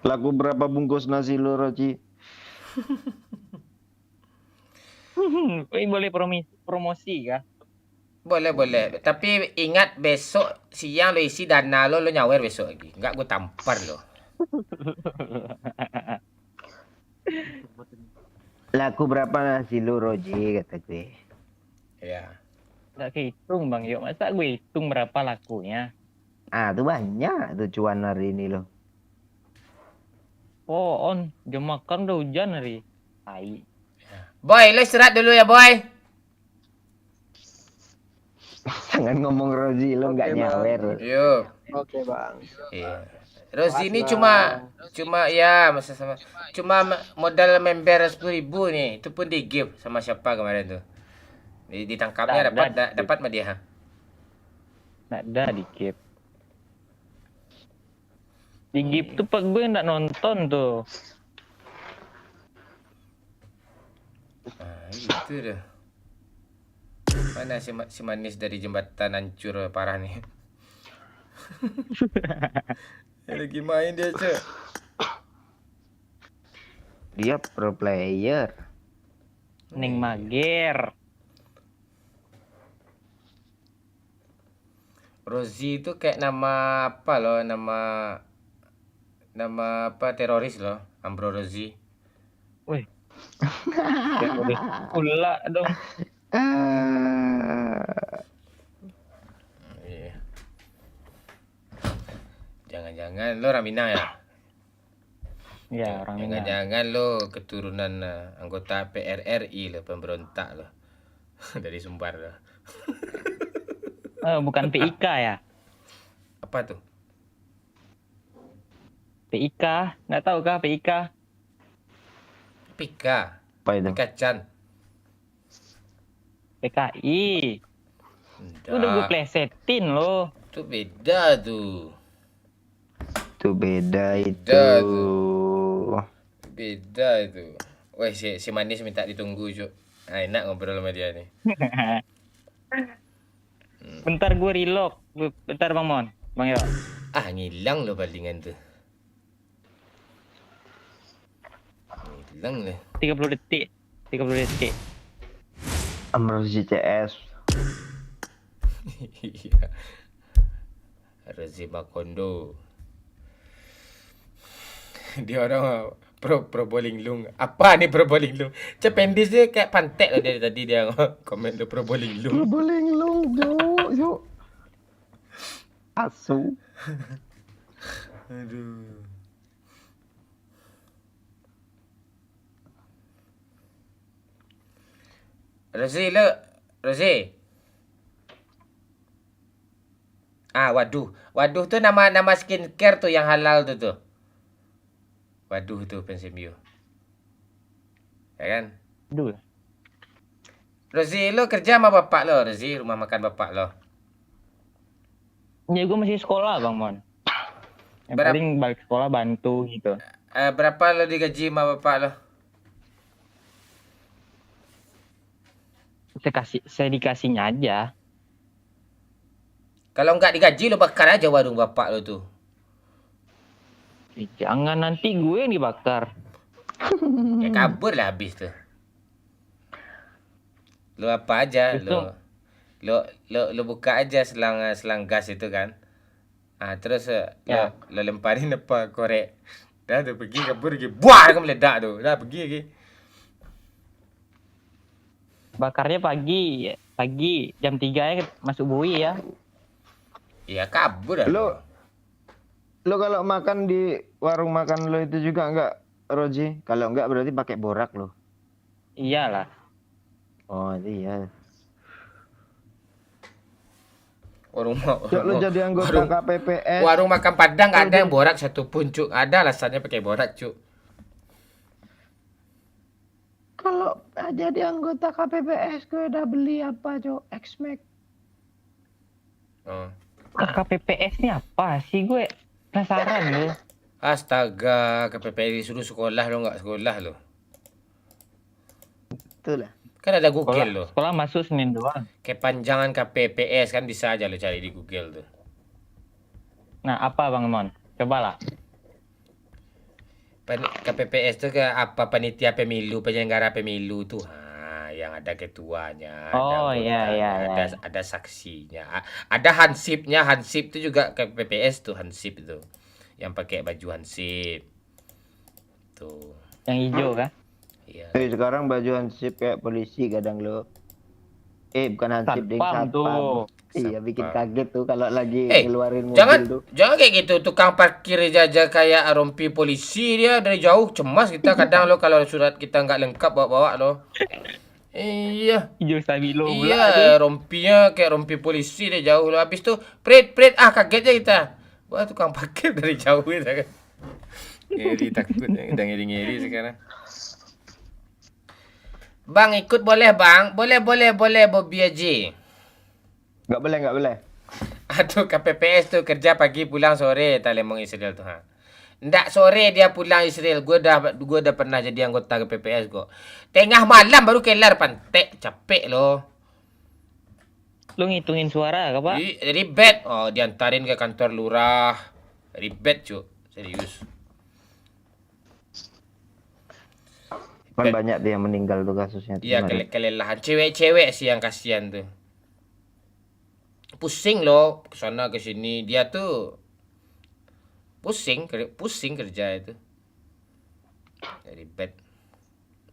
Laku berapa bungkus nasi lu Roji? Boleh promosi kah? Boleh. Tapi ingat besok siang lo isi dana lo nyawer besok lagi. Enggak gue tampar lo. Laku berapa nasi lu Roji kata gue. Ya. Nggak kehitung Bang Yo. Masa gue hitung berapa lakunya? Tuh banyak tuh cuan hari ini lo. Oh, jam makan udah hujan hari. Tai. Boy, lo istirahat dulu ya, Boy. Jangan ngomong Rozi, lo nggak nyawer. Yo. Oke, Bang. Iya. Rozi ini cuma ya masa sama cuma modal member 10.000 nih. Itu pun di gift sama siapa kemarin tuh. Ditangkapnya dapat sama dia. Nggak ada di gift. Di gift tuh pak gue nggak nonton tuh. Gitu dah. Mana si manis dari jembatan hancur parah nih. Lagi main dia, Cek. Dia pro player. Neng mager. Rozi itu kayak nama apa loh, nama apa teroris loh, Ambro Rozi. Wih. Teroris pula dong. Iya. Jangan-jangan lo orang Minang ya? Ya, orang Minang. Jangan-jangan lo keturunan anggota PRRI lo, pemberontak lo. Dari Sumbar lo. Bukan PIK ya? Apa tuh? PIK, nggak tahu kah PIK? Pika. Apa itu? Pika Chan. PKI. Udah gue plesetin loh. Itu beda tuh. Itu beda itu. Beda itu. Wah, si manis minta ditunggu, Cuk. Enak ngobrol sama dia nih. Bentar gue reload. Bentar Bang Mon. Bang Yo. Ngilang lo balingan tuh. Ngilang lah. 30 detik. Amrozi CS. Iya. Rezi Makondo. Dia orang Probolingling. Apa nih Probolingling? Cependis dia kayak pantek loh dari tadi dia komen tuh Probolingling. Probolingling, yuk. Asu. Aduh. Rozi. Waduh tuh nama skincare tuh yang halal tuh. Waduh tuh Pensimio. Ya kan? Aduh. Rozi, lo kerja sama bapak lo, Rozi, rumah makan bapak lo. Ya gue masih sekolah Bang Mon. Yang Berapa- paling balik sekolah bantu gitu. Berapa lo digaji sama bapak lo? Saya dikasihnya aja. Kalau nggak digaji lo bakar aja warung bapak lo tuh. Jangan nanti gue yang dibakar. Ya kabur lah habis tuh. Lo apa aja lo buka aja selang gas itu kan. Terus lo lemparin apa korek. Dah tuh pergi kabur lagi. Buar ke meledak tuh. Dah pergi lagi. Bakarnya pagi jam 3 ya masuk bui ya. Ya kabur lah. Lo kalau makan di warung makan lo itu juga enggak, Roji? Kalau enggak berarti pakai borak lo. Iyalah. Oh iya. Cuk, lo jadi anggota KPPS. Warung makan Padang nggak ada yang borak satupun, Cuk. Ada alasannya pakai borak, Cuk. Kalau jadi anggota KPPS gue udah beli apa, Cuk? X-Max. Oh. KPPS ini apa sih gue penasaran lo. Astaga, KPPS disuruh sekolah lo nggak sekolah lo. Itulah. Kan ada Google lo. Sekolah masuk Senin doang. Kepanjangan KPPS kan bisa aja lo cari di Google tuh. Nah, apa Bang Mon? Cobalah. KPPS tuh kayak apa, panitia pemilu, penyelenggara pemilu tuh. Yang ada ketuanya, Oh, ada iya. ada saksinya, ada hansipnya. Hansip itu juga KPPS tuh, hansip itu. Yang pakai baju hansip. Tuh. Yang hijau kan? Iya. Sekarang baju hansip kayak polisi kadang lo. Bukan hansip ding, Satpam tuh. Iya, bikin kaget tuh kalau lagi ngeluarin mobil Jangan tuh. kayak gitu, tukang parkir aja kayak rompi polisi, dia dari jauh cemas kita kadang lo kalau surat kita nggak lengkap bawa lo. Iya. Hijau stabilo pula. Iya, rompinya kayak rompi polisi dia jauh lo. Habis tuh prit kagetnya kita. Wah, tukang parkir dari jauh kita kan. Ngeri takutnya, udah ngeri sekarang. Bang ikut boleh bang? Boleh Bobby Haji. Nggak boleh. Aduh, KPPS tuh kerja pagi pulang sore Talemong Israel tuh. Nggak sore dia pulang Israel. Gue udah pernah jadi anggota KPPS kok. Tengah malam baru kelar pantek, capek lo. Lu ngitungin suara apa? Ribet. Oh, diantarin ke kantor lurah. Ribet, Cuk. Serius. Kan banyak dia meninggal tuh kasusnya. Iya, kelelahan. Cewek-cewek sih yang kasihan tuh. Pusing loh, kesana ke sini. Dia tuh pusing kerja itu. Ribet.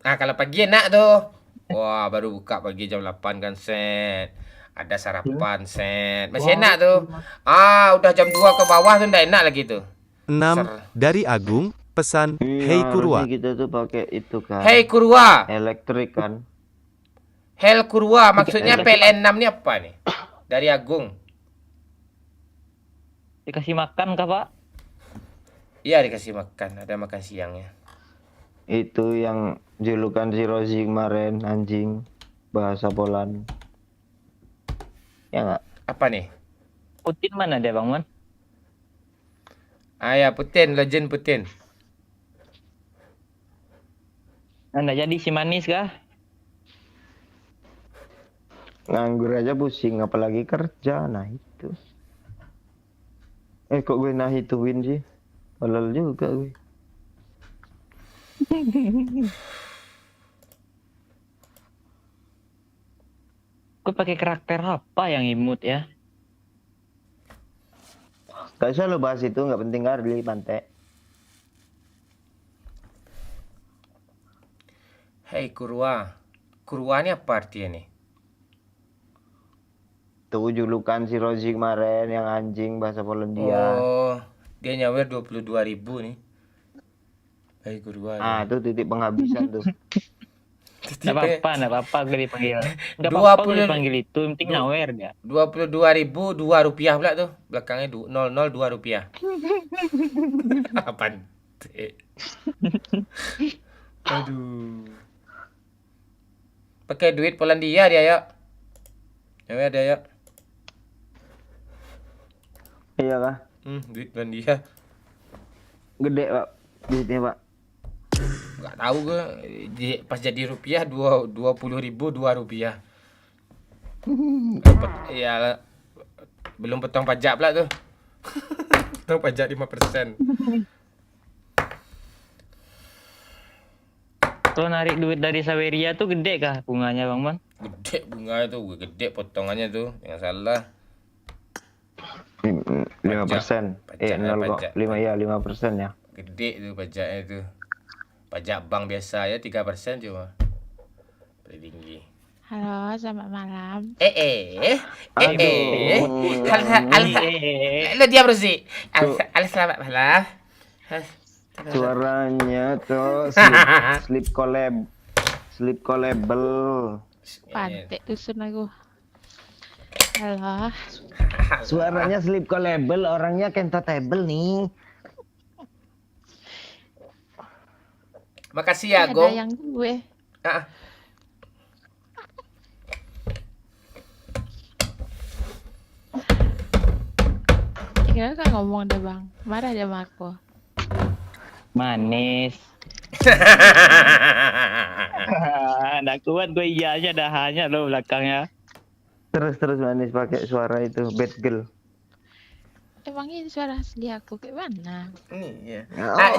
Kalau pagi enak tuh. Wah, baru buka pagi jam 8 kan, set. Ada sarapan, set. Masih enak tuh. Udah jam 2 ke bawah tuh udah enak lagi tuh. 6. Dari Agung, pesan, Hey Kurwa. Kita tuh pakai itu kan. Hey Kurwa. Elektrik kan. Hel Kurwa, maksudnya PLN 6 ini apa nih? Dari Agung. Dikasih makan kah, Pak? Iya, dikasih makan. Ada makan siangnya. Itu yang julukan si Rozi kemarin, anjing. Bahasa Poland. Ya nggak? Apa nih? Putin mana dia, Bang Mon? Ya, Putin. Legend Putin. Anda jadi si manis kah? Nganggur aja pusing, apalagi kerja. Nah itu. Kok gue nahituin sih? Tolol juga gue. Gue pakai karakter apa yang imut ya? Gak usah lo bahas itu, nggak penting kali pantai. Hei kurwa. Kurwa ini apa artinya nih? Tuh julukan si Rozi kemarin yang anjing bahasa Polandia. Oh, dia nyawer 22.000 nih. Hei kurwa. Ah, itu titik penghabisan tuh. Nggak apa-apa gue dipanggil. Nggak apa-apa gue dipanggil itu, yang penting nyawer dia. 22.000 2 rupiah pula tuh. Belakangnya 002 rupiah. Apaan? Aduh. Pakai duit Polandia dia ya. Nyawer dia ya. Iya kah? Duit Polandia. Gede pak, duitnya pak. Nggak tahu gue. Pas jadi rupiah 20.000 2 rupiah. Iya, belum potong pajak pula tuh. Potong pajak 5%. Kalau narik duit dari Saweria tuh gede kah bunganya Bang Man? Gede bunga itu, gede potongannya tuh, jangan salah. 5%. 0 kok. 5 ya, 5% ya. Gede tuh pajaknya itu. Pajak bank biasa ya 3% cuma. Paling tinggi. Halo, selamat malam. Halo diam Rozi. Selamat malam. Suaranya tuh sleep collable. Pantek dusun aku. Halo. Suaranya sleep collable, orangnya kentotable nih. Makasih ya, Ada Gong. yang gue. Kira kan ngomong deh Bang. Marah dia sama aku. Manis. Nggak kuat gue iyanya dahanya lo belakangnya. Terus manis pakai suara itu bad girl. Emang ini suara asli aku kayak mana? Iya.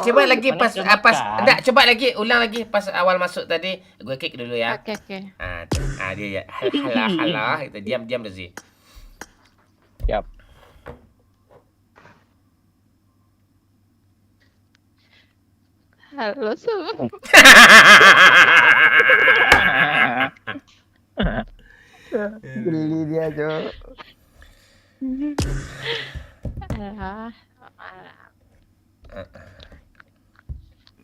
Coba lagi pas enggak, coba lagi ulang lagi pas awal masuk tadi. Gue kick dulu ya. Oke. Dia ya. Halah, itu diam Rozi. Yap. Halo semua. Geli dia, Cok. Halo.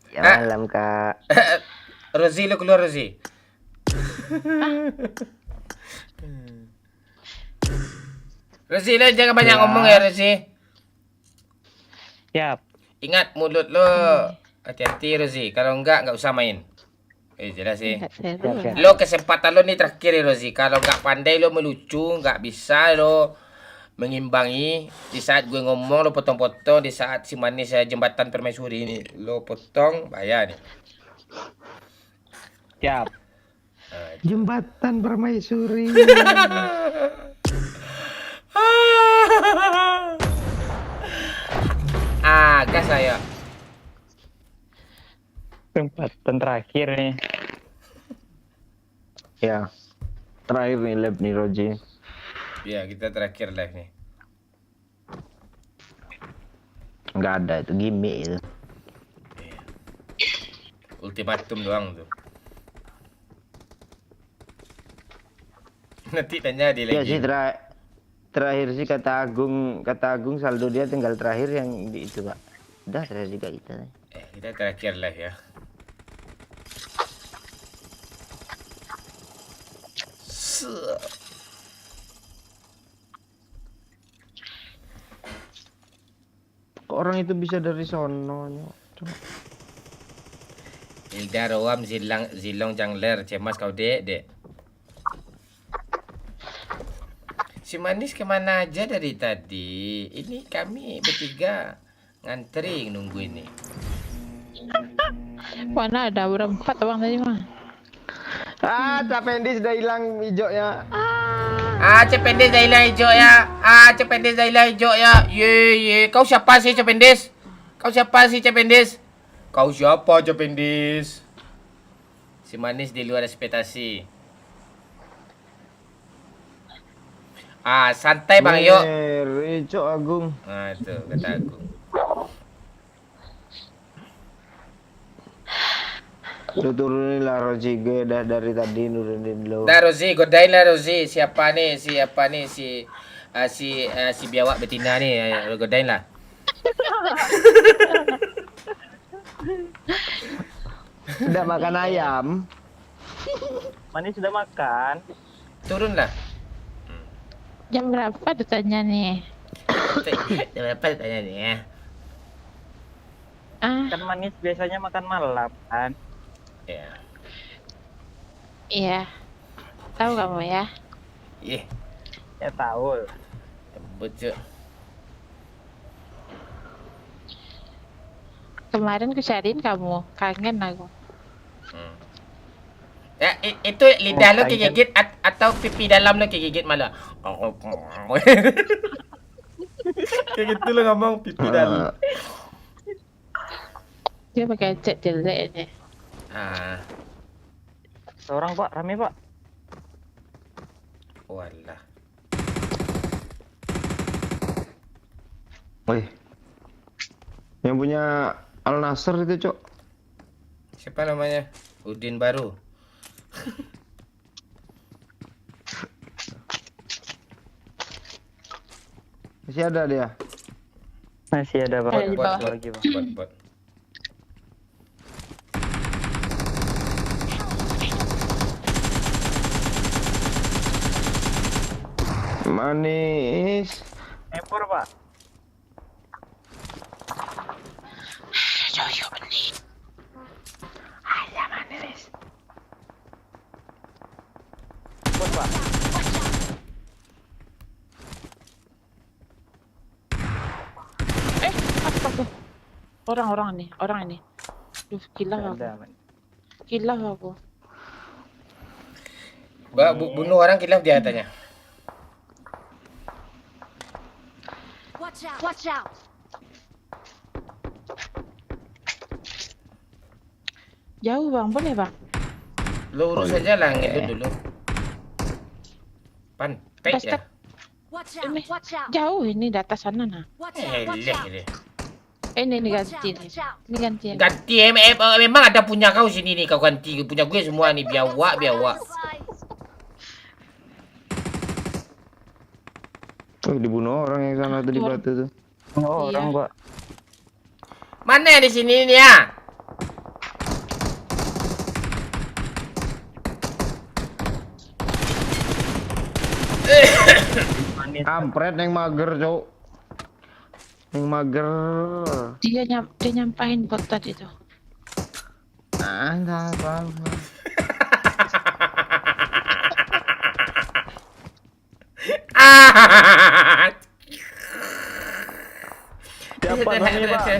Ya malam, Kak. Rozi, lu keluar Rozi. Rozi, lu jangan banyak ngomong ya Rozi. Yap. Ingat mulut lu. Hati-hati Rozi, kalau enggak usah main. Jelas sih. Lo kesempatan lo nih terakhir ya Rozi. Kalau enggak pandai lo melucu, enggak bisa lo mengimbangi. Di saat gue ngomong lo potong-potong, di saat si manis jembatan permaisuri ini lo potong, bahaya nih. Siap. Jembatan permaisuri. Gas saya. Kesempatan terakhir nih. Ya. Terakhir nih lab nih Roji. Ya, kita terakhir live nih. Enggak ada itu gimmick itu. Ultimatum doang tuh. Nanti tanya dia lagi. Ya sih terakhir sih kata Agung saldo dia tinggal terakhir yang di itu, Pak. Udah terakhir juga kita. Kita terakhir live ya. Kok orang itu bisa dari sono? Hilda Roam Zilong Jangler, cemas kau dek. Si manis kemana aja dari tadi? Ini kami bertiga ngantri nunggu ini. Mana ada berempat bang tadi mah. Cependis udah hilang hijaunya. Cependis dah hilang hijaunya. Cependis dah hilang hijaunya. Ye. Kau siapa sih Cependis? Kau siapa Cependis? Si manis di luar ekspektasi. Santai Bang Yo. Rico Agung. Itu kata Agung. Lu turunin lah Rozi, gue udah dari tadi nurunin lu. Dah Rozi, godain lah Rozi. Siapa nih? Si biawak betina nih. Lu godain lah. Udah makan ayam. Manis sudah makan. Turun lah. Jam berapa ditanya nih? Apa tanya nih ya? Kan manis biasanya makan malam kan. Ya. Iya. Tahu kamu ya? Ih, Ya tahu. betul. Kemarin ku cariin kamu, kangen aku. Ya, itu lidah lo kegigit atau pipi dalam lo kegigit malah. Kayak gitu lo ngomong pipi dalam. Dia pakai cat jelek ini. Seorang Pak, rame Pak. Walah. Wih. Yang punya Al Nasr itu, Cok. Siapa namanya? Udin Baru. Masih ada dia. Masih ada Pak. Ada di bawah. Lagi Pak. Bot. Manis. Empor Pak. Joyo beli. Ayam manis. Empor Pak. Apa tuh? Orang ini. Duh, kilaf aku. Kilaf aku. Bunuh orang kilaf dia katanya. Watch out. Jauh bang, boleh bang? Lo urus aja lah ngedut dulu. Pantai ya. Watch out. Jauh ini di atas sana nah. Eleh. Ini ganti nih. Ini ganti. Ganti memang ada punya kau sini nih, kau ganti punya gue semua nih, biawak. Oh, dibunuh orang yang sana tuh di batu tuh. Oh, orang Pak. Mana di sini nih ya? Kampret yang mager, Cok. Yang mager. Dia nyampain bot tadi tuh. Enggak apa-apa. Siapa namanya Pak?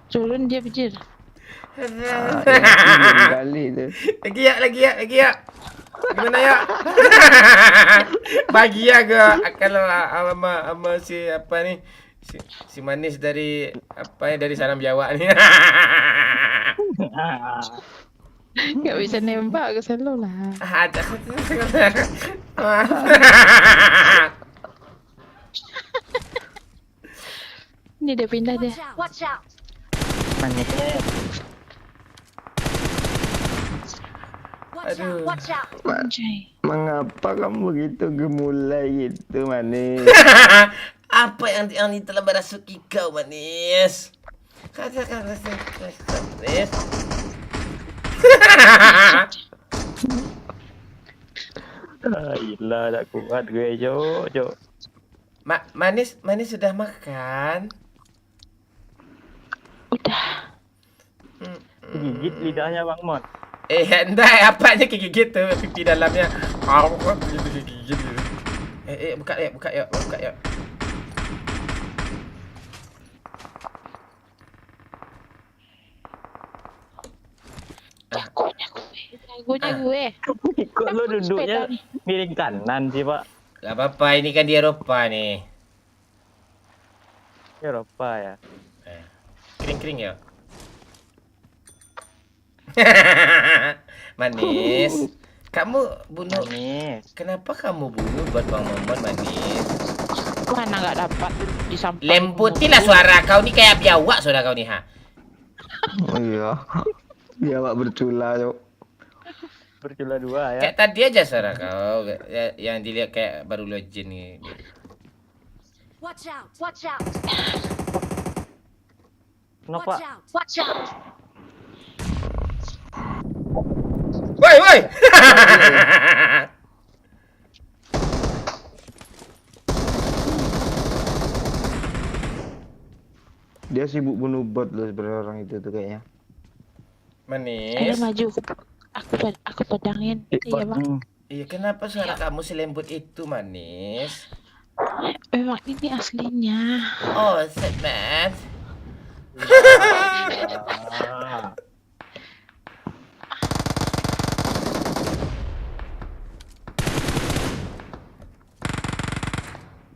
Turun dia bejir. Kali itu. Lagi ya. Gimana ya? Bahagia ke kalau sama si apa nih? Si manis dari apa ya, dari Salam Jawa nih. Gak bisa nembak ke selo lah. Ada. Ini dia pindah dia. Watch out. Manis. Aduh. Watch out. Mengapa kamu begitu gemulai gitu, Manis? Apa yang telah merasuki kau, Manis? Katakan Manis. Gila, tak kuat gue, Jo. Manis sudah makan? Udah. Gigit lidahnya Bang Mon. Enggak, apanya kegigit tuh pipi dalamnya. Aku kok gigit. Buka ya. Jagonya gue. Kok lo duduknya miring kanan sih, Pak? Gak apa-apa, ini kan di Eropa nih. Eropa ya. Kering ya. Manis. Kamu bunuh. Manis. Kenapa kamu bunuh buat Bang Momon manis? Mana nggak dapat di samping. Lembutin lah suara kau nih kayak biawak suara kau nih ha. Oh iya. Biawak bercula yuk. Bercula 2 ya. Kayak tadi aja suara kau yang dilihat kayak baru login nih. Watch out! Watch out! Kenapa? Watch out! Woi, woi. Dia sibuk bunuh bot loh sebenarnya orang itu tuh kayaknya. Ayo Manis. maju. Aku pedangin. Iya bang. Iya, kenapa suara kamu selembut itu manis? Memang ini aslinya. Oh, set man.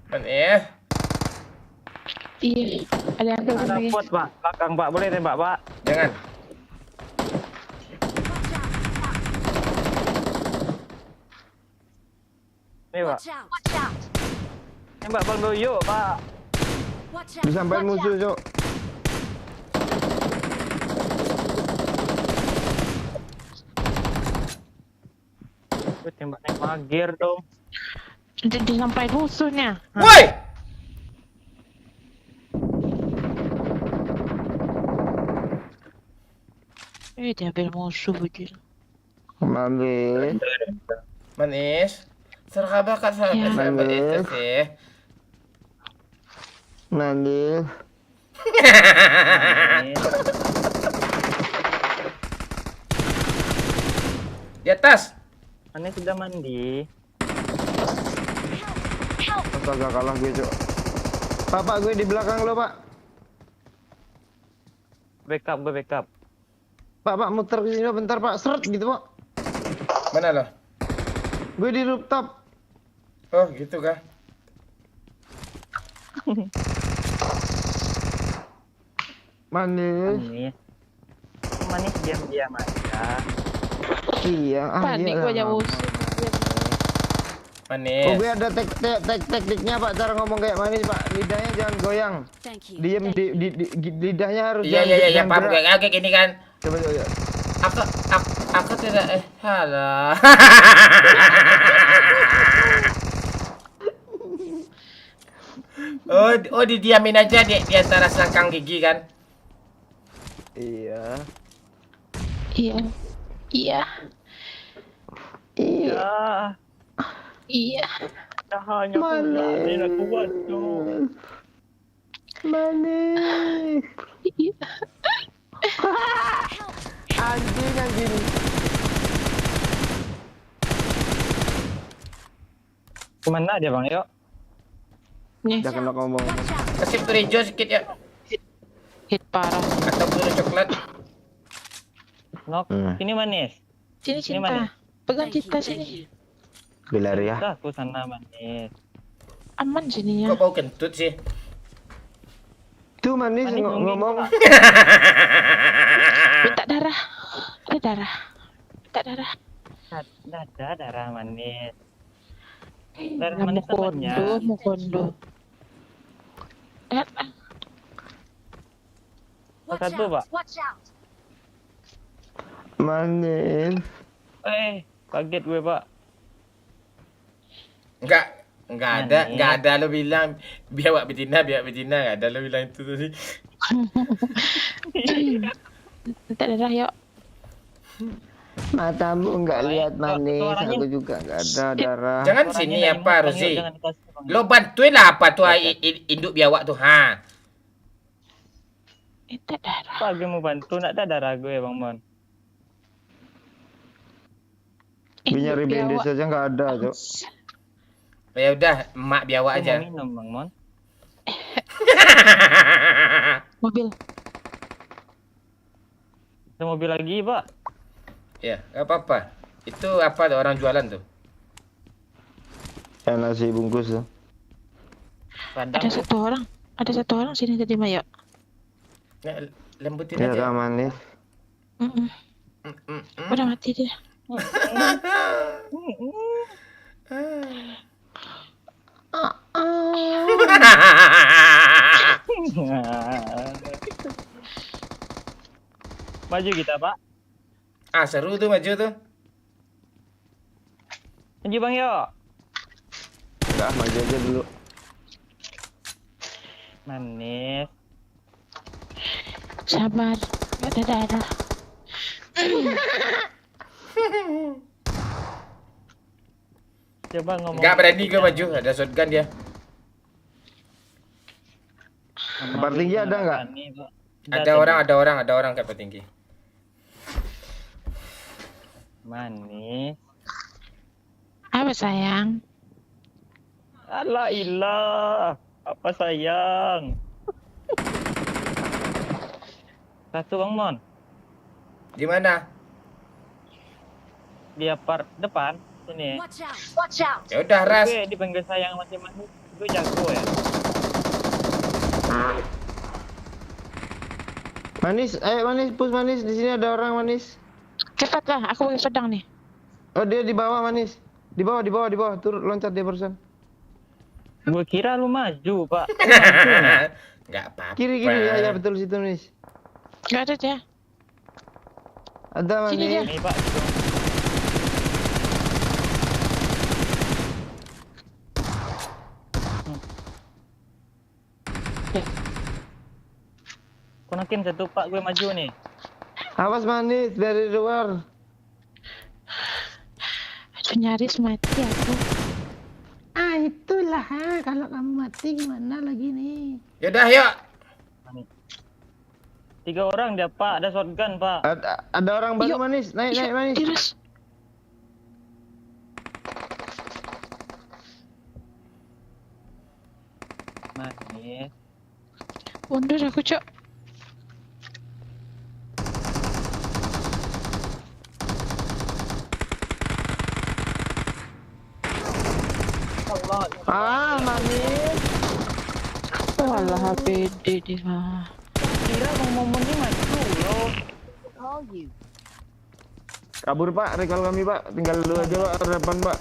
Manis. Iya. Ada yang turun lagi. Dapat Pak. Belakang Pak, boleh tembak Pak. Jangan. Nih Pak. Watch out! Watch out! Tembak Bang Doyo Pak. Watch out! Disampaikan musuh cok. Gue tembaknya magir dong. Disampaikan musuhnya. Woi. Dia ambil musuh bujil. Manis. Manis. Serah bakat Ya. sahabat itu sih. Manis. Di atas. Aneh sudah mandi. Astaga kalah gue cok. Pak gue di belakang lo pak. Backup, gue backup. Pak muter ke sini bentar pak. Seret gitu pak. Mana lo? Gue di rooftop. Oh, gitu kah? Manis. Manis. Manis diam-diam aja. Iya. Panik iyalah. gue aja musuh. Manis. Oh gue ada tekniknya pak, cara ngomong kayak manis pak. Lidahnya jangan goyang. Thank you. Diem di lidahnya harus Iya, jangan paham gerak. gue. Oke, gini kan. Coba. Aku tidak halah. Oh, didiamin aja di antara selangkang gigi kan? Iya. Iya. Iya. Iya. Iya. Dah hanya pula. Ini nak kuat tu. Manis. Iya. Anjing. Kemana dia Bang? Yuk. Nih. Udah kena ngomong. Kasih peluru hijau sedikit ya. Hit parah. Atau peluru coklat. Nok. Ini manis. Sini Ini manis. cinta. Pegang cinta sini. Bilar ya. Dah aku sana manis. Aman sini ya. Kok bau kentut sih? Tuh manis ngomong. Minta darah. Ada darah. Minta darah. Dah darah manis. Darah manis temannya. Mau kondo. Satu Pak. Watch out! Manis. Kaget gue Pak. Enggak ada lo bilang biawak betina, enggak ada lo bilang itu tadi. Minta darah yuk. Matamu enggak lihat manis, aku juga enggak ada darah. Jangan sini apa Rozi. Lo bantuin lah apa tuh induk biawak tuh ha. Minta darah. Pak gue mau bantu nak ada darah gue Bang Mon. Gue nyari bandage aja enggak ada, Cok. Ya udah, emak biawak aja. Mau minum Bang Mon. Mobil. Ada mobil lagi Pak. Ya, enggak apa-apa. Itu apa tuh orang jualan tuh? Ya nasi bungkus tuh. Ada satu orang sini tadi Mayo. Lembutin Ya aja. kan manis. Udah mati dia. Maju kita, Pak. Ah, seru tuh maju tuh. Maju Bang Yo. Udah, maju aja dulu. Manis. Sabar, gak ada darah. Coba ngomong. Nggak berani gue maju, ada shotgun dia. Kapal tinggi ada nggak? Ada orang kapal tinggi. Manis. Apa sayang? Alah ilah. Apa sayang? Satu Bang Mon. Di mana? Di apart depan sini. Watch out! Watch out! Ya udah ras. Gue dipanggil sayang masing-masing. Gue jago ya. Manis, ayo Manis, push Manis. Di sini ada orang Manis. Cepatlah, aku pakai pedang nih. Oh dia di bawah Manis. Di bawah. Turun loncat dia barusan. Gue kira lu maju, Pak. Nggak apa-apa. Kiri ya betul situ Manis. Gak ada dia. Ada Sini dia. Manis. Nih, Pak. Konakin satu Pak, gue maju nih. Awas Manis dari luar. Aduh, nyaris mati aku. Ah itulah kalau kamu mati gimana lagi nih? Yaudah yuk. 3 orang dia Pak, ada shotgun Pak. Ada orang baru Manis. Naik Manis. Terus. Manis. Mundur aku, Cok. Manis. Walah HPD dia. Kira Bang Momon ini maju loh. Call you. Kabur Pak, recall kami Pak. Tinggal lu aja Pak, depan Pak.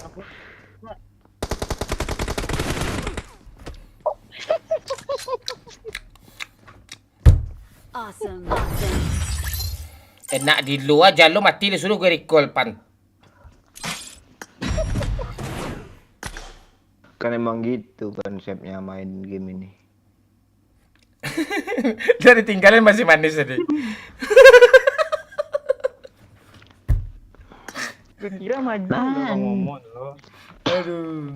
Awesome. Enak di lu aja lu mati disuruh gue recall pan. Kan emang gitu konsepnya main game ini. Dia ditinggalin masih manis tadi. Gue kira maju loh Bang Momon loh. Aduh.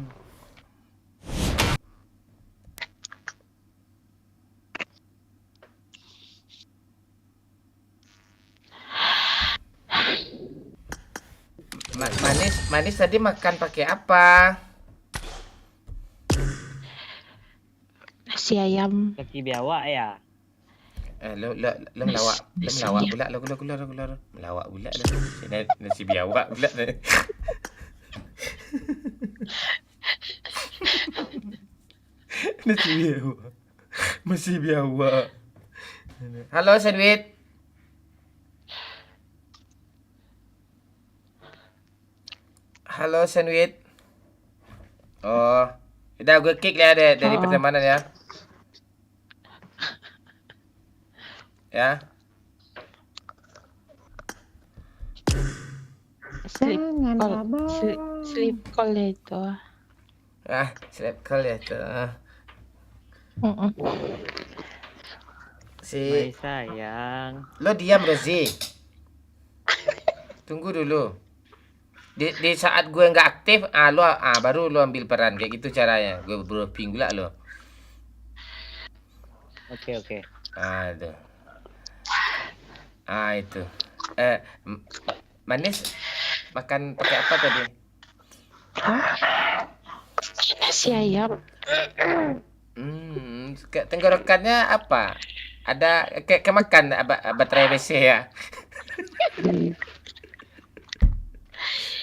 Manis tadi makan pakai apa? Nasi ayam. Kaki biawak ya. Lo melawak pula lo melawak pula nasi biawak pula. Nasi biawak. Halo Sandwich. Halo Sandwich. Oh, udah gue kick ya dari pertemanan ya. Ya. Jangan abang. Sleep call itu. Sleep call ya tuh. Hai sayang. Lo diam Rozi. Tunggu dulu. Di saat gue nggak aktif, baru lo ambil peran kayak gitu caranya. Gue briefing pula lo. Oke. Aduh. Itu. Manis makan pakai apa tadi? Nasi ayam. Tenggorokannya apa? Ada kayak kemakan baterai WC ya?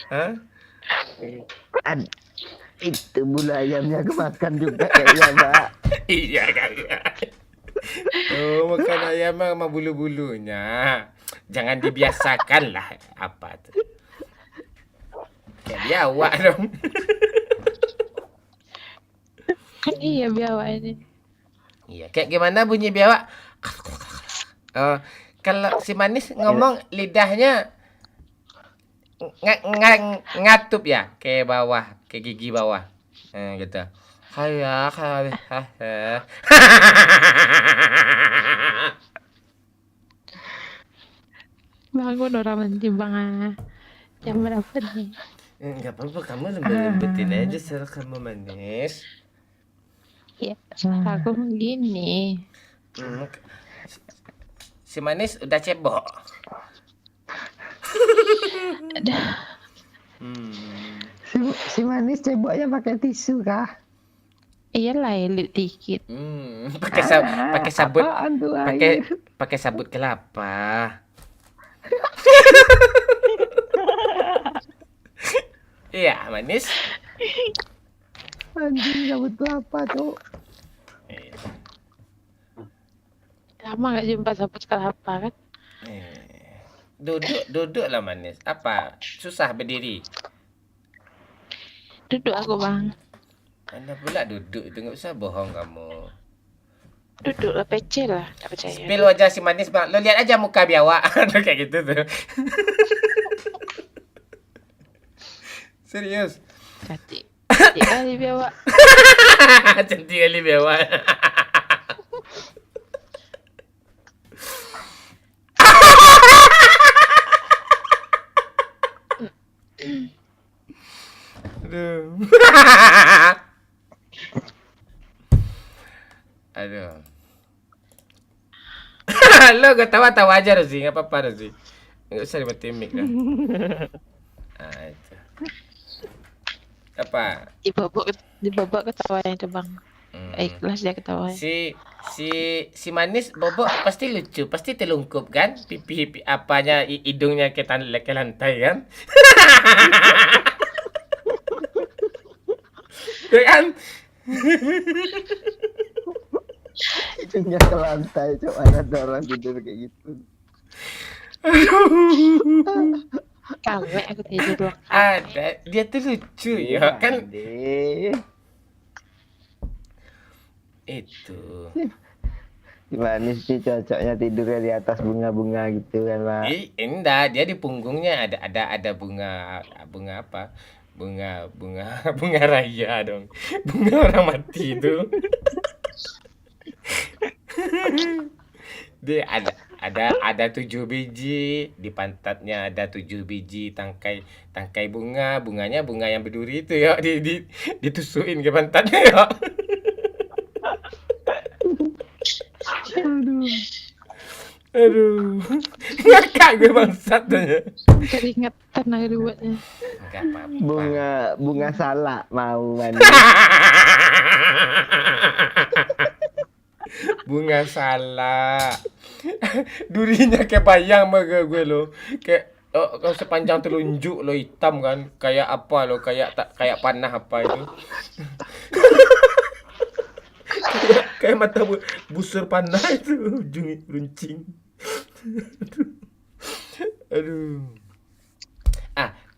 Hah? Itu bulu ayamnya kemakan juga kayaknya Pak. Iya kagak. Oh, makan ayam sama bulu-bulunya. Jangan dibiasakan lah apa tuh. Biawak dong. Iya biawak ini. Iya, kayak gimana bunyi biawak? Kalau si Manis ngomong lidahnya ngatup ya, ke bawah, ke gigi bawah. Gitu. Kayak Bangun orang nanti bang. Jam berapa nih? Enggak apa-apa, kamu lembatin aja suara kamu Manis. Ya, aku begini. Si Manis udah cebok. Si Manis ceboknya pakai tisu kah? Iyalah, elit dikit. Pakai sabut, apaan tuh air? pakai sabut kelapa. Iya, Manis. Anjing sabut kelapa, Cuk. Lama gak jumpa sabut kelapa kan? Duduk lah Manis. Apa? Susah berdiri. Duduk aku bang. Anda pula duduk itu, nggak usah bohong kamu. Duduk lah, PC lah, tak percaya. Spill wajah si Manis bang. Lo lihat aja muka biawak. Kayak gitu tuh. Serius. Cantik kali biawak. Cantik kali biawak. Aduh. Aduh. Lo ketawa-tawa aja Rozi, nggak apa-apa Rozi. Nggak usah dimatiin mic dah. Itu. Apa? Di babak ketawanya itu bang. Ikhlas dia ketawa. Si Manis bobok pasti lucu, pasti telungkup kan? Pipi apanya hidungnya ke lantai kan? Ya kan? Hidungnya ke lantai, coba ada orang tidur kayak gitu. Kawe aku tidur doang. Ada, dia tuh lucu ya kan? Itu. Gimana sih cocoknya tidurnya di atas bunga-bunga gitu kan, Pak? Enggak, dia di punggungnya ada bunga apa? Bunga raya dong. Bunga orang mati itu. Dia ada 7 biji, di pantatnya ada 7 biji tangkai bunganya bunga yang berduri itu ya, ditusukin ke pantatnya ya. Aduh. Ngakak gue bangsat tanya. Keringetan aja buatnya. Enggak apa-apa. Bunga salak mau mandi. Bunga salak. Durinya kayak bayang sama gue lo. Kayak sepanjang telunjuk lo, hitam kan. Kayak apa lo? Kayak panah apa itu. Kayak mata busur panah itu, ujung runcing. Aduh.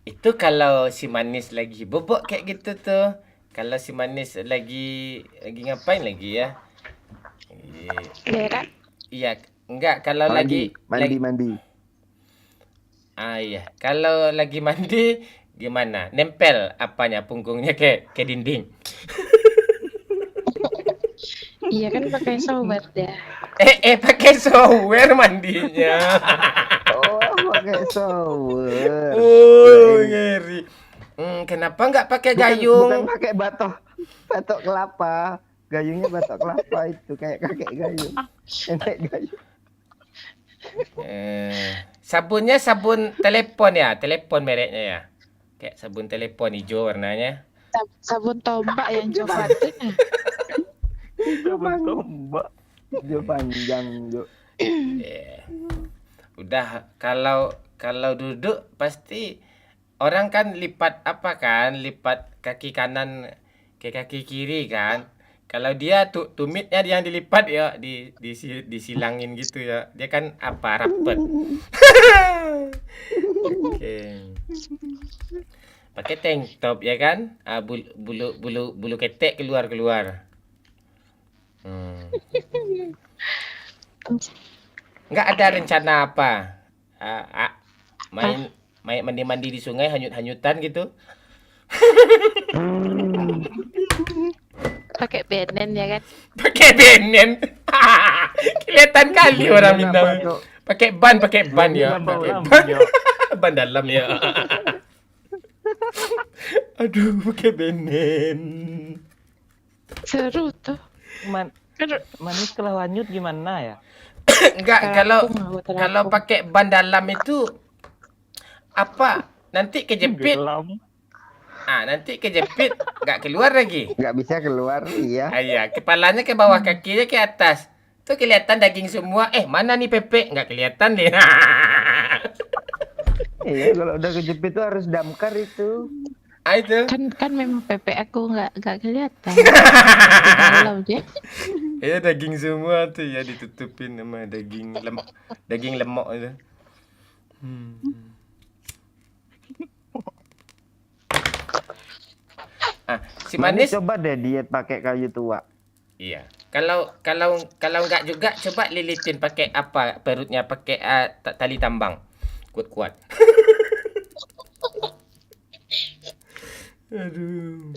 Itu kalau si Manis lagi bobok kayak gitu tuh. Kalau si Manis lagi ngapain lagi ya? Berak. Iya, enggak kalau mandi. Iya, kalau lagi mandi gimana? Nempel apanya punggungnya ke dinding. Iya kan pakai shower dia. Pakai shower mandinya. Pakai shower. Ngeri. Kenapa nggak pakai gayung? Bukan pakai batok kelapa. Gayungnya batok kelapa itu kayak kakek gayung. Kakek gayung. Sabunnya sabun telepon ya, telepon mereknya ya. Kayak sabun telepon hijau warnanya. Sabun tombak yang coklat itu. Sabun tombak. Hijau panjang, Jo. Udah kalau duduk pasti orang kan lipat kaki kanan ke kaki kiri kan. Kalau dia tumitnya yang dilipat ya disilangin gitu ya. Dia kan rapet. Oke. Pakai tank top ya kan? Bulu ketek keluar. Nggak ada rencana apa? Main mandi-mandi di sungai, hanyut-hanyutan gitu? Pakai benen ya kan? Pakai benen. Kelihatan kali orang Minang. Pakai ban ya. Ban dalam ya. Aduh, pakai benen. Seru tuh. Manis kalau hanyut gimana ya? Enggak, kalau pakai ban dalam itu apa? Nanti kejepit. Nanti kejepit, nggak keluar lagi. Nggak bisa keluar, iya. Iya, kepalanya ke bawah, kakinya ke atas. Tuh kelihatan daging semua. Mana nih Pepe? Nggak kelihatan deh. Iya, kalau udah kejepit tuh harus damkar itu. Itu. Kan memang Pepe aku nggak kelihatan. Dalam dia. Iya, daging semua tuh ya ditutupin sama daging lemak itu. Si Manis coba deh diet pakai kayu tua. Iya. Kalau nggak juga coba lilitin pakai apa perutnya, pakai tali tambang. Kuat-kuat. Aduh.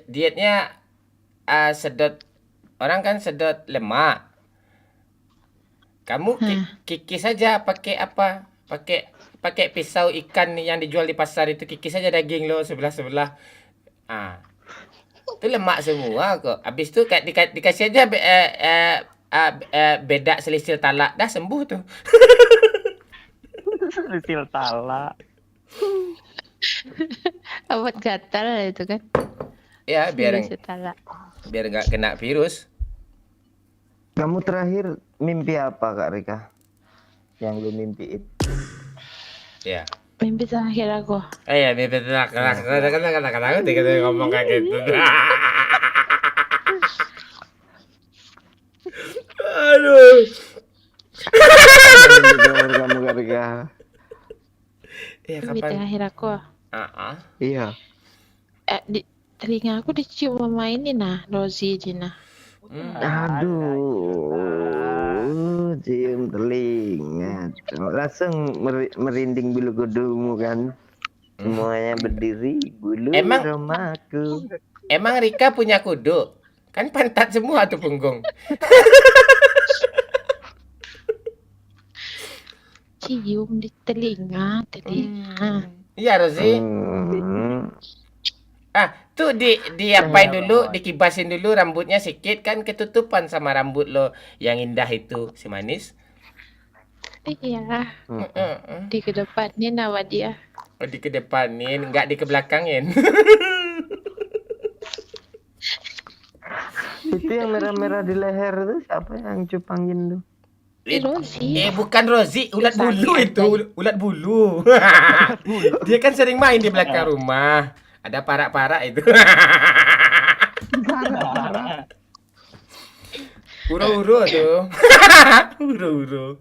Dietnya sedot, orang kan sedot lemak. Kamu kikis saja pakai apa? Pakai pisau ikan yang dijual di pasar itu, kikis saja daging lo sebelah. Itu lemak semua kok. Habis itu dikasih aja beda selisil talak, dah sembuh tuh. Selisil talak. Obat gatal itu kan. Ya, biar Biar nggak kena virus. Kamu terakhir mimpi apa, Kak Rika? Yang lu mimpiin? Ya. Mimpi terakhir aku. Ya, mimpi terakhir. Kata-kata aku tiga ngomong kayak gitu. Aduh. Kamu, Kak Rika. Mimpi terakhir aku. Iya. Di telinga aku dicium sama ini Rozi Dina. Aduh, cium telinga. Langsung merinding bulu kudumu kan. Semuanya berdiri bulu romaku. Emang Rika punya kudu? Kan pantat semua tuh punggung. Cium di telinga. Iya, Rozi. Tuh diapain dulu, dikibasin dulu rambutnya sedikit, kan ketutupan sama rambut lo yang indah itu, si Manis. Iya. Dikedepanin sama dia. Oh, dikedepanin, nggak dikebelakangin. Itu yang merah-merah di leher tuh siapa yang cupangin tuh? Rozi. Bukan Rozi, ulat bulu itu, ulat bulu. Dia kan sering main di belakang rumah. Ada parak-parak itu. Parah. Uro-uro tuh. Uro-uro.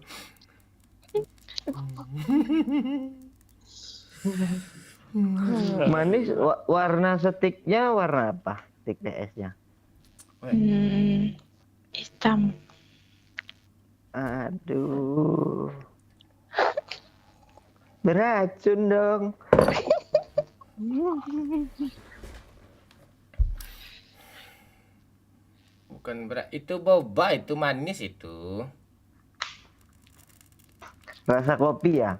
Manis, warna stiknya warna apa? Stik DS-nya? Hitam. Aduh. Beracun dong. Bukan itu boba, itu manis itu. Rasa kopi ya?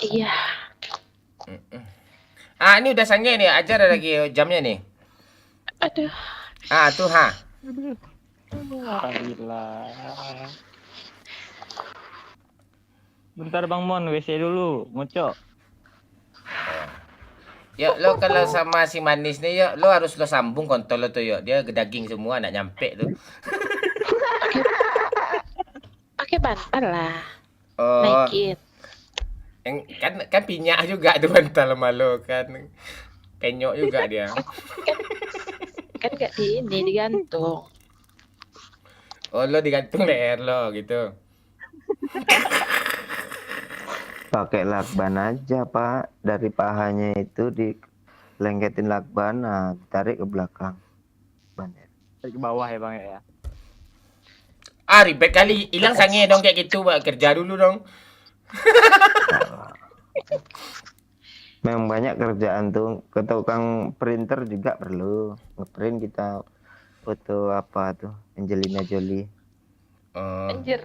Iya. Ini udah sange nih, ajar lagi jamnya nih. Aduh. Tuh Gila. Bentar Bang Mon, WC dulu, ngocok. Yuk, lo kalau sama si Manis nih, yuk, lo harus lo sambung kontol lo tuh, yuk. Dia daging semua, nggak nyampe tuh. Pakai bantal lah. Oh. Naikin. Kan pinyak juga tuh bantal sama lo kan. Penyok juga dia. Kan nggak digantung. Oh, lo digantung leher lo gitu. Pakai lakban aja Pak, dari pahanya itu dilengketin lakban, nah tarik ke belakang. Tarik ke bawah ya bang ya. Ah, ribet kali. Hilang sange dong kayak gitu, Pak. Kerja dulu dong. Memang banyak kerjaan tuh, ke tukang printer juga perlu. Ngeprint kita foto apa tuh, Angelina Jolie. Anjir.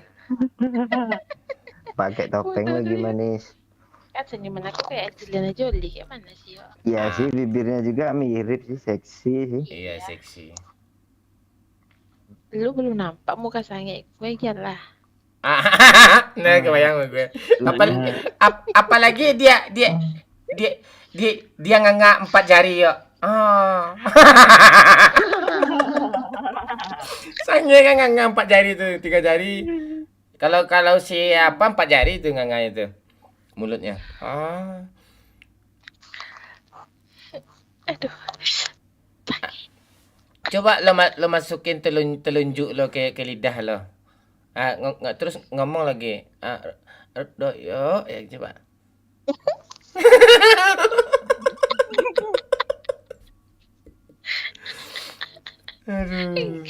Pakai topeng lagi manis. Kan senyuman aku kayak Angelina Jolie. Kayak mana sih yo? Iya sih, bibirnya juga mirip sih, seksi sih. Iya, seksi. Lu belum nampak muka sange gue lah. Nah, kebayang gue. Apalagi dia nganga 4 jari yo. Sange kan nganga 4 jari tuh, 3 jari. Kalau si 4 jari itu nganga itu. Mulutnya. Aduh. Coba lo masukin telunjuk lo ke lidah lo. Terus ngomong lagi. Yo, ya coba. Aduh.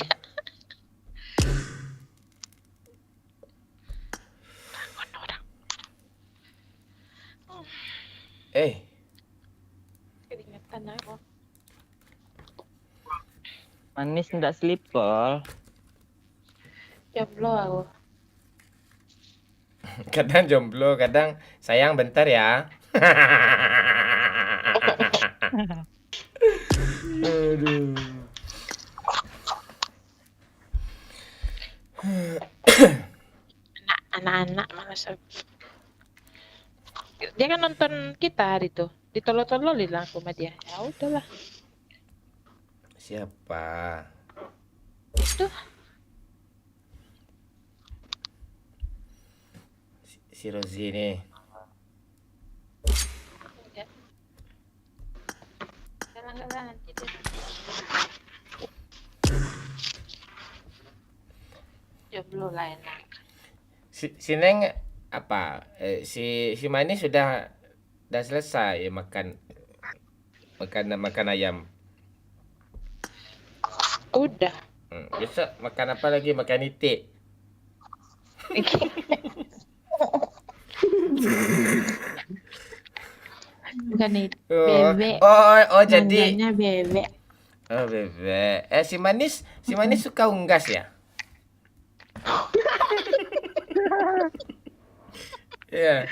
Keringetan aku. Manis ndak sleep call. Jomblo aku. Kadang jomblo, kadang sayang bentar ya. Aduh. Anak-anak malas. Dia kan nonton kita hari itu. Ditolol-tololin lah aku sama dia. Ya udahlah. Siapa? Tuh. Si Rozi nih. Jalan-jalan nanti dia. Jomblo lah enak. Si Neng apa? Si Manis sudah selesai makan ayam. Udah. Besok makan apa lagi? Makan itik. Bukan itu. Bebek. Oh jadi. Manggilnya bebek. Oh bebek. Si Manis suka unggas ya? Iya.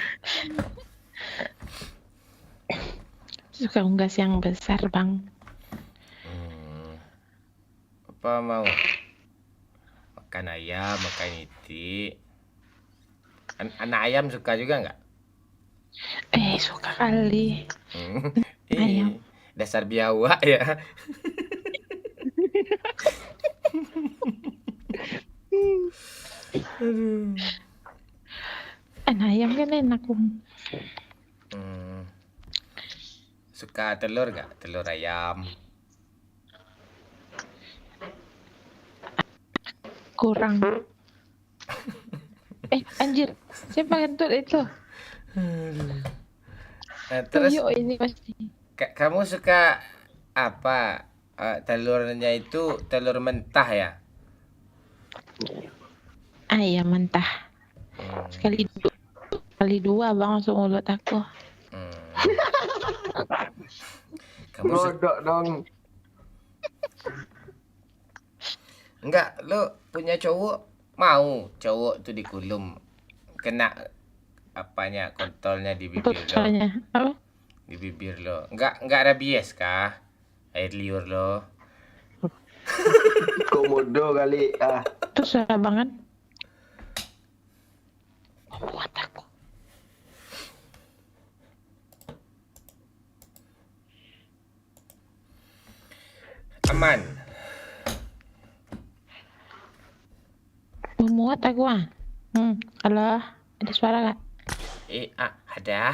Suka unggas yang besar, Bang. Apa mau? Makan ayam, makan itik. Anak ayam suka juga nggak? Suka kali. Ayam. Dasar biawak ya. Anak ayam kan enak, Suka telur nggak? Telur ayam. Kurang. Anjir. Siapa kentut itu? Terus Tuyuk ini pasti. Kamu suka apa? Telurnya itu telur mentah ya? Ayam mentah. Sekali dua bang langsung mulut aku. Kamu Rodok dong. Enggak, lo punya cowok mau cowok tuh dikulum kena apanya kontolnya di bibir lo. Apa? Di bibir lo. Enggak rabies kah? Air liur lo. Komodo kali Terus abangan. Buat aku. Aman. Memuat aku Halo, ada suara gak? Ada.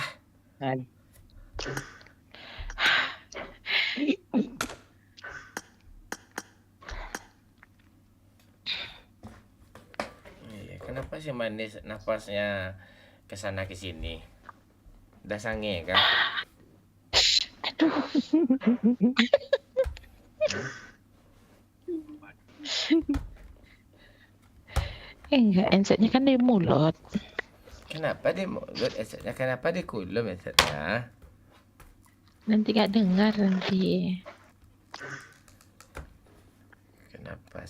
Kan Kenapa si manis napasnya kesana ke sini? Udah sange kan? Enggak, ensetnya kan di mulut. Kenapa di mulut esetnya? Kenapa di kulum esetnya? Nanti gak dengar nanti. Kenapa?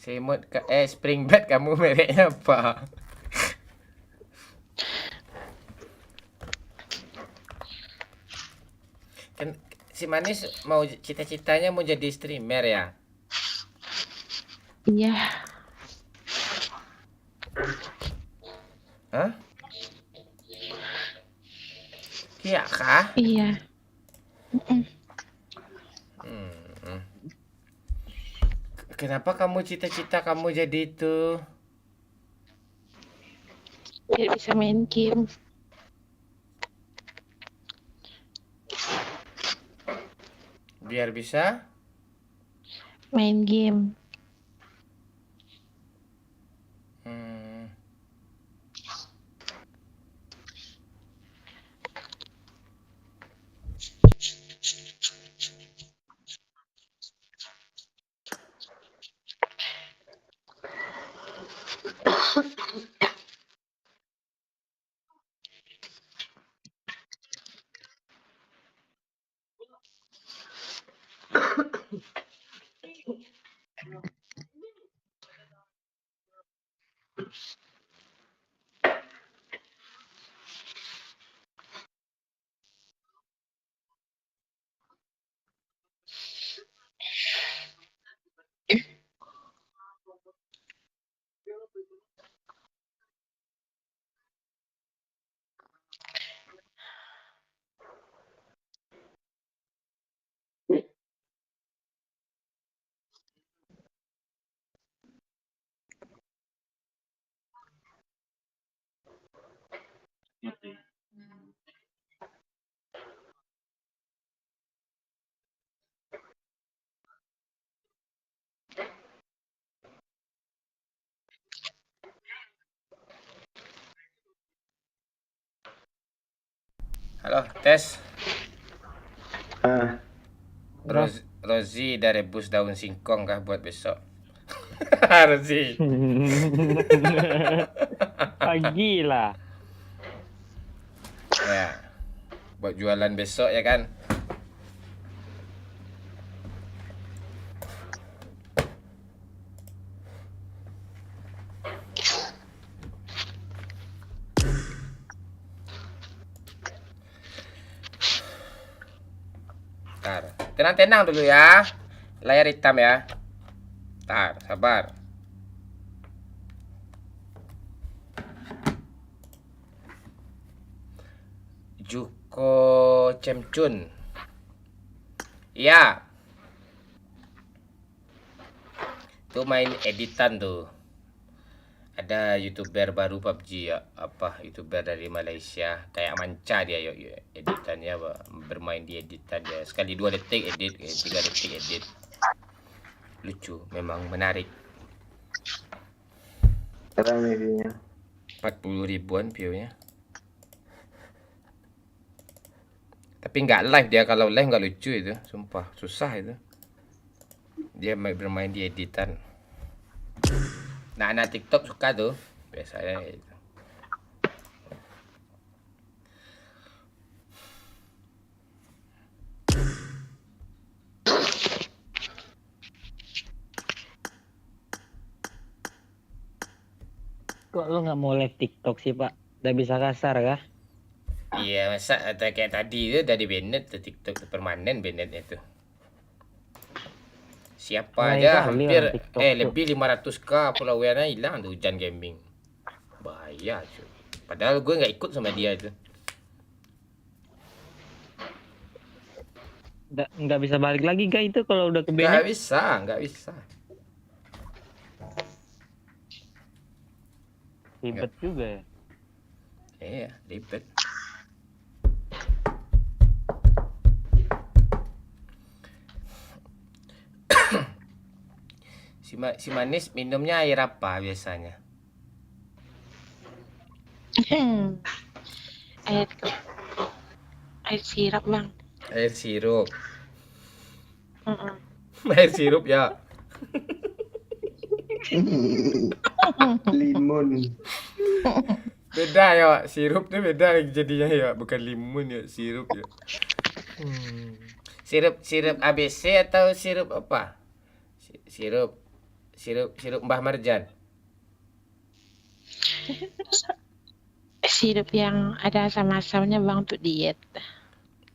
Selimut spring bed kamu mereknya apa? Kan si manis mau cita-citanya mau jadi streamer ya? Iya. Hah? Iya kah? Iya. Kenapa kamu cita-cita kamu jadi itu? Biar bisa main game. Biar bisa main game. Halo, tes. Rozi udah rebus daun singkong kah buat besok? Rozi. Pagi lah. Ya. Buat jualan besok ya kan? Tenang-tenang dulu ya. Layar hitam ya. Tar, sabar. Juko Cemcun. Ya. Tuh main editan tuh. Ada YouTuber baru PUBG ya, apa YouTuber dari Malaysia, kayak manca dia yuk editannya bermain di editan dia. Sekali 2 detik edit, 3 detik edit. Lucu, memang menarik. Berapa view-nya? 40 ribuan view-nya. Tapi nggak live dia, kalau live nggak lucu itu, sumpah susah itu. Dia bermain di editan. Nah, anak TikTok suka tuh biasanya itu. Kok lu nggak mau live TikTok sih, Pak? Udah bisa kasar kah? Iya, masa kayak tadi itu udah di banned tuh TikTok tuh, permanen bannednya tuh. Siapa Nah, aja kali hampir orang TikTok tuh. lebih 500k followernya hilang tuh Hujan Gaming. Bahaya cuy. Padahal gue nggak ikut sama dia itu. Nggak bisa balik lagi kah itu kalau udah ke Nggak banned? bisa, nggak bisa. Ribet juga ya. Iya, ribet. Si manis minumnya air apa biasanya? air air sirap bang. Air sirup. Mm-mm. Air sirup ya. Limun. Beda ya, sirup tuh beda jadinya ya, bukan limun ya, sirup ya. Sirup ABC atau sirup apa? Sirup Mbah Marjan. Sirup yang ada asam-asamnya bang untuk diet.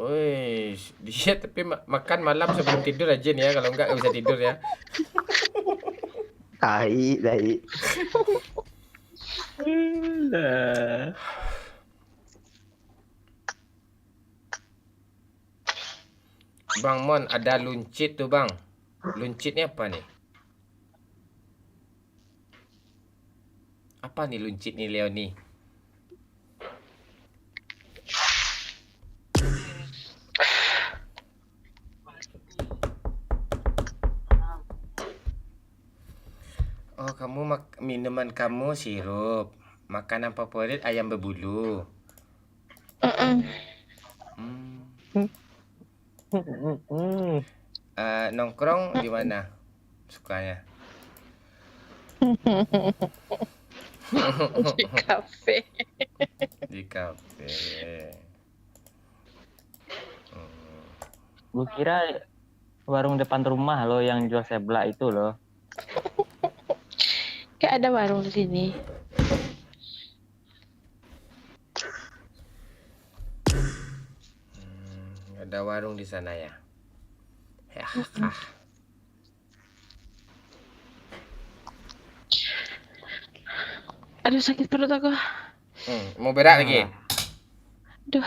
Wih, diet tapi makan malam sebelum tidur aja nih ya, kalau enggak bisa tidur ya. Tai. Bang Mon, ada luncit tuh bang. Luncitnya apa nih? Apa nih luncit nih Leoni? Oh, minuman kamu sirup. Makanan favorit ayam berbulu. Nongkrong di mana sukanya? Di kafe. Di kafe. Gue kira warung depan rumah lo yang jual seblak itu loh. Kayak ada warung di sini. Ada warung di sana ya. Aduh sakit perut aku. Mau berak lagi? Aduh.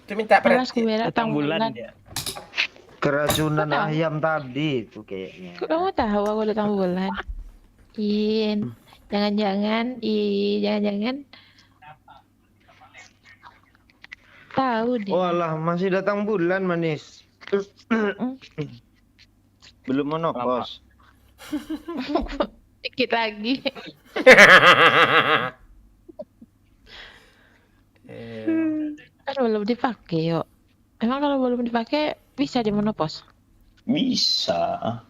Itu minta Panas perhatian. berak Datang bulan ya. Keracunan ayam tadi itu kayaknya. Kok kamu tahu aku datang bulan? Jangan-jangan tahu deh. Walah, masih datang bulan manis. Belum menopos. Dikit lagi. Kan belum dipakai yuk. Emang kalau belum dipakai bisa di menopos? Bisa.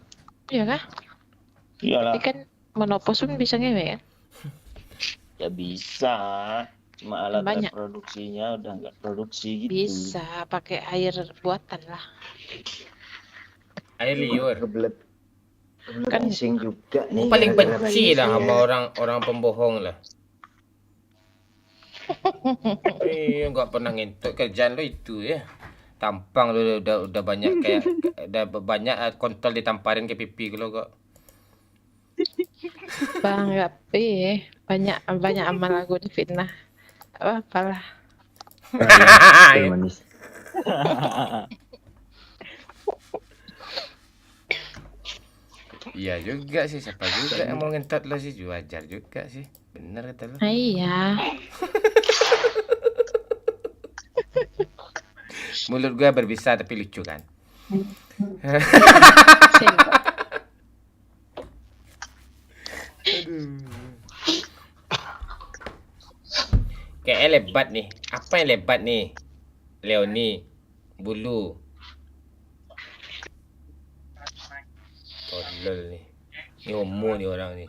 Iya kah? Iyalah. Tapi kan menopos pun bisa ngewe kan? Ya bisa. Cuma alat Banyak. reproduksinya udah nggak produksi gitu. Bisa pakai air buatan lah. Air liur. Kan Sing juga nih. Paling benci lah sama orang pembohong lah. Nggak pernah ngentuk kerjaan lo itu ya. Tampang lo udah banyak kayak udah banyak kontol ditamparin ke pipi lo kok. Bang Gapi banyak amal aku difitnah. Apalah. Manis. Iya juga sih, siapa juga yang mau ngentot lo sih, wajar juga sih. Bener kata lo. Iya. Mulut gue berbisa tapi lucu kan. Kayaknya lebat nih. Apa yang lebat nih? Leoni, bulu. Tolol nih. Ini homo nih orang nih.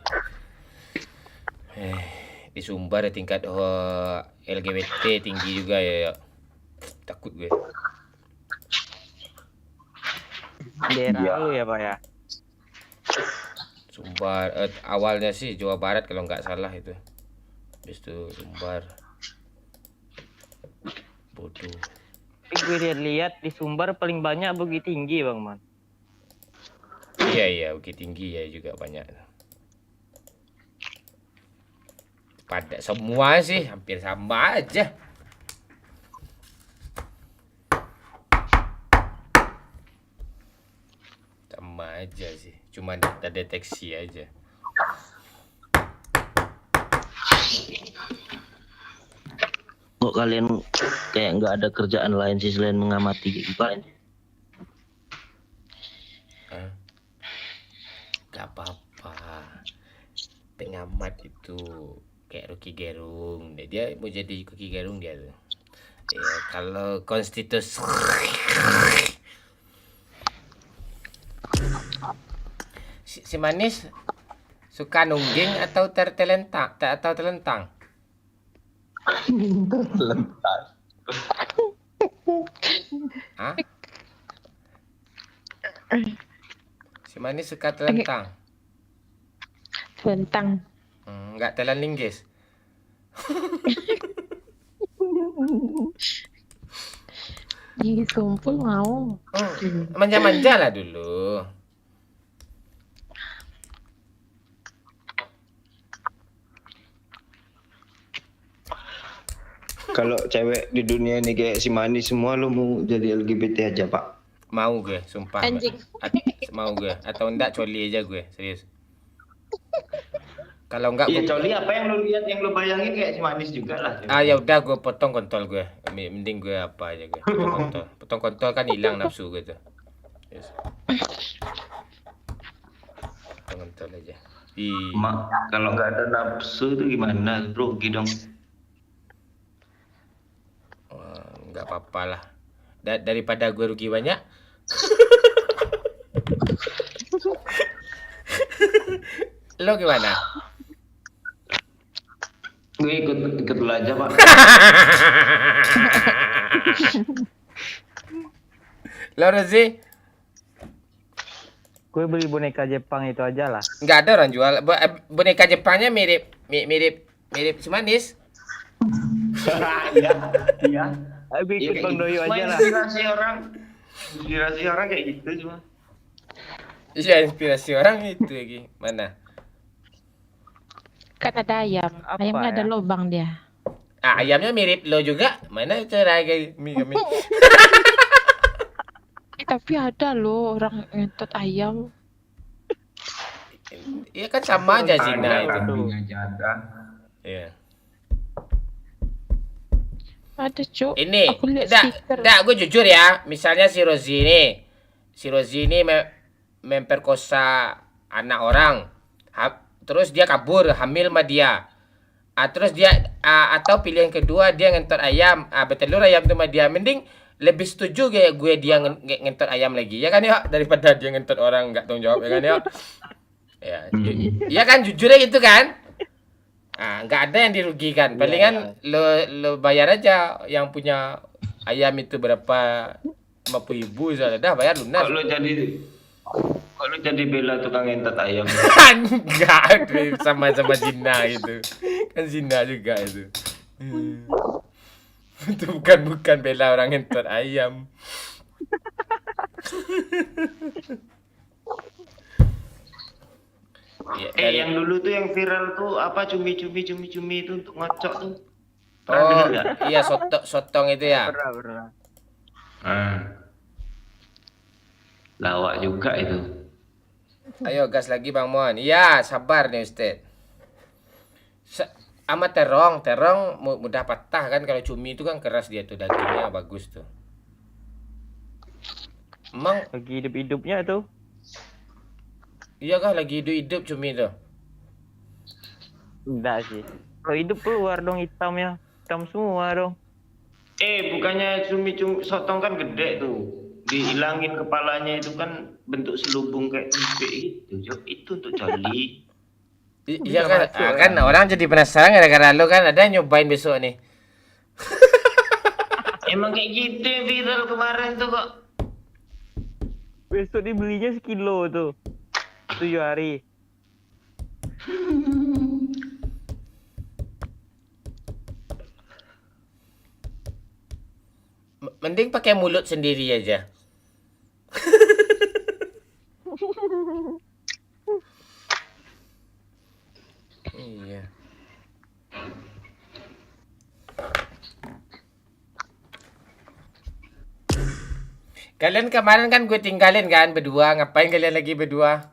Di Sumbar tingkat LGBT tinggi juga ya. Takut gue. Daerah lu ya Pak ya? Sumbar awalnya sih Jawa Barat kalau nggak salah itu. Habis itu Sumbar. Bodoh. Tapi gue lihat di Sumbar paling banyak Bukit Tinggi Bang Man. Iya Bukit Tinggi ya juga banyak. Pada semua sih hampir sama aja. Sama aja sih, cuma kita deteksi aja. Kok kalian kayak nggak ada kerjaan lain sih selain mengamati gitu? Gak apa-apa. Pengamat itu kayak Rocky Gerung. Dia mau jadi Rocky Gerung dia tuh. Ya, kalau konstitusi si Manis suka nungging atau tertelentang atau telentang? Terlentang. Hah? Si Manis suka telentang? Telentang. Enggak telan linggis. Ih, sumpul mau. Manja-manja lah dulu. Kalau cewek di dunia ini kayak si Manis semua, lu mau jadi LGBT aja, Pak? Mau gue, sumpah. Anjing. Mau gue. Atau enggak coli aja gue, serius. Kalau enggak Iya, coli apa yang lu lihat, yang lu bayangin kayak si Manis juga lah. ya udah gue potong kontol gue. Mending gue apa aja gue. Potong kontol. Potong kontol kan hilang nafsu gue tuh. Yes. Potong kontol aja. Mak, kalau nggak ada nafsu itu gimana? Rugi dong. Nggak apa-apa lah. Daripada gue rugi banyak. Lo gimana? Gue ikut dulu aja, Pak. Lo Rozi? Gue beli boneka Jepang itu aja lah. Nggak ada orang jual. Boneka Jepangnya mirip si Manis. Iya. Gue ikut Bang Doyo aja lah. Inspirasi orang kayak gitu cuma. Iya, inspirasi orang itu lagi. Mana? Kan ada ayam. Ayamnya ada lubang dia. Ayamnya mirip lo juga. Mana cara kayak mie. Tapi ada loh orang ngentot ayam. Iya kan sama aja zina itu. Iya. Ada cuk. Ini, Aku lihat stiker. gue jujur ya. Misalnya si Rozi ini memperkosa anak orang. Terus dia kabur, hamil sama dia. Terus dia atau pilihan kedua dia ngentot ayam, bertelur ayam itu sama dia. Mending lebih setuju kayak gue dia ngentot ayam lagi. Ya kan ya, daripada dia ngentot orang nggak tanggung jawab ya kan ya. Ya kan jujurnya gitu kan. Nggak ada yang dirugikan. Palingan lo bayar aja yang punya ayam itu berapa 50.000 sudah bayar lunas. Kalau jadi bela tukang ngentot ayam. Enggak, sama-sama zina itu. Kan zina juga itu. Itu bukan bela orang ngentot ayam. Ya, yang dulu tuh yang viral tuh apa cumi-cumi itu untuk ngocok tuh. Pernah dengar nggak? Iya, sotong itu ya. Pernah. Lawak juga itu. Ayo gas lagi Bang Mon. Iya, sabar nih Ustaz. Sama terong mudah patah kan, kalau cumi itu kan keras dia tuh, dagingnya bagus tuh. Emang lagi hidup-hidupnya tuh. Iya kah lagi hidup cumi tuh? Enggak sih. Kalau hidup keluar dong hitamnya. Hitam semua dong. Bukannya cumi sotong kan gede tuh. Dihilangin kepalanya itu kan bentuk selubung kayak tempe itu. Itu untuk coli. Iya kan orang jadi penasaran gara-gara lo kan, ada nyobain besok nih. Emang kayak gitu yang viral kemarin tuh kok. Besok dibelinya sekilo tuh. 7 hari. Mending pakai mulut sendiri aja. Iya. Kalian kemarin kan gue tinggalin kan berdua, ngapain kalian lagi berdua?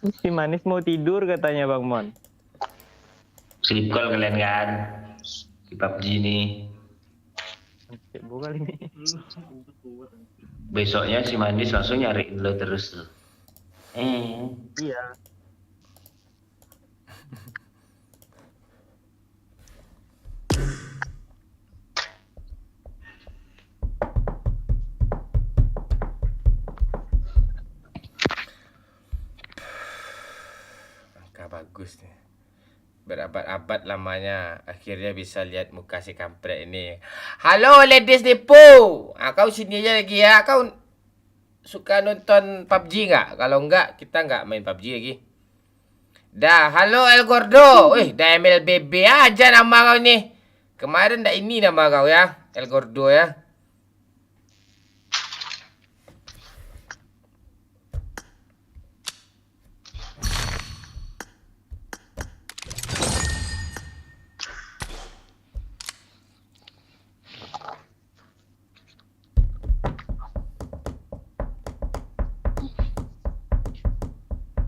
Si Manis mau tidur katanya Bang Mon. Sleep call kalian kan di PUBG nih. Bukan ini. Besoknya si Manis langsung nyariin lo terus tuh. Iya. Angka bagus nih. Berabad-abad lamanya akhirnya bisa lihat muka si kampret ini. Halo ladies Depo. Kau sini aja lagi ya. Kau suka nonton PUBG nggak? Kalau nggak, kita nggak main PUBG lagi. Dah, halo El Gordo. Dah MLBB aja nama kau nih. Kemarin dah ini nama kau ya, El Gordo ya.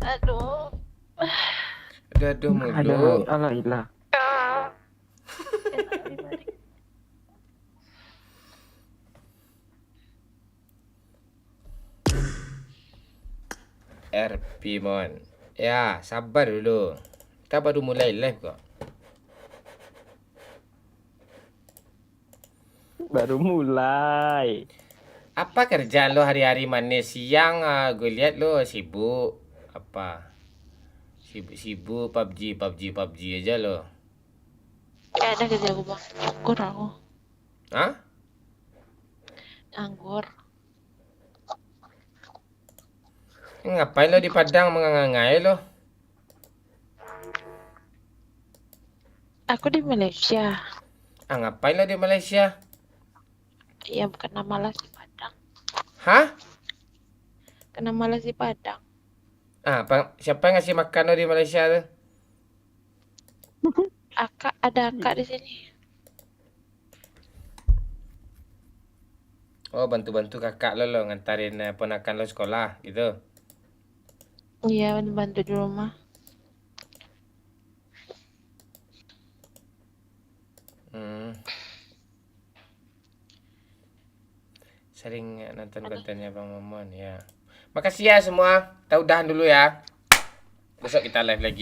Aduh. Aduh mulu. Alhamdulillah. RP Mon. Ya, sabar dulu. Kita baru mulai live kok. Baru mulai. Apa kerjaan lo hari-hari manis? Siang gue lihat lo sibuk. Apa? Sibuk PUBG aja lo. Gak ada kerja aku bang. Anggur aku. Hah? Anggur. Ngapain lo di Padang mengangai lo? Aku di Malaysia. Ngapain lo di Malaysia? Iya bukan nama malas di Padang. Hah? Kena malas di Padang. Siapa yang ngasih makan lo di Malaysia tuh? Ada akak di sini. Oh, bantu-bantu kakak lo ngantarin ponakan lo sekolah gitu. Iya, bantu di rumah. Sering nonton kontennya Bang Momon ya. Makasih ya semua. Kita udahan dulu ya. Besok kita live lagi.